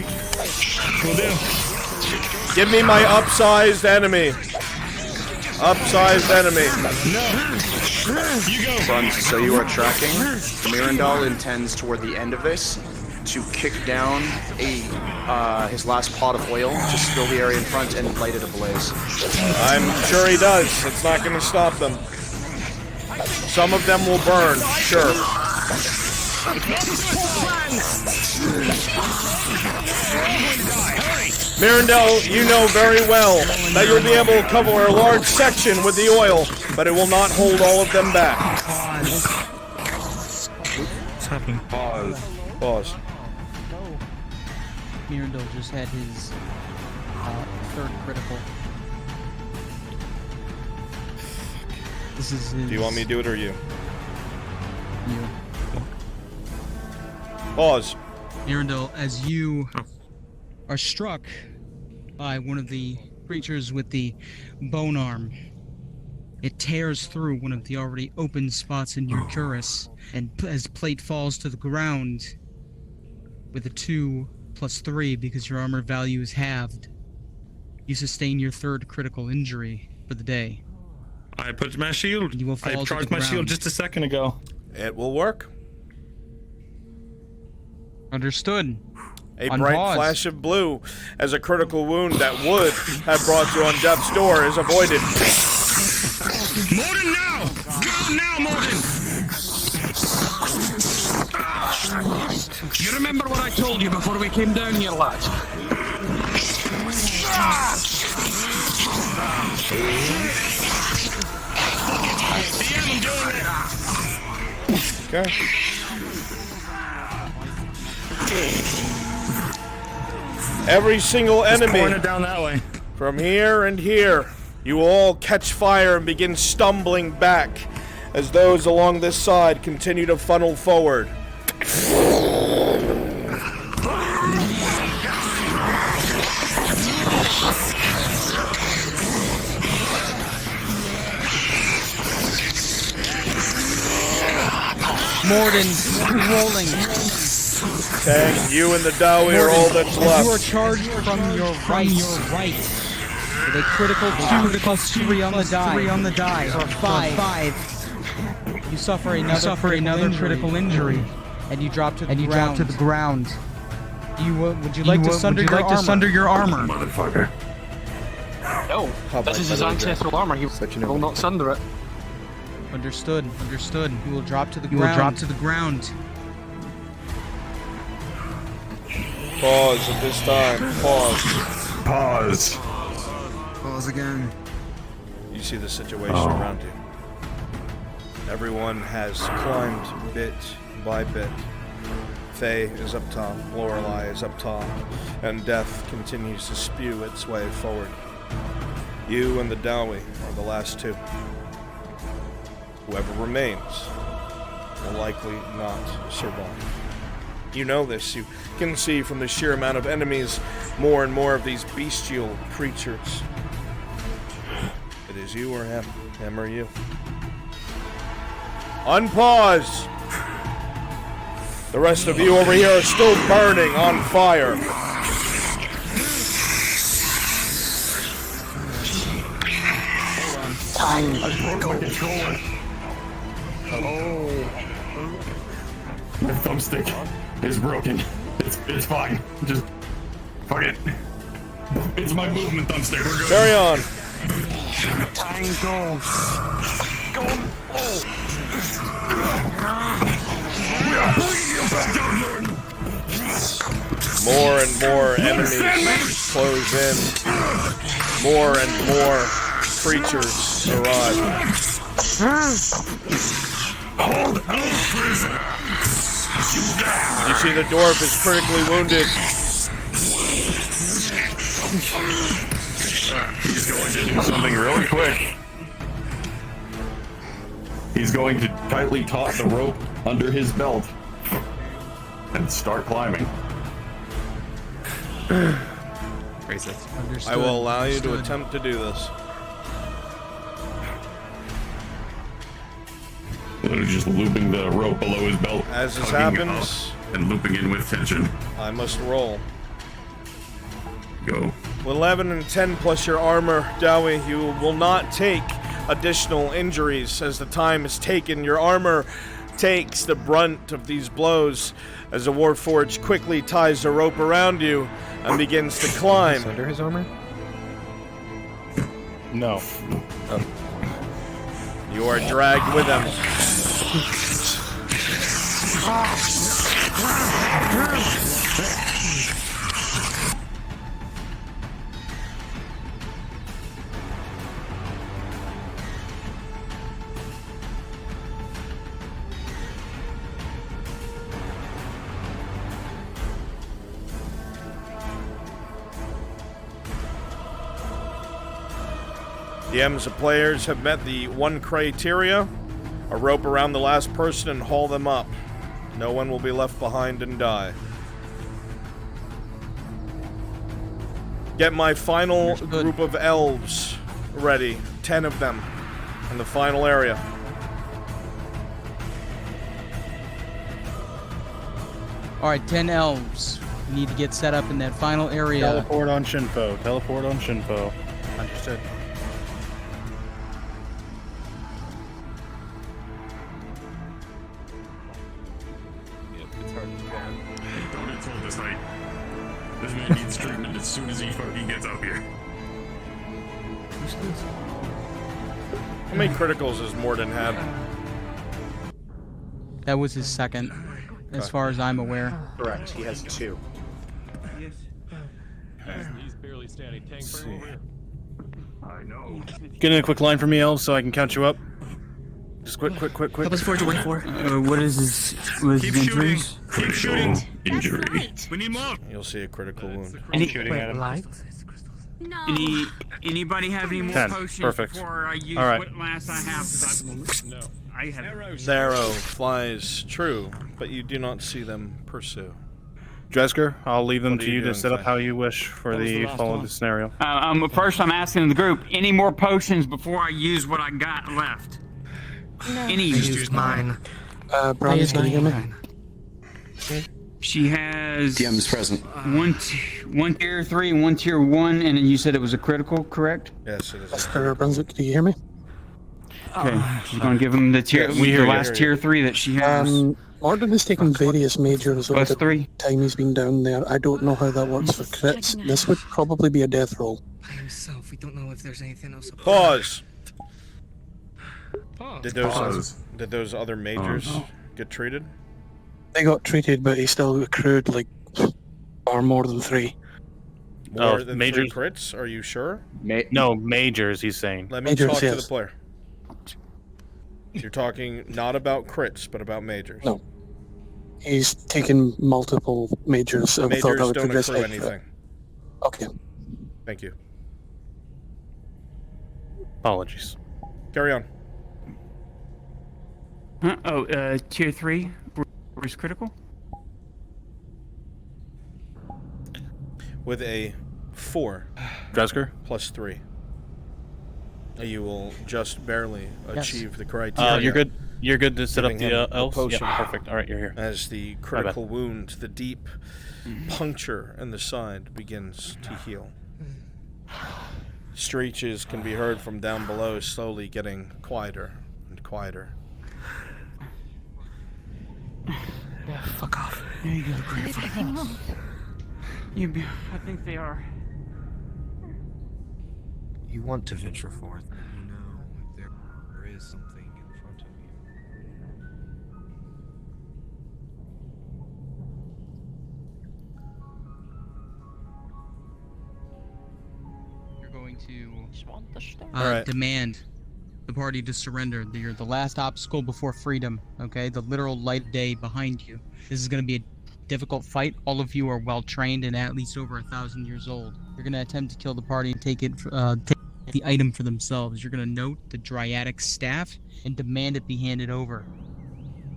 Will do. Give me my upsized enemy. Upsized enemy. No. You go. Bruns, so you are tracking. Mirandal intends toward the end of this to kick down his last pot of oil, to spill the area in front and light it ablaze. I'm sure he does. It's not going to stop them. Some of them will burn, sure. Mirandel, you know very well that you'll be able to cover a large section with the oil, but it will not hold all of them back. What's happening? Pause. Mirandel just had his third critical. This is his... Do you want me to do it or you? You. Pause. Mirandel, as you are struck by one of the creatures with the bone arm, it tears through one of the already open spots in your cuirass, and as plate falls to the ground with a 2+3 because your armor value is halved, you sustain your third critical injury for the day. I put my shield. You will fall I to charged the my shield ground. just a second ago. It will work. Understood. A On bright pause. flash of blue as a critical wound that would have brought you on death's door is avoided. Morden, now! Go now, Morden! You remember what I told you before we came down here, lad? Okay. Every single Just enemy point it down that way. from here and here, you all catch fire and begin stumbling back as those along this side continue to funnel forward. Morden, rolling. Okay, you and the Dowie are all that's left. You are charged from your right. With a critical 2+3 on the die. For 5. You suffer another critical injury, and you drop to the ground. Would you like to sunder your armor? Motherfucker. No, this is his ancestral armor. He will not sunder it. Understood. You will drop to the ground. Pause at this time. Pause. Pause. Pause again. You see the situation around you. Everyone has climbed bit by bit. Faye is up top, Lorelei is up top, and death continues to spew its way forward. You and the Dowie are the last two. Whoever remains will likely not survive. You know this. You can see from the sheer amount of enemies more and more of these bestial creatures. It is you or him. Him or you. Unpause! The rest of you over here are still burning on fire. Time. I broke my controller. My thumbstick is broken. It's fine. Just fuck it. It's my movement thumbstick. We're good. Carry on. Time goes. Go. More and more enemies close in. More and more creatures arrive. Hold up, prisoner. You see the dwarf is critically wounded. He's going to do something really quick. He's going to tightly taut the rope under his belt and start climbing. I will allow you to attempt to do this. Literally just looping the rope below his belt. As this tugging happens, up and looping in with tension. I must roll. Go. With 11 and 10 plus your armor, Dowie, you will not take additional injuries as the time is taken. Your armor takes the brunt of these blows as the Warforged quickly ties the rope around you and begins to climb. Under his armor? No. Oh. You are dragged with him. DMs and players have met the one criteria: a rope around the last person and haul them up. No one will be left behind and die. Get my final group of elves ready. 10 of them in the final area. Alright, 10 elves. We need to get set up in that final area. Teleport on Shinpo. Teleport on Shinpo. Understood. Don't insult this height. This man needs treatment as soon as he fucking gets up here. How many criticals has Morden had? That was his second, as far as I'm aware. Correct. He has 2. He's barely standing. Tank burn over here. I know. Get in a quick line for me, elves, so I can count you up. Just quick. What is his injuries? Keep shooting. Injury. We need more. You'll see a critical wound. Shooting at him. Anybody have any more 10. potions Perfect. before I use All right. what last I have? No. I have. The arrow flies true, but you do not see them pursue. Dresker, I'll leave them What are to you you to doing, set up Faye? how you wish for the following scenario. First, I'm asking the group, any more potions before I use what I got left? No. Any? I used mine. Brownie, can you hear me? She has DM's present. One tier 3, one tier 1, and then you said it was a critical, correct? Yes, it is. Mr. Brunswick, do you hear me? Okay, she's gonna give him the tier, Yes, we hear the you. last tier 3 that she has. Morden has taken various majors over Plus the 3. time he's been down there. I don't know how that works for crits. This would probably be a death roll. By himself, we don't know if there's anything else. Pause. Pause. Did those other majors get treated? They got treated, but he still accrued like far more than 3. More than majors? 3 crits? Are you sure? No, majors, he's saying. Let me Majors, talk to yes. the player. You're talking not about crits, but about majors. No. He's taken multiple majors. I thought Majors that would don't progress accrue extra. anything. Okay. Thank you. Apologies. Carry on. Tier 3 was critical? With a 4 Dresker? plus 3. You will just barely Yes. achieve the criteria. You're good. You're good to set up Giving the him a elves? potion. Yeah, perfect. Alright, you're here. As the critical wound, the deep puncture in the side begins to heal. Screeches can be heard from down below, slowly getting quieter and quieter. Yeah, fuck off. Yeah, you gotta grab I think they are. You want to venture forth, and you know if there is something in front of you. You're going to Alright. demand the party to surrender. You're the last obstacle before freedom, okay? The literal light of day behind you. This is going to be a difficult fight. All of you are well trained and at least over 1,000 years old. You're gonna attempt to kill the party and take the item for themselves. You're gonna note the Dryadic staff and demand it be handed over.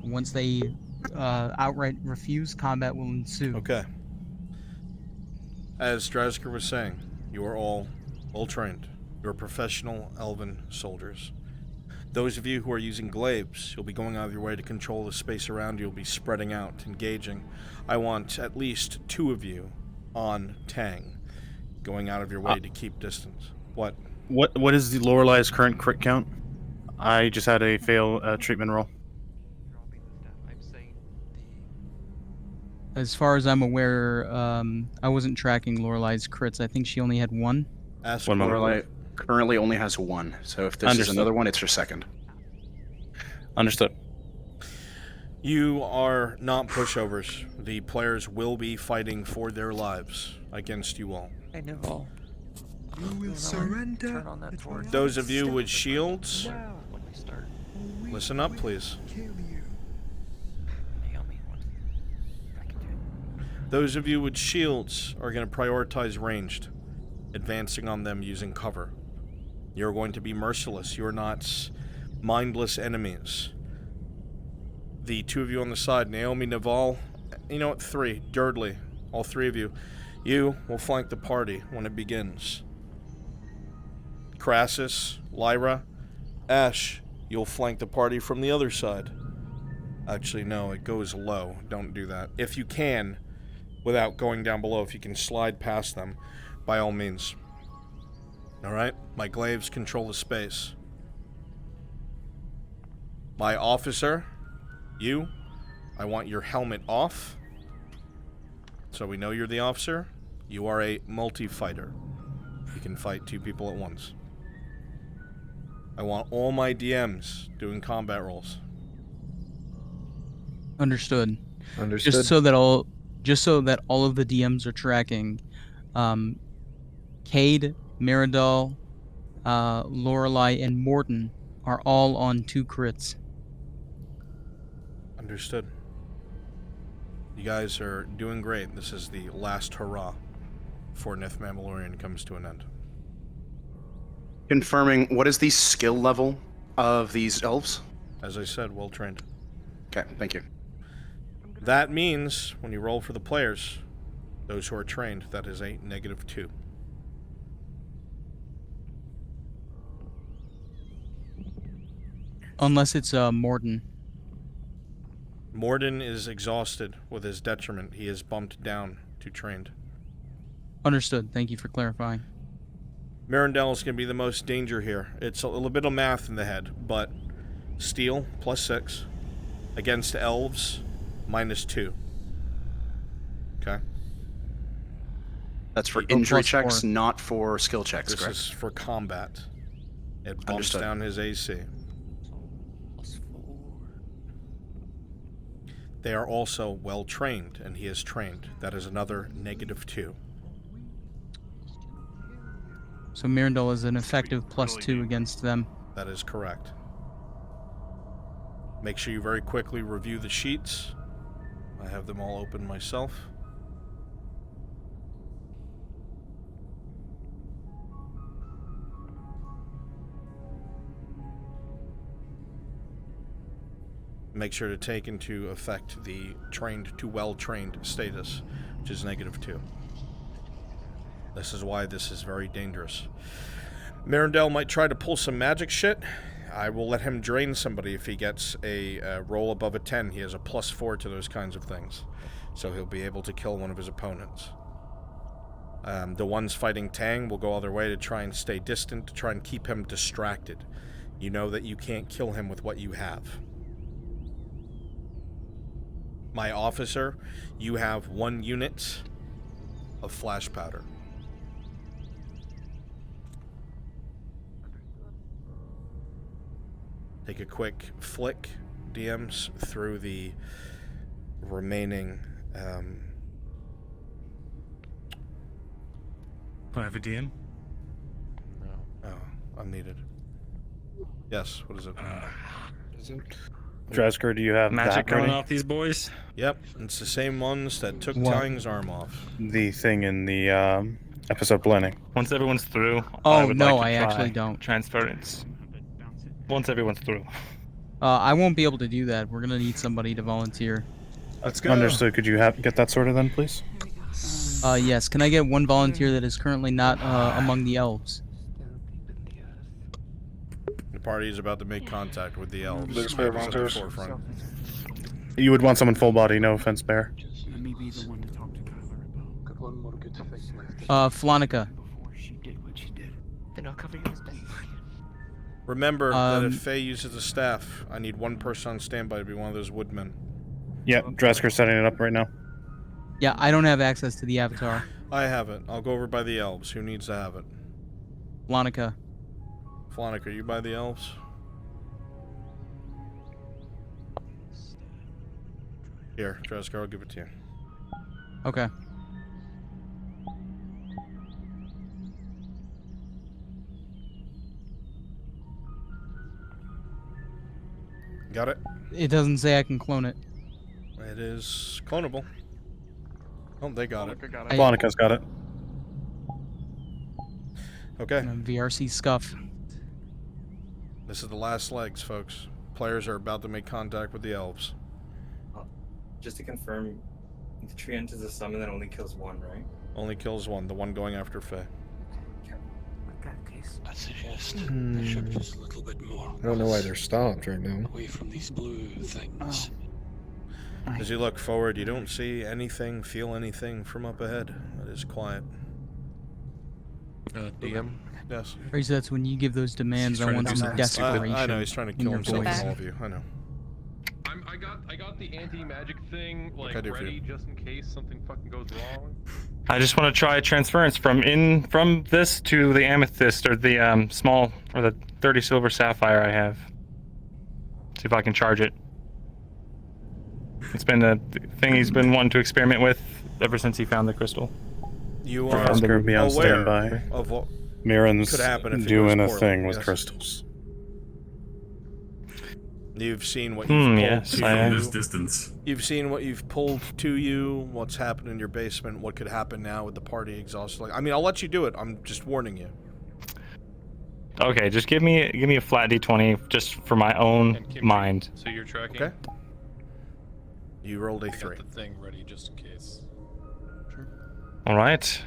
Once they outright refuse, combat will ensue. Okay. As Drazker was saying, you are all well trained. You are professional elven soldiers. Those of you who are using glaives, you'll be going out of your way to control the space around you. You'll be spreading out, engaging. I want at least 2 of you on Tang, going out of your way to keep distance. What? What is the Lorelei's current crit count? I just had a fail treatment roll. As far as I'm aware, I wasn't tracking Lorelei's crits. I think she only had 1. Ask Lorelei currently only has 1, so if this is another one, it's her second. Understood. You are not pushovers. The players will be fighting for their lives against you all. I know. You will surrender. Those of you with shields, listen up, please. Those of you with shields are going to prioritize ranged, advancing on them using cover. You're going to be merciless. You're not mindless enemies. The 2 of you on the side, Naomi, Naval, you know what, 3, Durdley, all 3 of you. You will flank the party when it begins. Crassus, Lyra, Ash, you'll flank the party from the other side. Actually, no, it goes low. Don't do that. If you can, without going down below, if you can slide past them, by all means. Alright? My glaives control the space. My officer, you, I want your helmet off. So we know you're the officer. You are a multi-fighter. You can fight 2 people at once. I want all my DMs doing combat rolls. Understood. Understood. Just so that all of the DMs are tracking, Cade, Mirandal, Lorelei, and Morton are all on 2 crits. Understood. You guys are doing great. This is the last hurrah before Nith Mandalorian comes to an end. Confirming, what is the skill level of these elves? As I said, well trained. Okay, thank you. That means, when you roll for the players, those who are trained, that is a -2. Unless it's Morton. Morden is exhausted with his detriment. He is bumped down to trained. Understood. Thank you for clarifying. Mirandel is going to be the most danger here. It's a little bit of math in the head, but steel, +6. Against elves, -2. Okay? That's for injury checks, not for skill checks, This correct? is for combat. It bumps Understood. down his AC. They are also well trained, and he is trained. That is another -2. So Mirandol is an effective +2 against them. That is correct. Make sure you very quickly review the sheets. I have them all open myself. Make sure to take into effect the trained to well-trained status, which is -2. This is why this is very dangerous. Mirandel might try to pull some magic shit. I will let him drain somebody if he gets a roll above a 10. He has a +4 to those kinds of things. So he'll be able to kill one of his opponents. The ones fighting Tang will go all their way to try and stay distant, to try and keep him distracted. You know that you can't kill him with what you have. My officer, you have 1 unit of flash powder. Take a quick flick, DMs, through the remaining... I have a DM? Oh, unneeded. Yes, what is it? Dresker, do you have Magic that coming ready? off these boys? Yep, it's the same ones that took What? Tang's arm off. The thing in the episode blending. Once everyone's through, Oh, I would no, like to I try actually don't. transference. Once everyone's through. I won't be able to do that. We're gonna need somebody to volunteer. Let's go. Understood. Could you get that sorted then, please? Yes. Can I get one volunteer that is currently not among the elves? The party is about to make contact with the elves. There's spare At the volunteers. forefront. You would want someone full body, no offense, Bear. Let me be the one to talk to Kyler about. Got one more good fight left. Flonica. Before she did what she did. Then I'll cover yours back. Remember that if Faye uses a staff, I need one person on standby to be one of those woodmen. Yeah, Dresker's setting it up right now. Yeah, I don't have access to the avatar. I have it. I'll go over by the elves. Who needs to have it? Flonica. Flonica, are you by the elves? Here, Dresker, I'll give it to you. Okay. Got it? It doesn't say I can clone it. It is clonable. Oh, they got it. Flonica's got it. Okay. VRC scuff. This is the last legs, folks. Players are about to make contact with the elves. Just to confirm, the tree enters the summon that only kills one, right? Only kills one, the one going after Faye. I suggest they should just a little bit more. I don't know why they're stopped right now. Away from these blue things. As you look forward, you don't see anything, feel anything from up ahead. It is quiet. DM? Yes. Fraser, that's when you give those demands. I want some desperation. I know, he's trying to in kill your himself voice. with all of you. I know. I got the anti-magic thing like I do for ready you? just in case something fucking goes wrong. I just want to try transference from this to the amethyst or the small or the 30 silver sapphire I have. See if I can charge it. It's been a thing he's been wanting to experiment with ever since he found the crystal. You are Dresker, be on aware standby. of what Mirren's could happen if it doing goes a poorly, thing with yes. crystals. You've seen what you've pulled yes, to I you. am. Distance. You've seen what you've pulled to you, what's happened in your basement, what could happen now with the party exhausted. Like, I mean, I'll let you do it. I'm just warning you. Okay, just give me a flat d20 just for my own mind. So you're tracking? Okay. You rolled a 3. Got the thing ready just in case. All right.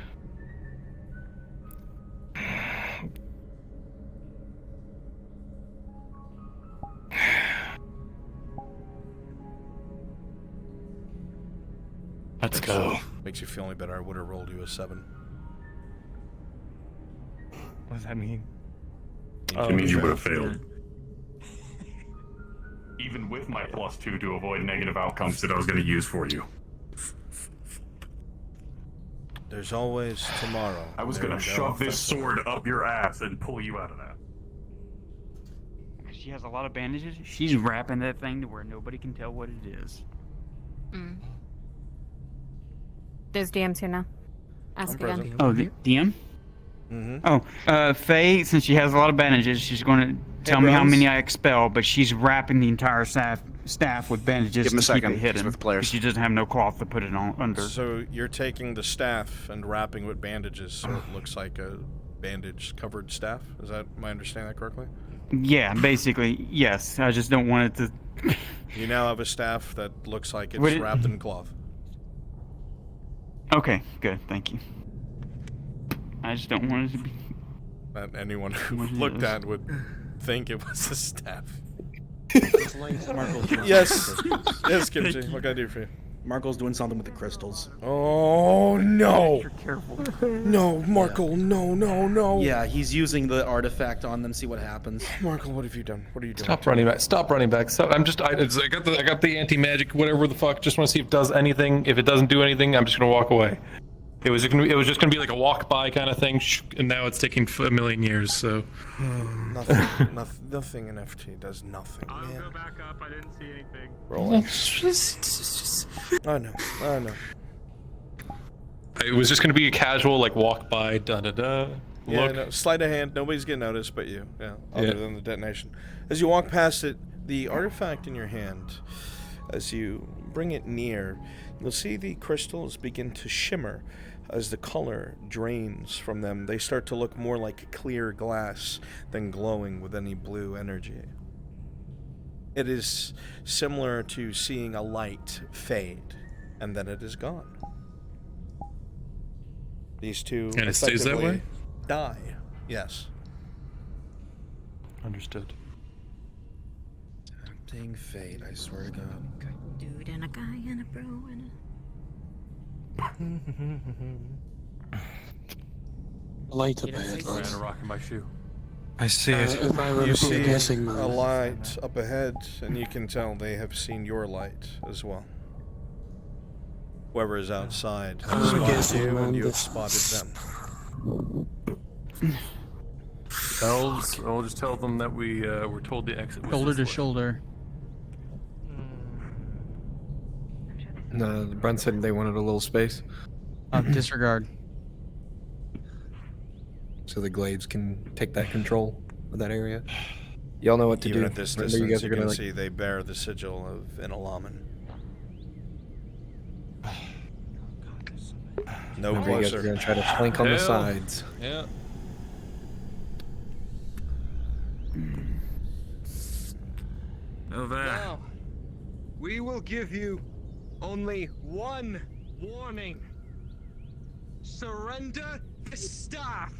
Let's go. Makes you feel any better. I would have rolled you a 7. What does that mean? It means you would have failed. Even with my +2 to avoid negative outcomes that I was going to use for you. There's always tomorrow. I was going to shove this sword up your ass and pull you out of that. She has a lot of bandages. She's wrapping that thing to where nobody can tell what it is. There's DMs here now. Ask I'm again. Oh, the DM? Mm-hmm. Oh, Faye, since she has a lot of bandages, she's going to tell me how Bruns. many I expel, but she's wrapping the entire staff with bandages Give him a to keep second. it hidden. He's with players. She doesn't have no cloth to put it on under. So you're taking the staff and wrapping with bandages so it looks like a bandage-covered staff? Is that, am I understanding that correctly? Yeah, basically, yes. I just don't want it to... You now have a staff that looks like it's Would it- wrapped in cloth. Okay, good, thank you. I just don't want it to be... That anyone who looked at would think it was a staff. Marco's Yes, yes, Kimchi. What can I do for you? Marco's doing something with the crystals. Oh no! Careful. No, Marco! No, no, no! Yeah, he's using the artifact on them. See what happens. Marco, what have you done? What are you doing? Stop running back. Stop running back. Stop. I got the anti-magic, whatever the fuck. Just want to see if it does anything. If it doesn't do anything, I'm just gonna walk away. It was just gonna be like a walk by kind of thing, and now it's taking a million years. So Nothing in FT does nothing. I'll man. go back up. I didn't see anything. Rolling. I know. it was just gonna be a casual like walk by, da da da. Yeah, Look. no, sleight of hand. Nobody's gonna notice but you. Yeah, other Yeah. than the detonation. As you walk past it, The artifact in your hand, as you bring it near, you'll see the crystals begin to shimmer as the color drains from them. They start to look more like clear glass than glowing with any blue energy. It is similar to seeing a light fade, and then it is gone. These two And it stays that way? Die. Yes. Understood. Tempting fate, I swear to God. Dude and a guy and a bro and Light a bit. Ran a rock in my shoe. I see it. If I were You to be see guessing, a man. light up ahead, and you can tell they have seen your light as well. Whoever is outside has I'm spotted guessing, you, and man, you have this- spotted them. Elves, I'll just tell them that we were told the exit was Shoulder to this way. shoulder. No, Brun said they wanted a little space. Disregard. So the glaives can take that control of that area. Y'all know what to Even do. at this Remember, distance, guys you are gonna, can like, see they bear the sigil of Inalaman. No remember you guys are closer. gonna try to flank on the sides. Yeah. Over. Now, we will give you only one warning. Surrender the staff.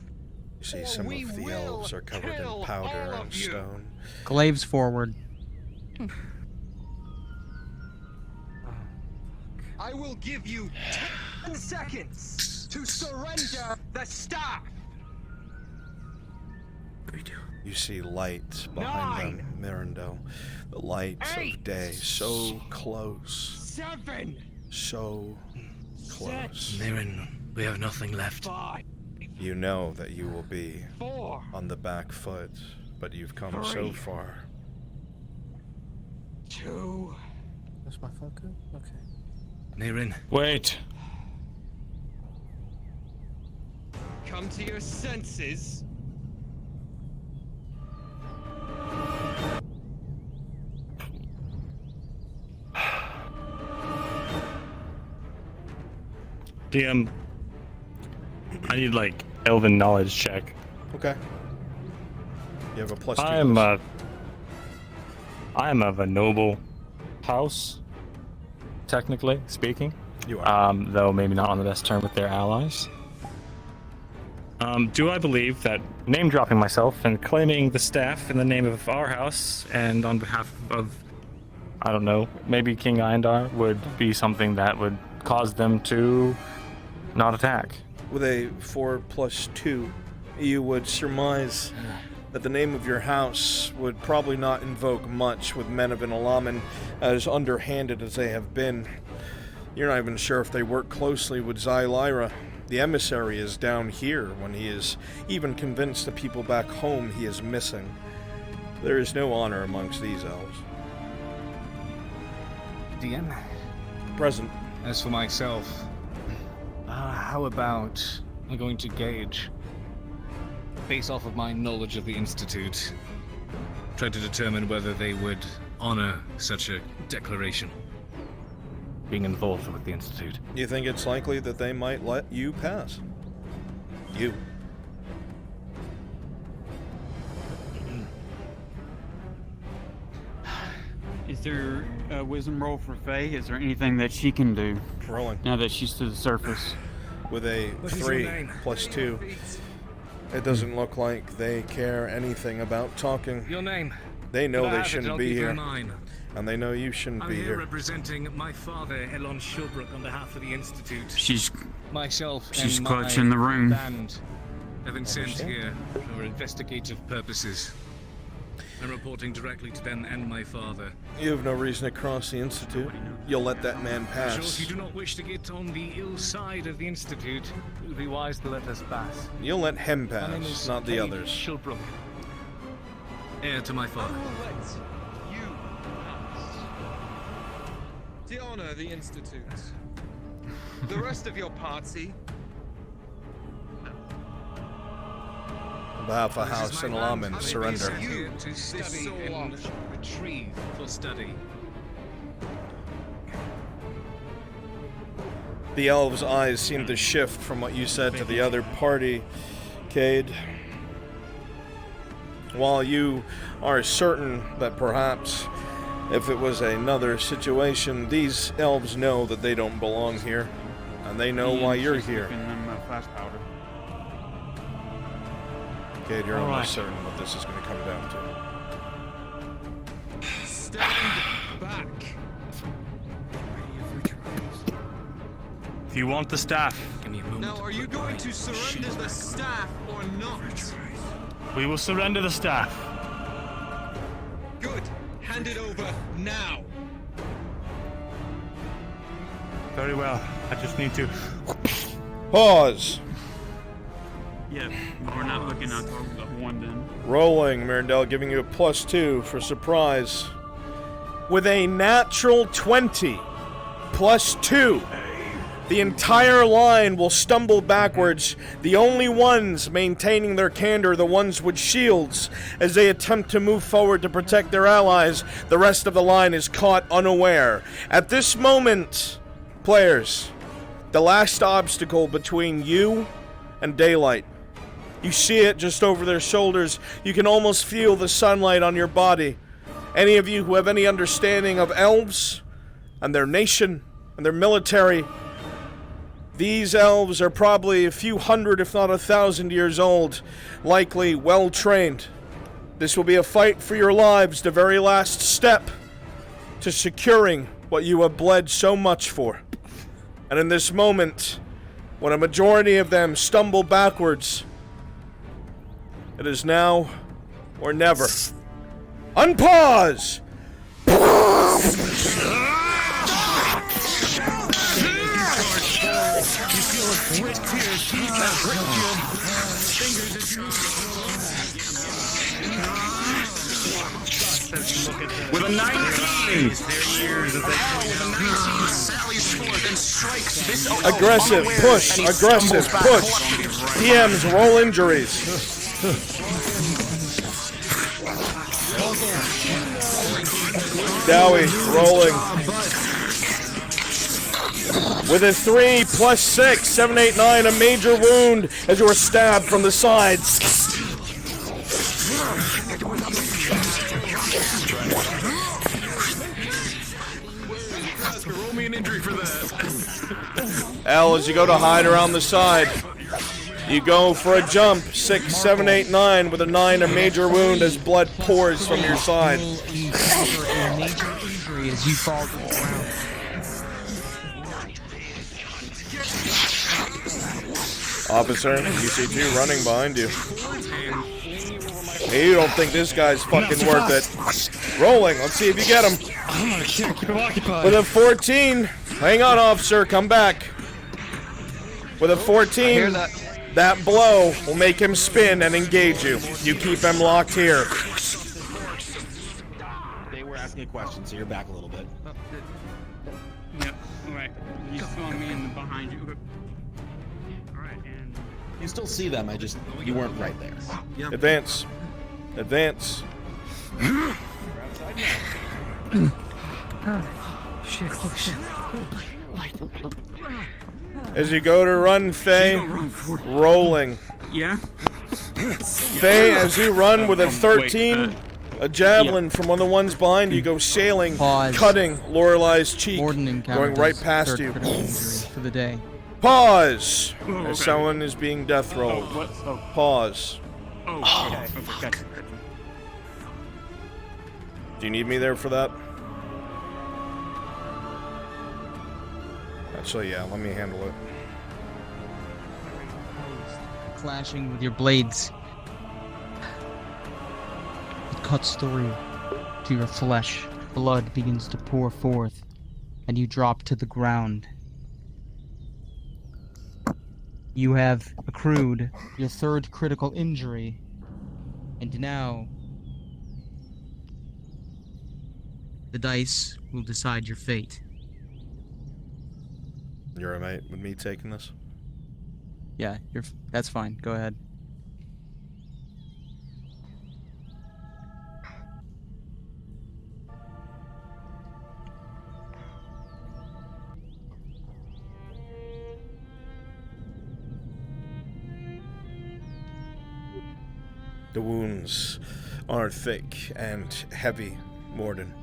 You see some of the elves are covered in powder and stone. Glaives forward. I will give you 10 seconds to surrender the staff. You see light behind them, Mirandel. The light of day, so close. 7. So close. Mirren, we have nothing left. 5. You know that you will be 4. on the back foot, but you've come so 3. far. 2. That's my focus? Okay. Mirren. Wait. Come to your senses. DM, I need like elven knowledge check. Okay. You have a +2. I'm of a noble house, technically speaking. You are. Though maybe not on the best term with their allies. Do I believe that name dropping myself and claiming the staff in the name of our house and on behalf of, I don't know, maybe King Eindar would be something that would cause them to not attack? With a 4+2, you would surmise that the name of your house would probably not invoke much with men of Inalaman, as underhanded as they have been. You're not even sure if they work closely with Xylyra. The emissary is down here when he is even convinced the people back home he is missing. There is no honor amongst these elves. DM? Present. As for myself, how about I'm going to gauge, based off of my knowledge of the Institute, try to determine whether they would honor such a declaration. Being involved with the Institute. You think it's likely that they might let you pass? You. Is there a wisdom roll for Faye? Is there anything that she can do? Rolling. Now that she's to the surface. With a 3+2. It doesn't look like they care anything about talking. Your name? They know Could I they have it? shouldn't I'll be give you here. mine. And they know you shouldn't I'm be here here. representing my father, Elon Shilbrook, on behalf of the Institute. She's myself she's and clutching my the room. band have been sent here for investigative purposes. I'm reporting directly to them and my father. You have no reason to cross the Institute. You'll let that man Sure, if pass. you do not wish to get on the ill side of the Institute, it would be wise to let us pass. You'll let him My name pass, is not the Cade others. Shilbrook, heir to my father. To honor the Institute. The rest of your party. behalf of House and Alaman, surrender. You to study and retrieve for study. The elves' eyes seem to shift from what you said to the other party, Cade. While you are certain that perhaps if it was another situation, these elves know that they don't belong here, and they know why you're here. Cade, you're almost certain what this is going to come down to. Stand back. If you want the staff, Now, are you going to surrender the staff or not? we will surrender the staff. Good. Hand it over now. Very well. I just need to. Pause. Yeah, we're not looking at the one then. Rolling, Mirandel giving you a +2 for surprise. With a natural 20, +2. The entire line will stumble backwards, the only ones maintaining their candor, the ones with shields, as they attempt to move forward to protect their allies. The rest of the line is caught unaware. At this moment, players, the last obstacle between you and daylight. You see it just over their shoulders. You can almost feel the sunlight on your body. Any of you who have any understanding of elves and their nation and their military, these elves are probably a few hundred, if not 1,000 years old, likely well-trained. This will be a fight for your lives, the very last step to securing what you have bled so much for. And in this moment, when a majority of them stumble backwards, it is now or never. Unpause! With a 19! Aggressive, push, aggressive, push. PMs, roll injuries. Dowie, rolling. With a 3 +6, 7, 8, 9, a major wound as you are stabbed from the sides. Roll me an injury for that. Al, as you go to hide around the side, you go for a jump. 6, 7, 8, 9 with a 9, a major wound as blood pours from your side. You suffer a major injury as you fall to the ground. Officer, you see 2 running behind you. You don't think this guy's fucking worth it. Rolling, let's see if you get him. With a 14, hang on, officer, come back. With a 14, that blow will make him spin and engage you. You keep him locked here. They were asking a question, so you're back a little bit. Yep, alright. You saw me in the behind you. Alright, and... You still see them, you weren't right there. Yep. Advance. Advance. As you go to run, Faye, rolling. Yeah? Faye, as you run with a 13, a javelin from one of the ones behind you goes sailing, cutting Lorelai's cheek, going right past you. For the day. Pause! As someone is being death rolled. Pause. Okay. Do you need me there for that? Actually, yeah, let me handle it. Clashing with your blades. It cuts through to your flesh. Blood begins to pour forth, and you drop to the ground. You have accrued your 3rd critical injury, and now the dice will decide your fate. You're alright with me taking this? Yeah, that's fine. Go ahead. The wounds are thick and heavy, Morden.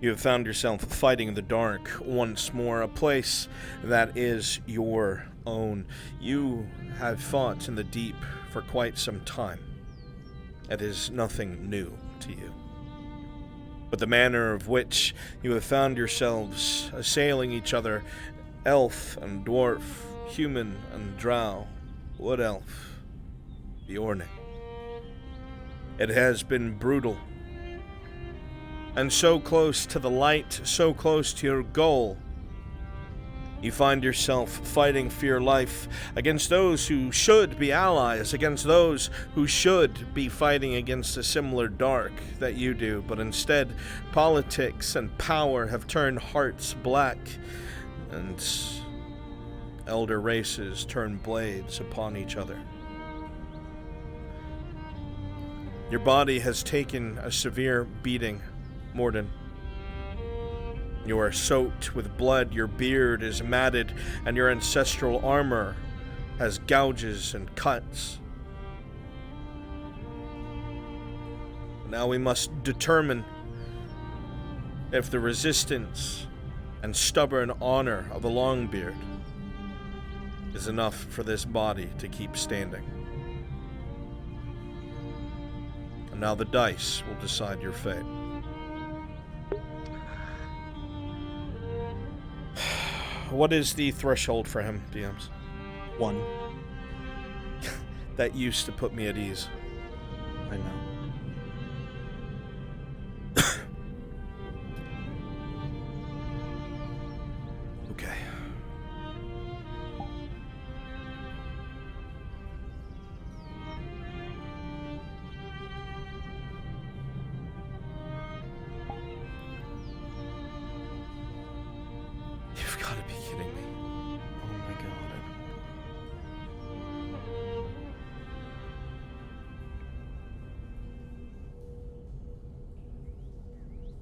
You have found yourself fighting in the dark once more, a place that is your own. You have fought in the deep for quite some time. It is nothing new to you. But the manner of which you have found yourselves assailing each other, elf and dwarf, human and drow, wood elf, Bjorning. It has been brutal. And so close to the light, so close to your goal, you find yourself fighting for your life against those who should be allies, against those who should be fighting against a similar dark that you do, but instead politics and power have turned hearts black, and elder races turn blades upon each other. Your body has taken a severe beating, Morden. You are soaked with blood, your beard is matted, and your ancestral armor has gouges and cuts. Now we must determine if the resistance and stubborn honor of a Longbeard is enough for this body to keep standing. And now the dice will decide your fate. What is the threshold for him, DMs? 1. That used to put me at ease. I know. Okay. You've got to be kidding me. Oh my god.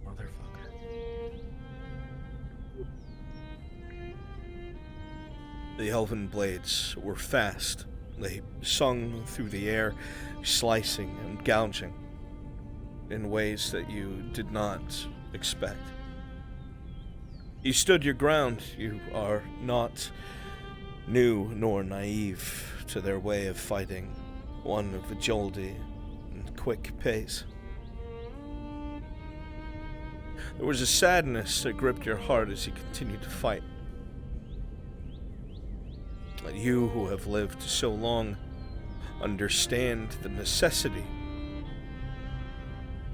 Motherfucker. The elven blades were fast. They sung through the air, slicing and gouging in ways that you did not expect. You stood your ground. You are not new nor naive to their way of fighting, one of agility and quick pace. There was a sadness that gripped your heart as you continued to fight. But you who have lived so long understand the necessity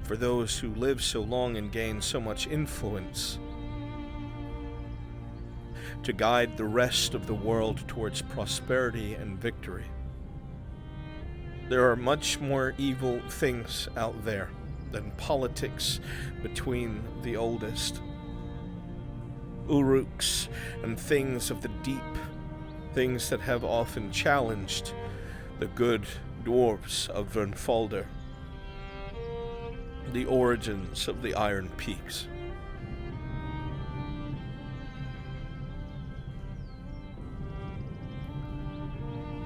for those who live so long and gain so much influence to guide the rest of the world towards prosperity and victory. There are much more evil things out there than politics between the oldest. Uruks and things of the deep, things that have often challenged the good dwarves of Vernfalder, the origins of the Iron Peaks.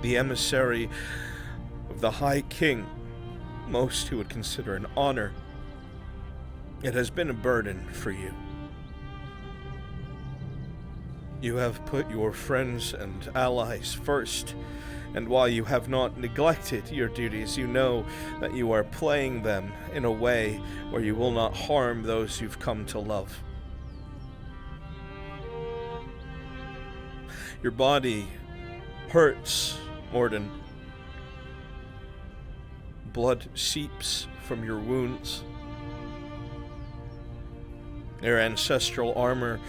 The emissary of the High King, most who would consider an honor, it has been a burden for you. You have put your friends and allies first, and while you have not neglected your duties, you know that you are playing them in a way where you will not harm those you've come to love. Your body hurts, Morden. Blood seeps from your wounds. Your ancestral armor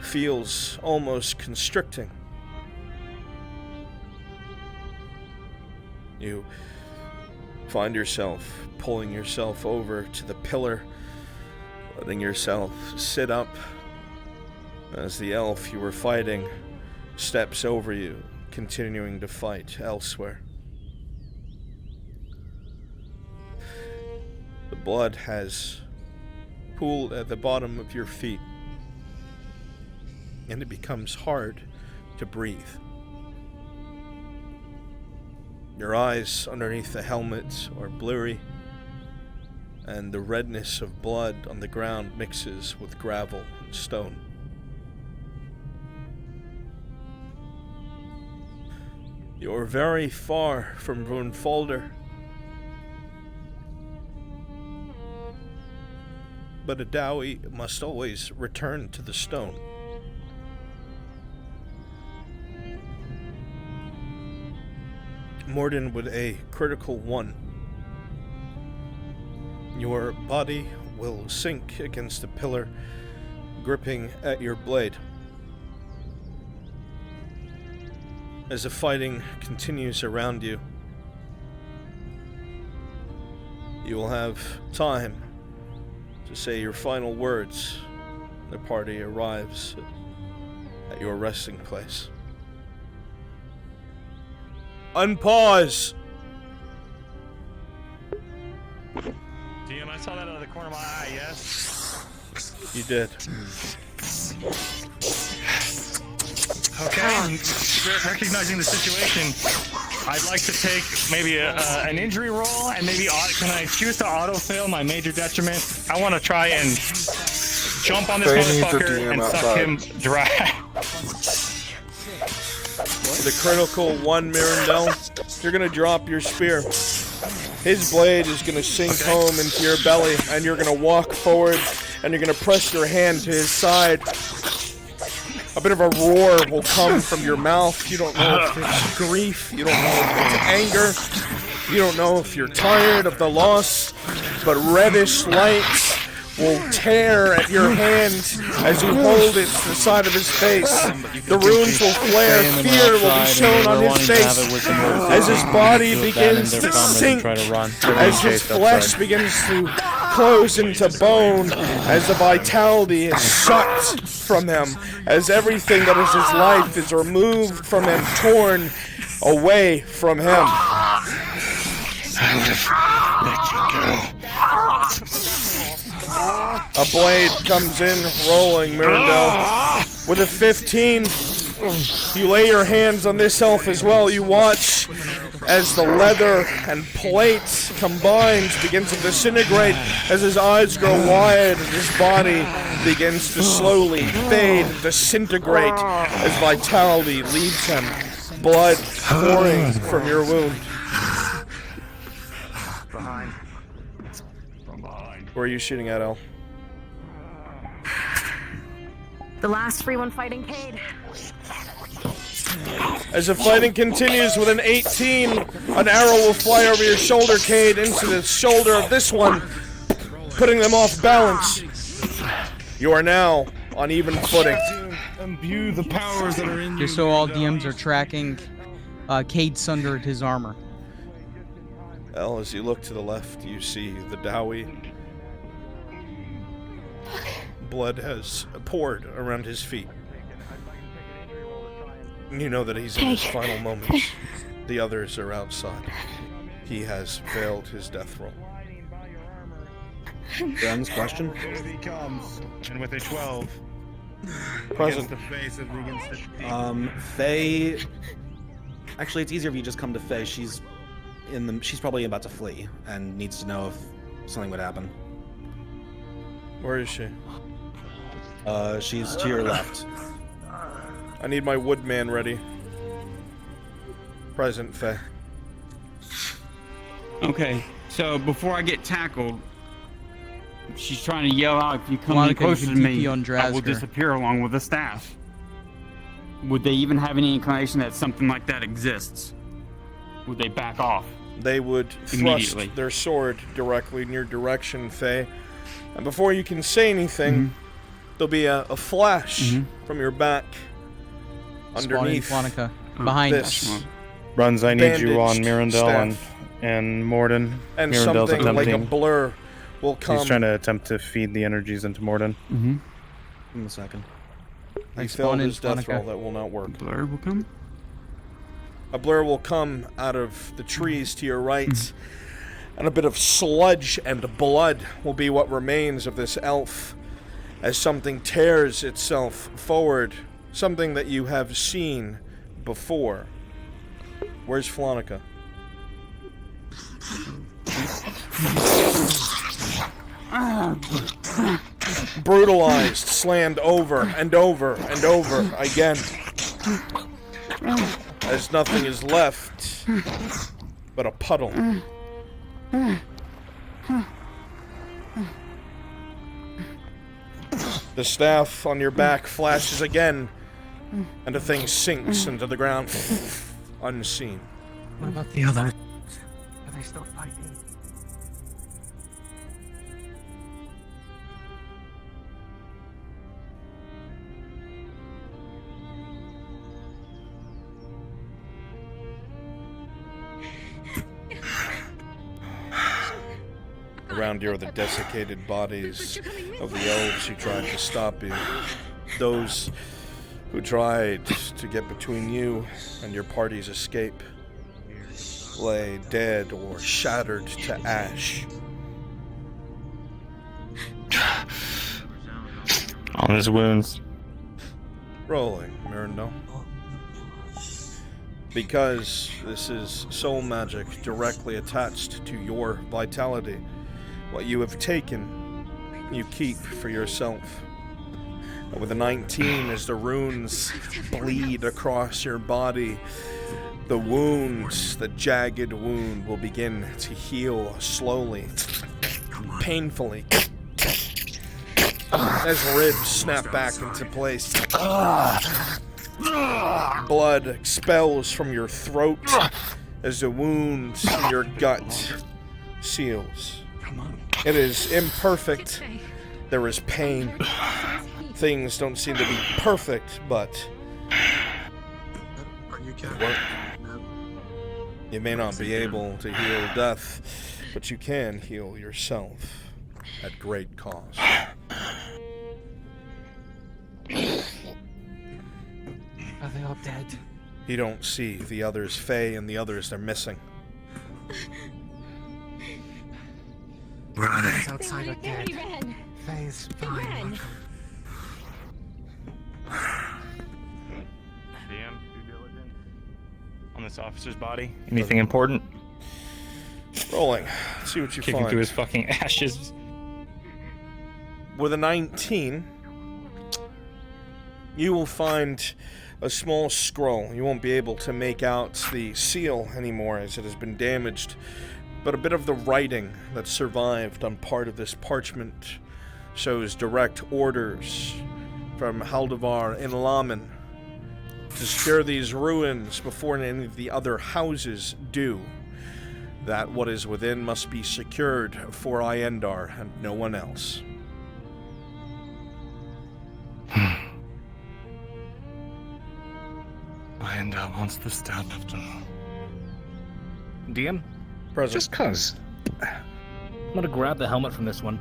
feels almost constricting. You find yourself pulling yourself over to the pillar, letting yourself sit up as the elf you were fighting steps over you, continuing to fight elsewhere. The blood has pooled at the bottom of your feet, and it becomes hard to breathe. Your eyes underneath the helmet are blurry, and the redness of blood on the ground mixes with gravel and stone. You're very far from Brunfolder, but a Dowie must always return to the stone. Morden with a critical 1. Your body will sink against a pillar, gripping at your blade. As the fighting continues around you, you will have time to say your final words. The party arrives at your resting place. Unpause! DM, I saw that out of the corner of my eye, yes? You did. Okay, recognizing the situation, I'd like to take maybe an injury roll and maybe can I choose to autofill my major detriment? I want to try and jump on this motherfucker and suck him dry. The critical 1, Mirandel, you're gonna drop your spear. His blade is gonna sink home into your belly, and you're gonna walk forward, and you're gonna press your hand to his side. A bit of a roar will come from your mouth. You don't know if it's grief, you don't know if it's anger, you don't know if you're tired of the loss, but reddish lights will tear at your hand as you hold it to the side of his face. The runes will flare, fear will be shown on his face as his body begins to sink, as his flesh begins to close into bone, as the vitality is sucked from him, as everything that is his life is removed from him, torn away from him. I would have let you go. A blade comes in, rolling, Mirandel. With a 15, you lay your hands on this elf as well. You watch as the leather and plate combined begins to disintegrate, as his eyes grow wide and his body begins to slowly fade and disintegrate as vitality leaves him, blood pouring from your wound. Where are you shooting at, El? The last free one fighting Cade. As the fighting continues with an 18, an arrow will fly over your shoulder, Cade, into the shoulder of this one, putting them off balance. You are now on even footing. Imbue the powers that are in Just so all DMs are tracking, Cade sundered his armor. El, as you look to the left, you see the Dowie. Blood has poured around his feet. You know that he's in his final moments. The others are outside. He has failed his death roll. Ben's question? He comes, and with a 12. Present. The face of Faye. Actually, it's easier if you just come to Faye. She's probably about to flee and needs to know if something would happen. Where is she? She's to your left. I need my woodman ready. Present, Faye. Okay, so before I get tackled, she's trying to yell out, if you come Monica, any closer you to can me, TP on I will Drazger. disappear along with the staff. Would they even have any inclination that something like that exists? Would they back off? They would thrust their sword directly in your direction, Faye. And before you can say anything, there'll be a flash from your back underneath Monica, behind this us. Runs, I need you on bandaged Mirandel staff. and Morden. And Mirandel's something like a attempting. blur will come. He's trying to attempt to feed the energies into Morden. Give him a second. He failed his death roll. That will not work. Blur will come? A blur will come out of the trees to your right, and a bit of sludge and blood will be what remains of this elf as something tears itself forward, something that you have seen before. Where's Flonica? Brutalized, slammed over and over and over again. As nothing is left but a puddle. The staff on your back flashes again, and the thing sinks into the ground, unseen. What about the others? Are they still fighting? Around you are the desiccated bodies of the elves who tried to stop you. Those who tried to get between you and your party's escape lay dead or shattered to ash. On his wounds. Rolling, Mirandel. Because this is soul magic directly attached to your vitality, what you have taken, you keep for yourself. And with a 19, as the runes bleed across your body, the wounds, the jagged wound, will begin to heal slowly, painfully, as ribs snap back into place. Blood expels from your throat as the wound in your gut seals. It is imperfect. There is pain. Things don't seem to be perfect, but it worked. You may not be able to heal death, but you can heal yourself at great cost. Are they all dead? You don't see the others, Faye and the others they're missing. Where are they? Outside are dead. Faye's fine. DM, due diligence on this officer's body. Anything important? Rolling. Let's see what you Kick find. him to his fucking ashes. With a 19, you will find a small scroll. You won't be able to make out the seal anymore as it has been damaged, but a bit of the writing that survived on part of this parchment shows direct orders from Haldivar in Laman to secure these ruins before any of the other houses do. That what is within must be secured for Iendar and no one else. Iendar wants the stand of them. DM? Present. Just cuz. I'm gonna grab the helmet from this one,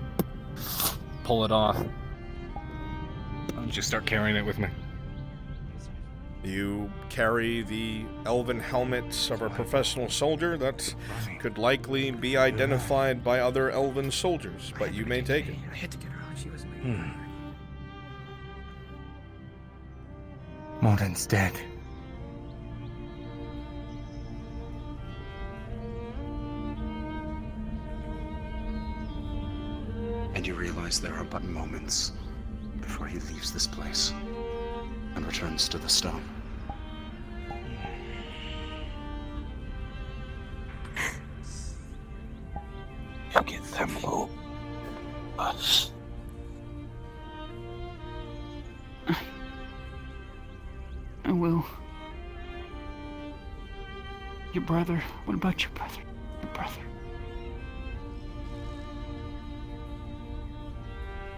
pull it off, and just start carrying it with me. You carry the elven helmet of a professional soldier that could likely be identified by other elven soldiers, but you may take it. I had to get her out. She was Morden's dead. And you realize there are but moments before he leaves this place and returns to the stone. You get them all. Us. I will. Your brother. What about your brother? Your brother.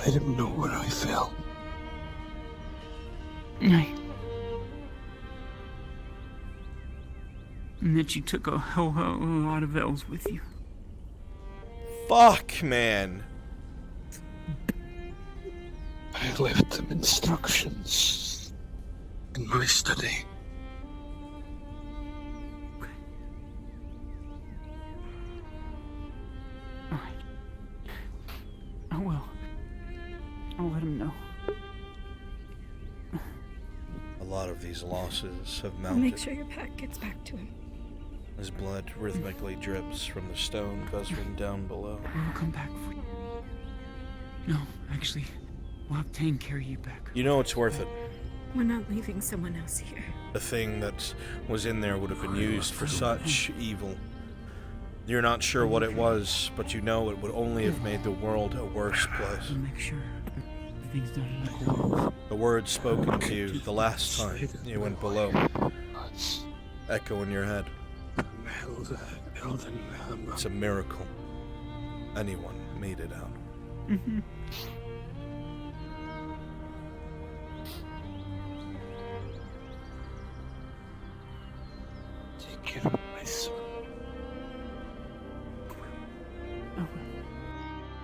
I didn't know where I fell. Aye. And that you took a whole lot of elves with you. Fuck, man. I left them instructions in my study. I will. I'll let him know. A lot of these losses have I'll mounted. make sure your pack gets back to him. His blood rhythmically drips from the stone guzzling down below. I will come back for you. No, actually, we'll have Tang carry you back. You know it's worth it. We're not leaving someone else here. The thing that was in there would have been used for such evil. You're not sure what it was, but you know it would only have made the world a worse place. We'll make sure everything's done in the corridors. The words spoken to you the last time you went below echo in your head. It's a miracle anyone made it out. Mm-hmm. Take care of my son. I will.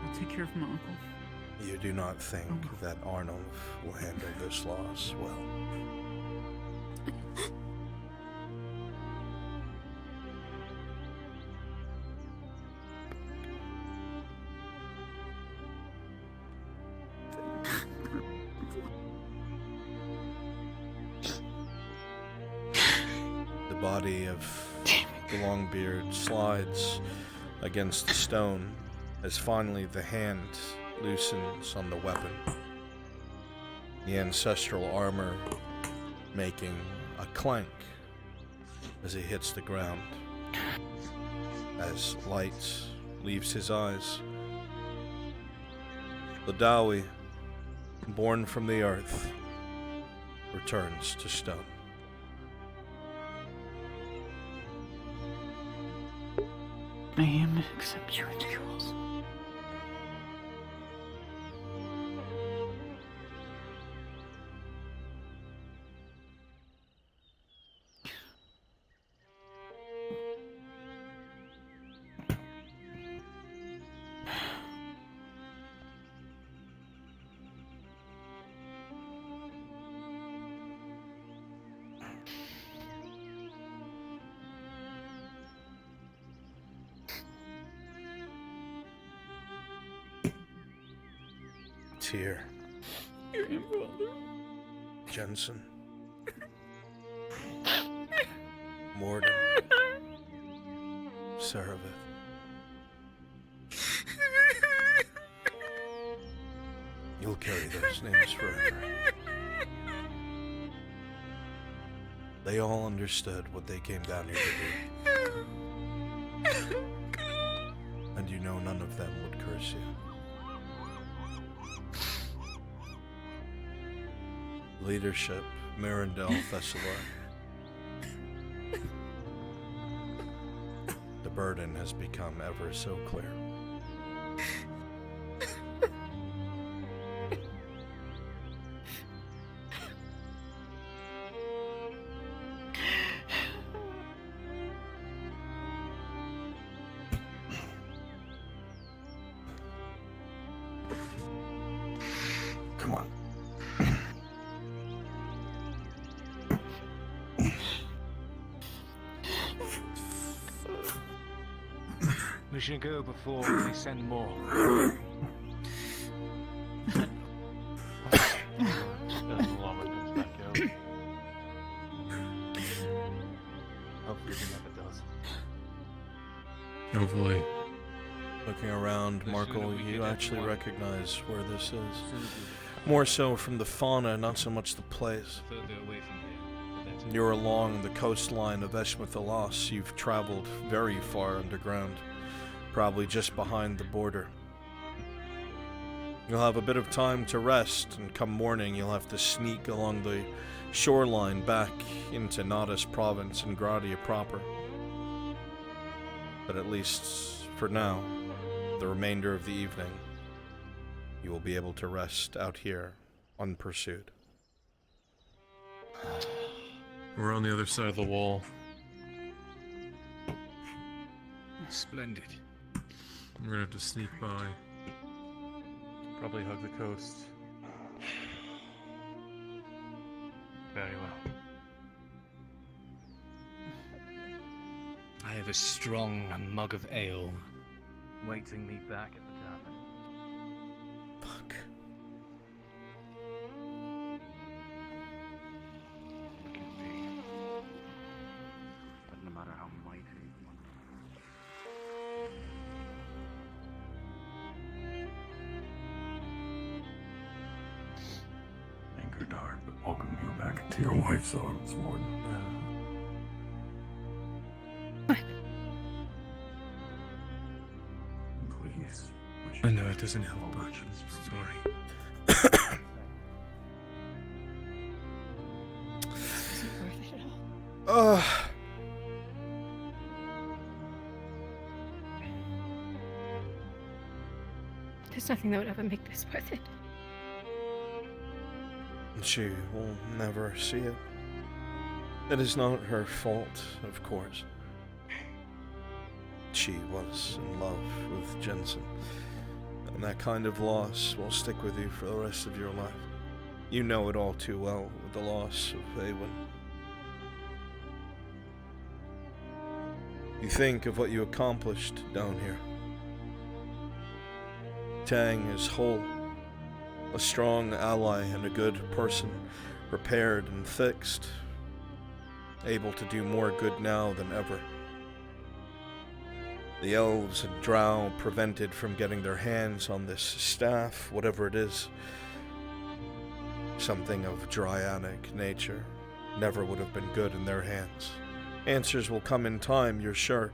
I'll take care of my uncle. You do not think that Arnulf will handle this loss well. The body of the Longbeard slides against the stone as finally the hand loosens on the weapon. The ancestral armor making a clank as it hits the ground. As light leaves his eyes, the Dawi, born from the earth, returns to stone. I am to accept your rituals. Tyr, Your brother. Jensen, Morden, Saravith. You'll carry those names forever. They all understood what they came down here to do. And you know none of them would curse you. Leadership, Mirandel Thessalon. The burden has become ever so clear. Come on. We should go before they send more. Hopefully he never does. Hopefully. Looking around, Markle, you actually recognize where this is. More so from the fauna, not so much the place. Further away from here. You're along the coastline of Eshmethalos. You've traveled very far underground, probably just behind the border. You'll have a bit of time to rest, and come morning you'll have to sneak along the shoreline back into Nadas province and Gradia proper. But at least for now, the remainder of the evening, you will be able to rest out here unpursued. We're on the other side of the wall. Splendid. We're gonna have to sneak by. Probably hug the coast. Very well. I have a strong mug of ale waiting me back at the tavern. Fuck. But no matter how mighty, to your wife's arms, Morton. Please. I know it doesn't help, but I'm sorry. There's nothing that would ever make this worth it. She will never see it. It is not her fault, of course. She was in love with Jensen, and that kind of loss will stick with you for the rest of your life. You know it all too well with the loss of Awen. You think of what you accomplished down here. Tang is whole, a strong ally and a good person, repaired and fixed, able to do more good now than ever. The elves and drow prevented from getting their hands on this staff, whatever it is. Something of Dryatic nature never would have been good in their hands. Answers will come in time, you're sure.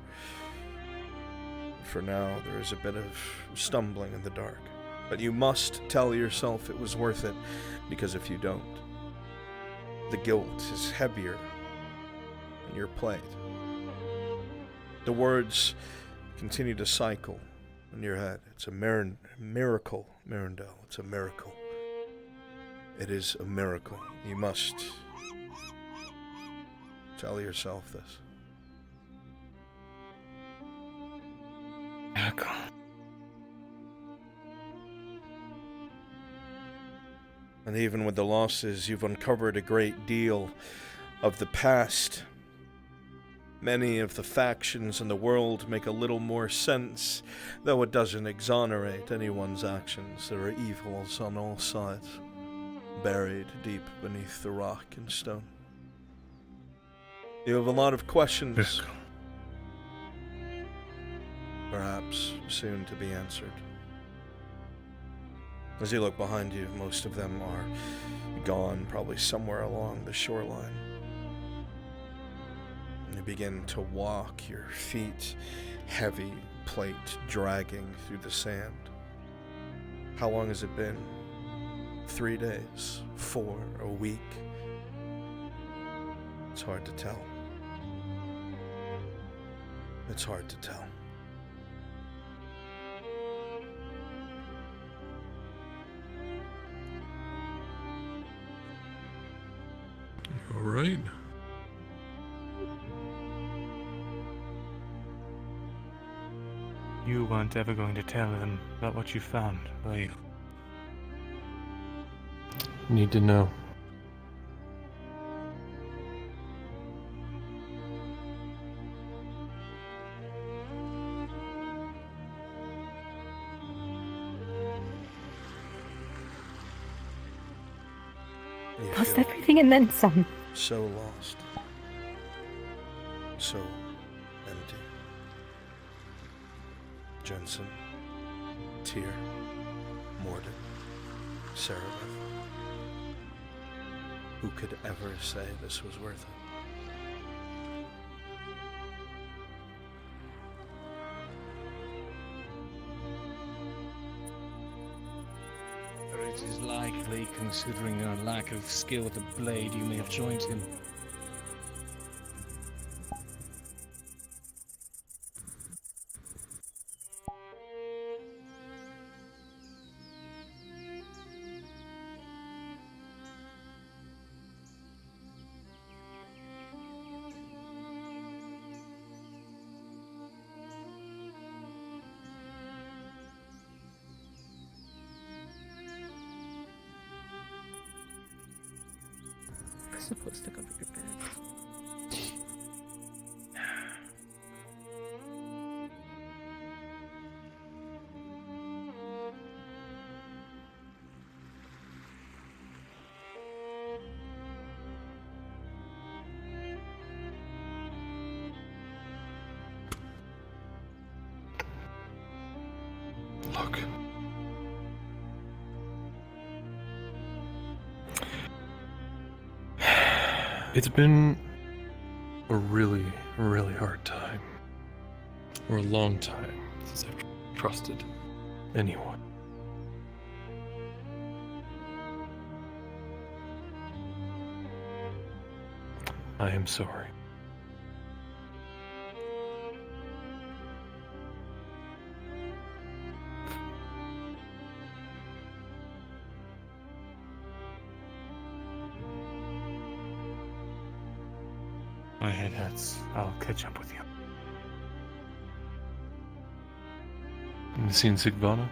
For now, there is a bit of stumbling in the dark. But you must tell yourself it was worth it, because if you don't, the guilt is heavier on your plate. The words continue to cycle in your head. It's a miracle, Mirandel. It's a miracle. It is a miracle. You must tell yourself this. Miracle. And even with the losses, you've uncovered a great deal of the past. Many of the factions in the world make a little more sense, though it doesn't exonerate anyone's actions. There are evils on all sides, buried deep beneath the rock and stone. You have a lot of questions, perhaps soon to be answered. As you look behind you, most of them are gone, probably somewhere along the shoreline. And you begin to walk, your feet heavy, plate dragging through the sand. How long has it been? 3 days? 4? A week? It's hard to tell. It's hard to tell. All right. You weren't ever going to tell them about what you found, were you? Need to know. You Lost feel everything and then some. so lost. So empty. Jensen, Tyr, Mordin, Seraph. Who could ever say this was worth it? It is likely, considering your lack of skill with the blade, you may have joined him. Supposed to cover your back. Look. It's been a really, really hard time. Or a long time since I've trusted anyone. I am sorry. My head hurts. I'll catch up with you. Seen Sigvana?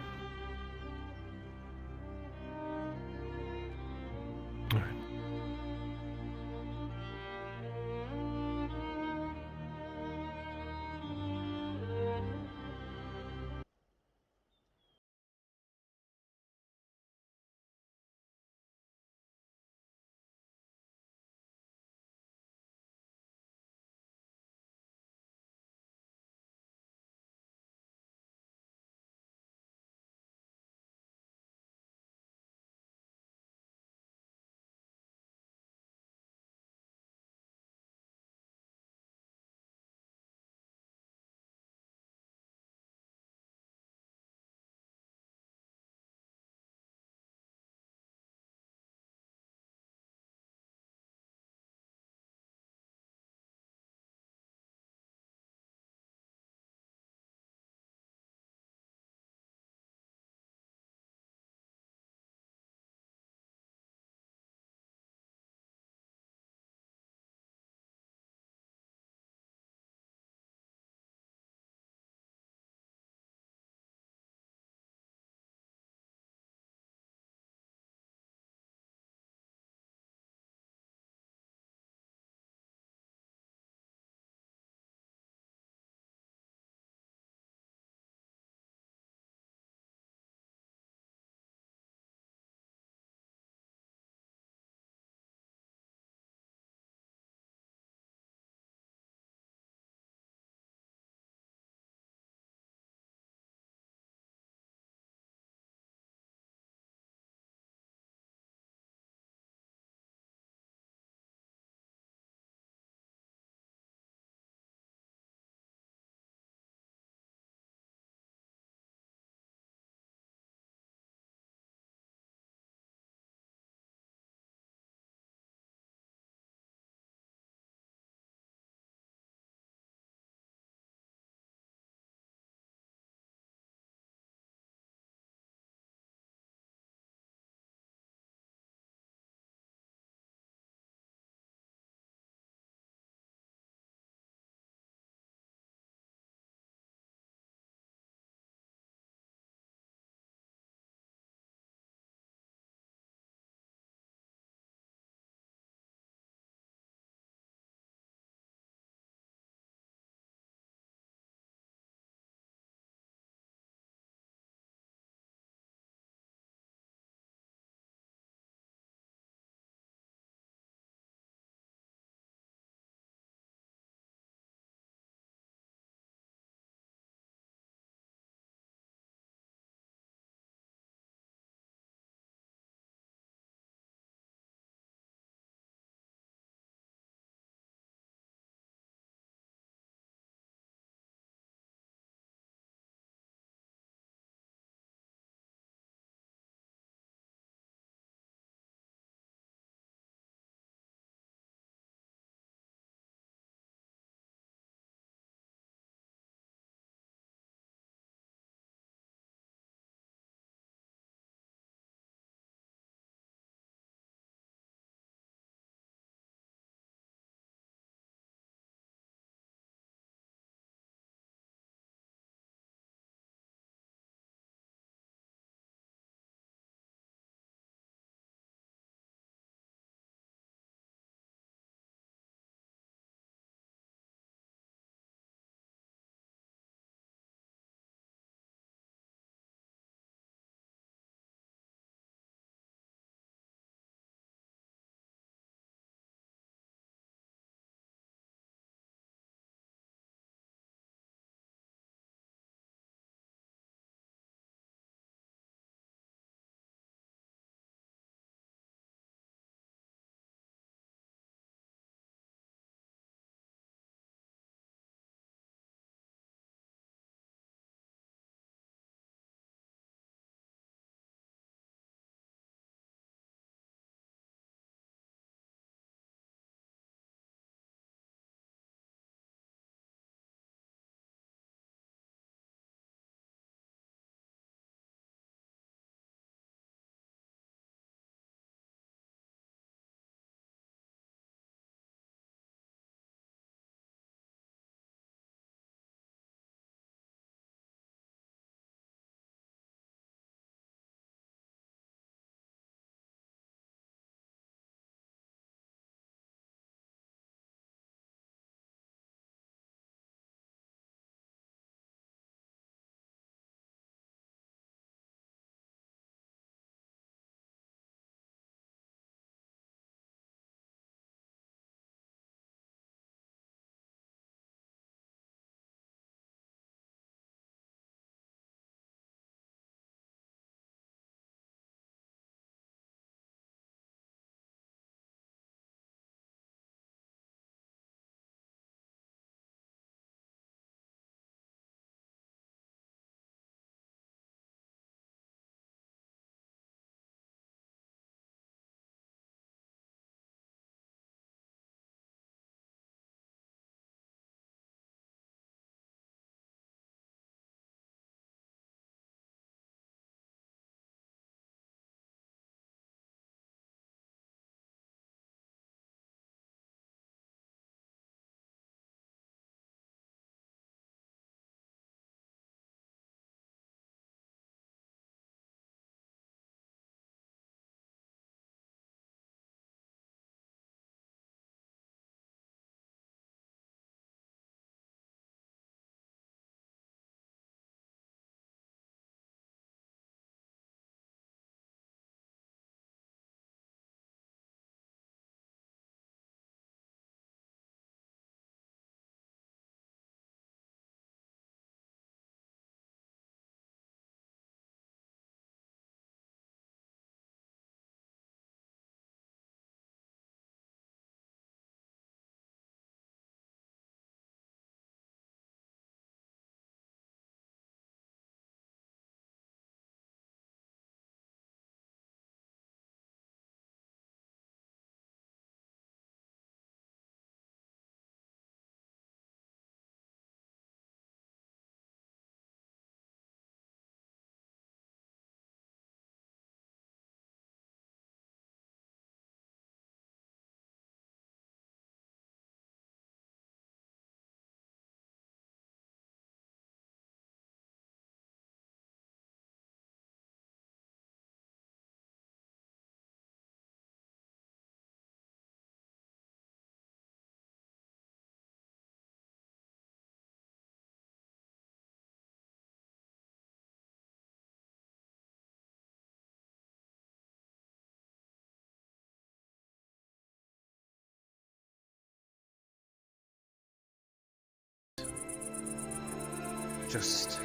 Just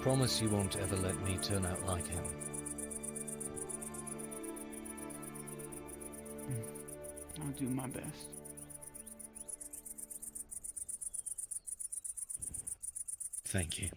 promise you won't ever let me turn out like him. I'll do my best. Thank you.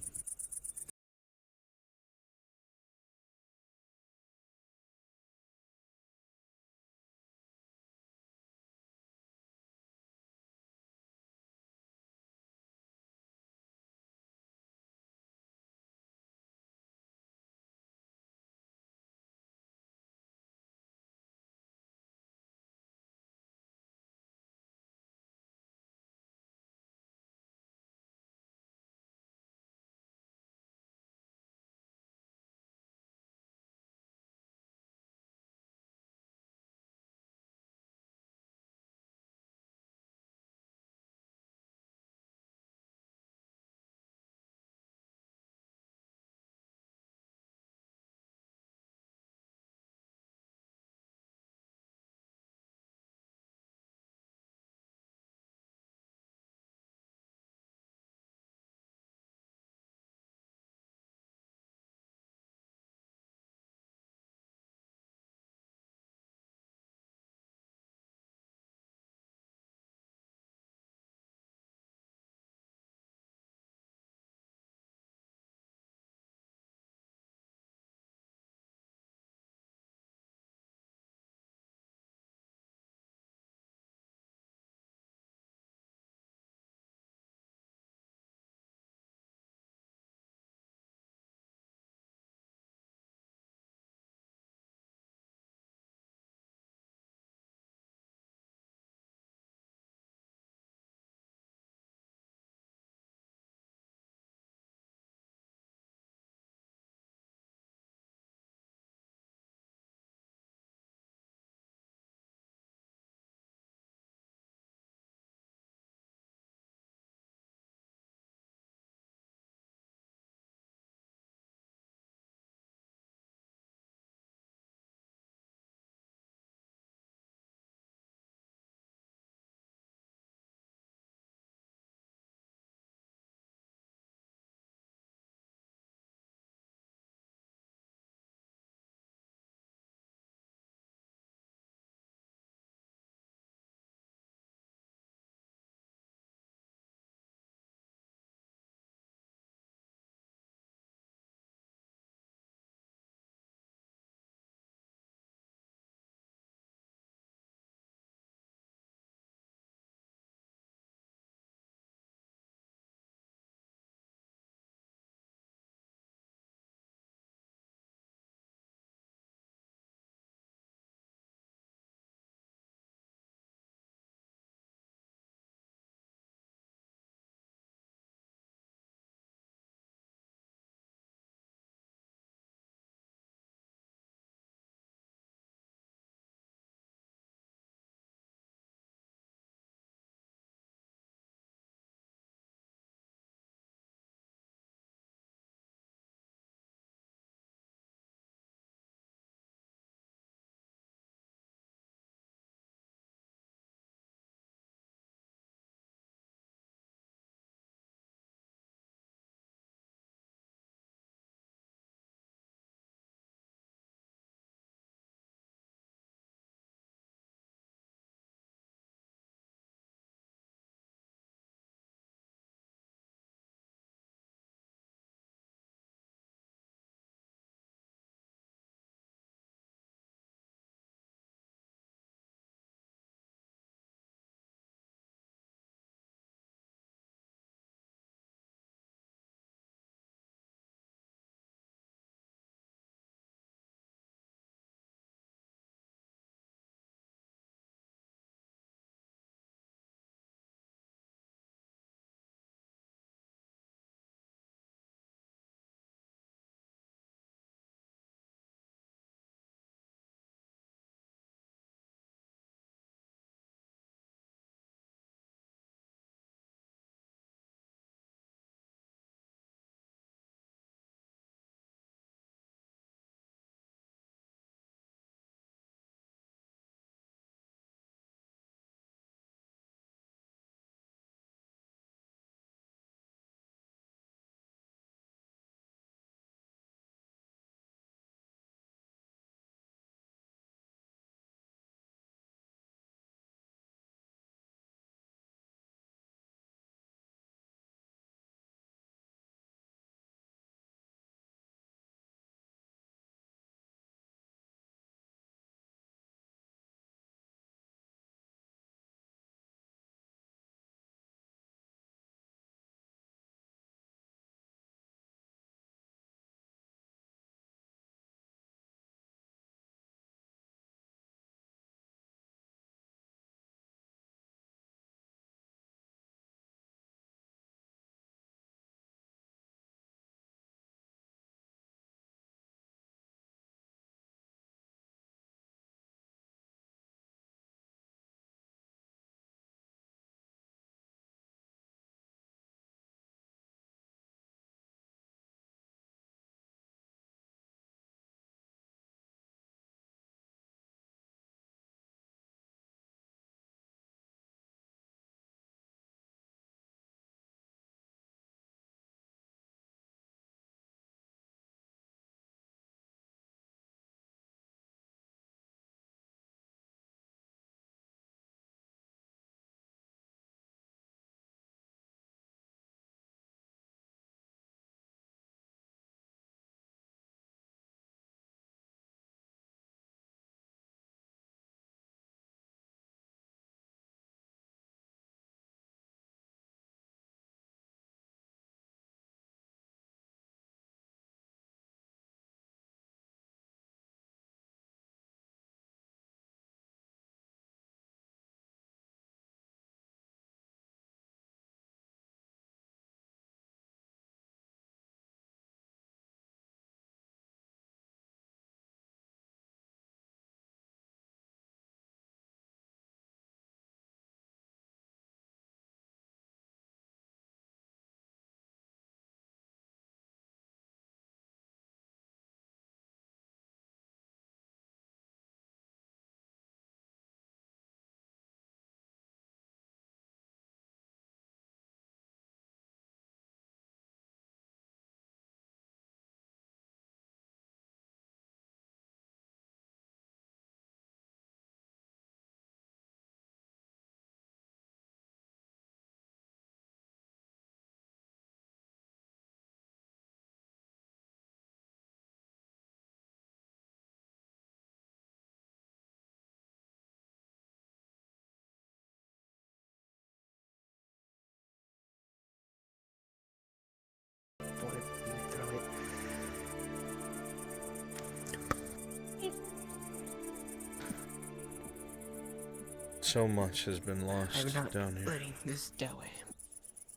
So much has been lost I'm not down here. letting this Dewey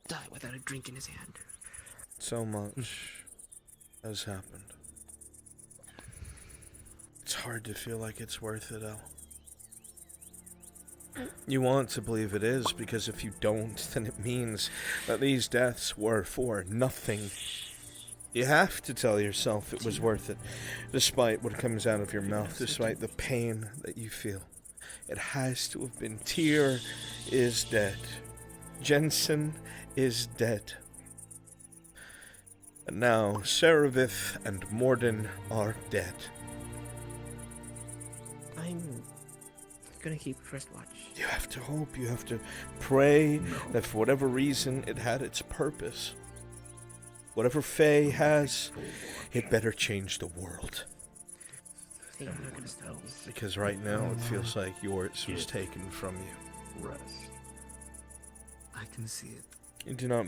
die without a drink in his hand. So much has happened. It's hard to feel like it's worth it, El. You want to believe it is, because if you don't, then it means that these deaths were for nothing. You have to tell yourself it was worth it, despite what comes out of your mouth, despite the pain that you feel. It has to have been. Tyr is dead. Jensen is dead. And now Seravith and Morden are dead. I'm gonna keep first watch. You have to hope, you have to pray that for whatever reason it had its purpose. Whatever Faye has, it better change the world. Hey, I'm not gonna stop me. Because right now it feels like yours was taken from you. Rest. I can see it. You do not.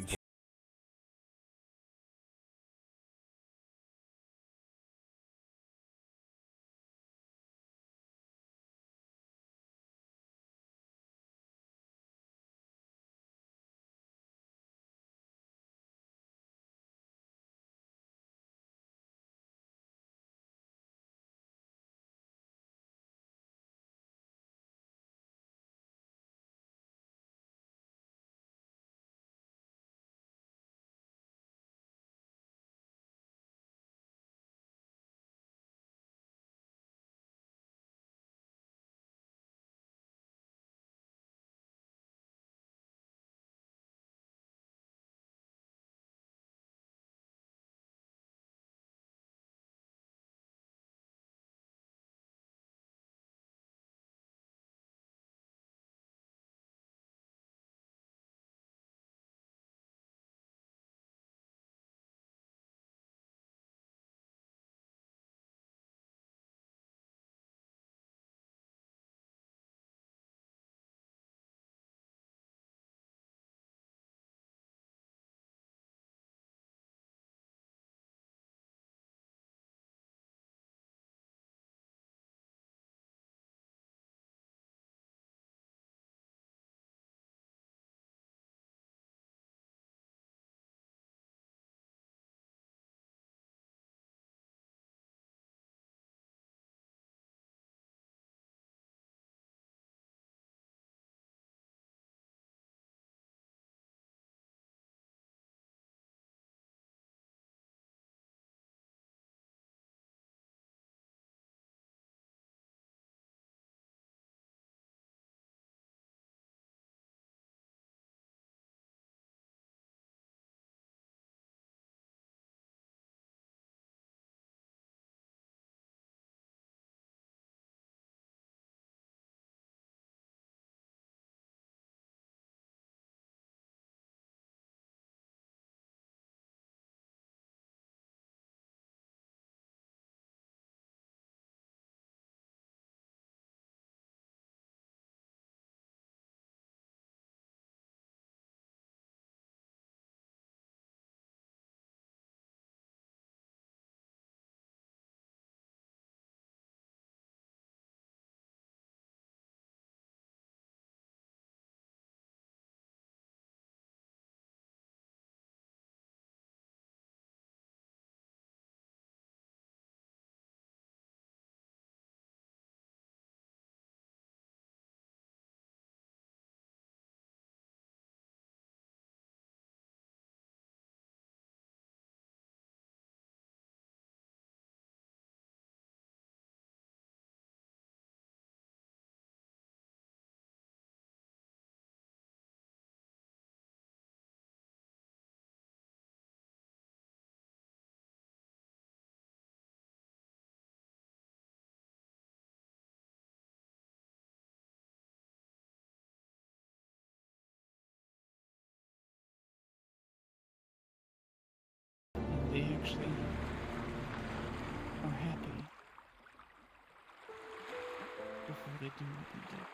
They actually are happy before they do what they did.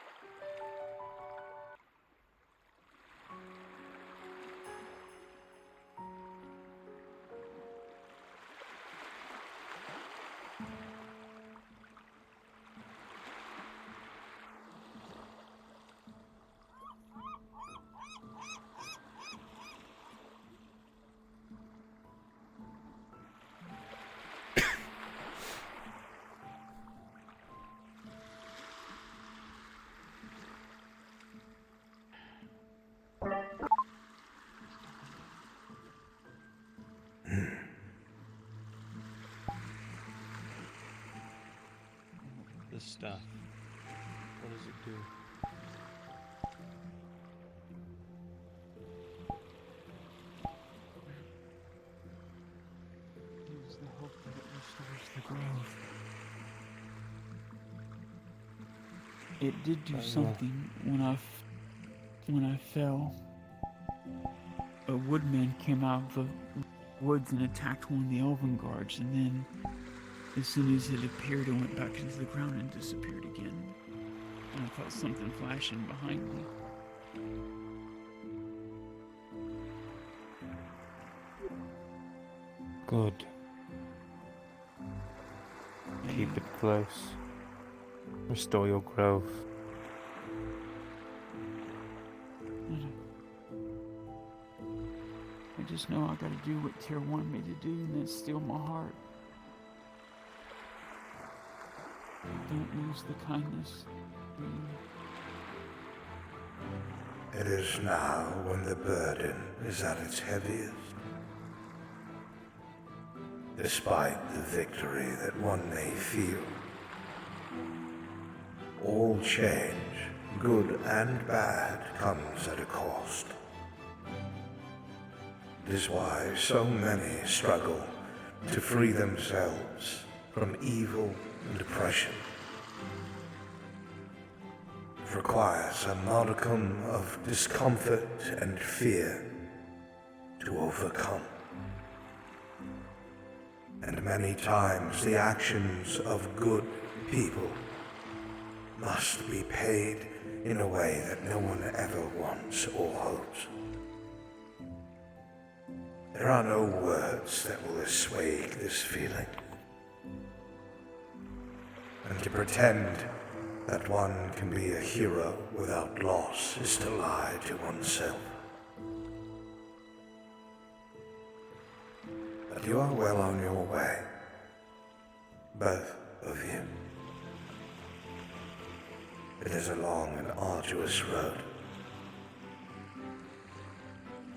staff. What does it do? Use the hope that it restores the grove. It did do something when I fell. A woodman came out of the woods and attacked one of the elven guards, and then as soon as it appeared, it went back into the ground and disappeared again. And I felt something flashing behind me. Good. Keep it close. Restore your grove. I just know I gotta do what Tyr wanted me to do, and that's steal my heart. Don't lose the kindness. It is now when the burden is at its heaviest. Despite the victory that one may feel, all change, good and bad, comes at a cost. It is why so many struggle to free themselves from evil and oppression. It requires a modicum of discomfort and fear to overcome. And many times the actions of good people must be paid in a way that no one ever wants or hopes. There are no words that will assuage this feeling. And to pretend that one can be a hero without loss is to lie to oneself. But you are well on your way, both of you. It is a long and arduous road,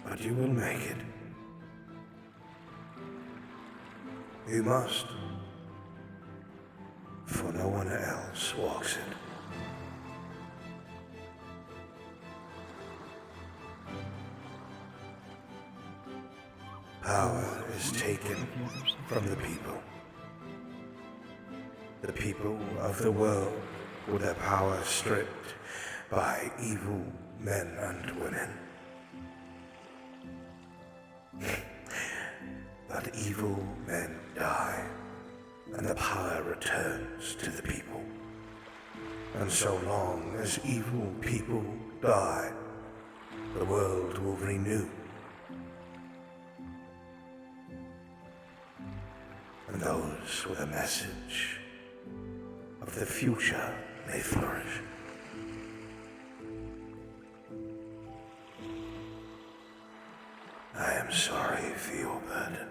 but you will make it. You must, for no one else walks it. Power is taken from the people. The people of the world with their power stripped by evil men and women. But evil men die, and the power returns to the people. And so long as evil people die, the world will renew. And those with a message of the future may flourish. I am sorry for your burden.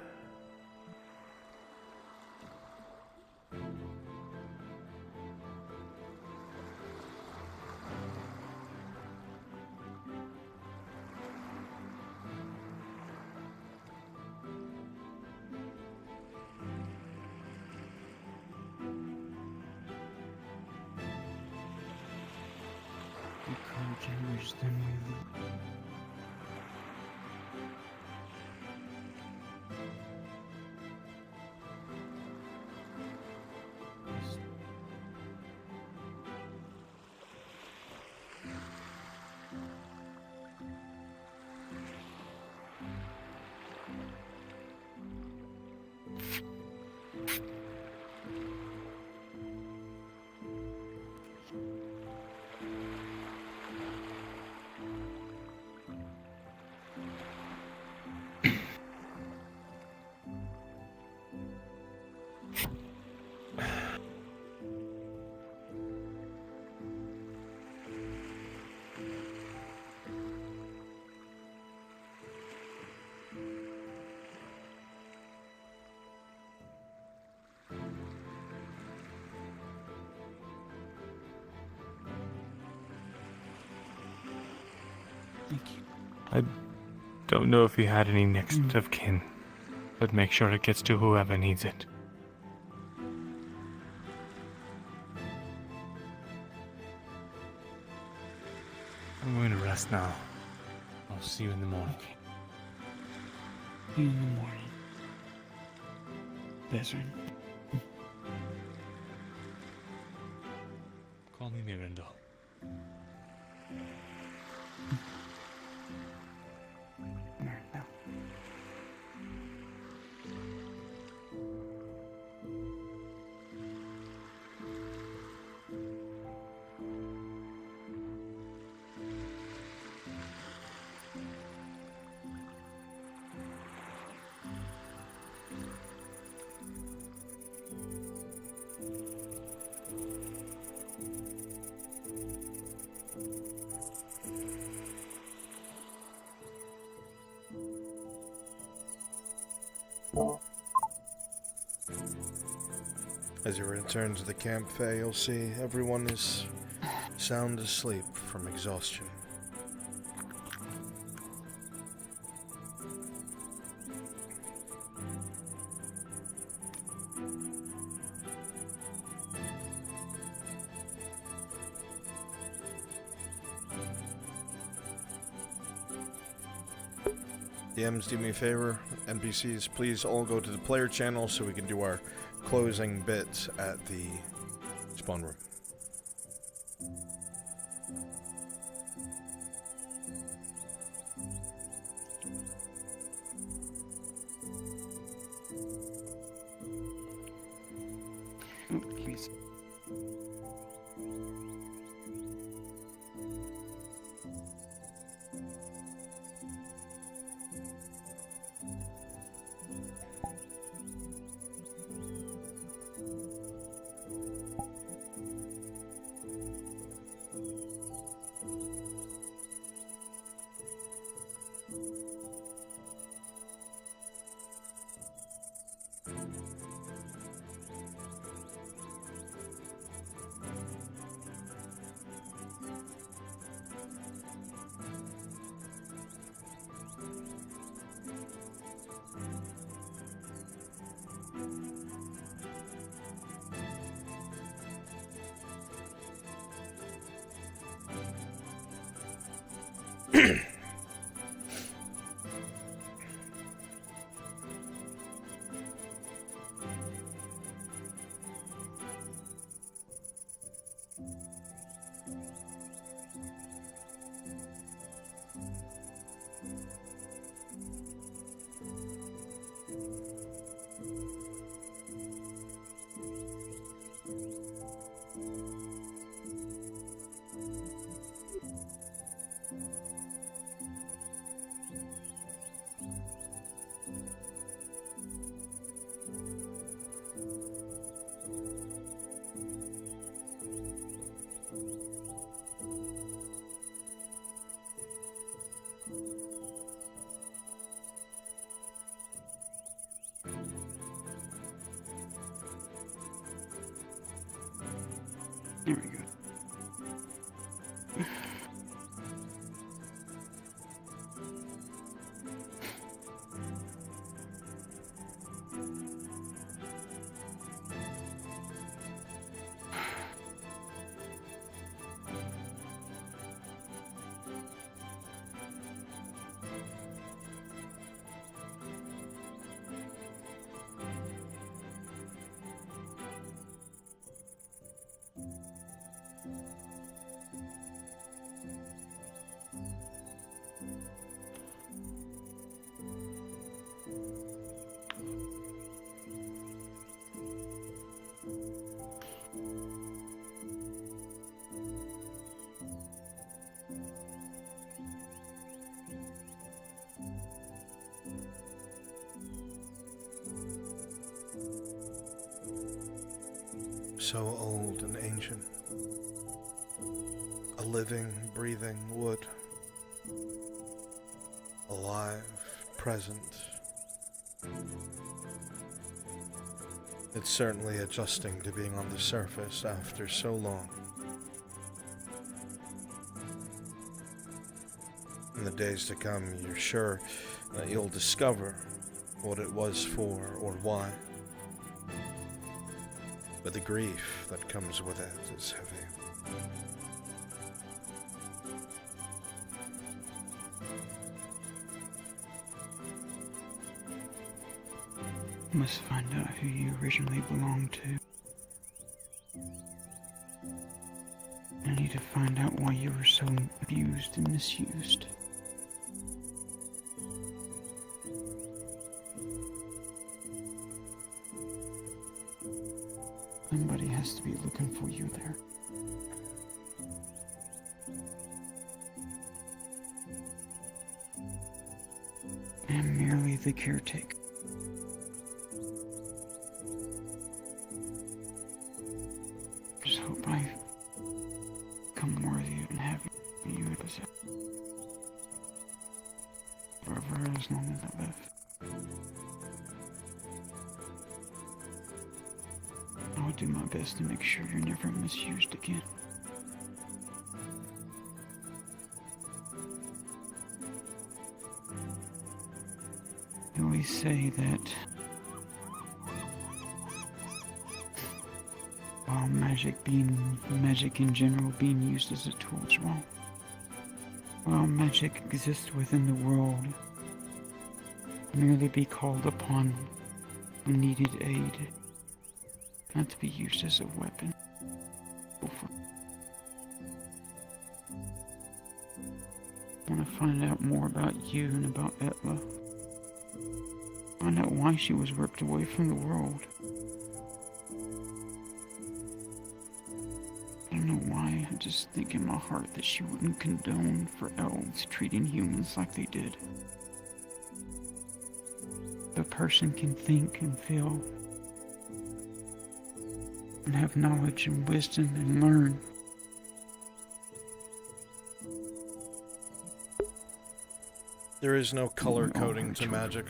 I don't know if you had any next of kin, but make sure it gets to whoever needs it. I'm going to rest now. I'll see you in the morning. See you in the morning. Bezrin. Call me Miranda. As you return to the camp, Faye, you'll see everyone is sound asleep from exhaustion. DMs, do me a favor. NPCs, please all go to the player channel so we can do our closing bits at the spawn room. There we go. So old and ancient. A living, breathing wood. Alive, present. It's certainly adjusting to being on the surface after so long. In the days to come, you're sure that you'll discover what it was for or why. But the grief that comes with it is heavy. Must find out who you originally belonged to. I need to find out why you were so abused and misused. Somebody has to be looking for you there. I'm merely the caretaker. Just hope I come worthy and happy for you as forever as long as I live. I will do my best to make sure you're never misused again. They always say that while magic in general being used as a tool is wrong. While magic exists within the world, merely be called upon when needed aid, not to be used as a weapon. I want to find out more about you and about Etla. Find out why she was ripped away from the world. I don't know why, I just think in my heart that she wouldn't condone for elves treating humans like they did. If a person can think and feel and have knowledge and wisdom and learn, There is no color coding to magic.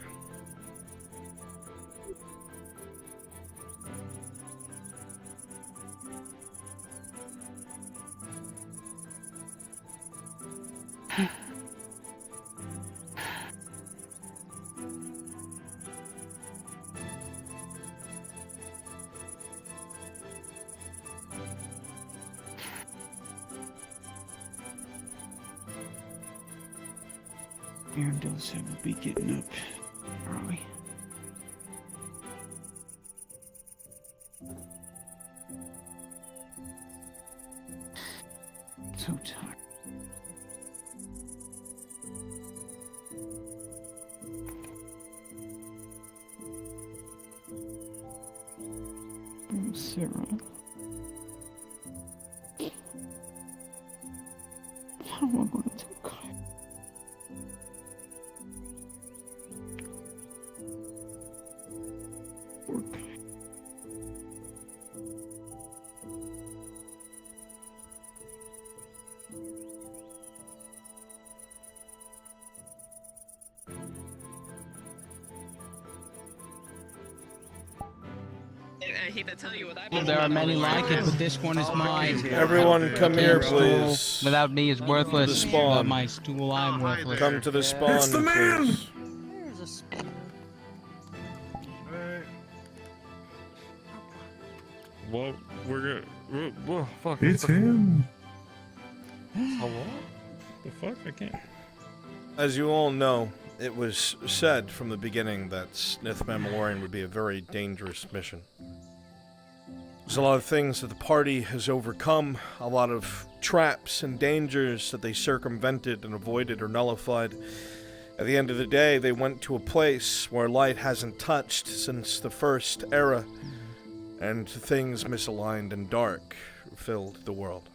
Arendelle said we'll be getting up early. So tired. Oh, Sarah. How am I going to tell Kyle? Poor Kyle. I hate to tell you what I Well, there are many like it, but this one is mine. Everyone come here, Stool please. without me is worthless. The spawn. Without my stool, I'm worthless. Come to the spawn, It's the man! please. There's a spawn. Well, we're gonna. Whoa, fuck. It's him. Hello? The fuck? I can't. As you all know, it was said from the beginning that Snith Mandalorian would be a very dangerous mission. There's a lot of things that the party has overcome, a lot of traps and dangers that they circumvented and avoided or nullified. At the end of the day, they went to a place where light hasn't touched since the first era, and things misaligned and dark filled the world.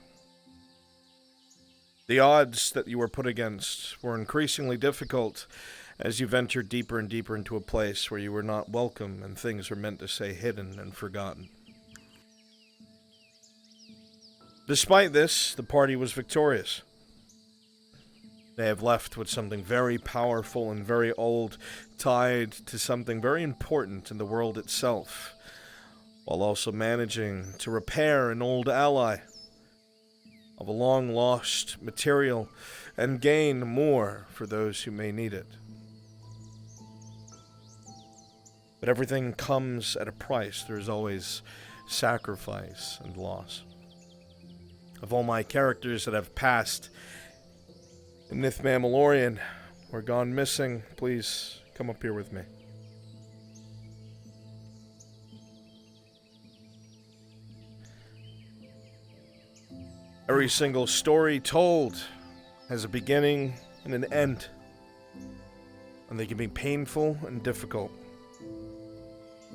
The odds that you were put against were increasingly difficult as you ventured deeper and deeper into a place where you were not welcome and things were meant to stay hidden and forgotten. Despite this, the party was victorious. They have left with something very powerful and very old, tied to something very important in the world itself, while also managing to repair an old ally of a long-lost material and gain more for those who may need it. But everything comes at a price. There is always sacrifice and loss. Of all my characters that have passed in Nith Mandalorian or gone missing, please come up here with me. Every single story told has a beginning and an end. And they can be painful and difficult.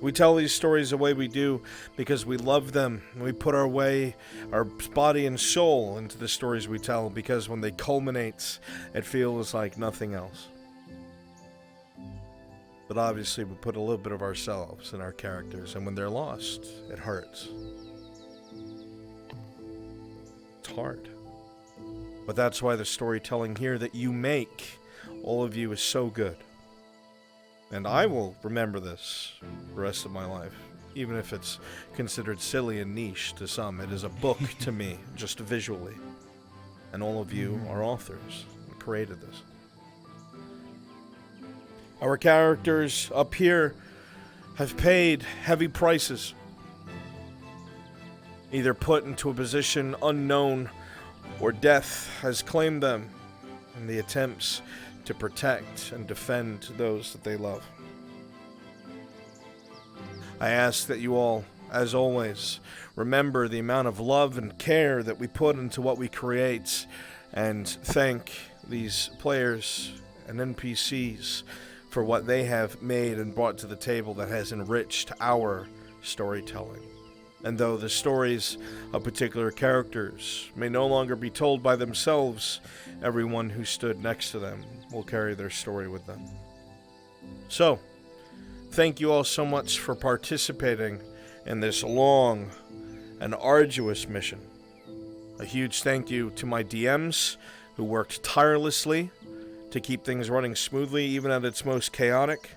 We tell these stories the way we do because we love them. We put our body and soul into the stories we tell, because when they culminate, it feels like nothing else. But obviously we put a little bit of ourselves in our characters, and when they're lost, it hurts. It's hard. But that's why the storytelling here that you make, all of you, is so good. And I will remember this the rest of my life, even if it's considered silly and niche to some. It is a book to me, just visually. And all of you are authors and created this. Our characters up here have paid heavy prices, either put into a position unknown or death has claimed them in the attempts to protect and defend those that they love. I ask that you all, as always, remember the amount of love and care that we put into what we create, and thank these players and NPCs for what they have made and brought to the table that has enriched our storytelling. And though the stories of particular characters may no longer be told by themselves, everyone who stood next to them will carry their story with them. So, thank you all so much for participating in this long and arduous mission. A huge thank you to my DMs who worked tirelessly to keep things running smoothly even at its most chaotic.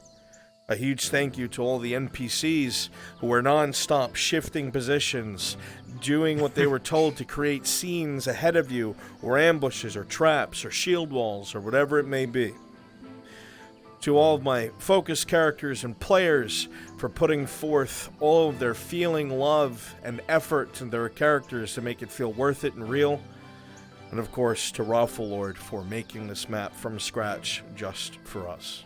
A huge thank you to all the NPCs who were non-stop shifting positions, doing what they were told to create scenes ahead of you, or ambushes, or traps, or shield walls, or whatever it may be. To all of my focus characters and players for putting forth all of their feeling, love, and effort in their characters to make it feel worth it and real. And of course, to Raffle Lord for making this map from scratch just for us.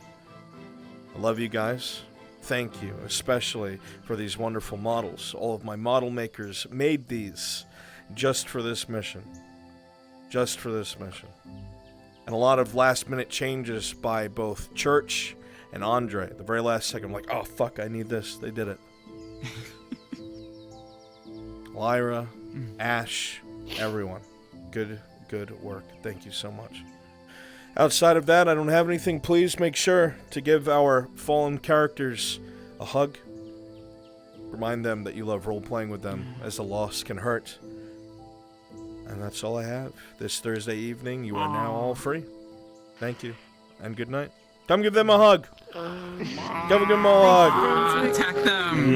I love you guys. Thank you, especially for these wonderful models. All of my model makers made these just for this mission. Just for this mission. And a lot of last-minute changes by both Church and Andre. The very last second, I'm like, oh, fuck, I need this. They did it. Lyra, Ash, everyone. Good work. Thank you so much. Outside of that, I don't have anything. Please make sure to give our fallen characters a hug. Remind them that you love role-playing with them, as the loss can hurt. And that's all I have. This Thursday evening, you are now all free. Thank you, and good night. Come give them a hug. Come give them a hug. Attack them.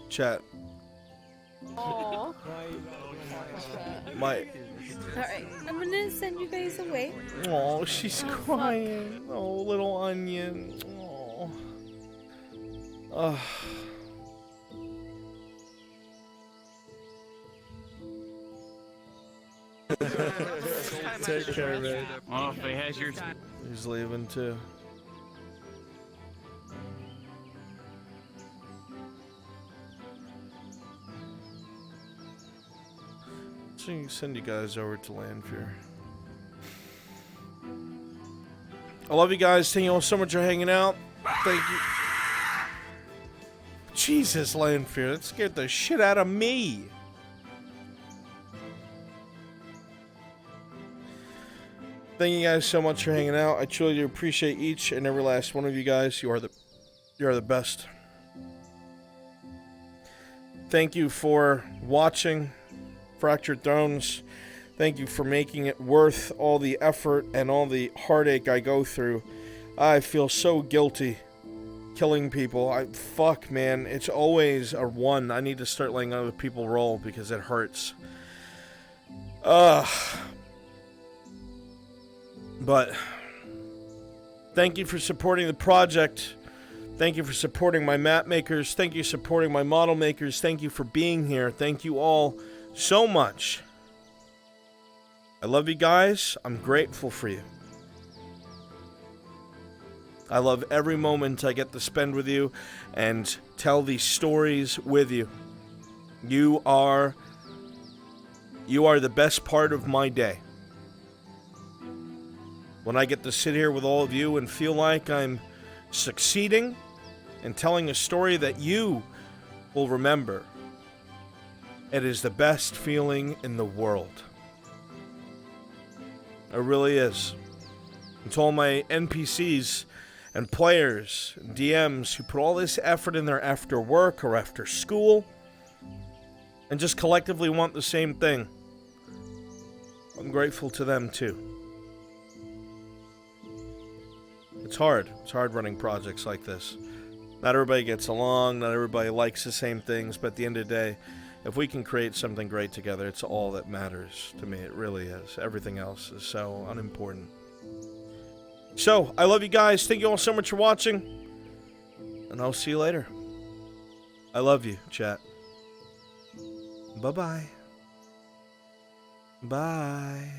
Chat. Aww. My. Alright, I'm gonna send you guys away. Oh, she's crying. Oh, little onion. Oh. Take care, man. Oh, if he has your... He's leaving too. So you send you guys over to Landfear. I love you guys. Thank you all so much for hanging out. Thank you. Jesus, Landfear, that scared the shit out of me. Thank you guys so much for hanging out. I truly do appreciate each and every last one of you guys. You are the best. thank you for watching Fractured Thrones. Thank you for making it worth all the effort and all the heartache I go through. I feel so guilty killing people. Fuck, man. It's always a one. I need to start letting other people roll because it hurts. But thank you for supporting the project. Thank you for supporting my map makers. Thank you for supporting my model makers. Thank you for being here. Thank you all so much. I love you guys. I'm grateful for you. I love every moment I get to spend with you and tell these stories with you. You are the best part of my day. When I get to sit here with all of you and feel like I'm succeeding and telling a story that you will remember, it is the best feeling in the world. It really is. And to all my NPCs and players, and DMs who put all this effort in there after work or after school and just collectively want the same thing, I'm grateful to them too. It's hard. It's hard running projects like this. Not everybody gets along, not everybody likes the same things, but at the end of the day, if we can create something great together, it's all that matters to me. It really is. Everything else is so unimportant. So, I love you guys. Thank you all so much for watching. And I'll see you later. I love you, chat. Bye-bye. Bye.